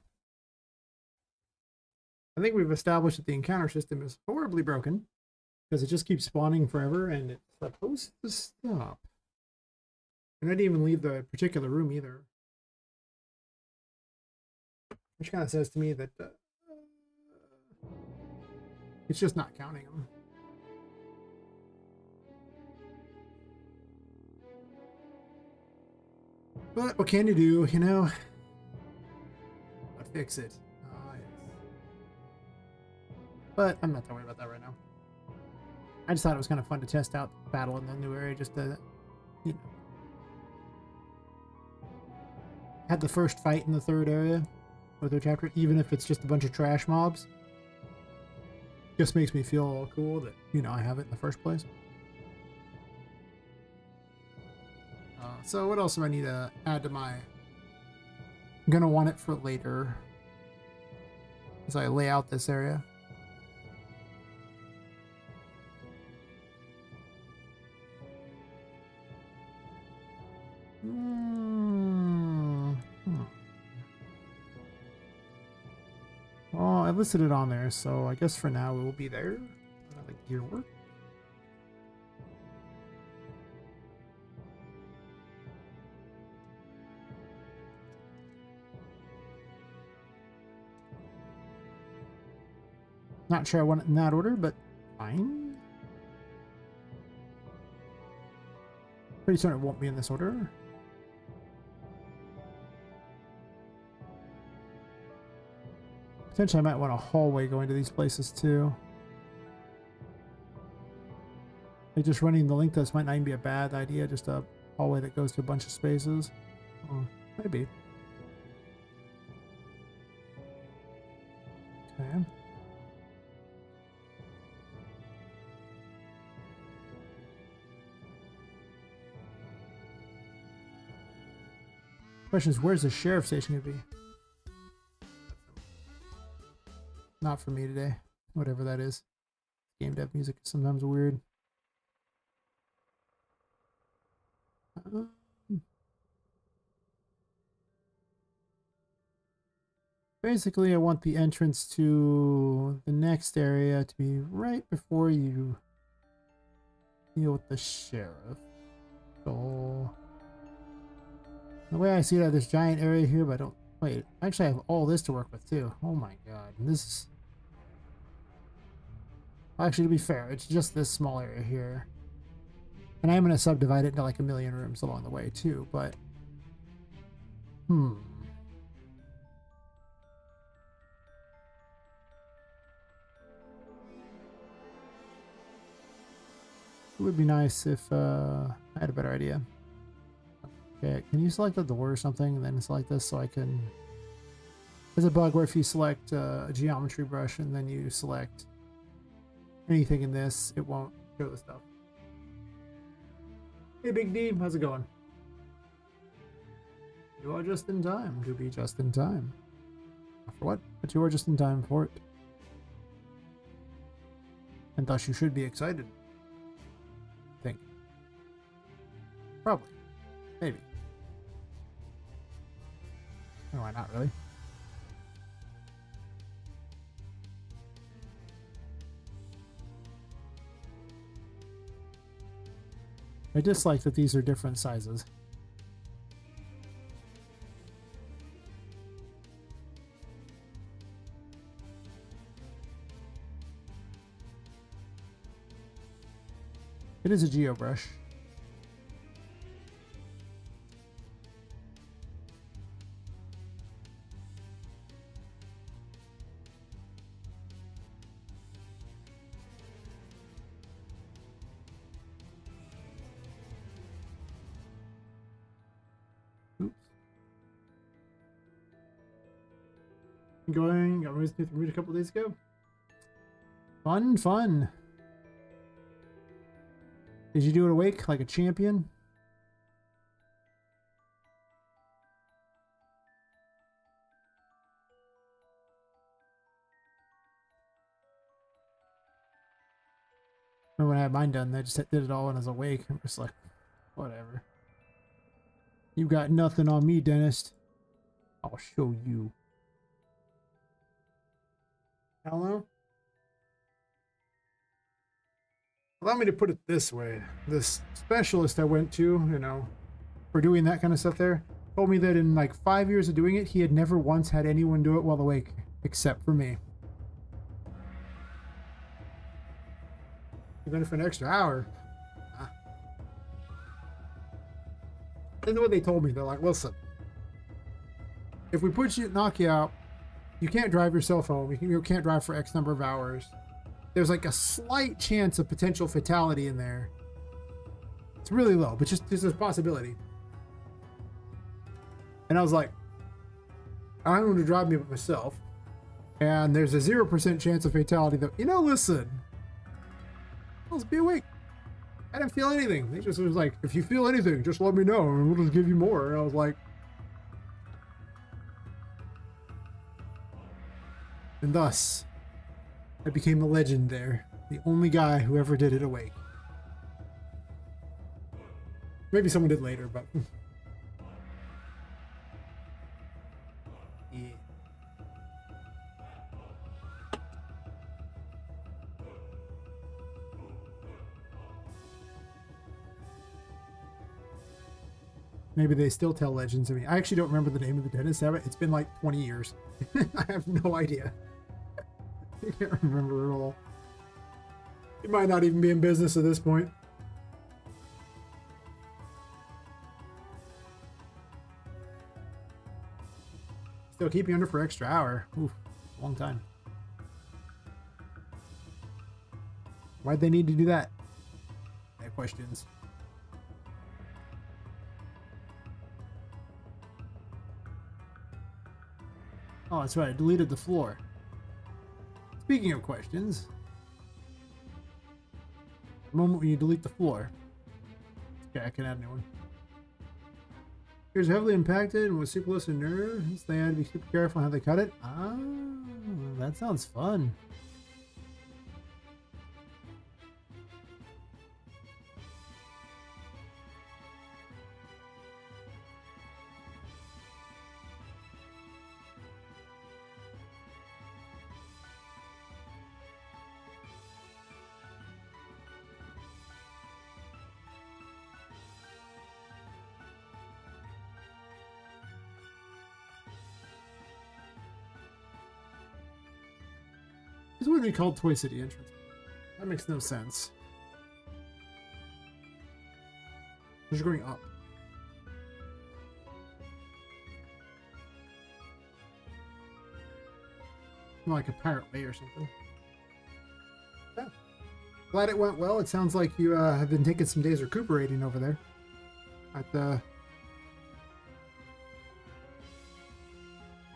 I think we've established that the encounter system is horribly broken because it just keeps spawning forever and it's supposed to stop. And I didn't even leave the particular room either. Which kind of says to me that it's just not counting them. But what can you do, you know? But fix it. But I'm not worried about that right now. I just thought it was kind of fun to test out the battle in the new area, just to, you know. had the first fight in the third area or third chapter, even if it's just a bunch of trash mobs. Just makes me feel cool that, you know, I have it in the first place. So what else do I need to add to my... I'm gonna want it for later as I lay out this area. Well, I listed it on there, so I guess for now it will be there. The gear work. Not sure I want it in that order, but fine. Pretty certain it won't be in this order. Potentially I might want a hallway going to these places too. Like just running the link to this might not even be a bad idea, just a hallway that goes to a bunch of spaces. Oh, maybe. Okay. Question is, where's the sheriff station gonna be? Not for me today. Whatever that is. Game dev music is sometimes weird. Basically, I want the entrance to the next area to be right before you deal with the sheriff. So, the way I see it, I have this giant area here, but I don't... Wait, actually I have all this to work with too. Oh my god. This is... Actually, to be fair, it's just this small area here. And I am going to subdivide it into like a million rooms along the way too, but... It would be nice if I had a better idea. Okay, can you select a door or something and then select this so I can... There's a bug where if you select a geometry brush and then you select anything in this, it won't show the stuff. Hey Big D, how's it going? You are just in time to be just in time. For what? But you are just in time for it. And thus you should be excited. I think. Probably. Maybe. Oh, why not really? I dislike that these are different sizes. It is a geo brush. Got raised to a couple days ago. Fun. Did you do it awake like a champion? Remember when I had mine done, they just did it all when I was awake. I'm just like, whatever. You got nothing on me, dentist. I'll show you. Hello? Allow me to put it this way. This specialist I went to, you know, for doing that kind of stuff there, told me that in like 5 years of doing it, he had never once had anyone do it while awake, except for me. Even for an extra hour. This is what they told me. They're like, listen, if we knock you out, you can't drive yourself home. You can't drive for X number of hours. There's like a slight chance of potential fatality in there. It's really low, but just there's a possibility. And I was like, I'm going to drive me by myself. And there's a 0% chance of fatality, though. You know, listen. Let's be awake. I didn't feel anything. They just was like, if you feel anything, just let me know and we'll just give you more. And I was like, and thus, I became a legend there. The only guy who ever did it awake. Maybe someone did later, but... yeah. Maybe they still tell legends of me. I actually don't remember the name of the dentist. It's been like 20 years. I have no idea. I can't remember at all. He might not even be in business at this point. Still keep you under for extra hour. Oof, long time. Why'd they need to do that? I have questions. Oh, that's right. I deleted the floor. Speaking of questions, the moment when you delete the floor. Okay, I can add a new one. Here's heavily impacted and with syphilis and nerves. They had to be super careful how they cut it. Ah, that sounds fun. This would be called Toy City entrance. That makes no sense. Because you're going up. Like a pirate bay or something. Yeah. Glad it went well. It sounds like you have been taking some days recuperating over there. At the...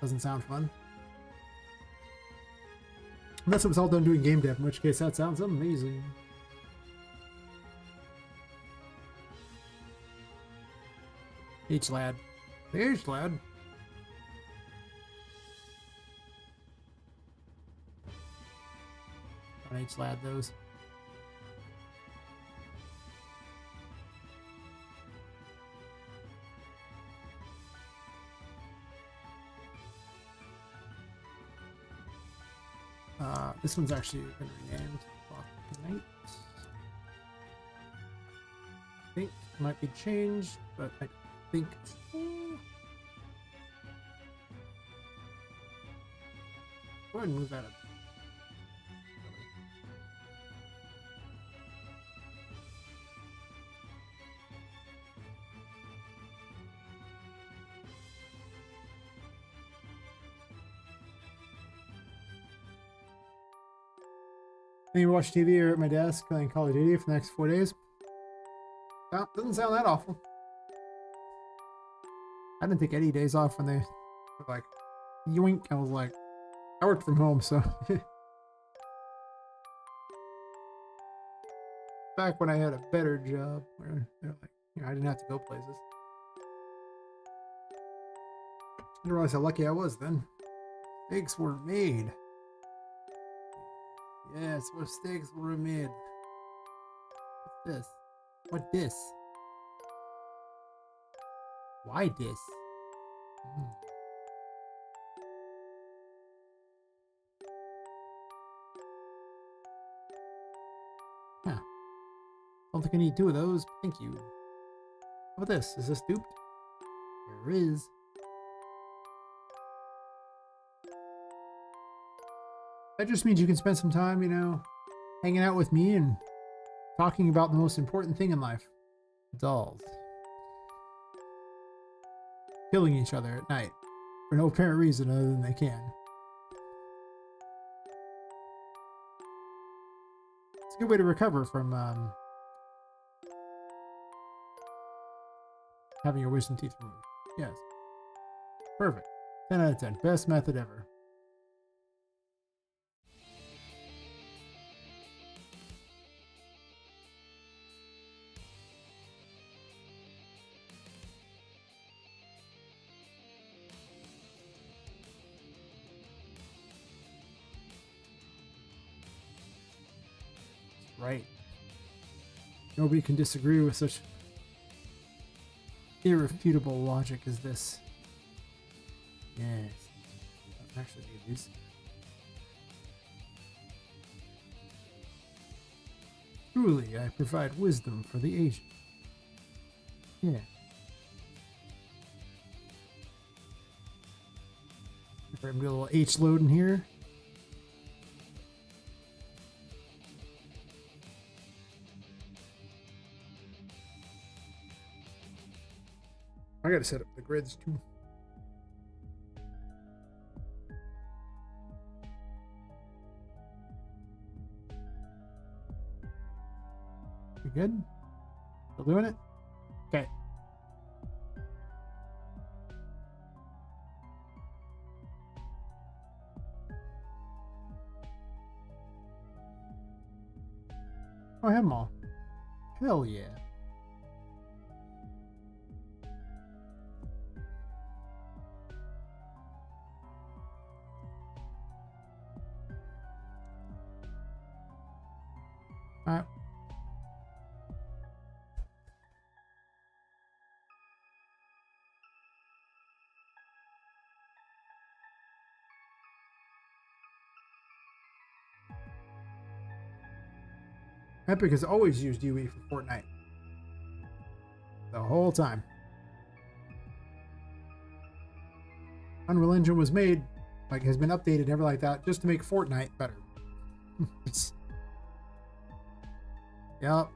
Doesn't sound fun. Unless it was all done doing game dev, in which case that sounds amazing. H-Lad. The H-Lad. On H-Lad those. This one's actually been renamed Clock Night. I think it might be changed, but I think so. Go ahead and move that up. I watch TV or at my desk playing Call of Duty for the next 4 days. Well, doesn't sound that awful. I didn't take any days off when they were like, yoink. I was like, I worked from home, so. Back when I had a better job where they're like, you know, I didn't have to go places. I didn't realize how lucky I was then. Mistakes were made. Yes, mistakes were made. What's this? What this? Why this? Huh. Don't think I need 2 of those. Thank you. How about this? Is this duped? There is. That just means you can spend some time, you know, hanging out with me and talking about the most important thing in life. Dolls. Killing each other at night. For no apparent reason other than they can. It's a good way to recover from having your wisdom teeth removed. Yes. Perfect. 10 out of 10. Best method ever. Right. Nobody can disagree with such irrefutable logic as this. Yes. Actually, these. Truly, I provide wisdom for the aged. Yeah. If I do a little H load in here. I gotta set up the grids too. You good? Still doing it? Okay. Oh, I have them all. Hell yeah. Alright. Epic has always used UE for Fortnite. The whole time. Unreal Engine was made, like, has been updated and everything like that, just to make Fortnite better. Yep.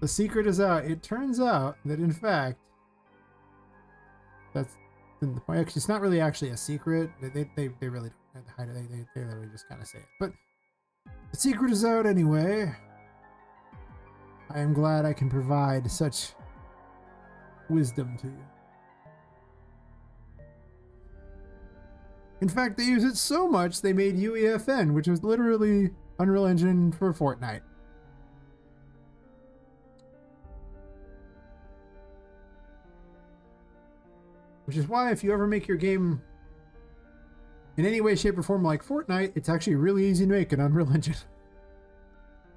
The secret is out. It turns out that, in fact, that's actually, it's not really actually a secret. They really don't hide it. They literally just kind of say it. But the secret is out anyway. I am glad I can provide such wisdom to you. In fact, they use it so much they made UEFN, which is literally Unreal Engine for Fortnite. Which is why if you ever make your game in any way, shape, or form like Fortnite, it's actually really easy to make an Unreal Engine.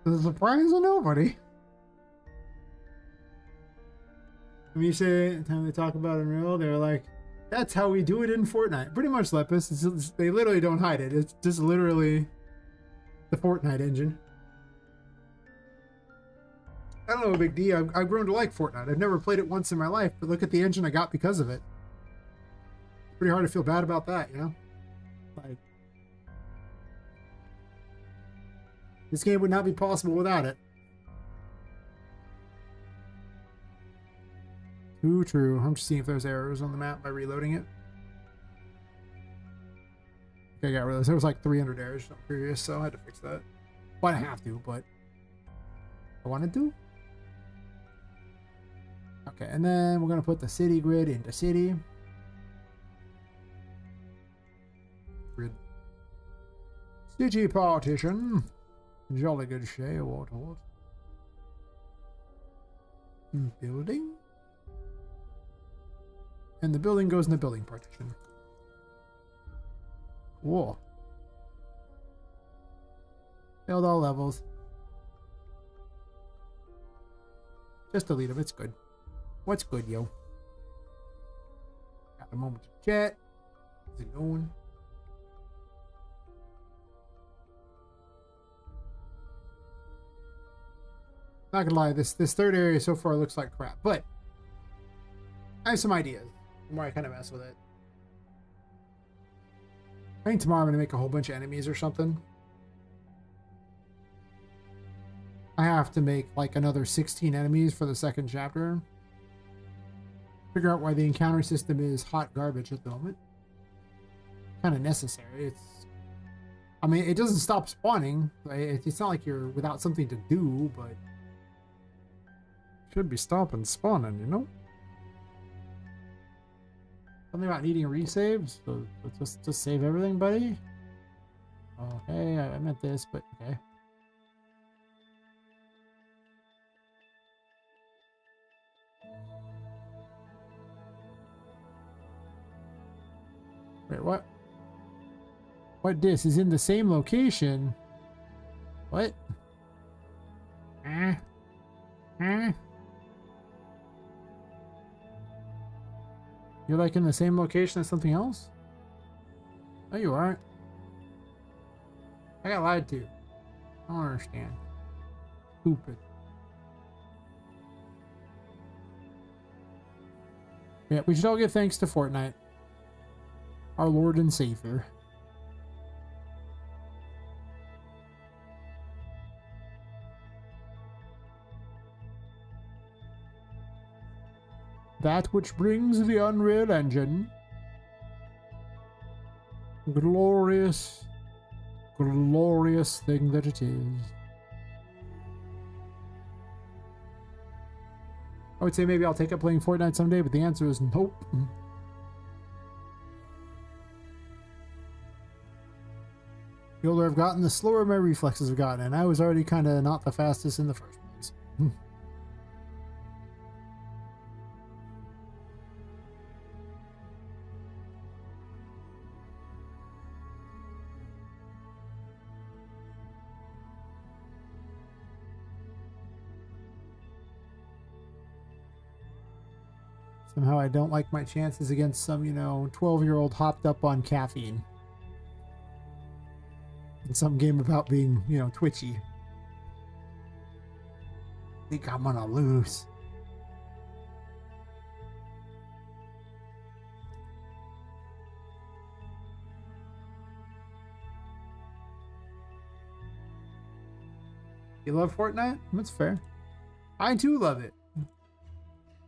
To the surprise of nobody. When you say, the time they talk about Unreal, they're like, that's how we do it in Fortnite. Pretty much, Lepus. They literally don't hide it. It's just literally the Fortnite engine. I don't know, Big D. I've grown to like Fortnite. I've never played it once in my life, but look at the engine I got because of it. Pretty hard to feel bad about that, you know? Like, this game would not be possible without it. Too true. I'm just seeing if there's errors on the map by reloading it. Okay, I got rid of this. There was like 300 errors previous, so I had to fix that. Well, I didn't have to, but I wanted to. Okay, and then we're going to put the city grid into city. Grid. City partition. Jolly good share, what? Building. And the building goes in the building partition. Whoa. Failed all levels. Just delete them, it's good. What's good, yo? Got a moment to chat. How's it going? Not gonna lie, this third area so far looks like crap, but I have some ideas. The more I kind of mess with it. I think tomorrow I'm gonna make a whole bunch of enemies or something. I have to make like another 16 enemies for the second chapter. Figure out why the encounter system is hot garbage at the moment. Kind of necessary. I mean, it doesn't stop spawning. It's not like you're without something to do, but should be stopping spawning, you know? Something about needing resaves. So just save everything, buddy. Okay, I meant this, but okay. Wait, what? What disc is in the same location? What? You're like in the same location as something else? No, you aren't. I got lied to. I don't understand. Stupid. Yeah, we should all give thanks to Fortnite, our Lord and Savior. That which brings the Unreal Engine. Glorious, glorious thing that it is. I would say maybe I'll take up playing Fortnite someday, but the answer is nope. The older I've gotten, the slower my reflexes have gotten, and I was already kind of not the fastest in the first place. Somehow I don't like my chances against some, 12-year-old hopped up on caffeine. In some game about being, twitchy. Think I'm gonna lose. You love Fortnite? That's fair. I too love it.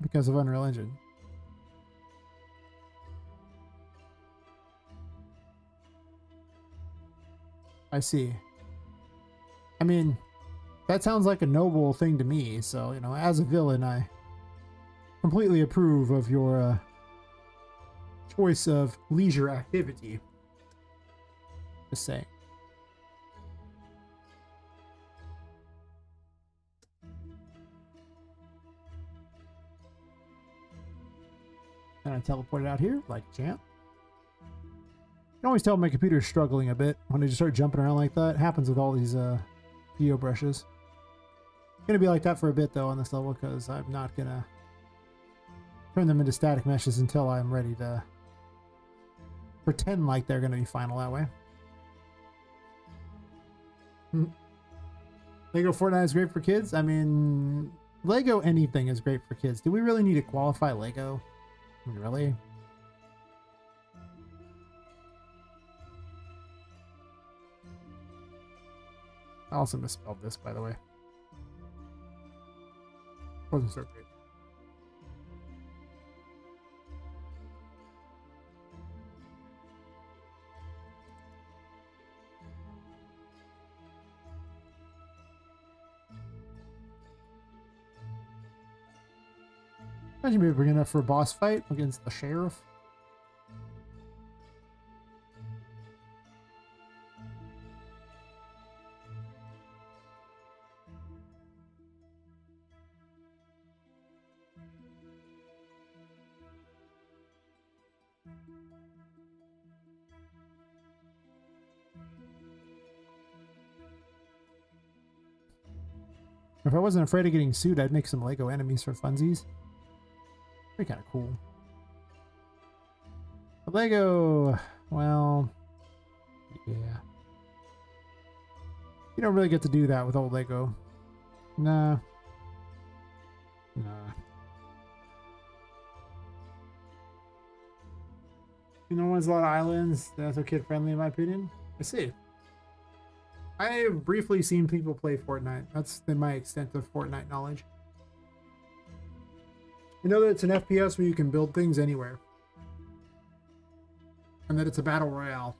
Because of Unreal Engine. I see. I mean, that sounds like a noble thing to me, so, as a villain, I completely approve of your choice of leisure activity. Just saying. And I teleported out here like a champ. I can always tell my computer's struggling a bit when I just start jumping around like that. It happens with all these geo brushes. It's gonna be like that for a bit though on this level because I'm not gonna turn them into static meshes until I'm ready to pretend like they're gonna be final that way. Lego Fortnite is great for kids. I mean, Lego anything is great for kids. Do we really need to qualify Lego? Really? I also misspelled this, by the way. Wasn't so great. Imagine maybe bringing up for a boss fight against the sheriff. If I wasn't afraid of getting sued, I'd make some Lego enemies for funsies. Be kind of cool. But Lego, well, yeah. You don't really get to do that with old Lego. Nah. There's a lot of islands. That's so kid friendly in my opinion. I see. I have briefly seen people play Fortnite. That's my extent of Fortnite knowledge. You know that it's an FPS where you can build things anywhere. And that it's a battle royale.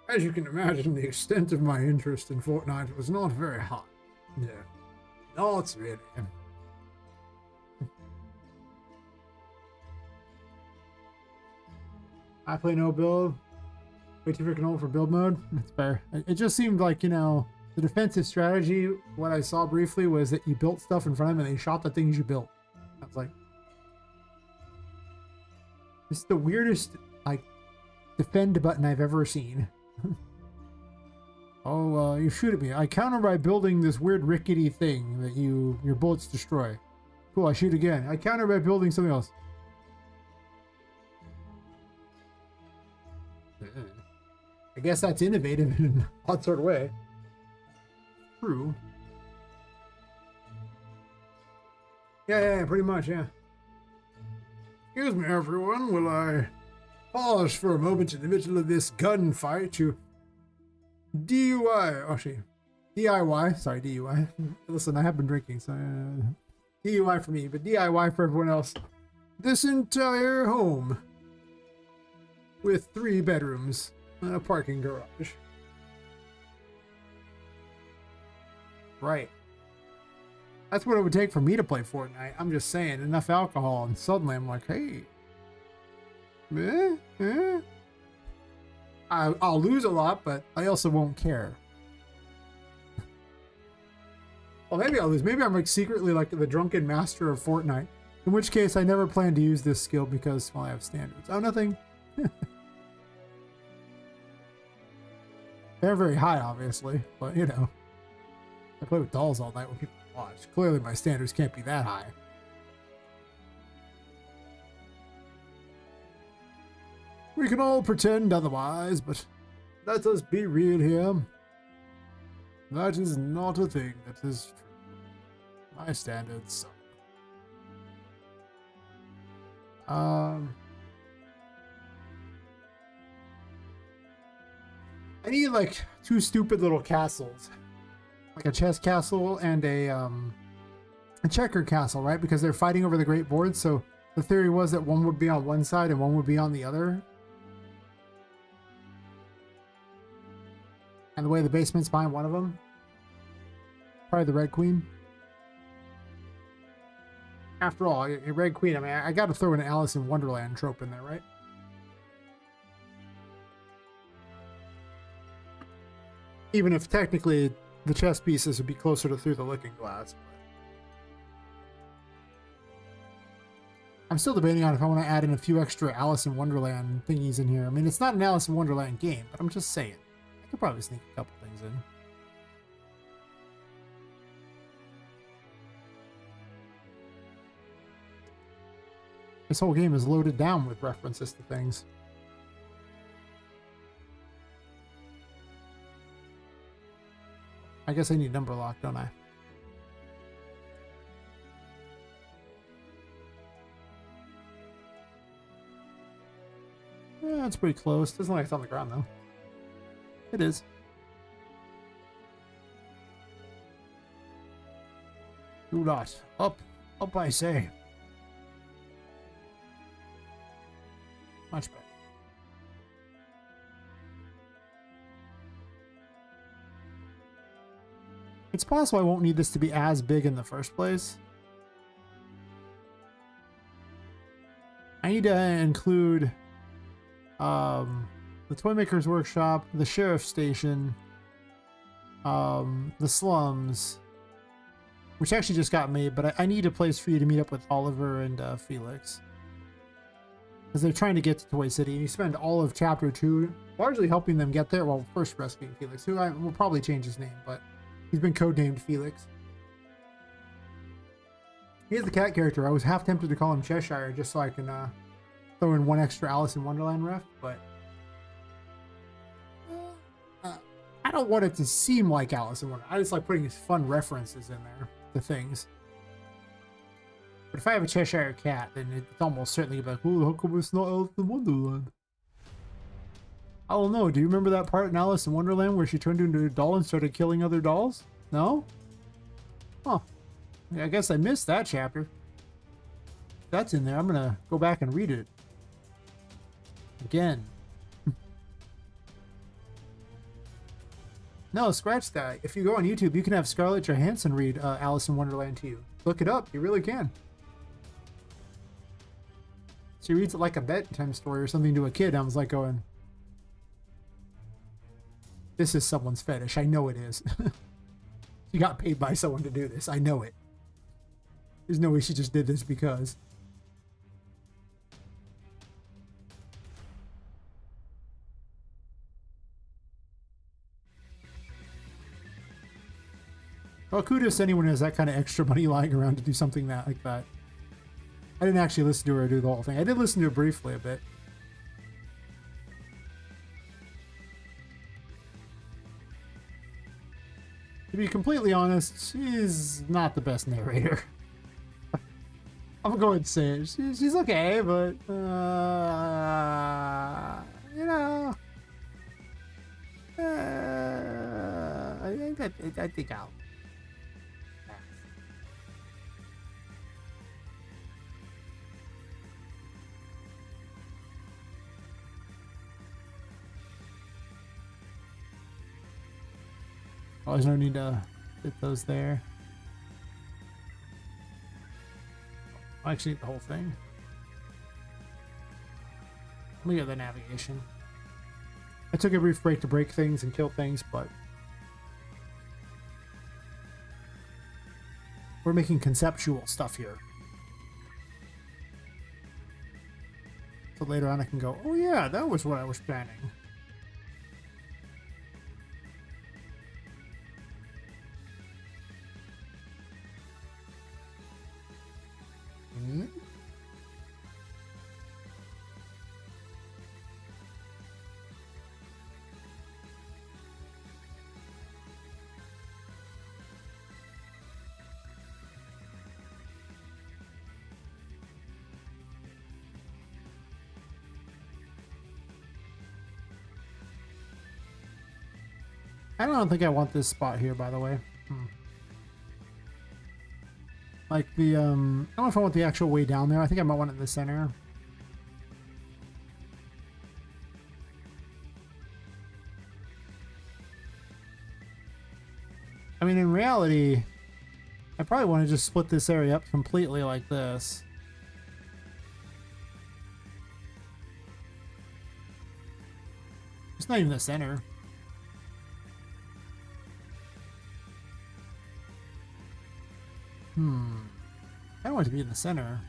As you can imagine, the extent of my interest in Fortnite was not very high. Yeah. Not really. I play no build. Way too freaking old for build mode. That's fair. It just seemed like, you know, the defensive strategy, what I saw briefly was that you built stuff in front of them and they shot the things you built. I was like, this is the weirdest, like, defend button I've ever seen. Oh, you shoot at me. I counter by building this weird rickety thing that your bullets destroy. Cool, I shoot again. I counter by building something else. I guess that's innovative in an odd sort of way. True. Yeah, pretty much, yeah. Excuse me, everyone. Will I pause for a moment in the middle of this gunfight to DUI? Oh, actually, DIY. Sorry, DUI. Listen, I have been drinking, so DUI for me, but DIY for everyone else. This entire home with 3 bedrooms and a parking garage. Right. That's what it would take for me to play Fortnite. I'm just saying, enough alcohol, and suddenly I'm like, hey. I'll lose a lot, but I also won't care. Well, maybe I'll lose. Maybe I'm like secretly like the drunken master of Fortnite. In which case, I never plan to use this skill because, well, I have standards. Oh, nothing. They're very high, obviously, but you know. I play with dolls all night when people watch. Clearly my standards can't be that high. We can all pretend otherwise, but let us be real here. That is not a thing that is true. My standards suck. I need like 2 stupid little castles. Like a chess castle and a checker castle, right? Because they're fighting over the great board, so the theory was that one would be on one side and one would be on the other. And the way the basement's behind one of them. Probably the Red Queen. After all, a Red Queen, I mean, I gotta throw an Alice in Wonderland trope in there, right? Even if technically the chess pieces would be closer to Through the Looking Glass. But I'm still debating on if I want to add in a few extra Alice in Wonderland thingies in here. I mean, it's not an Alice in Wonderland game, but I'm just saying. I could probably sneak a couple things in. This whole game is loaded down with references to things. I guess I need number lock, don't I? Yeah, it's pretty close. Doesn't look like it's on the ground, though. It is. Do not. Up. Up, I say. Much better. It's possible I won't need this to be as big in the first place. I need to include the Toymaker's Workshop, the Sheriff's Station, the Slums, which actually just got made, but I need a place for you to meet up with Oliver and Felix. Because they're trying to get to Toy City, and you spend all of Chapter 2 largely helping them get there, well, first rescuing Felix, who I will probably change his name, but he's been codenamed Felix. He is the cat character. I was half tempted to call him Cheshire just so I can throw in one extra Alice in Wonderland ref, but I don't want it to seem like Alice in Wonderland. I just like putting fun references in there to things. But if I have a Cheshire cat, then it's almost certainly like, oh, how come it's not Alice in Wonderland? I don't know. Do you remember that part in Alice in Wonderland where she turned into a doll and started killing other dolls? No? Huh. I guess I missed that chapter. If that's in there, I'm gonna go back and read it. Again. No, scratch that. If you go on YouTube, you can have Scarlett Johansson read Alice in Wonderland to you. Look it up. You really can. She reads it like a bedtime story or something to a kid. I was like going, this is someone's fetish. I know it is. She got paid by someone to do this. I know it. There's no way she just did this because. Well, kudos to anyone who has that kind of extra money lying around to do something like that. I didn't actually listen to her do the whole thing. I did listen to her briefly a bit. To be completely honest, she's not the best narrator. I'm gonna go ahead and say it. She's okay, but you know, I think I'll. Oh, there's no need to fit those there. I'll actually eat the whole thing. Let me get the navigation. I took a brief break to break things and kill things, but we're making conceptual stuff here. So later on I can go, oh yeah, that was what I was planning. I don't think I want this spot here, by the way. Like the, I don't know if I want the actual way down there. I think I might want it in the center. I mean, in reality, I probably want to just split this area up completely like this. It's not even the center. I don't want it to be in the center.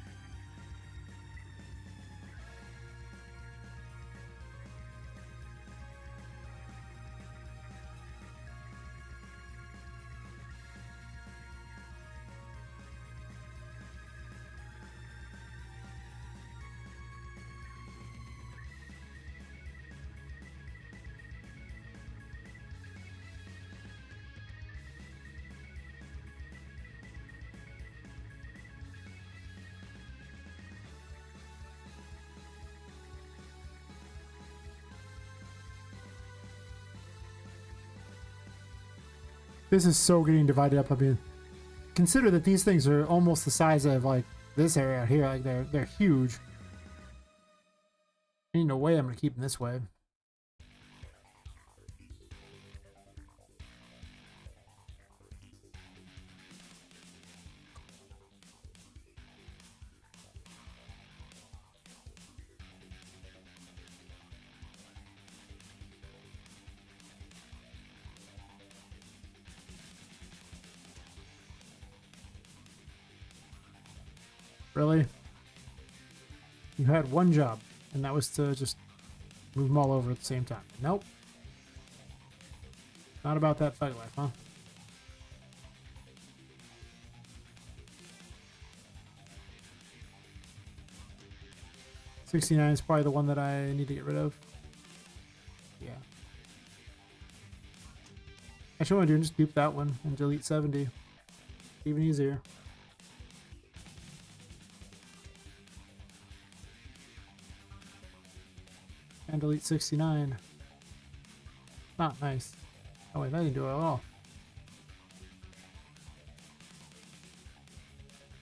This is so getting divided up. I mean, consider that these things are almost the size of like this area out here. Like they're huge. Ain't no way I'm gonna keep them this way. Really? You had one job, and that was to just move them all over at the same time. Nope. Not about that thug life, huh? $69 is probably the one that I need to get rid of. Yeah. Actually, what I'm doing is just dupe that one and delete 70. Even easier. And delete 69. Not nice. Oh wait, that didn't do it at all.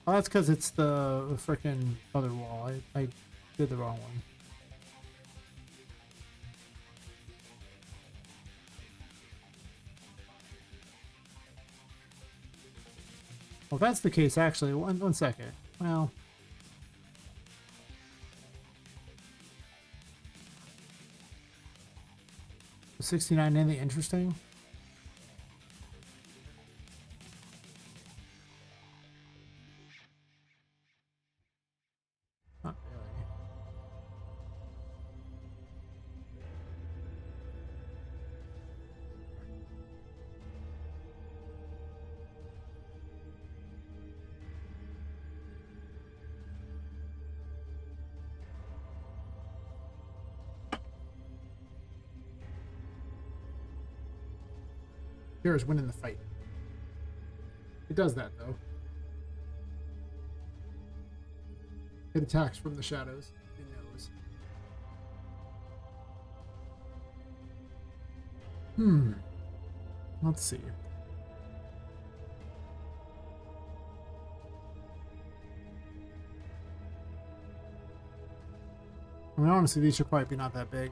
Oh, that's because it's the frickin' other wall. I did the wrong one. Well, if that's the case, actually, one second. Well, 69, anything interesting? Not really. Here's winning the fight. It does that though. It attacks from the shadows. It knows. Let's see. I mean, honestly, these should probably be not that big.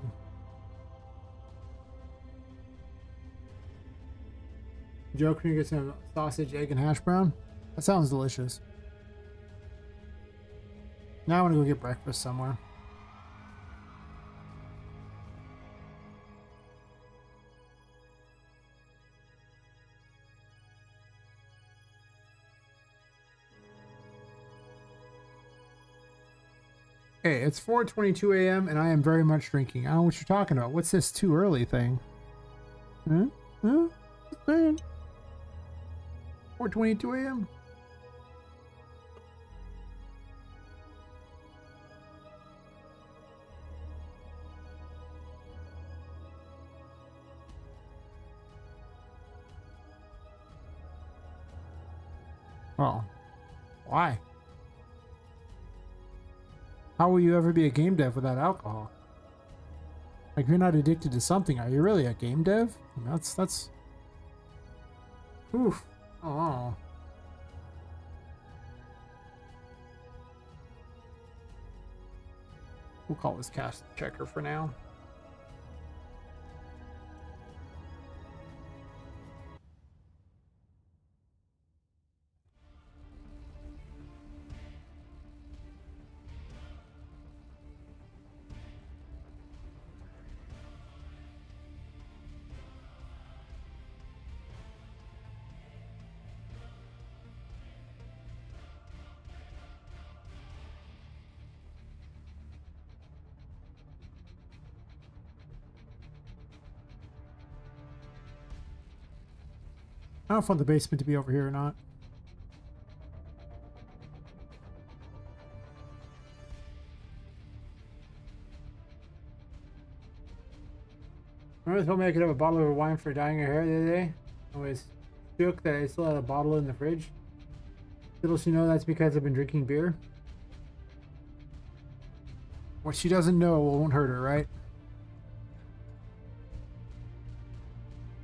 Joe, can you get some sausage, egg, and hash brown? That sounds delicious. Now I want to go get breakfast somewhere. Hey, it's 4:22 a.m. and I am very much drinking. I don't know what you're talking about. What's this too early thing? Huh? Huh? Just saying. 4:22 a.m. Oh, why? How will you ever be a game dev without alcohol? Like, if you're not addicted to something, are you really a game dev? I mean, that's. Oof. Oh. We'll call this cast checker for now. I don't know if I want the basement to be over here or not. Remember told me I could have a bottle of wine for dyeing your hair the other day? I was shook that I still had a bottle in the fridge. Little she know that's because I've been drinking beer. What she doesn't know won't hurt her, right?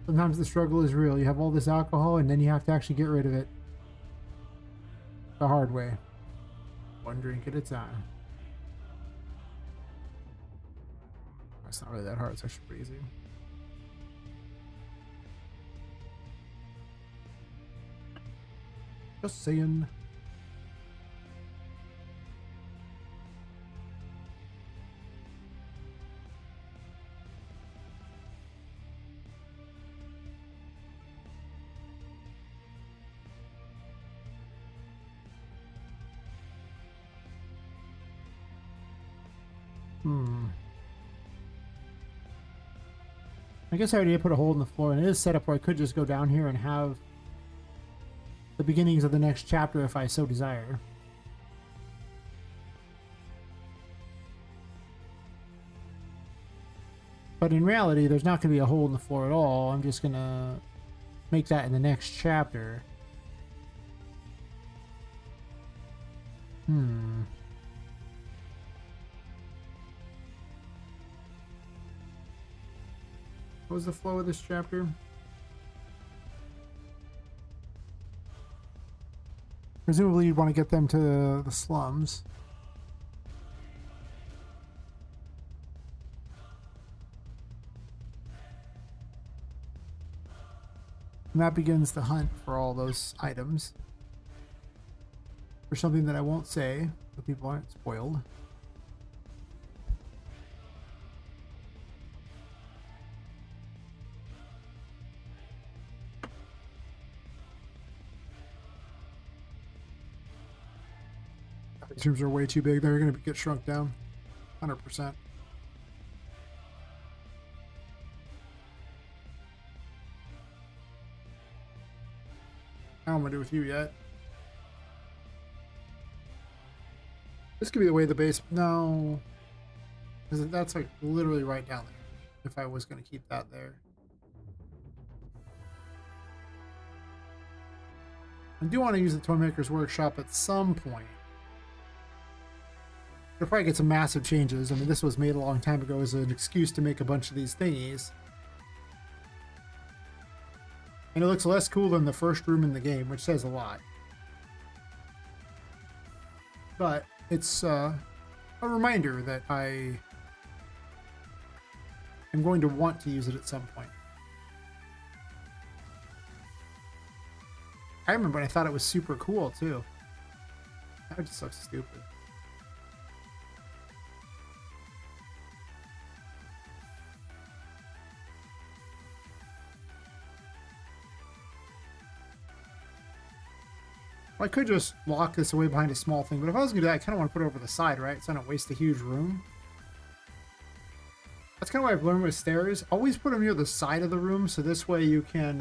Sometimes the struggle is real. You have all this alcohol and then you have to actually get rid of it. The hard way. One drink at a time. It's not really that hard. It's actually pretty easy. Just saying. I guess I already put a hole in the floor, and it is set up where I could just go down here and have the beginnings of the next chapter if I so desire. But in reality, there's not going to be a hole in the floor at all. I'm just going to make that in the next chapter. What was the flow of this chapter? Presumably you'd want to get them to the slums. And that begins the hunt for all those items. For something that I won't say, so people aren't spoiled. These rooms are way too big. They're going to get shrunk down. 100%. I don't want to do with you yet. This could be the way the base... No. Because that's like literally right down there. If I was going to keep that there. I do want to use the Toymaker's Workshop at some point. It'll probably get some massive changes. I mean, this was made a long time ago as an excuse to make a bunch of these thingies. And it looks less cool than the first room in the game, which says a lot. But it's a reminder that I am going to want to use it at some point. I remember when I thought it was super cool, too. That just looks stupid. Well, I could just lock this away behind a small thing, but if I was going to do that, I kind of want to put it over the side, right? So I don't waste a huge room. That's kind of what I've learned with stairs. Always put them near the side of the room, so this way you can,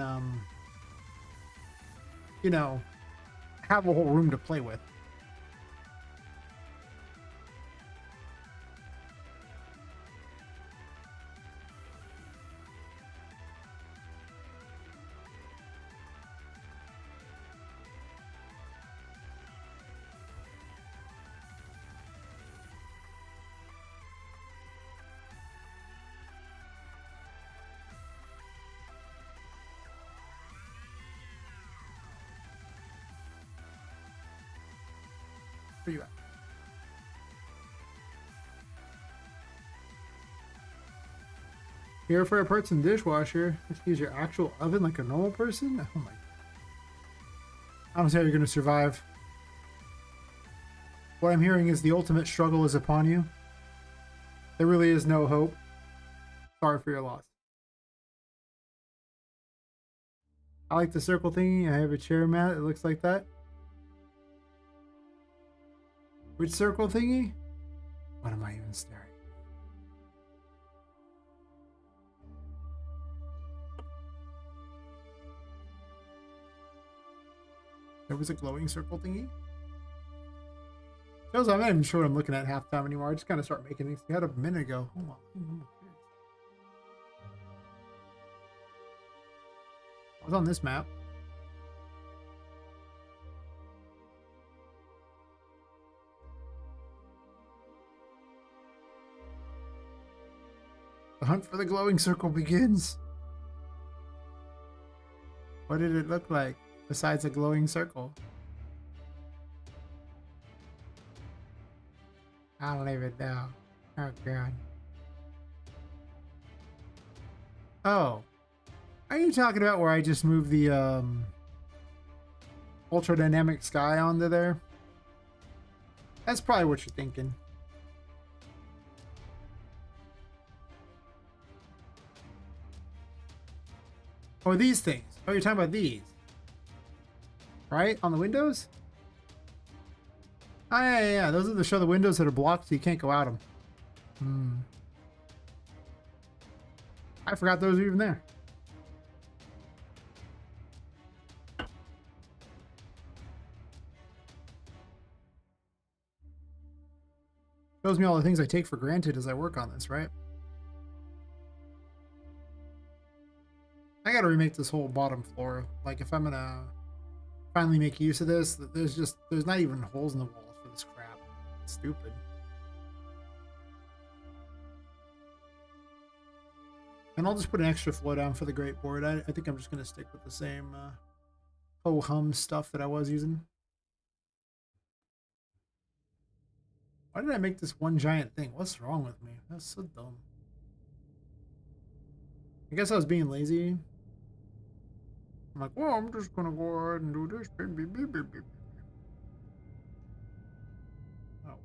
you know, have a whole room to play with. Where you at? Air fryer parts and dishwasher. Let's use your actual oven like a normal person? Oh my. I don't see how you're going to survive. What I'm hearing is the ultimate struggle is upon you. There really is no hope. Sorry for your loss. I like the circle thingy. I have a chair mat. It looks like that. Which circle thingy? What am I even staring? There was a glowing circle thingy? Shows I'm not even sure what I'm looking at half the time anymore. I just kind of start making things. You had a minute ago. Oh my. I was on this map. The hunt for the glowing circle begins. What did it look like besides a glowing circle? I don't even know. Oh god. Oh. Are you talking about where I just moved the ultra dynamic sky onto there? That's probably what you're thinking. Or these things. Oh, you're talking about these. Right? On the windows? Oh, yeah. Those are to show the windows that are blocked so you can't go out them. I forgot those were even there. Shows me all the things I take for granted as I work on this, right? I gotta remake this whole bottom floor. Like, if I'm gonna finally make use of this, there's not even holes in the walls for this crap. It's stupid. And I'll just put an extra flow down for the grate board. I think I'm just gonna stick with the same ho-hum stuff that I was using. Why did I make this one giant thing? What's wrong with me? That's so dumb. I guess I was being lazy. I'm like, well, I'm just gonna go ahead and do this. Oh.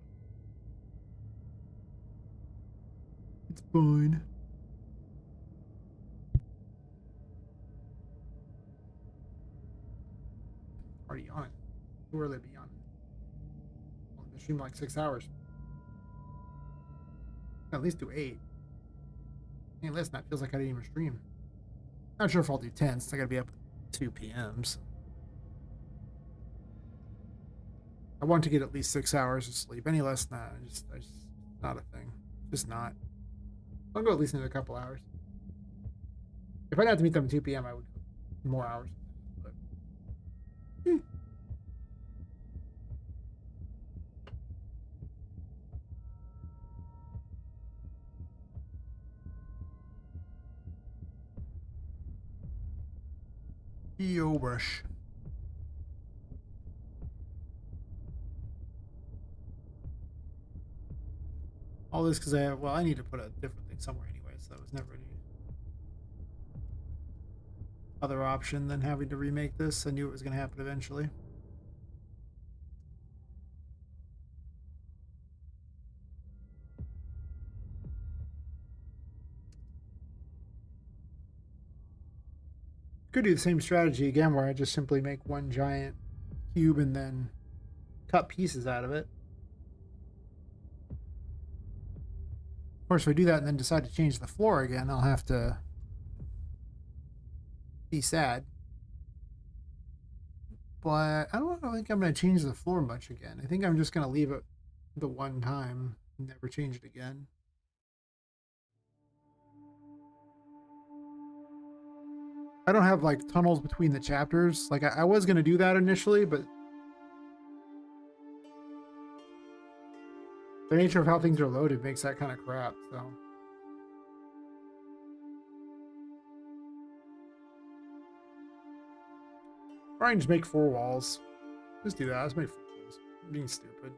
It's fine. Already on it. Who are they beyond? Oh, stream like 6 hours. At least do 8. Hey, listen, that feels like I didn't even stream. Not sure if I'll do 10 since I gotta be up at 2 p.m. So. I want to get at least 6 hours of sleep. Any less than that, I just not a thing. Just not. I'll go at least another couple hours. If I'd have to meet them at 2 p.m., I would go more hours. But, Yo, brush. All this because I need to put a different thing somewhere anyway, so that was never any other option than having to remake this. I knew it was going to happen eventually. Could do the same strategy again where I just simply make one giant cube and then cut pieces out of it. Of course, if I do that and then decide to change the floor again, I'll have to be sad. But I don't think I'm going to change the floor much again. I think I'm just going to leave it the one time and never change it again. I don't have like tunnels between the chapters. Like I was going to do that initially, but the nature of how things are loaded makes that kind of crap, so. Or I can just make 4 walls. Just do that. Let's make 4 walls. I'm being stupid.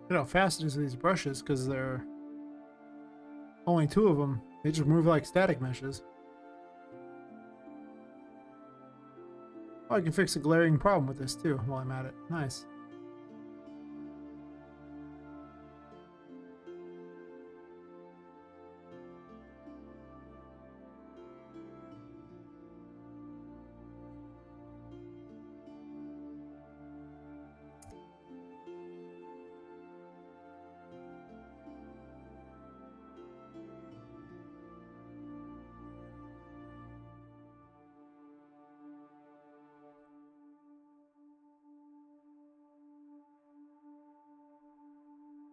Look how fast it is with these brushes because there are only 2 of them. They just move like static meshes. Oh, I can fix a glaring problem with this too while I'm at it. Nice.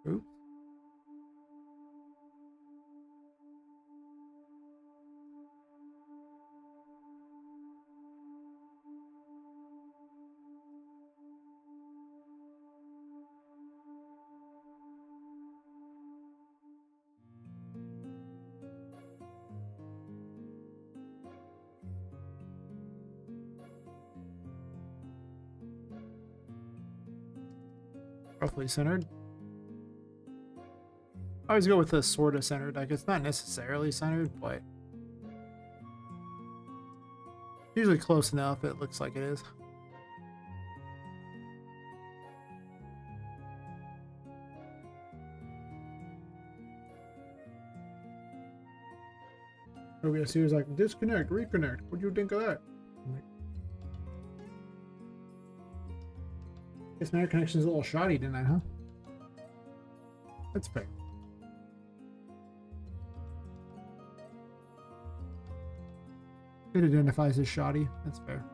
Oops. Roughly centered. I always go with the sort of centered. Like it's not necessarily centered, but usually close enough. It looks like it is. OBS was like, disconnect, reconnect. What do you think of that? I'm like, guess my connection's a little shoddy tonight, huh? That's fair. It identifies as shoddy. That's fair.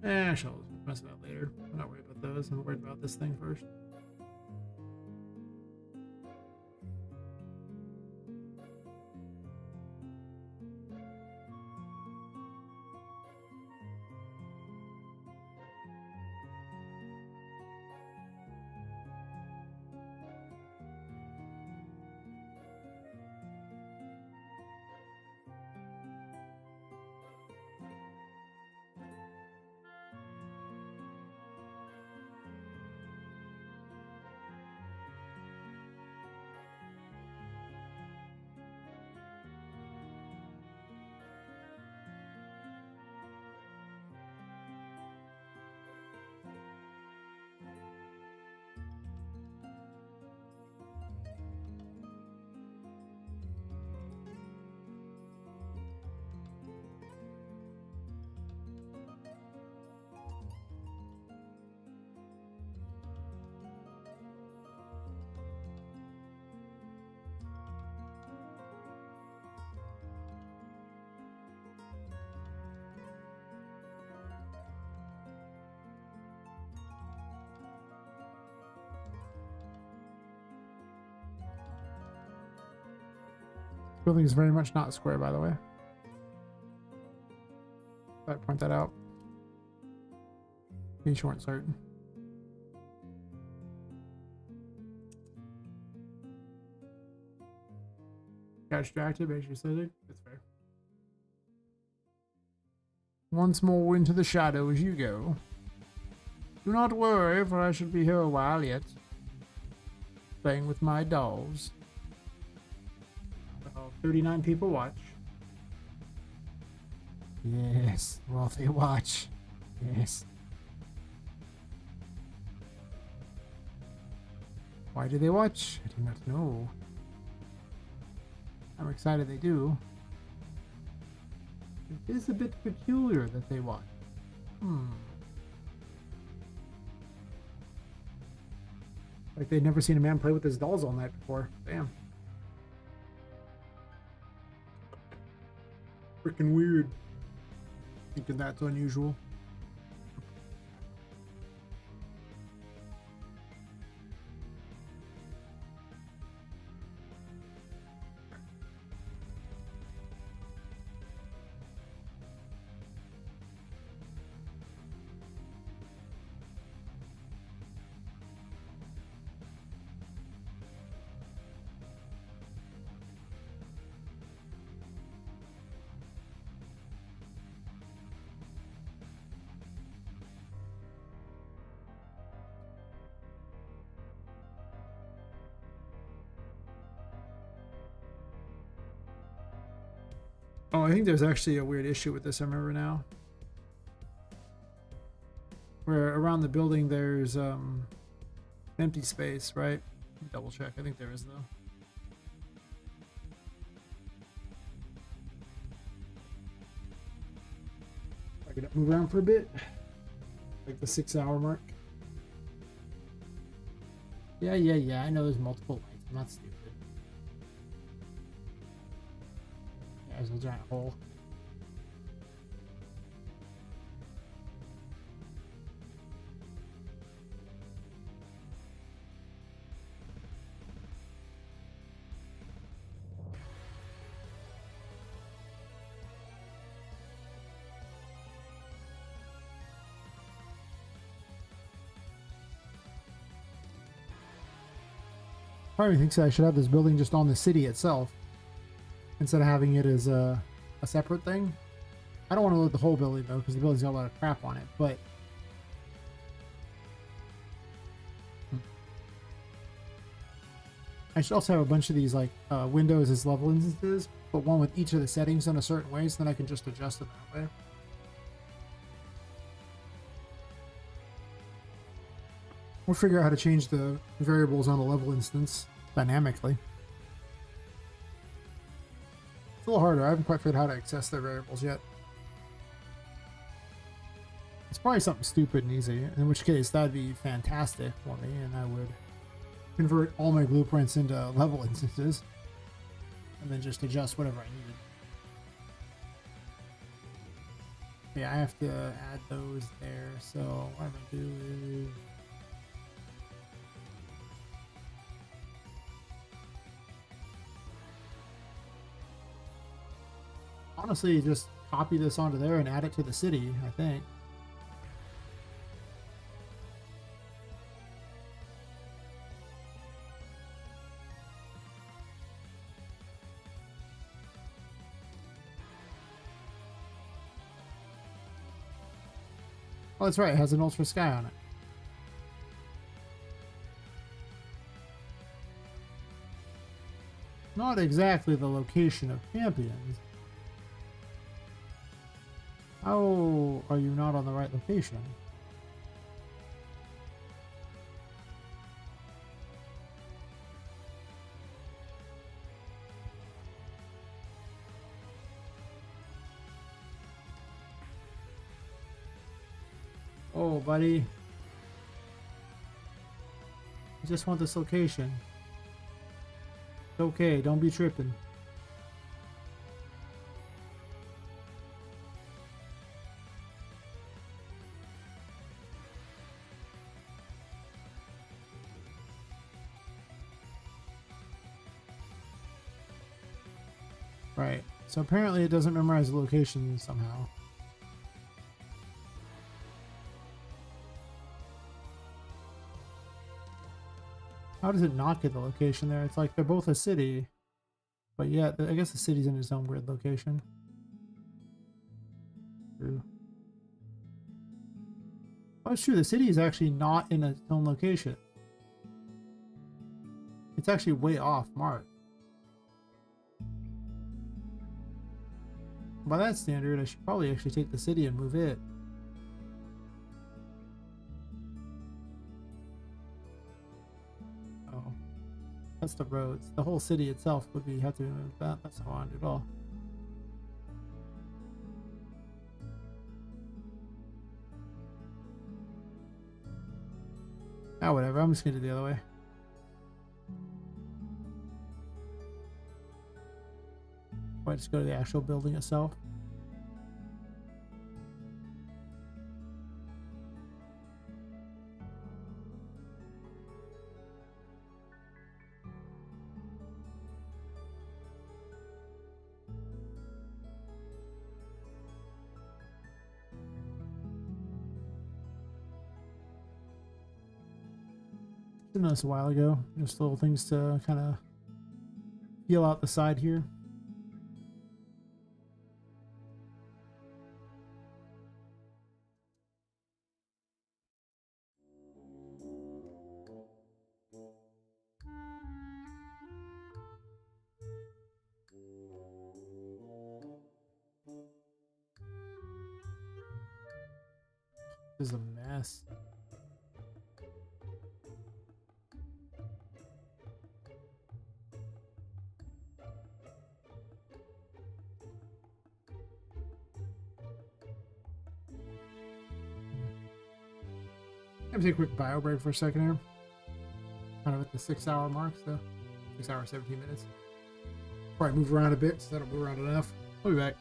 I shall mess with that later. I'm not worried about those. I'm worried about this thing first. Building is very much not square, by the way. I point that out. In case you weren't certain. Got distracted, makes you acidic. That's fair. Once more into the shadow as you go. Do not worry, for I shall be here a while yet. Playing with my dolls. 39 people watch. Yes, well, they watch. Yes. Why do they watch? I do not know. I'm excited they do. It is a bit peculiar that they watch. Like they'd never seen a man play with his dolls all night before. Damn. Freaking weird. Thinking that's unusual. Oh, I think there's actually a weird issue with this. I remember now. Where around the building there's empty space, right? Double check. I think there is though. I could move around for a bit. Like the 6-hour mark. Yeah. I know there's multiple lights. I'm not stupid. There's a giant hole. Part of me thinks I should have this building just on the city itself, instead of having it as a separate thing. I don't want to load the whole building though, because the building's got a lot of crap on it, but I should also have a bunch of these like windows as level instances, but one with each of the settings in a certain way, so then I can just adjust them that way. We'll figure out how to change the variables on a level instance dynamically. It's a little harder. I haven't quite figured out how to access their variables yet. It's probably something stupid and easy, in which case that'd be fantastic for me, and I would convert all my blueprints into level instances and then just adjust whatever I needed. Yeah, I have to add those there, so what I'm gonna do is honestly just copy this onto there and add it to the city, I think. Oh, that's right. It has an ultra sky on it. Not exactly the location of champions. How are you not on the right location? Oh, buddy. I just want this location. It's okay, don't be tripping. Right. So apparently it doesn't memorize the location somehow. How does it not get the location there? It's like they're both a city, but yeah, I guess the city's in its own weird location. True. Oh, it's true. The city is actually not in its own location. It's actually way off mark. By that standard, I should probably actually take the city and move it. Oh, that's the roads. The whole city itself would have to be moved. That's not what I want to do at all. Ah, whatever. I'm just gonna do the other way. Or I just go to the actual building itself. Did this a while ago. Just little things to kind of feel out the side here. This is a mess. I'm gonna take a quick bio break for a second here. Kind of at the 6-hour mark, so 6 hours, 17 minutes. Probably move around a bit, so that'll move around enough. I'll be back.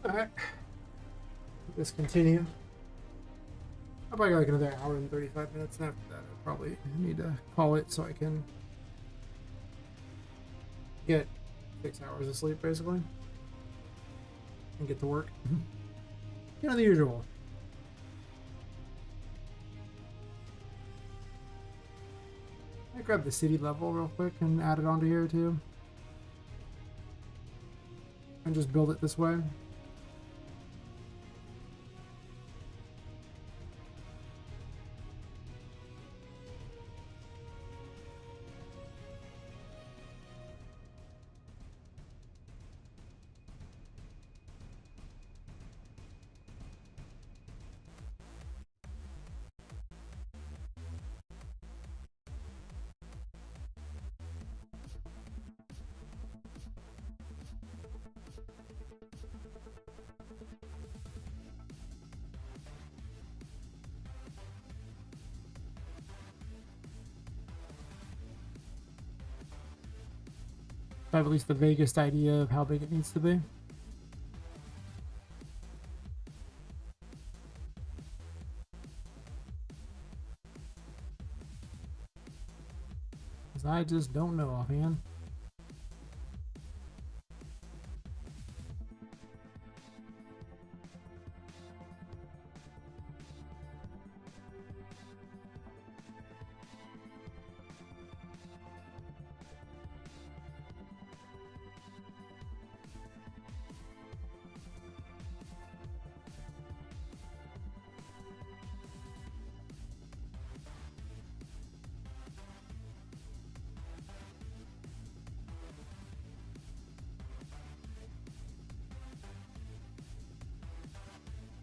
Alright. Let's continue. I'll probably go like another hour and 35 minutes, and after that I'll probably need to call it so I can get 6 hours of sleep basically and get to work. You know, the usual. I grab the city level real quick and add it onto here too. And just build it this way. I have at least the vaguest idea of how big it needs to be. Because I just don't know offhand.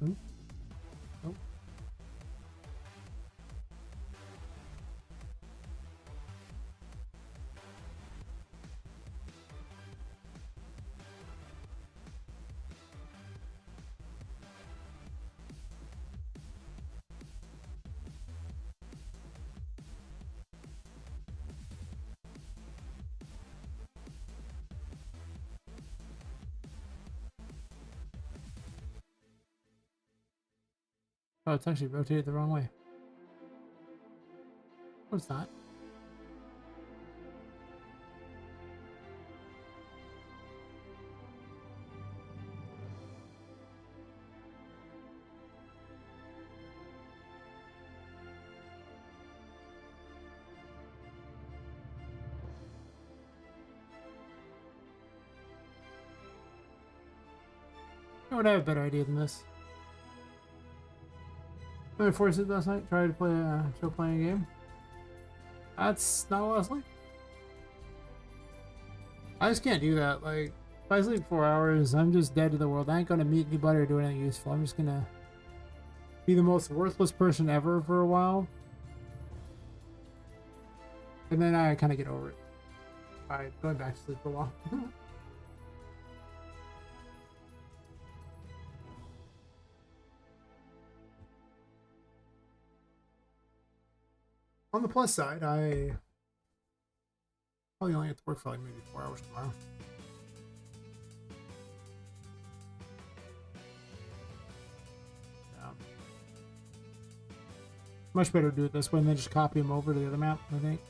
Ooh. Oh. Oh, it's actually rotated the wrong way. No, it's not. I would have a better idea than this. I forced it last night. Tried to play playing a game. That's not a lot of sleep. I just can't do that. Like, if I sleep 4 hours, I'm just dead to the world. I ain't gonna meet anybody or do anything useful. I'm just gonna be the most worthless person ever for a while. And then I kind of get over it by going back to sleep for a while. On the plus side, I probably only have to work for like maybe 4 hours tomorrow. Yeah. Much better to do it this way and then just copy them over to the other map, I think.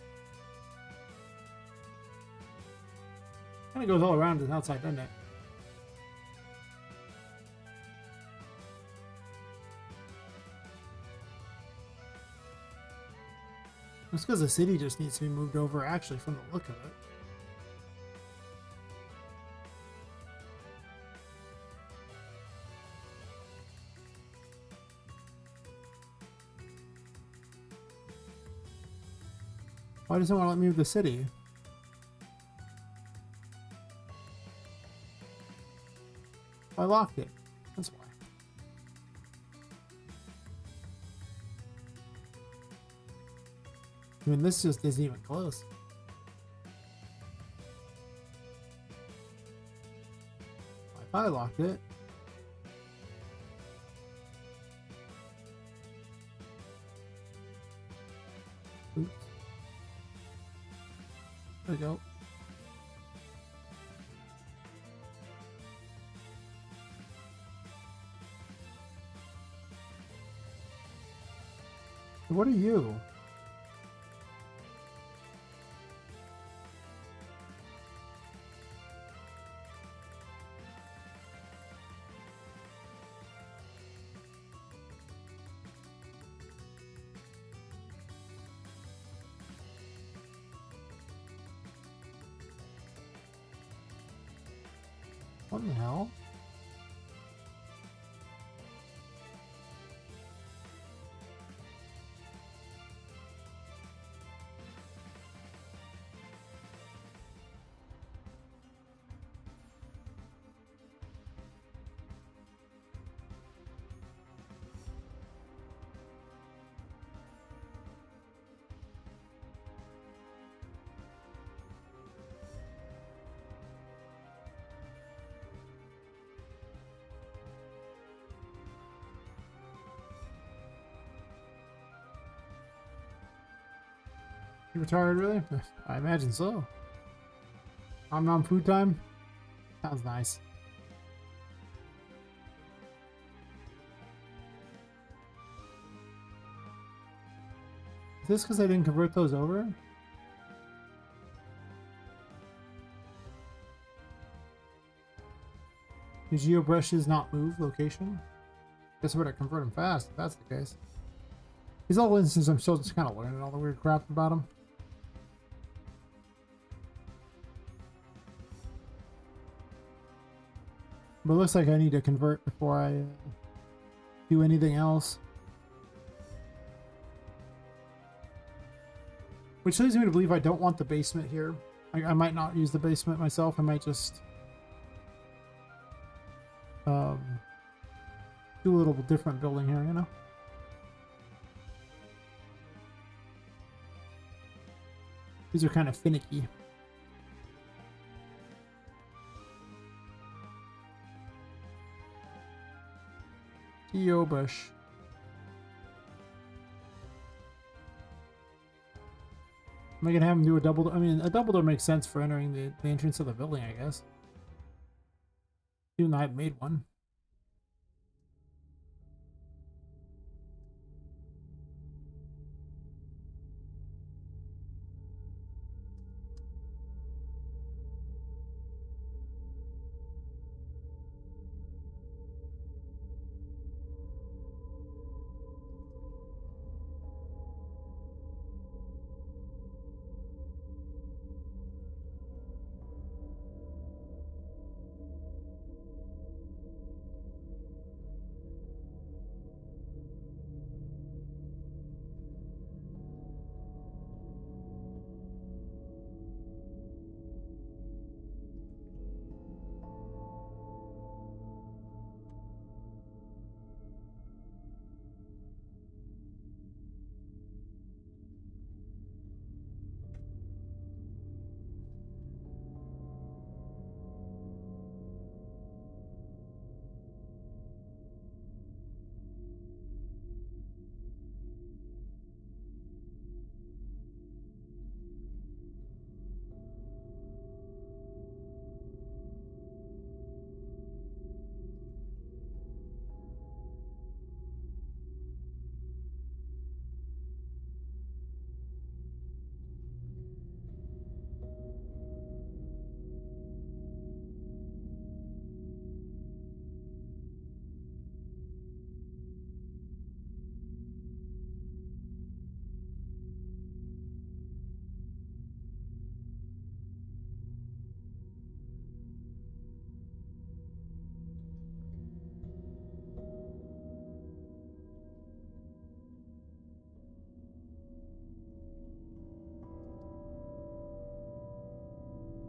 Kind of goes all around the outside, doesn't it? It's because the city just needs to be moved over, actually, from the look of it. Why doesn't it want to let me move the city? I locked it. That's why. I mean, this just isn't even close. I locked it. Oops. There we go. What are you? What in the hell? You retired, really? I imagine so. I'm on food time. Sounds nice. Is this because I didn't convert those over? Do geo brushes not move location? Guess I better convert them fast if that's the case. These all instances I'm still just kind of learning all the weird crap about them. But it looks like I need to convert before I do anything else. Which leads me to believe I don't want the basement here. I might not use the basement myself. I might just do a little different building here, you know? These are kind of finicky. Geo brush. Am I gonna have him do a double door? I mean, a double door makes sense for entering the entrance of the building, I guess. Even though I haven't made one.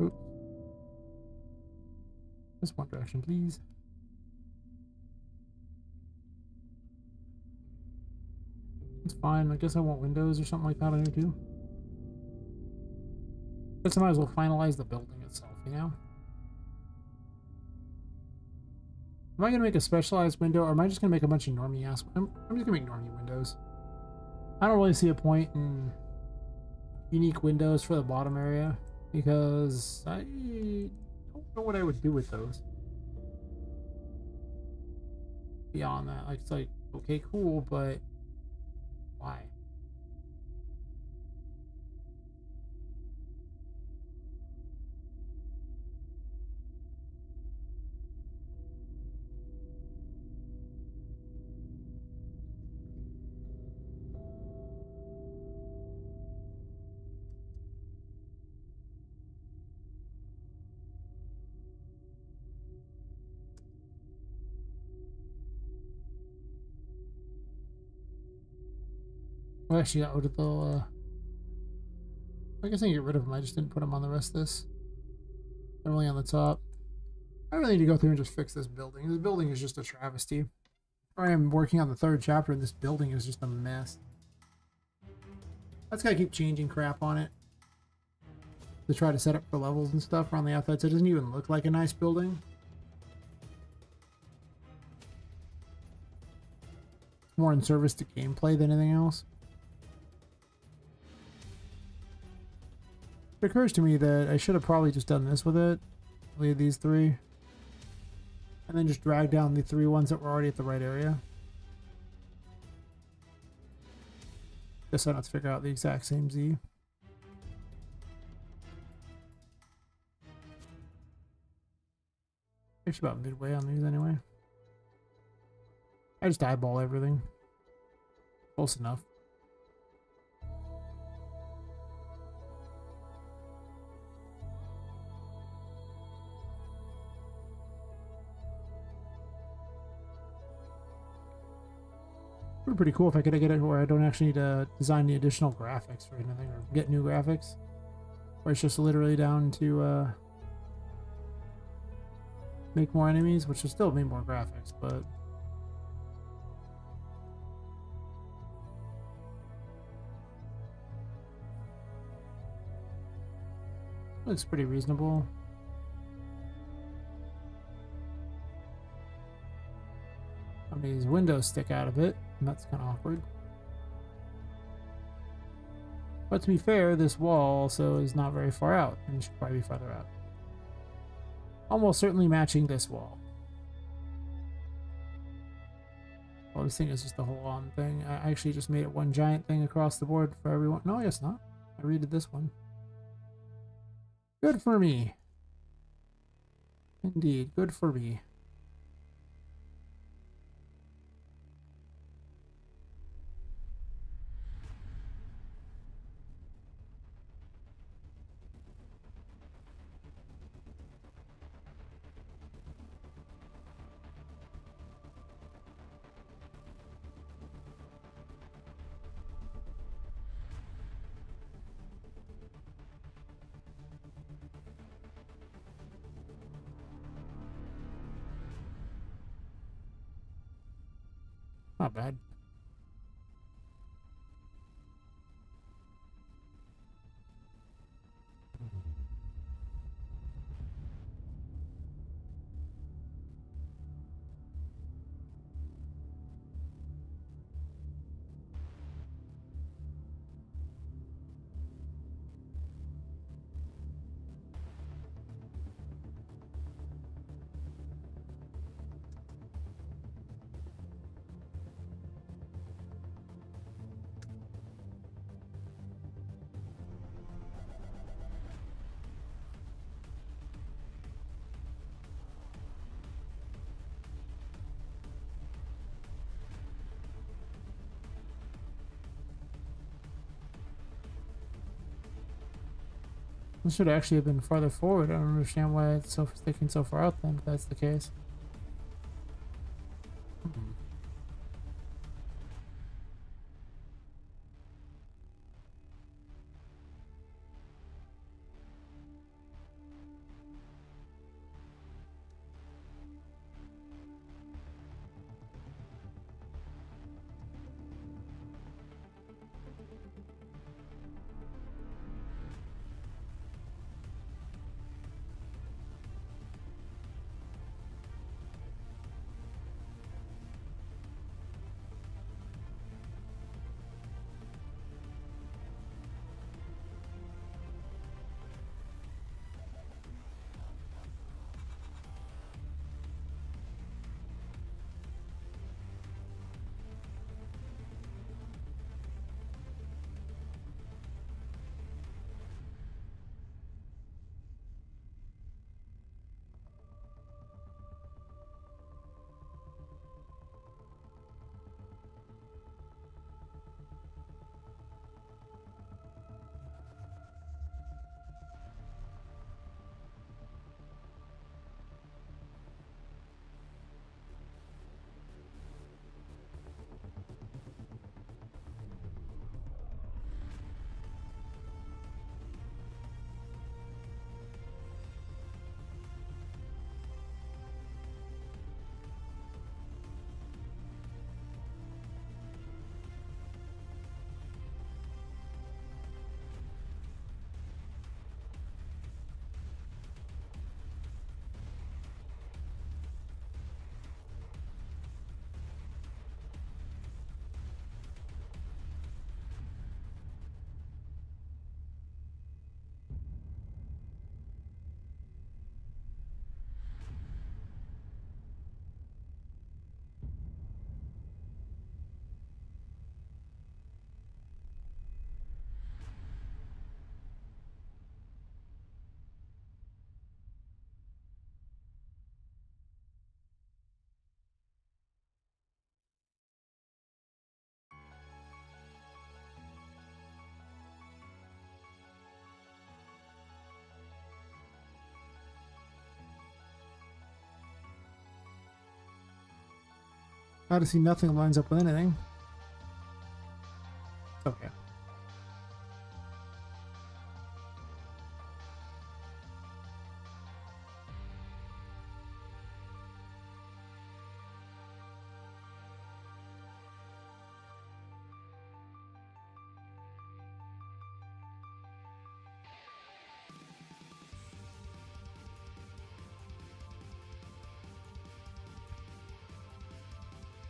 Oops. Just one direction, please. It's fine. I guess I want windows or something like that in here too. Guess I might as well finalize the building itself, you know? Am I gonna make a specialized window, or am I just gonna make a bunch of normie ass? I'm just gonna make normie windows. I don't really see a point in unique windows for the bottom area because I don't know what I would do with those. Beyond that, like, it's like, okay, cool, but why? Oh, actually got rid of the, I guess I can get rid of them. I just didn't put them on the rest of this. They're only on the top. I really need to go through and just fix this building. This building is just a travesty. I am working on the 3rd chapter and this building is just a mess. I just gotta keep changing crap on it to try to set up for levels and stuff around the outside, so it doesn't even look like a nice building. It's more in service to gameplay than anything else. It occurs to me that I should have probably just done this with it. Leave these 3. And then just drag down the 3 ones that were already at the right area. Guess I don't have to figure out the exact same Z. Actually about midway on these anyway. I just eyeball everything. Close enough. It would be pretty cool if I could get it where I don't actually need to design the additional graphics for anything or get new graphics. Where it's just literally down to make more enemies, which will still mean more graphics, but looks pretty reasonable. I mean, these windows stick out of it, and that's kind of awkward. But to be fair, this wall also is not very far out, and it should probably be farther out. Almost certainly matching this wall. Well, this thing is just the whole on thing. I actually just made it one giant thing across the board for everyone. No, I guess not. I redid this one. Good for me. Indeed, good for me. Not bad. This should actually have been farther forward. I don't understand why it's so sticking so far out then, if that's the case. Odyssey, nothing lines up with anything. Okay.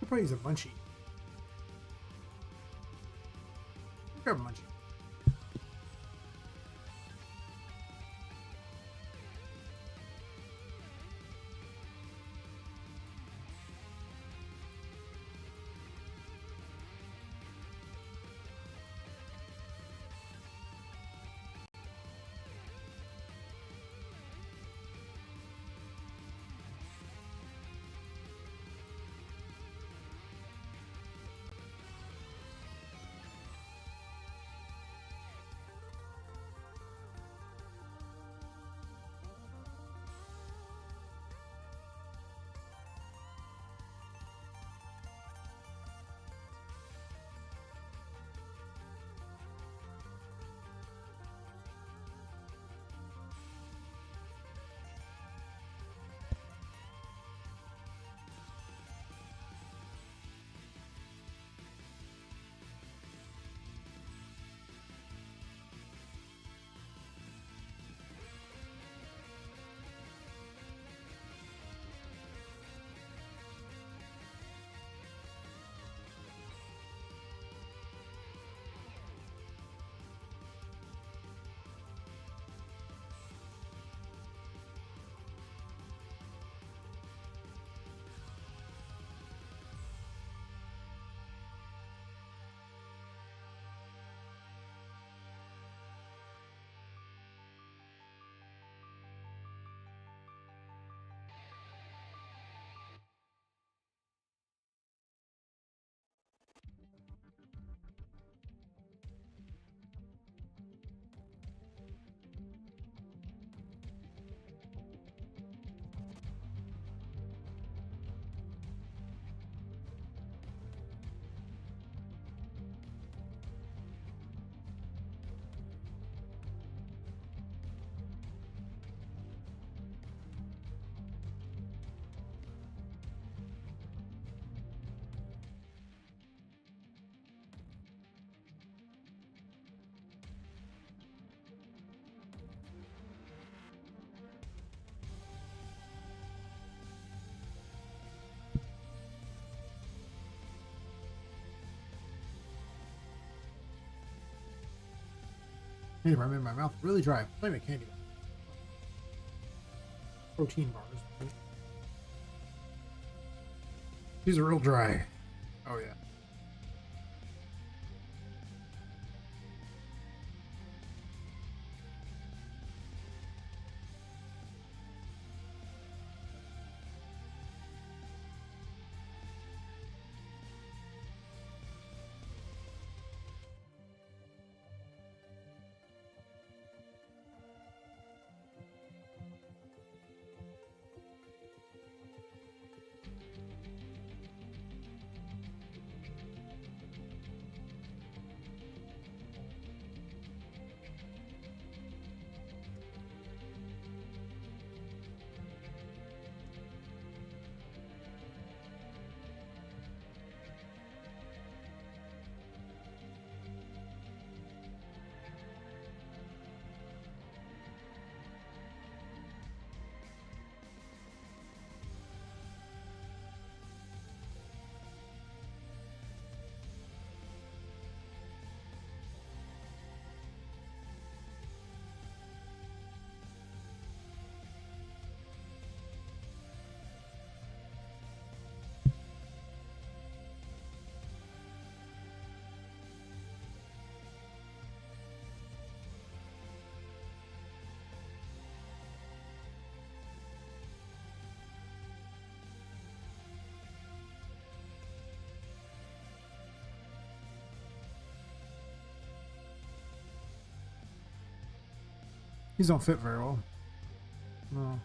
I'll probably use a munchie. Grab a munchie. Hey, I made my mouth really dry. Blame it, candy. Protein bars. These are real dry. Oh yeah. These don't fit very well. No.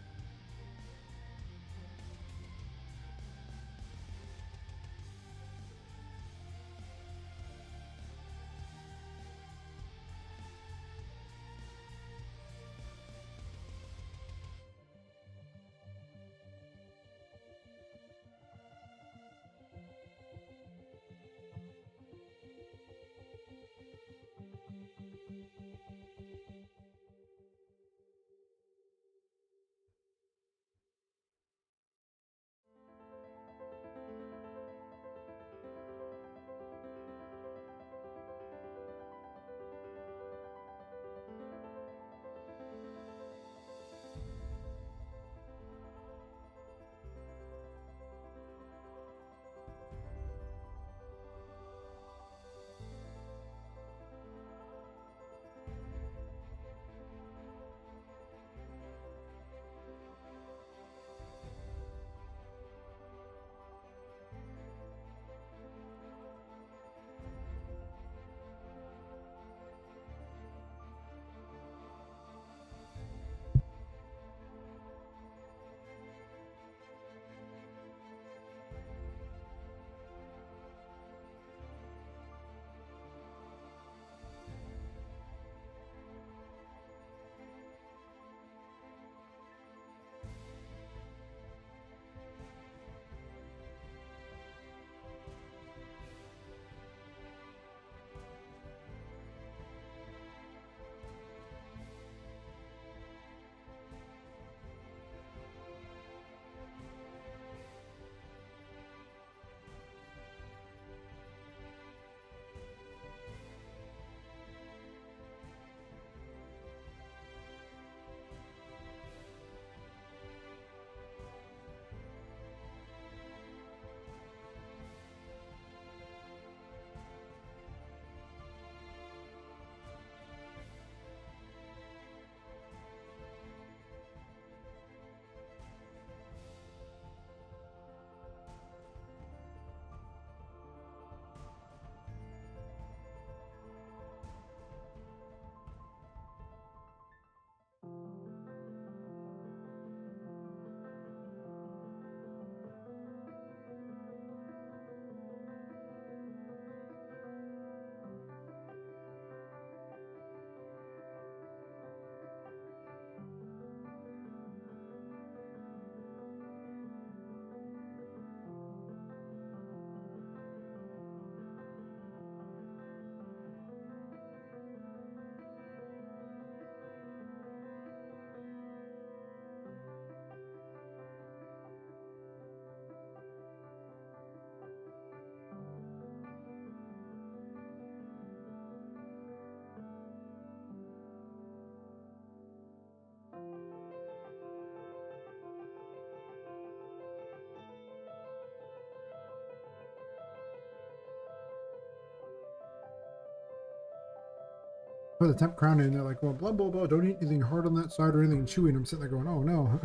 Put the temp crown in, they're like, well, blah, blah, blah, don't eat anything hard on that side or anything chewy. And I'm sitting there going, oh no,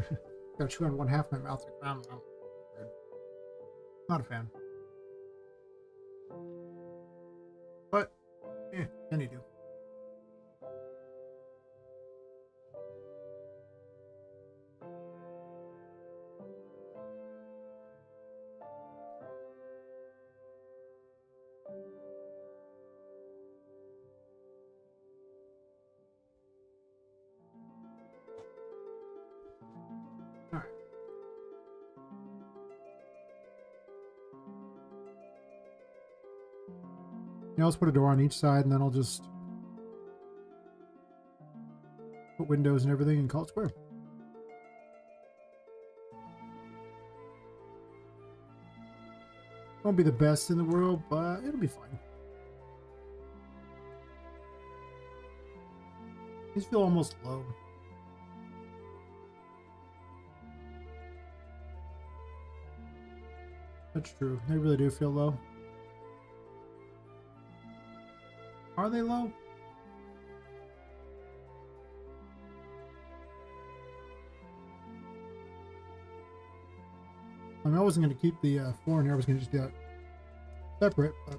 gotta chew on one half of my mouth. I'm not a fan. But, can you do? Alright. Yeah, let's put a door on each side and then I'll just put windows and everything and call it square. Won't be the best in the world, but it'll be fine. These feel almost low. That's true. They really do feel low. Are they low? I mean, I wasn't going to keep the floor in here. I was going to just do that separate, but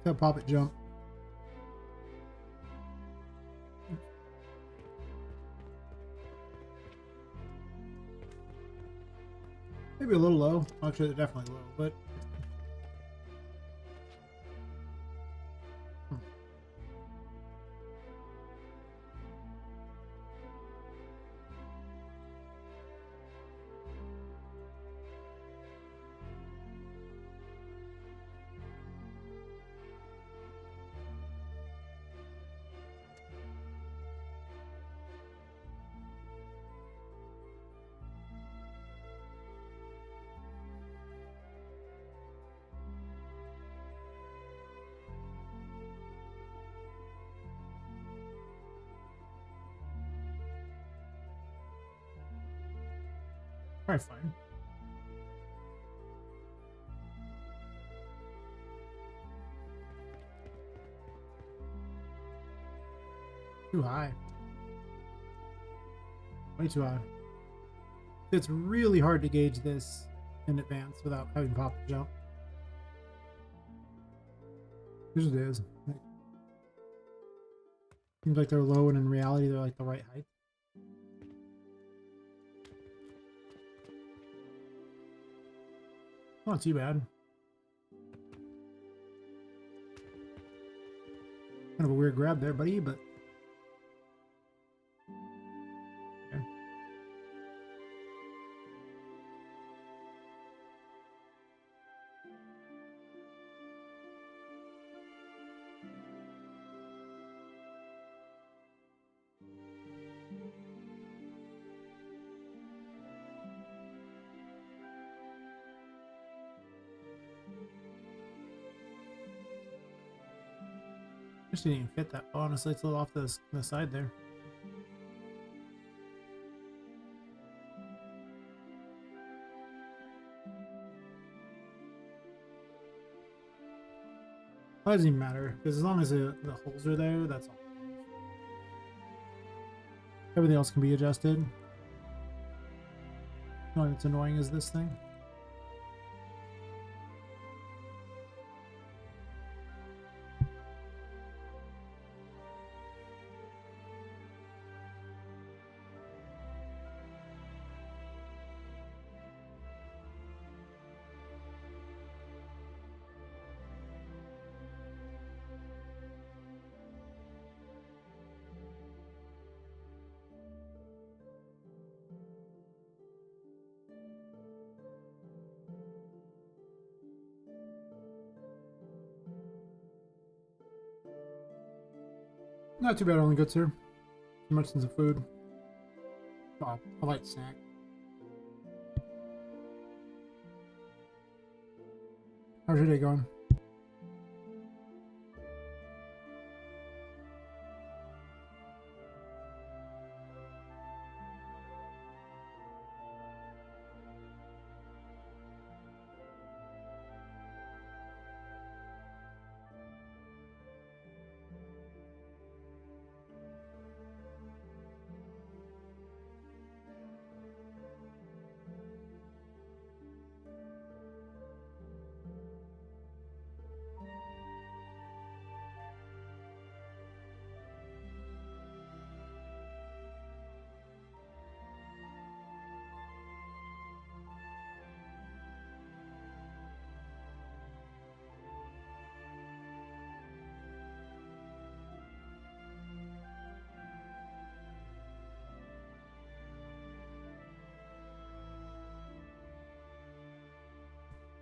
have Poppet jump. Maybe a little low. Actually, they're definitely low, but probably fine. Too high. Way too high. It's really hard to gauge this in advance without having Poppet jump. Usually it is. Seems like they're low, and in reality they're like the right height. Not too bad. Kind of a weird grab there, buddy, but okay. Just didn't even fit that. Honestly, it's a little off the side there. It doesn't even matter, because as long as the holes are there, that's all. Everything else can be adjusted. The only thing that's annoying is this thing. Not too bad, only good, sir. Too much in the food. Oh, a light snack. How's your day going?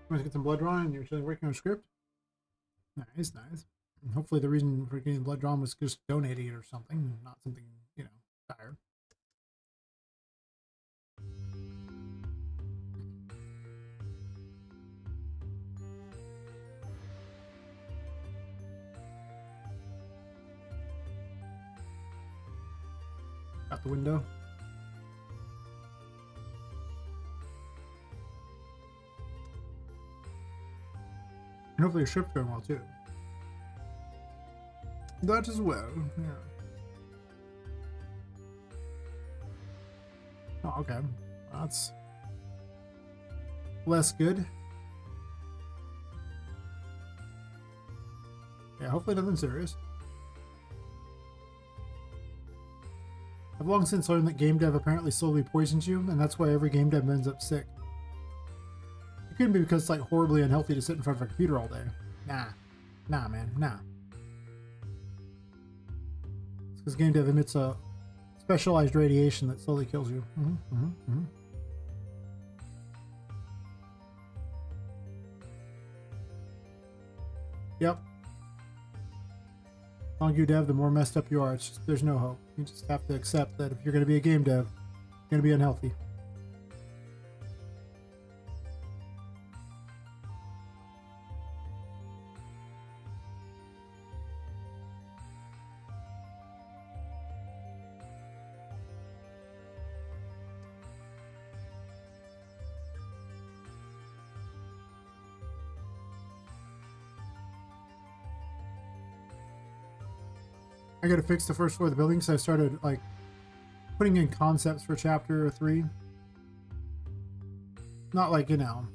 Want to get some blood drawn and you're actually working on a script? Nice, nice. And hopefully the reason for getting blood drawn was just donating it or something, not something, you know, dire. Out the window. And hopefully your ship's going well too. That as well, yeah. Oh, okay. That's less good. Yeah, hopefully nothing serious. I've long since learned that game dev apparently slowly poisons you, and that's why every game dev ends up sick. It couldn't be because it's like horribly unhealthy to sit in front of a computer all day. Nah. Nah, man. Nah. It's because game dev emits a specialized radiation that slowly kills you. Yep. The longer you dev, the more messed up you are. It's just, there's no hope. You just have to accept that if you're going to be a game dev, you're going to be unhealthy. I gotta fix the first floor of the building, so I started like putting in concepts for chapter 3. Not like, you know,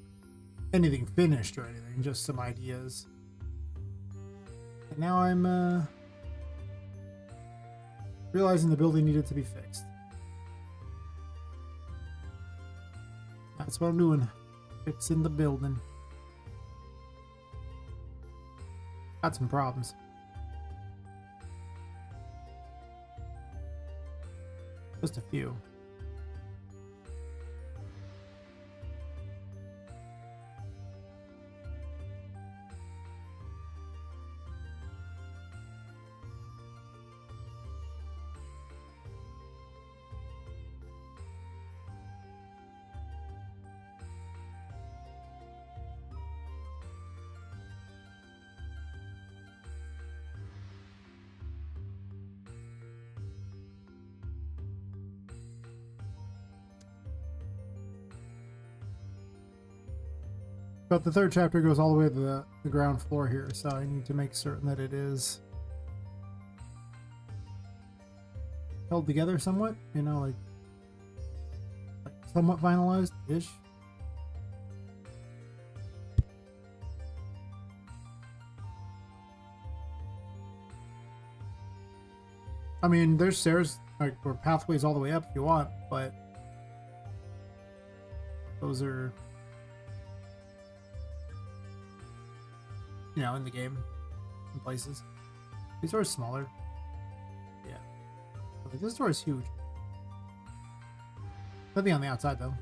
anything finished or anything, just some ideas. And now I'm realizing the building needed to be fixed. That's what I'm doing. Fixing the building. Got some problems. Just a few. But the third chapter goes all the way to the ground floor here, so I need to make certain that it is held together somewhat, you know, like somewhat finalized-ish. I mean, there's stairs, like, or pathways all the way up if you want, but those are, you know, in the game, in places. These doors are smaller. Yeah. Like, this door is huge. Nothing on the outside, though.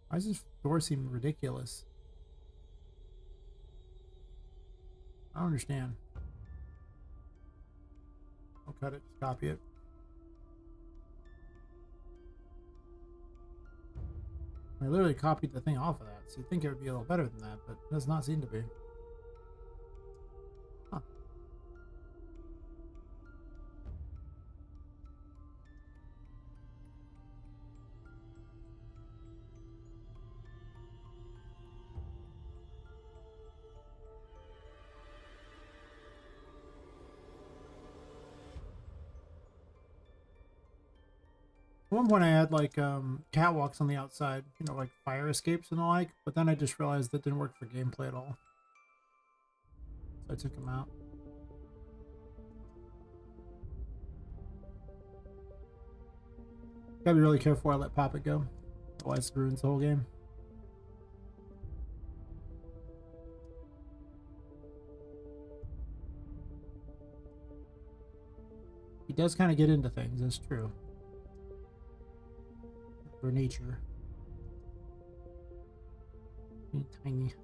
Why does this door seem ridiculous? I don't understand. I'll cut it, just copy it. I literally copied the thing off of that, so you'd think it would be a little better than that, but it does not seem to be. Huh. At one point I had like catwalks on the outside, you know, like fire escapes and the like, but then I just realized that didn't work for gameplay at all. So I took them out. Gotta be really careful where I let Poppet go, otherwise it ruins the whole game. He does kind of get into things, that's true. For nature. Tiny.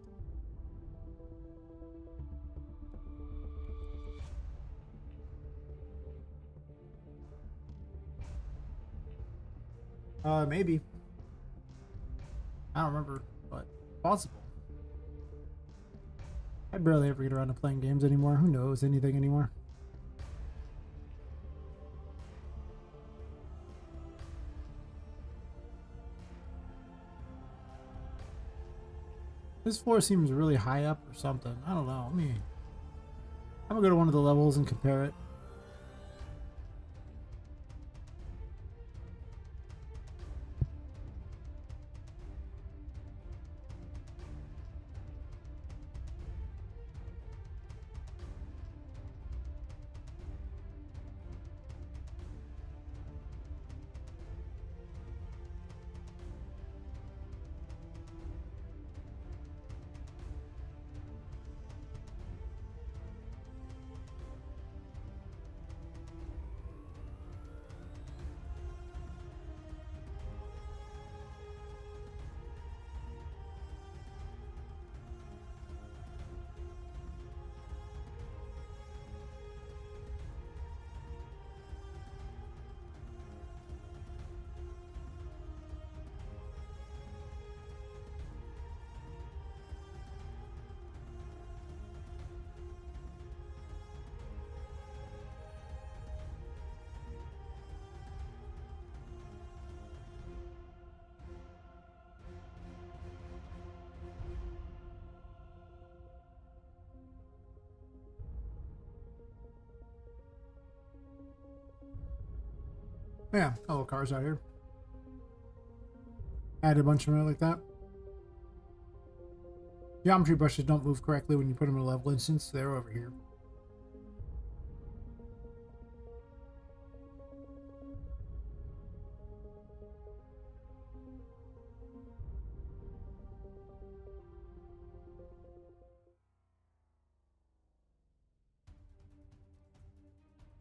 Maybe. I don't remember, but possible. I barely ever get around to playing games anymore. Who knows anything anymore? This floor seems really high up or something. I don't know. I'm gonna go to one of the levels and compare it. Yeah, hello cars out here. Add a bunch of them like that. Geometry brushes don't move correctly when you put them in a level instance. They're over here.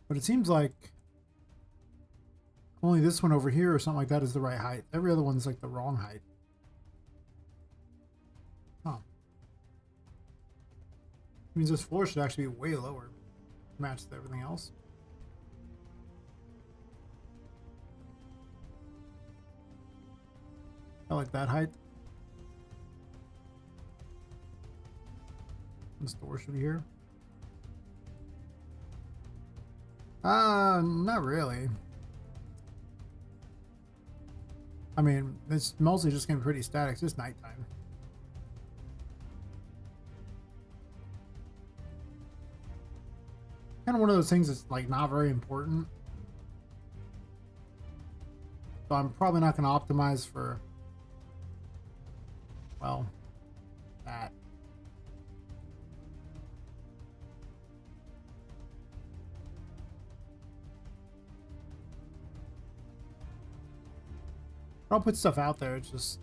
But it seems like only this one over here or something like that is the right height. Every other one's like the wrong height. Huh. Means this floor should actually be way lower. Matched with everything else. I like that height. This door should be here. Not really. I mean, it's mostly just gonna be pretty static. It's just nighttime. Kind of one of those things that's like not very important. So I'm probably not gonna optimize for, well, that. I'll put stuff out there. It's just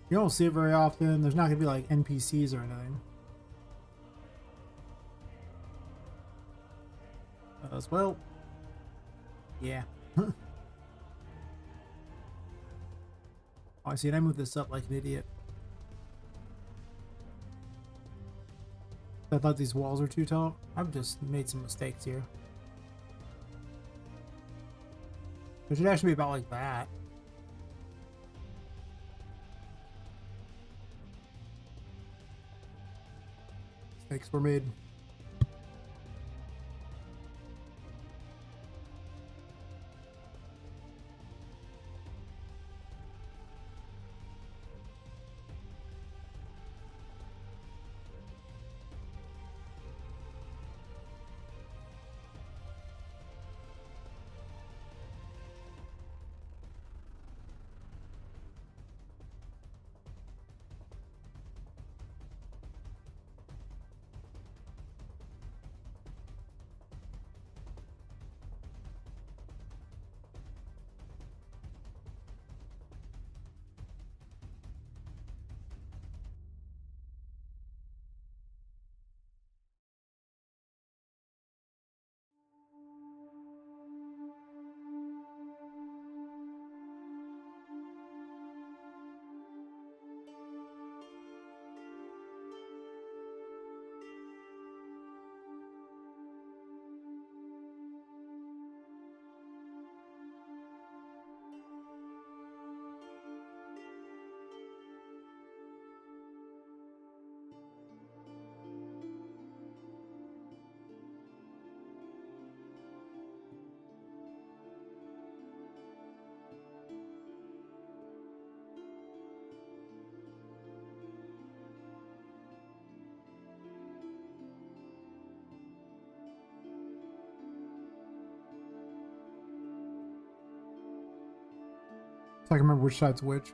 you don't see it very often. There's not gonna be like NPCs or anything. As well, yeah. Oh, I see. And I moved this up like an idiot. I thought these walls were too tall. I've just made some mistakes here. It should actually be about like that. Mistakes were made. So I can remember which side's which.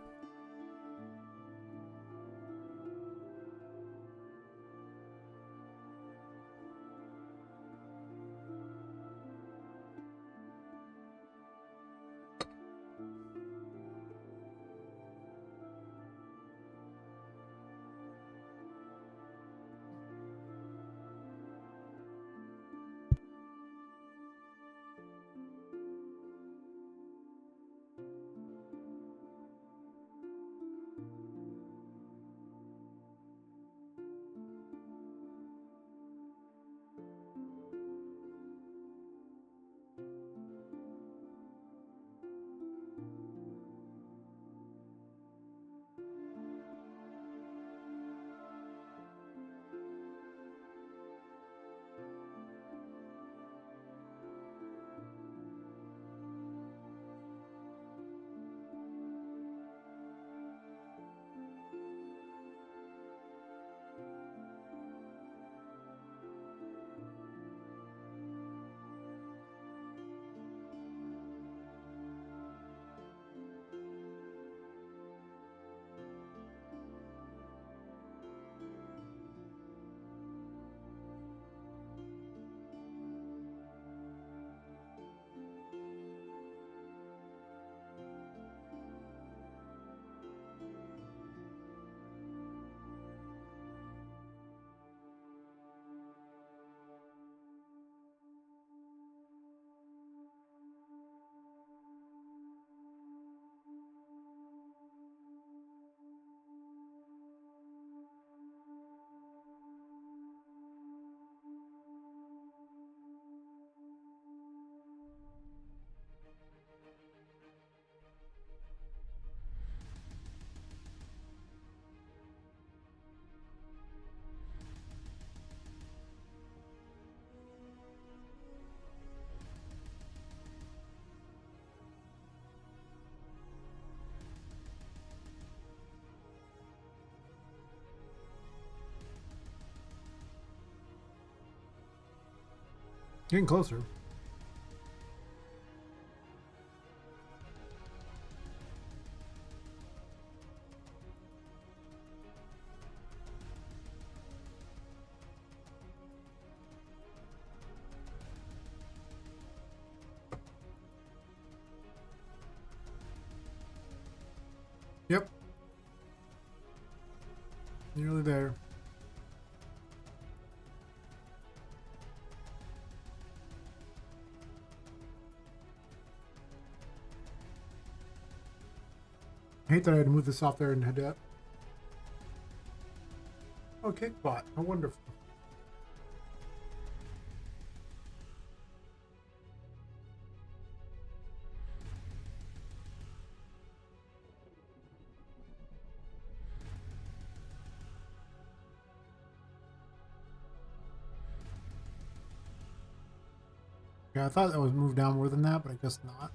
Getting closer. Yep. Nearly there. I hate that I had to move this off there and head up. Oh, kickbot. How wonderful. Yeah, I thought that was moved down more than that, but I guess not.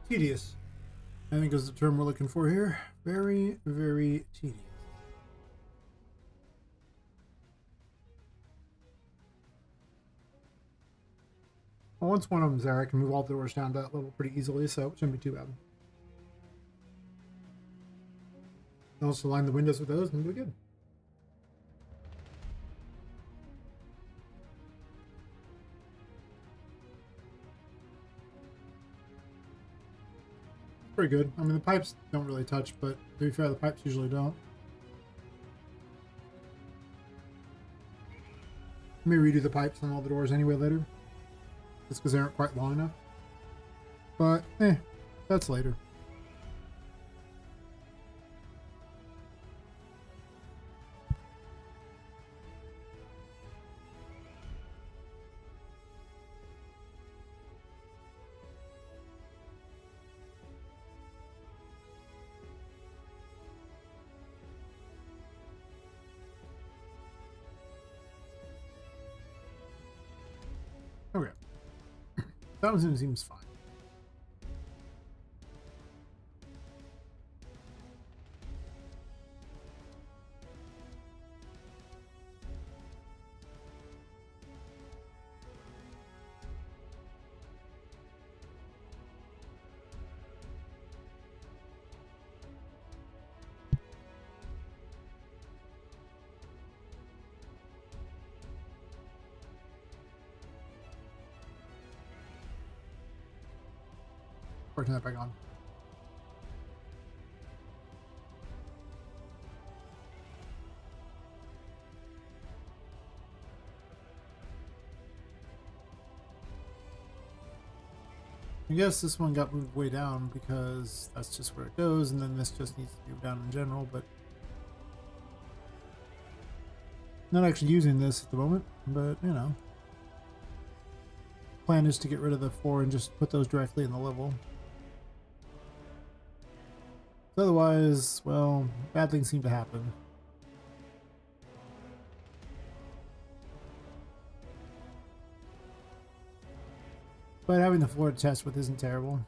Tedious, I think is the term we're looking for here. Very, very tedious. Well, once one of them's there, I can move all the doors down to that level pretty easily, so it shouldn't be too bad. I'll also line the windows with those and do good. Pretty good. I mean, the pipes don't really touch, but to be fair, the pipes usually don't. Let me redo the pipes on all the doors anyway later. Just because they aren't quite long enough. But, that's later. Okay. That one seems fine. Or turn that back on. I guess this one got moved way down because that's just where it goes, and then this just needs to move down in general, but not actually using this at the moment, but you know. Plan is to get rid of the 4 and just put those directly in the level. Otherwise, well, bad things seem to happen. But having the floor to test with isn't terrible.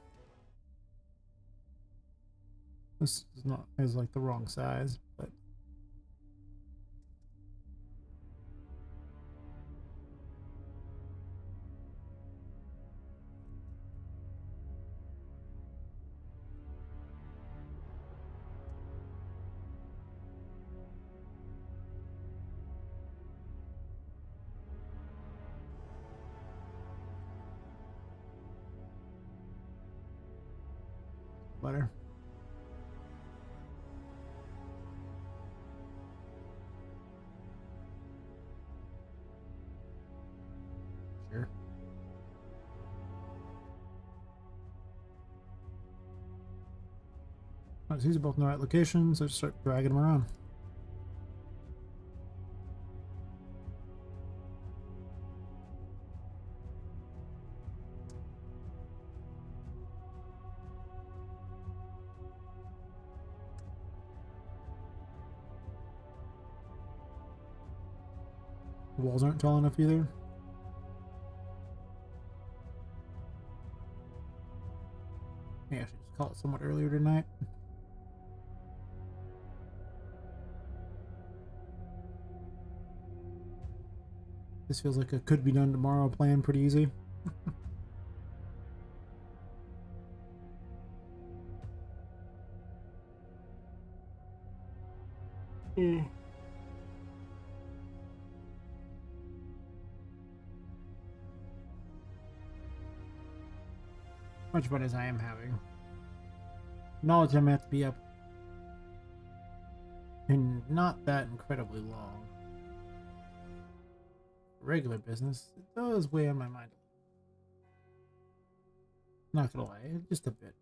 This is like the wrong size, but better. Sure. Alright, so these are both in the right location, so just start dragging them around. The walls aren't tall enough either. Yeah, I should just call it somewhat earlier tonight. This feels like a could be done tomorrow plan pretty easy. Much fun as I am having. Knowledge I'm gonna have to be up in not that incredibly long. Regular business, it does weigh on my mind. Not gonna lie, just a bit.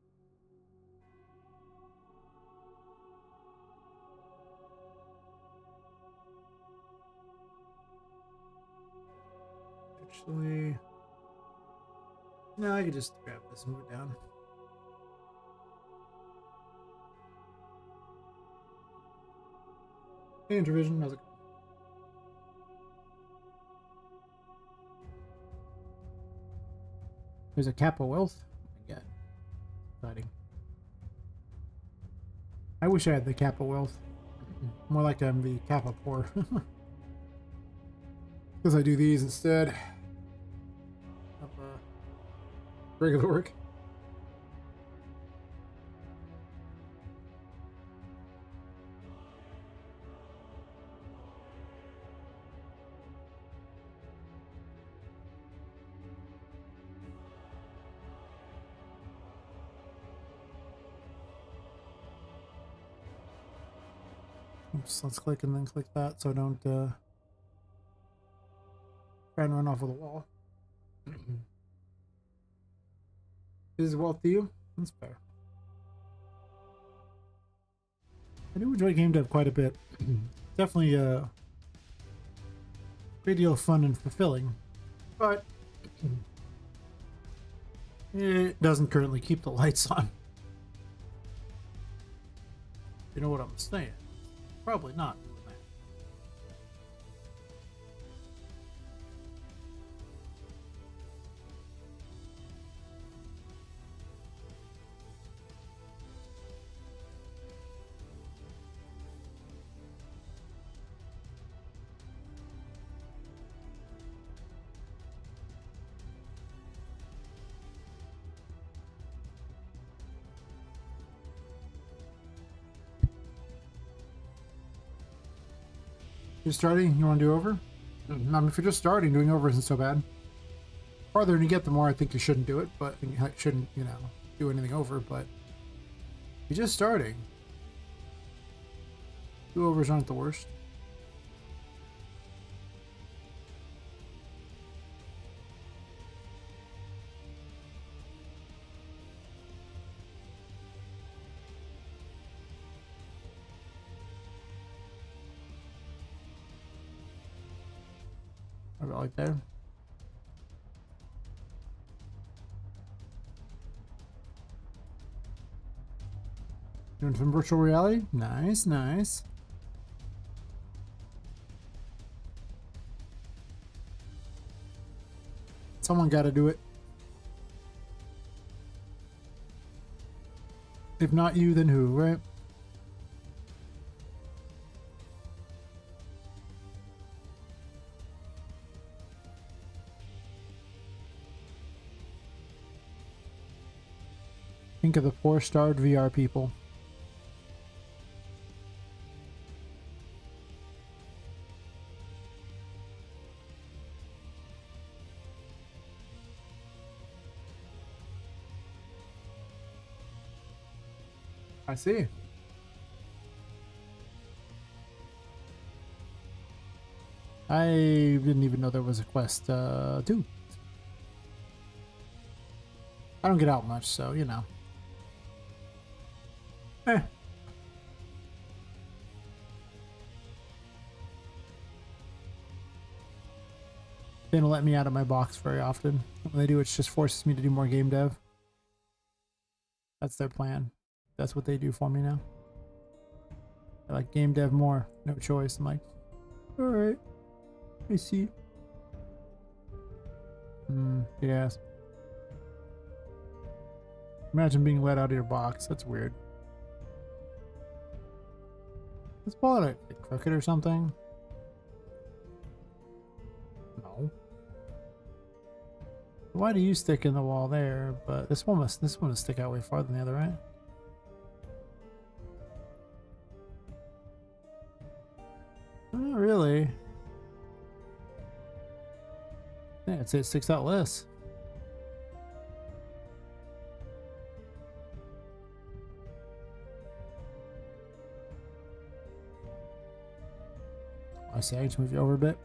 Actually, no, I could just grab this and move it down. Hey, Intervision, how's it going? There's a Kappa Wealth. Oh my god. Exciting. I wish I had the Kappa Wealth. More like I'm the Kappa Poor. Because I do these instead of regular work. Oops, let's click and then click that so I don't try and run off of the wall. Is wealth to you? That's fair. I do enjoy game dev quite a bit. Definitely a great deal of fun and fulfilling, but it doesn't currently keep the lights on. You know what I'm saying? Probably not doing that. You're starting? You want to do over? I mean, if you're just starting, doing over isn't so bad. The farther you get, the more I think you shouldn't do it, but you shouldn't, you know, do anything over, but you're just starting. 2 overs aren't the worst. I like that. Doing some virtual reality? Nice, nice. Someone got to do it. If not you, then who, right? Think of the poor starved VR people. I see. I didn't even know there was a quest, 2. I don't get out much, so, you know. Eh. They don't let me out of my box very often. When they do, it just forces me to do more game dev. That's their plan. That's what they do for me now. They're like, game dev more. No choice. I'm like, alright. I see. Yes. Imagine being let out of your box. That's weird. Let's call it a crooked or something. No. Why do you stick in the wall there? But this one must stick out way farther than the other, right? Not really. Yeah, I'd say it sticks out less. I see. I just move you over a bit.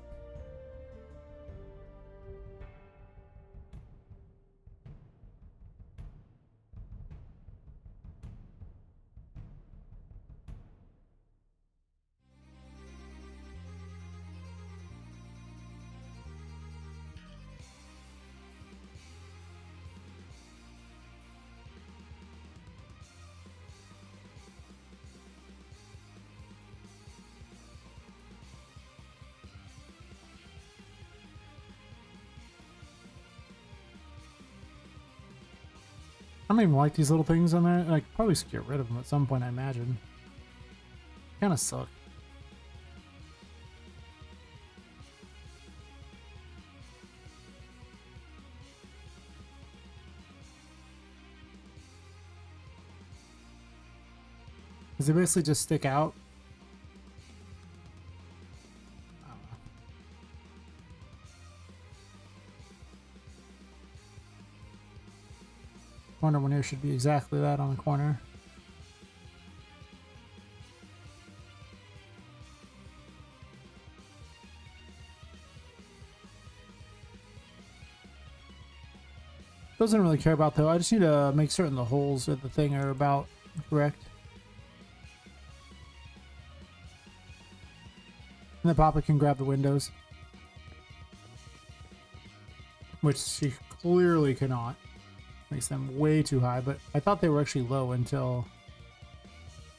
I don't even like these little things on there. I could probably just get rid of them at some point, I imagine. Kind of suck. Does it basically just stick out? I don't know. Corner one here should be exactly that on the corner. Doesn't really care about though. I just need to make certain the holes of the thing are about correct. And then Poppet can grab the windows. Which she clearly cannot. Makes them way too high, but I thought they were actually low until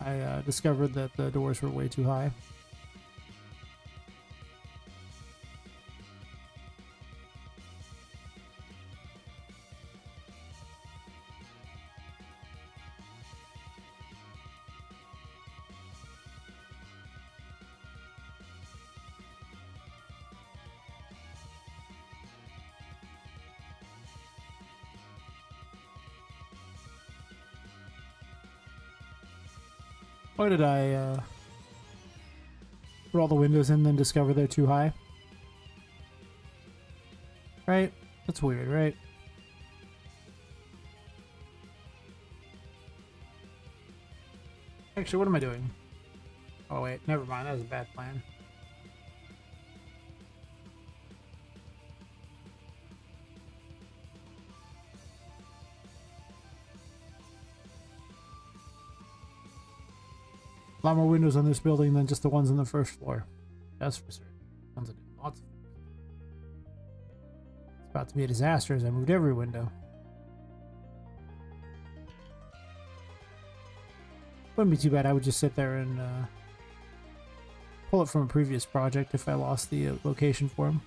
I discovered that the doors were way too high. Why did I put all the windows in and then discover they're too high? Right? That's weird, right? Actually, what am I doing? Oh wait, never mind. That was a bad plan. A lot more windows on this building than just the ones on the first floor. That's for certain. Ones that did lots of. It's about to be a disaster as I moved every window. Wouldn't be too bad. I would just sit there and pull it from a previous project if I lost the location for him.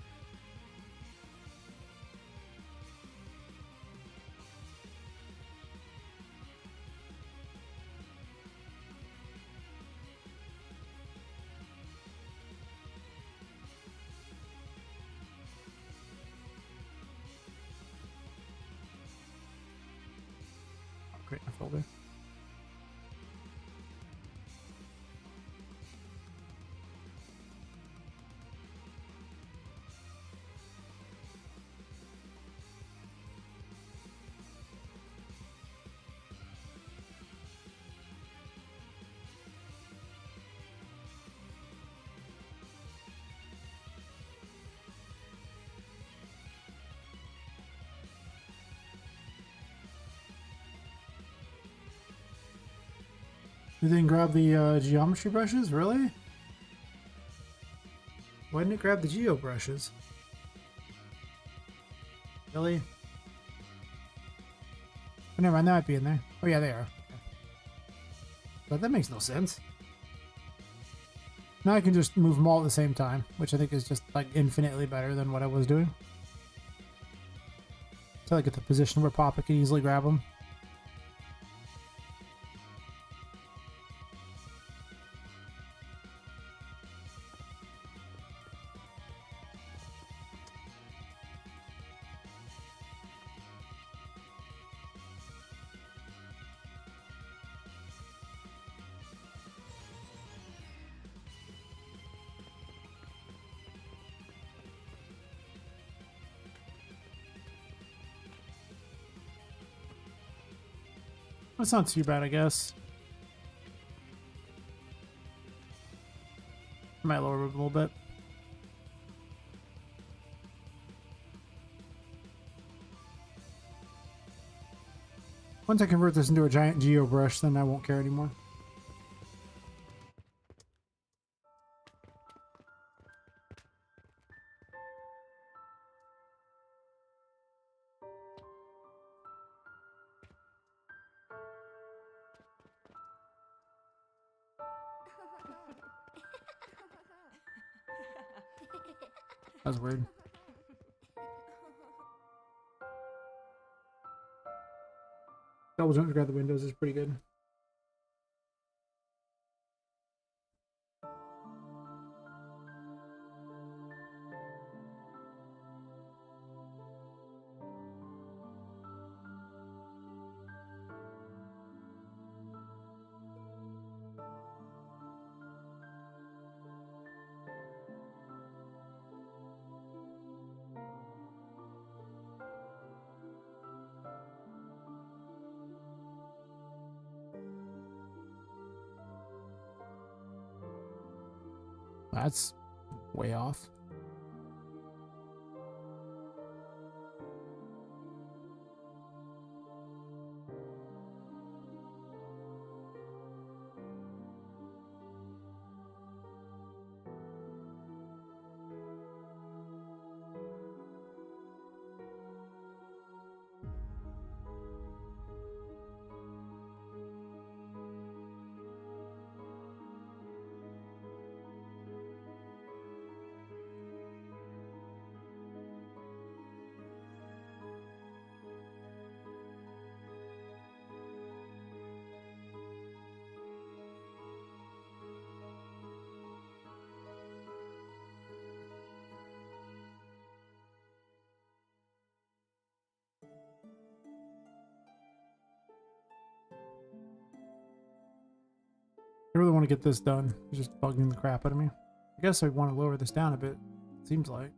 Create a folder. You didn't grab the geometry brushes? Really? Why didn't it grab the geo brushes? Really? Oh, never mind, that might be in there. Oh yeah, they are. Okay. But that makes no sense. Now I can just move them all at the same time, which I think is just like infinitely better than what I was doing. So I get the position where Poppet can easily grab them. That's not too bad, I guess. Might lower it a little bit. Once I convert this into a giant geo brush, then I won't care anymore. That was weird. Double jump to grab the windows is pretty good. That's way off. I really want to get this done. It's just bugging the crap out of me. I guess I want to lower this down a bit. Seems like.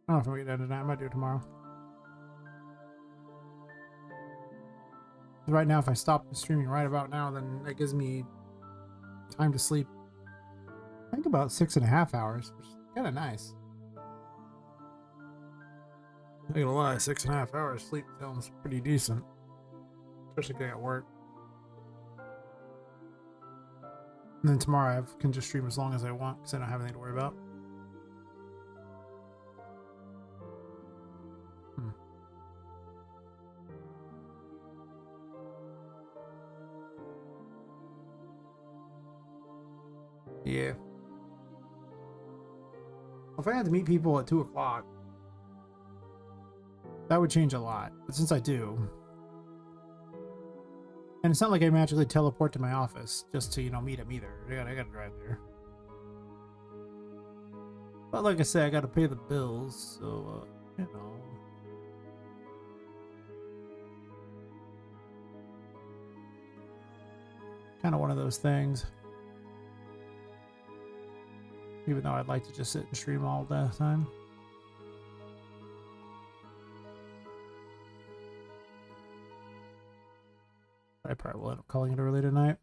I don't know if I'm gonna get done tonight. I might do it tomorrow. Right now, if I stop the streaming right about now, then that gives me time to sleep. I think about 6.5 hours, which is kind of nice. I'm not gonna lie, 6.5 hours sleep sounds pretty decent, especially getting at work. And then tomorrow I can just stream as long as I want because I don't have anything to worry about. Yeah. If I had to meet people at 2 o'clock, that would change a lot. But since I do, and it's not like I magically teleport to my office just to, you know, meet them either. I gotta drive there. But like I said, I gotta pay the bills, so, you know. Kind of one of those things. Even though I'd like to just sit and stream all the time. I probably will end up calling it early tonight.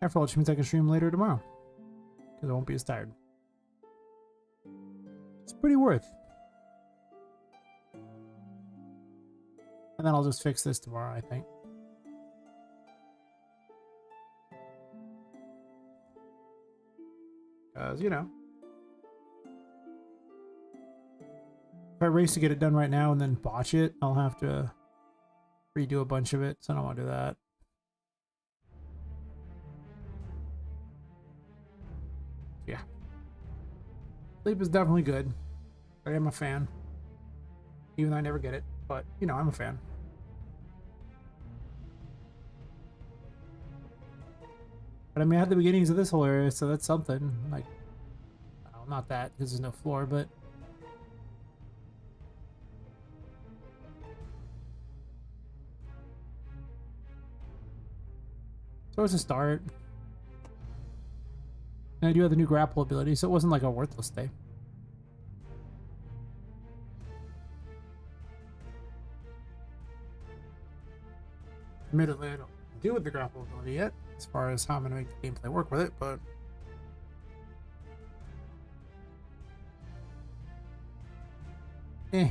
After all, which means I can stream later tomorrow. Because I won't be as tired. It's pretty worth. And then I'll just fix this tomorrow, I think. Because, you know. If I race to get it done right now and then botch it, I'll have to redo a bunch of it, so I don't want to do that. Yeah. Sleep is definitely good. I am a fan. Even though I never get it, but, you know, I'm a fan. But I mean, I had the beginnings of this whole area, so that's something. Like, well, not that, because there's no floor, but... So it's a start. And I do have the new grapple ability, so it wasn't like a worthless day. Admittedly, I don't deal with the grapple ability yet, as far as how I'm going to make the gameplay work with it, but... Eh.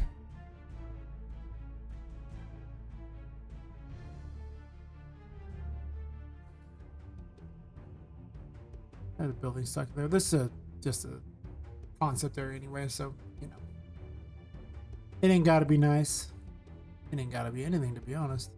I had a building stuck there. This is just a concept area anyway, so, you know. It ain't gotta be nice. It ain't gotta be anything, to be honest.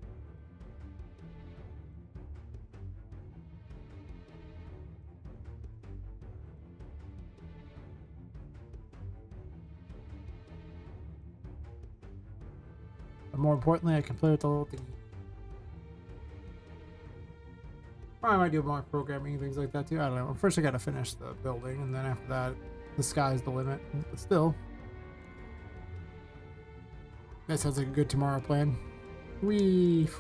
But more importantly, I can play with the little thingy. Or I might do more programming and things like that too. I don't know. First, I gotta finish the building, and then after that, the sky's the limit. But still, that sounds like a good tomorrow plan. It's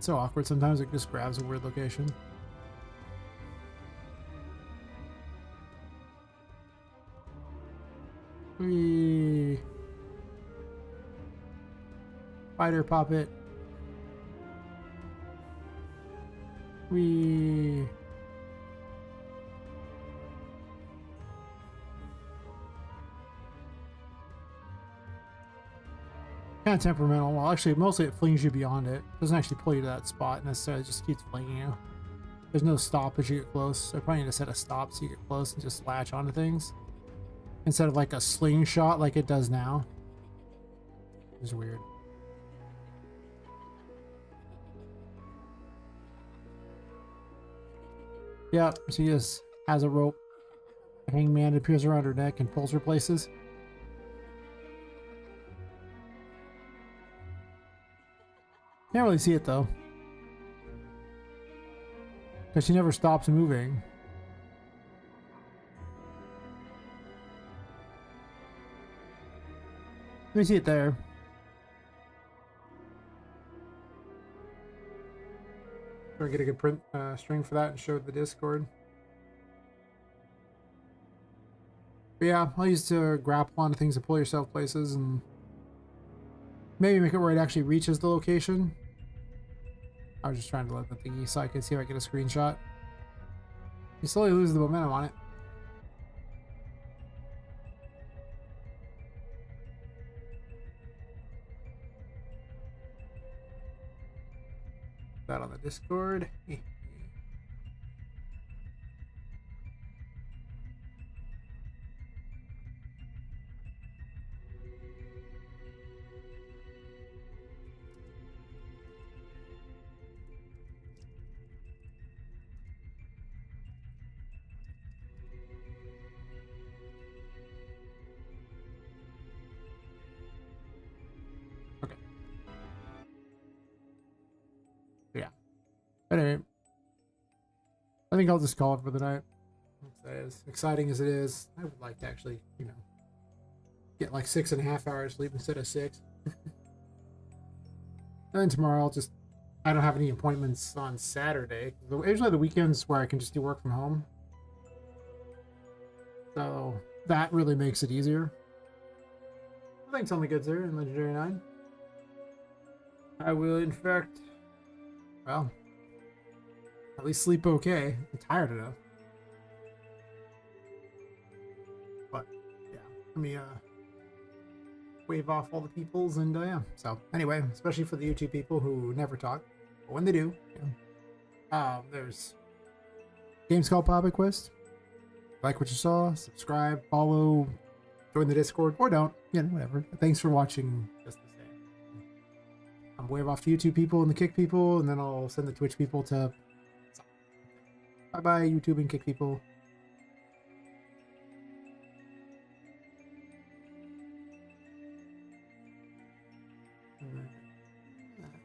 so awkward sometimes. It just grabs a weird location. Spider Poppet. Kind of temperamental. Well, actually, mostly it flings you beyond it. It doesn't actually pull you to that spot necessarily. It just keeps flinging you. There's no stop as you get close. So I probably need to set a stop so you get close and just latch onto things. Instead of like a slingshot like it does now. It's weird. Yeah, she just has a rope. A hangman appears around her neck and pulls her places. Can't really see it though. Because she never stops moving. Let me see it there. Try to get a good print string for that and show the Discord. But yeah, I'll use to grapple onto things to pull yourself places and maybe make it where it actually reaches the location. I was just trying to let the thingy so I could see if I get a screenshot. You slowly lose the momentum on it. That on the Discord. Okay. Yeah. But anyway, I think I'll just call it for the night. As exciting as it is, I would like to actually, get like 6.5 hours sleep instead of 6. And then tomorrow I don't have any appointments on Saturday. Usually the weekends where I can just do work from home. So that really makes it easier. Thanks, Only Good Sir and Legendary 9. I will, in fact, well, at least sleep okay. I'm tired enough. But yeah, let me wave off all the peoples and yeah. So anyway, especially for the YouTube people who never talk, but when they do, there's games called Poppet Quest. Like what you saw, subscribe, follow, join the Discord, or don't. Whatever. Thanks for watching. Just the same. I'm wave off to YouTube people and the Kick people, and then I'll send the Twitch people to. Bye bye, YouTube and Kick people.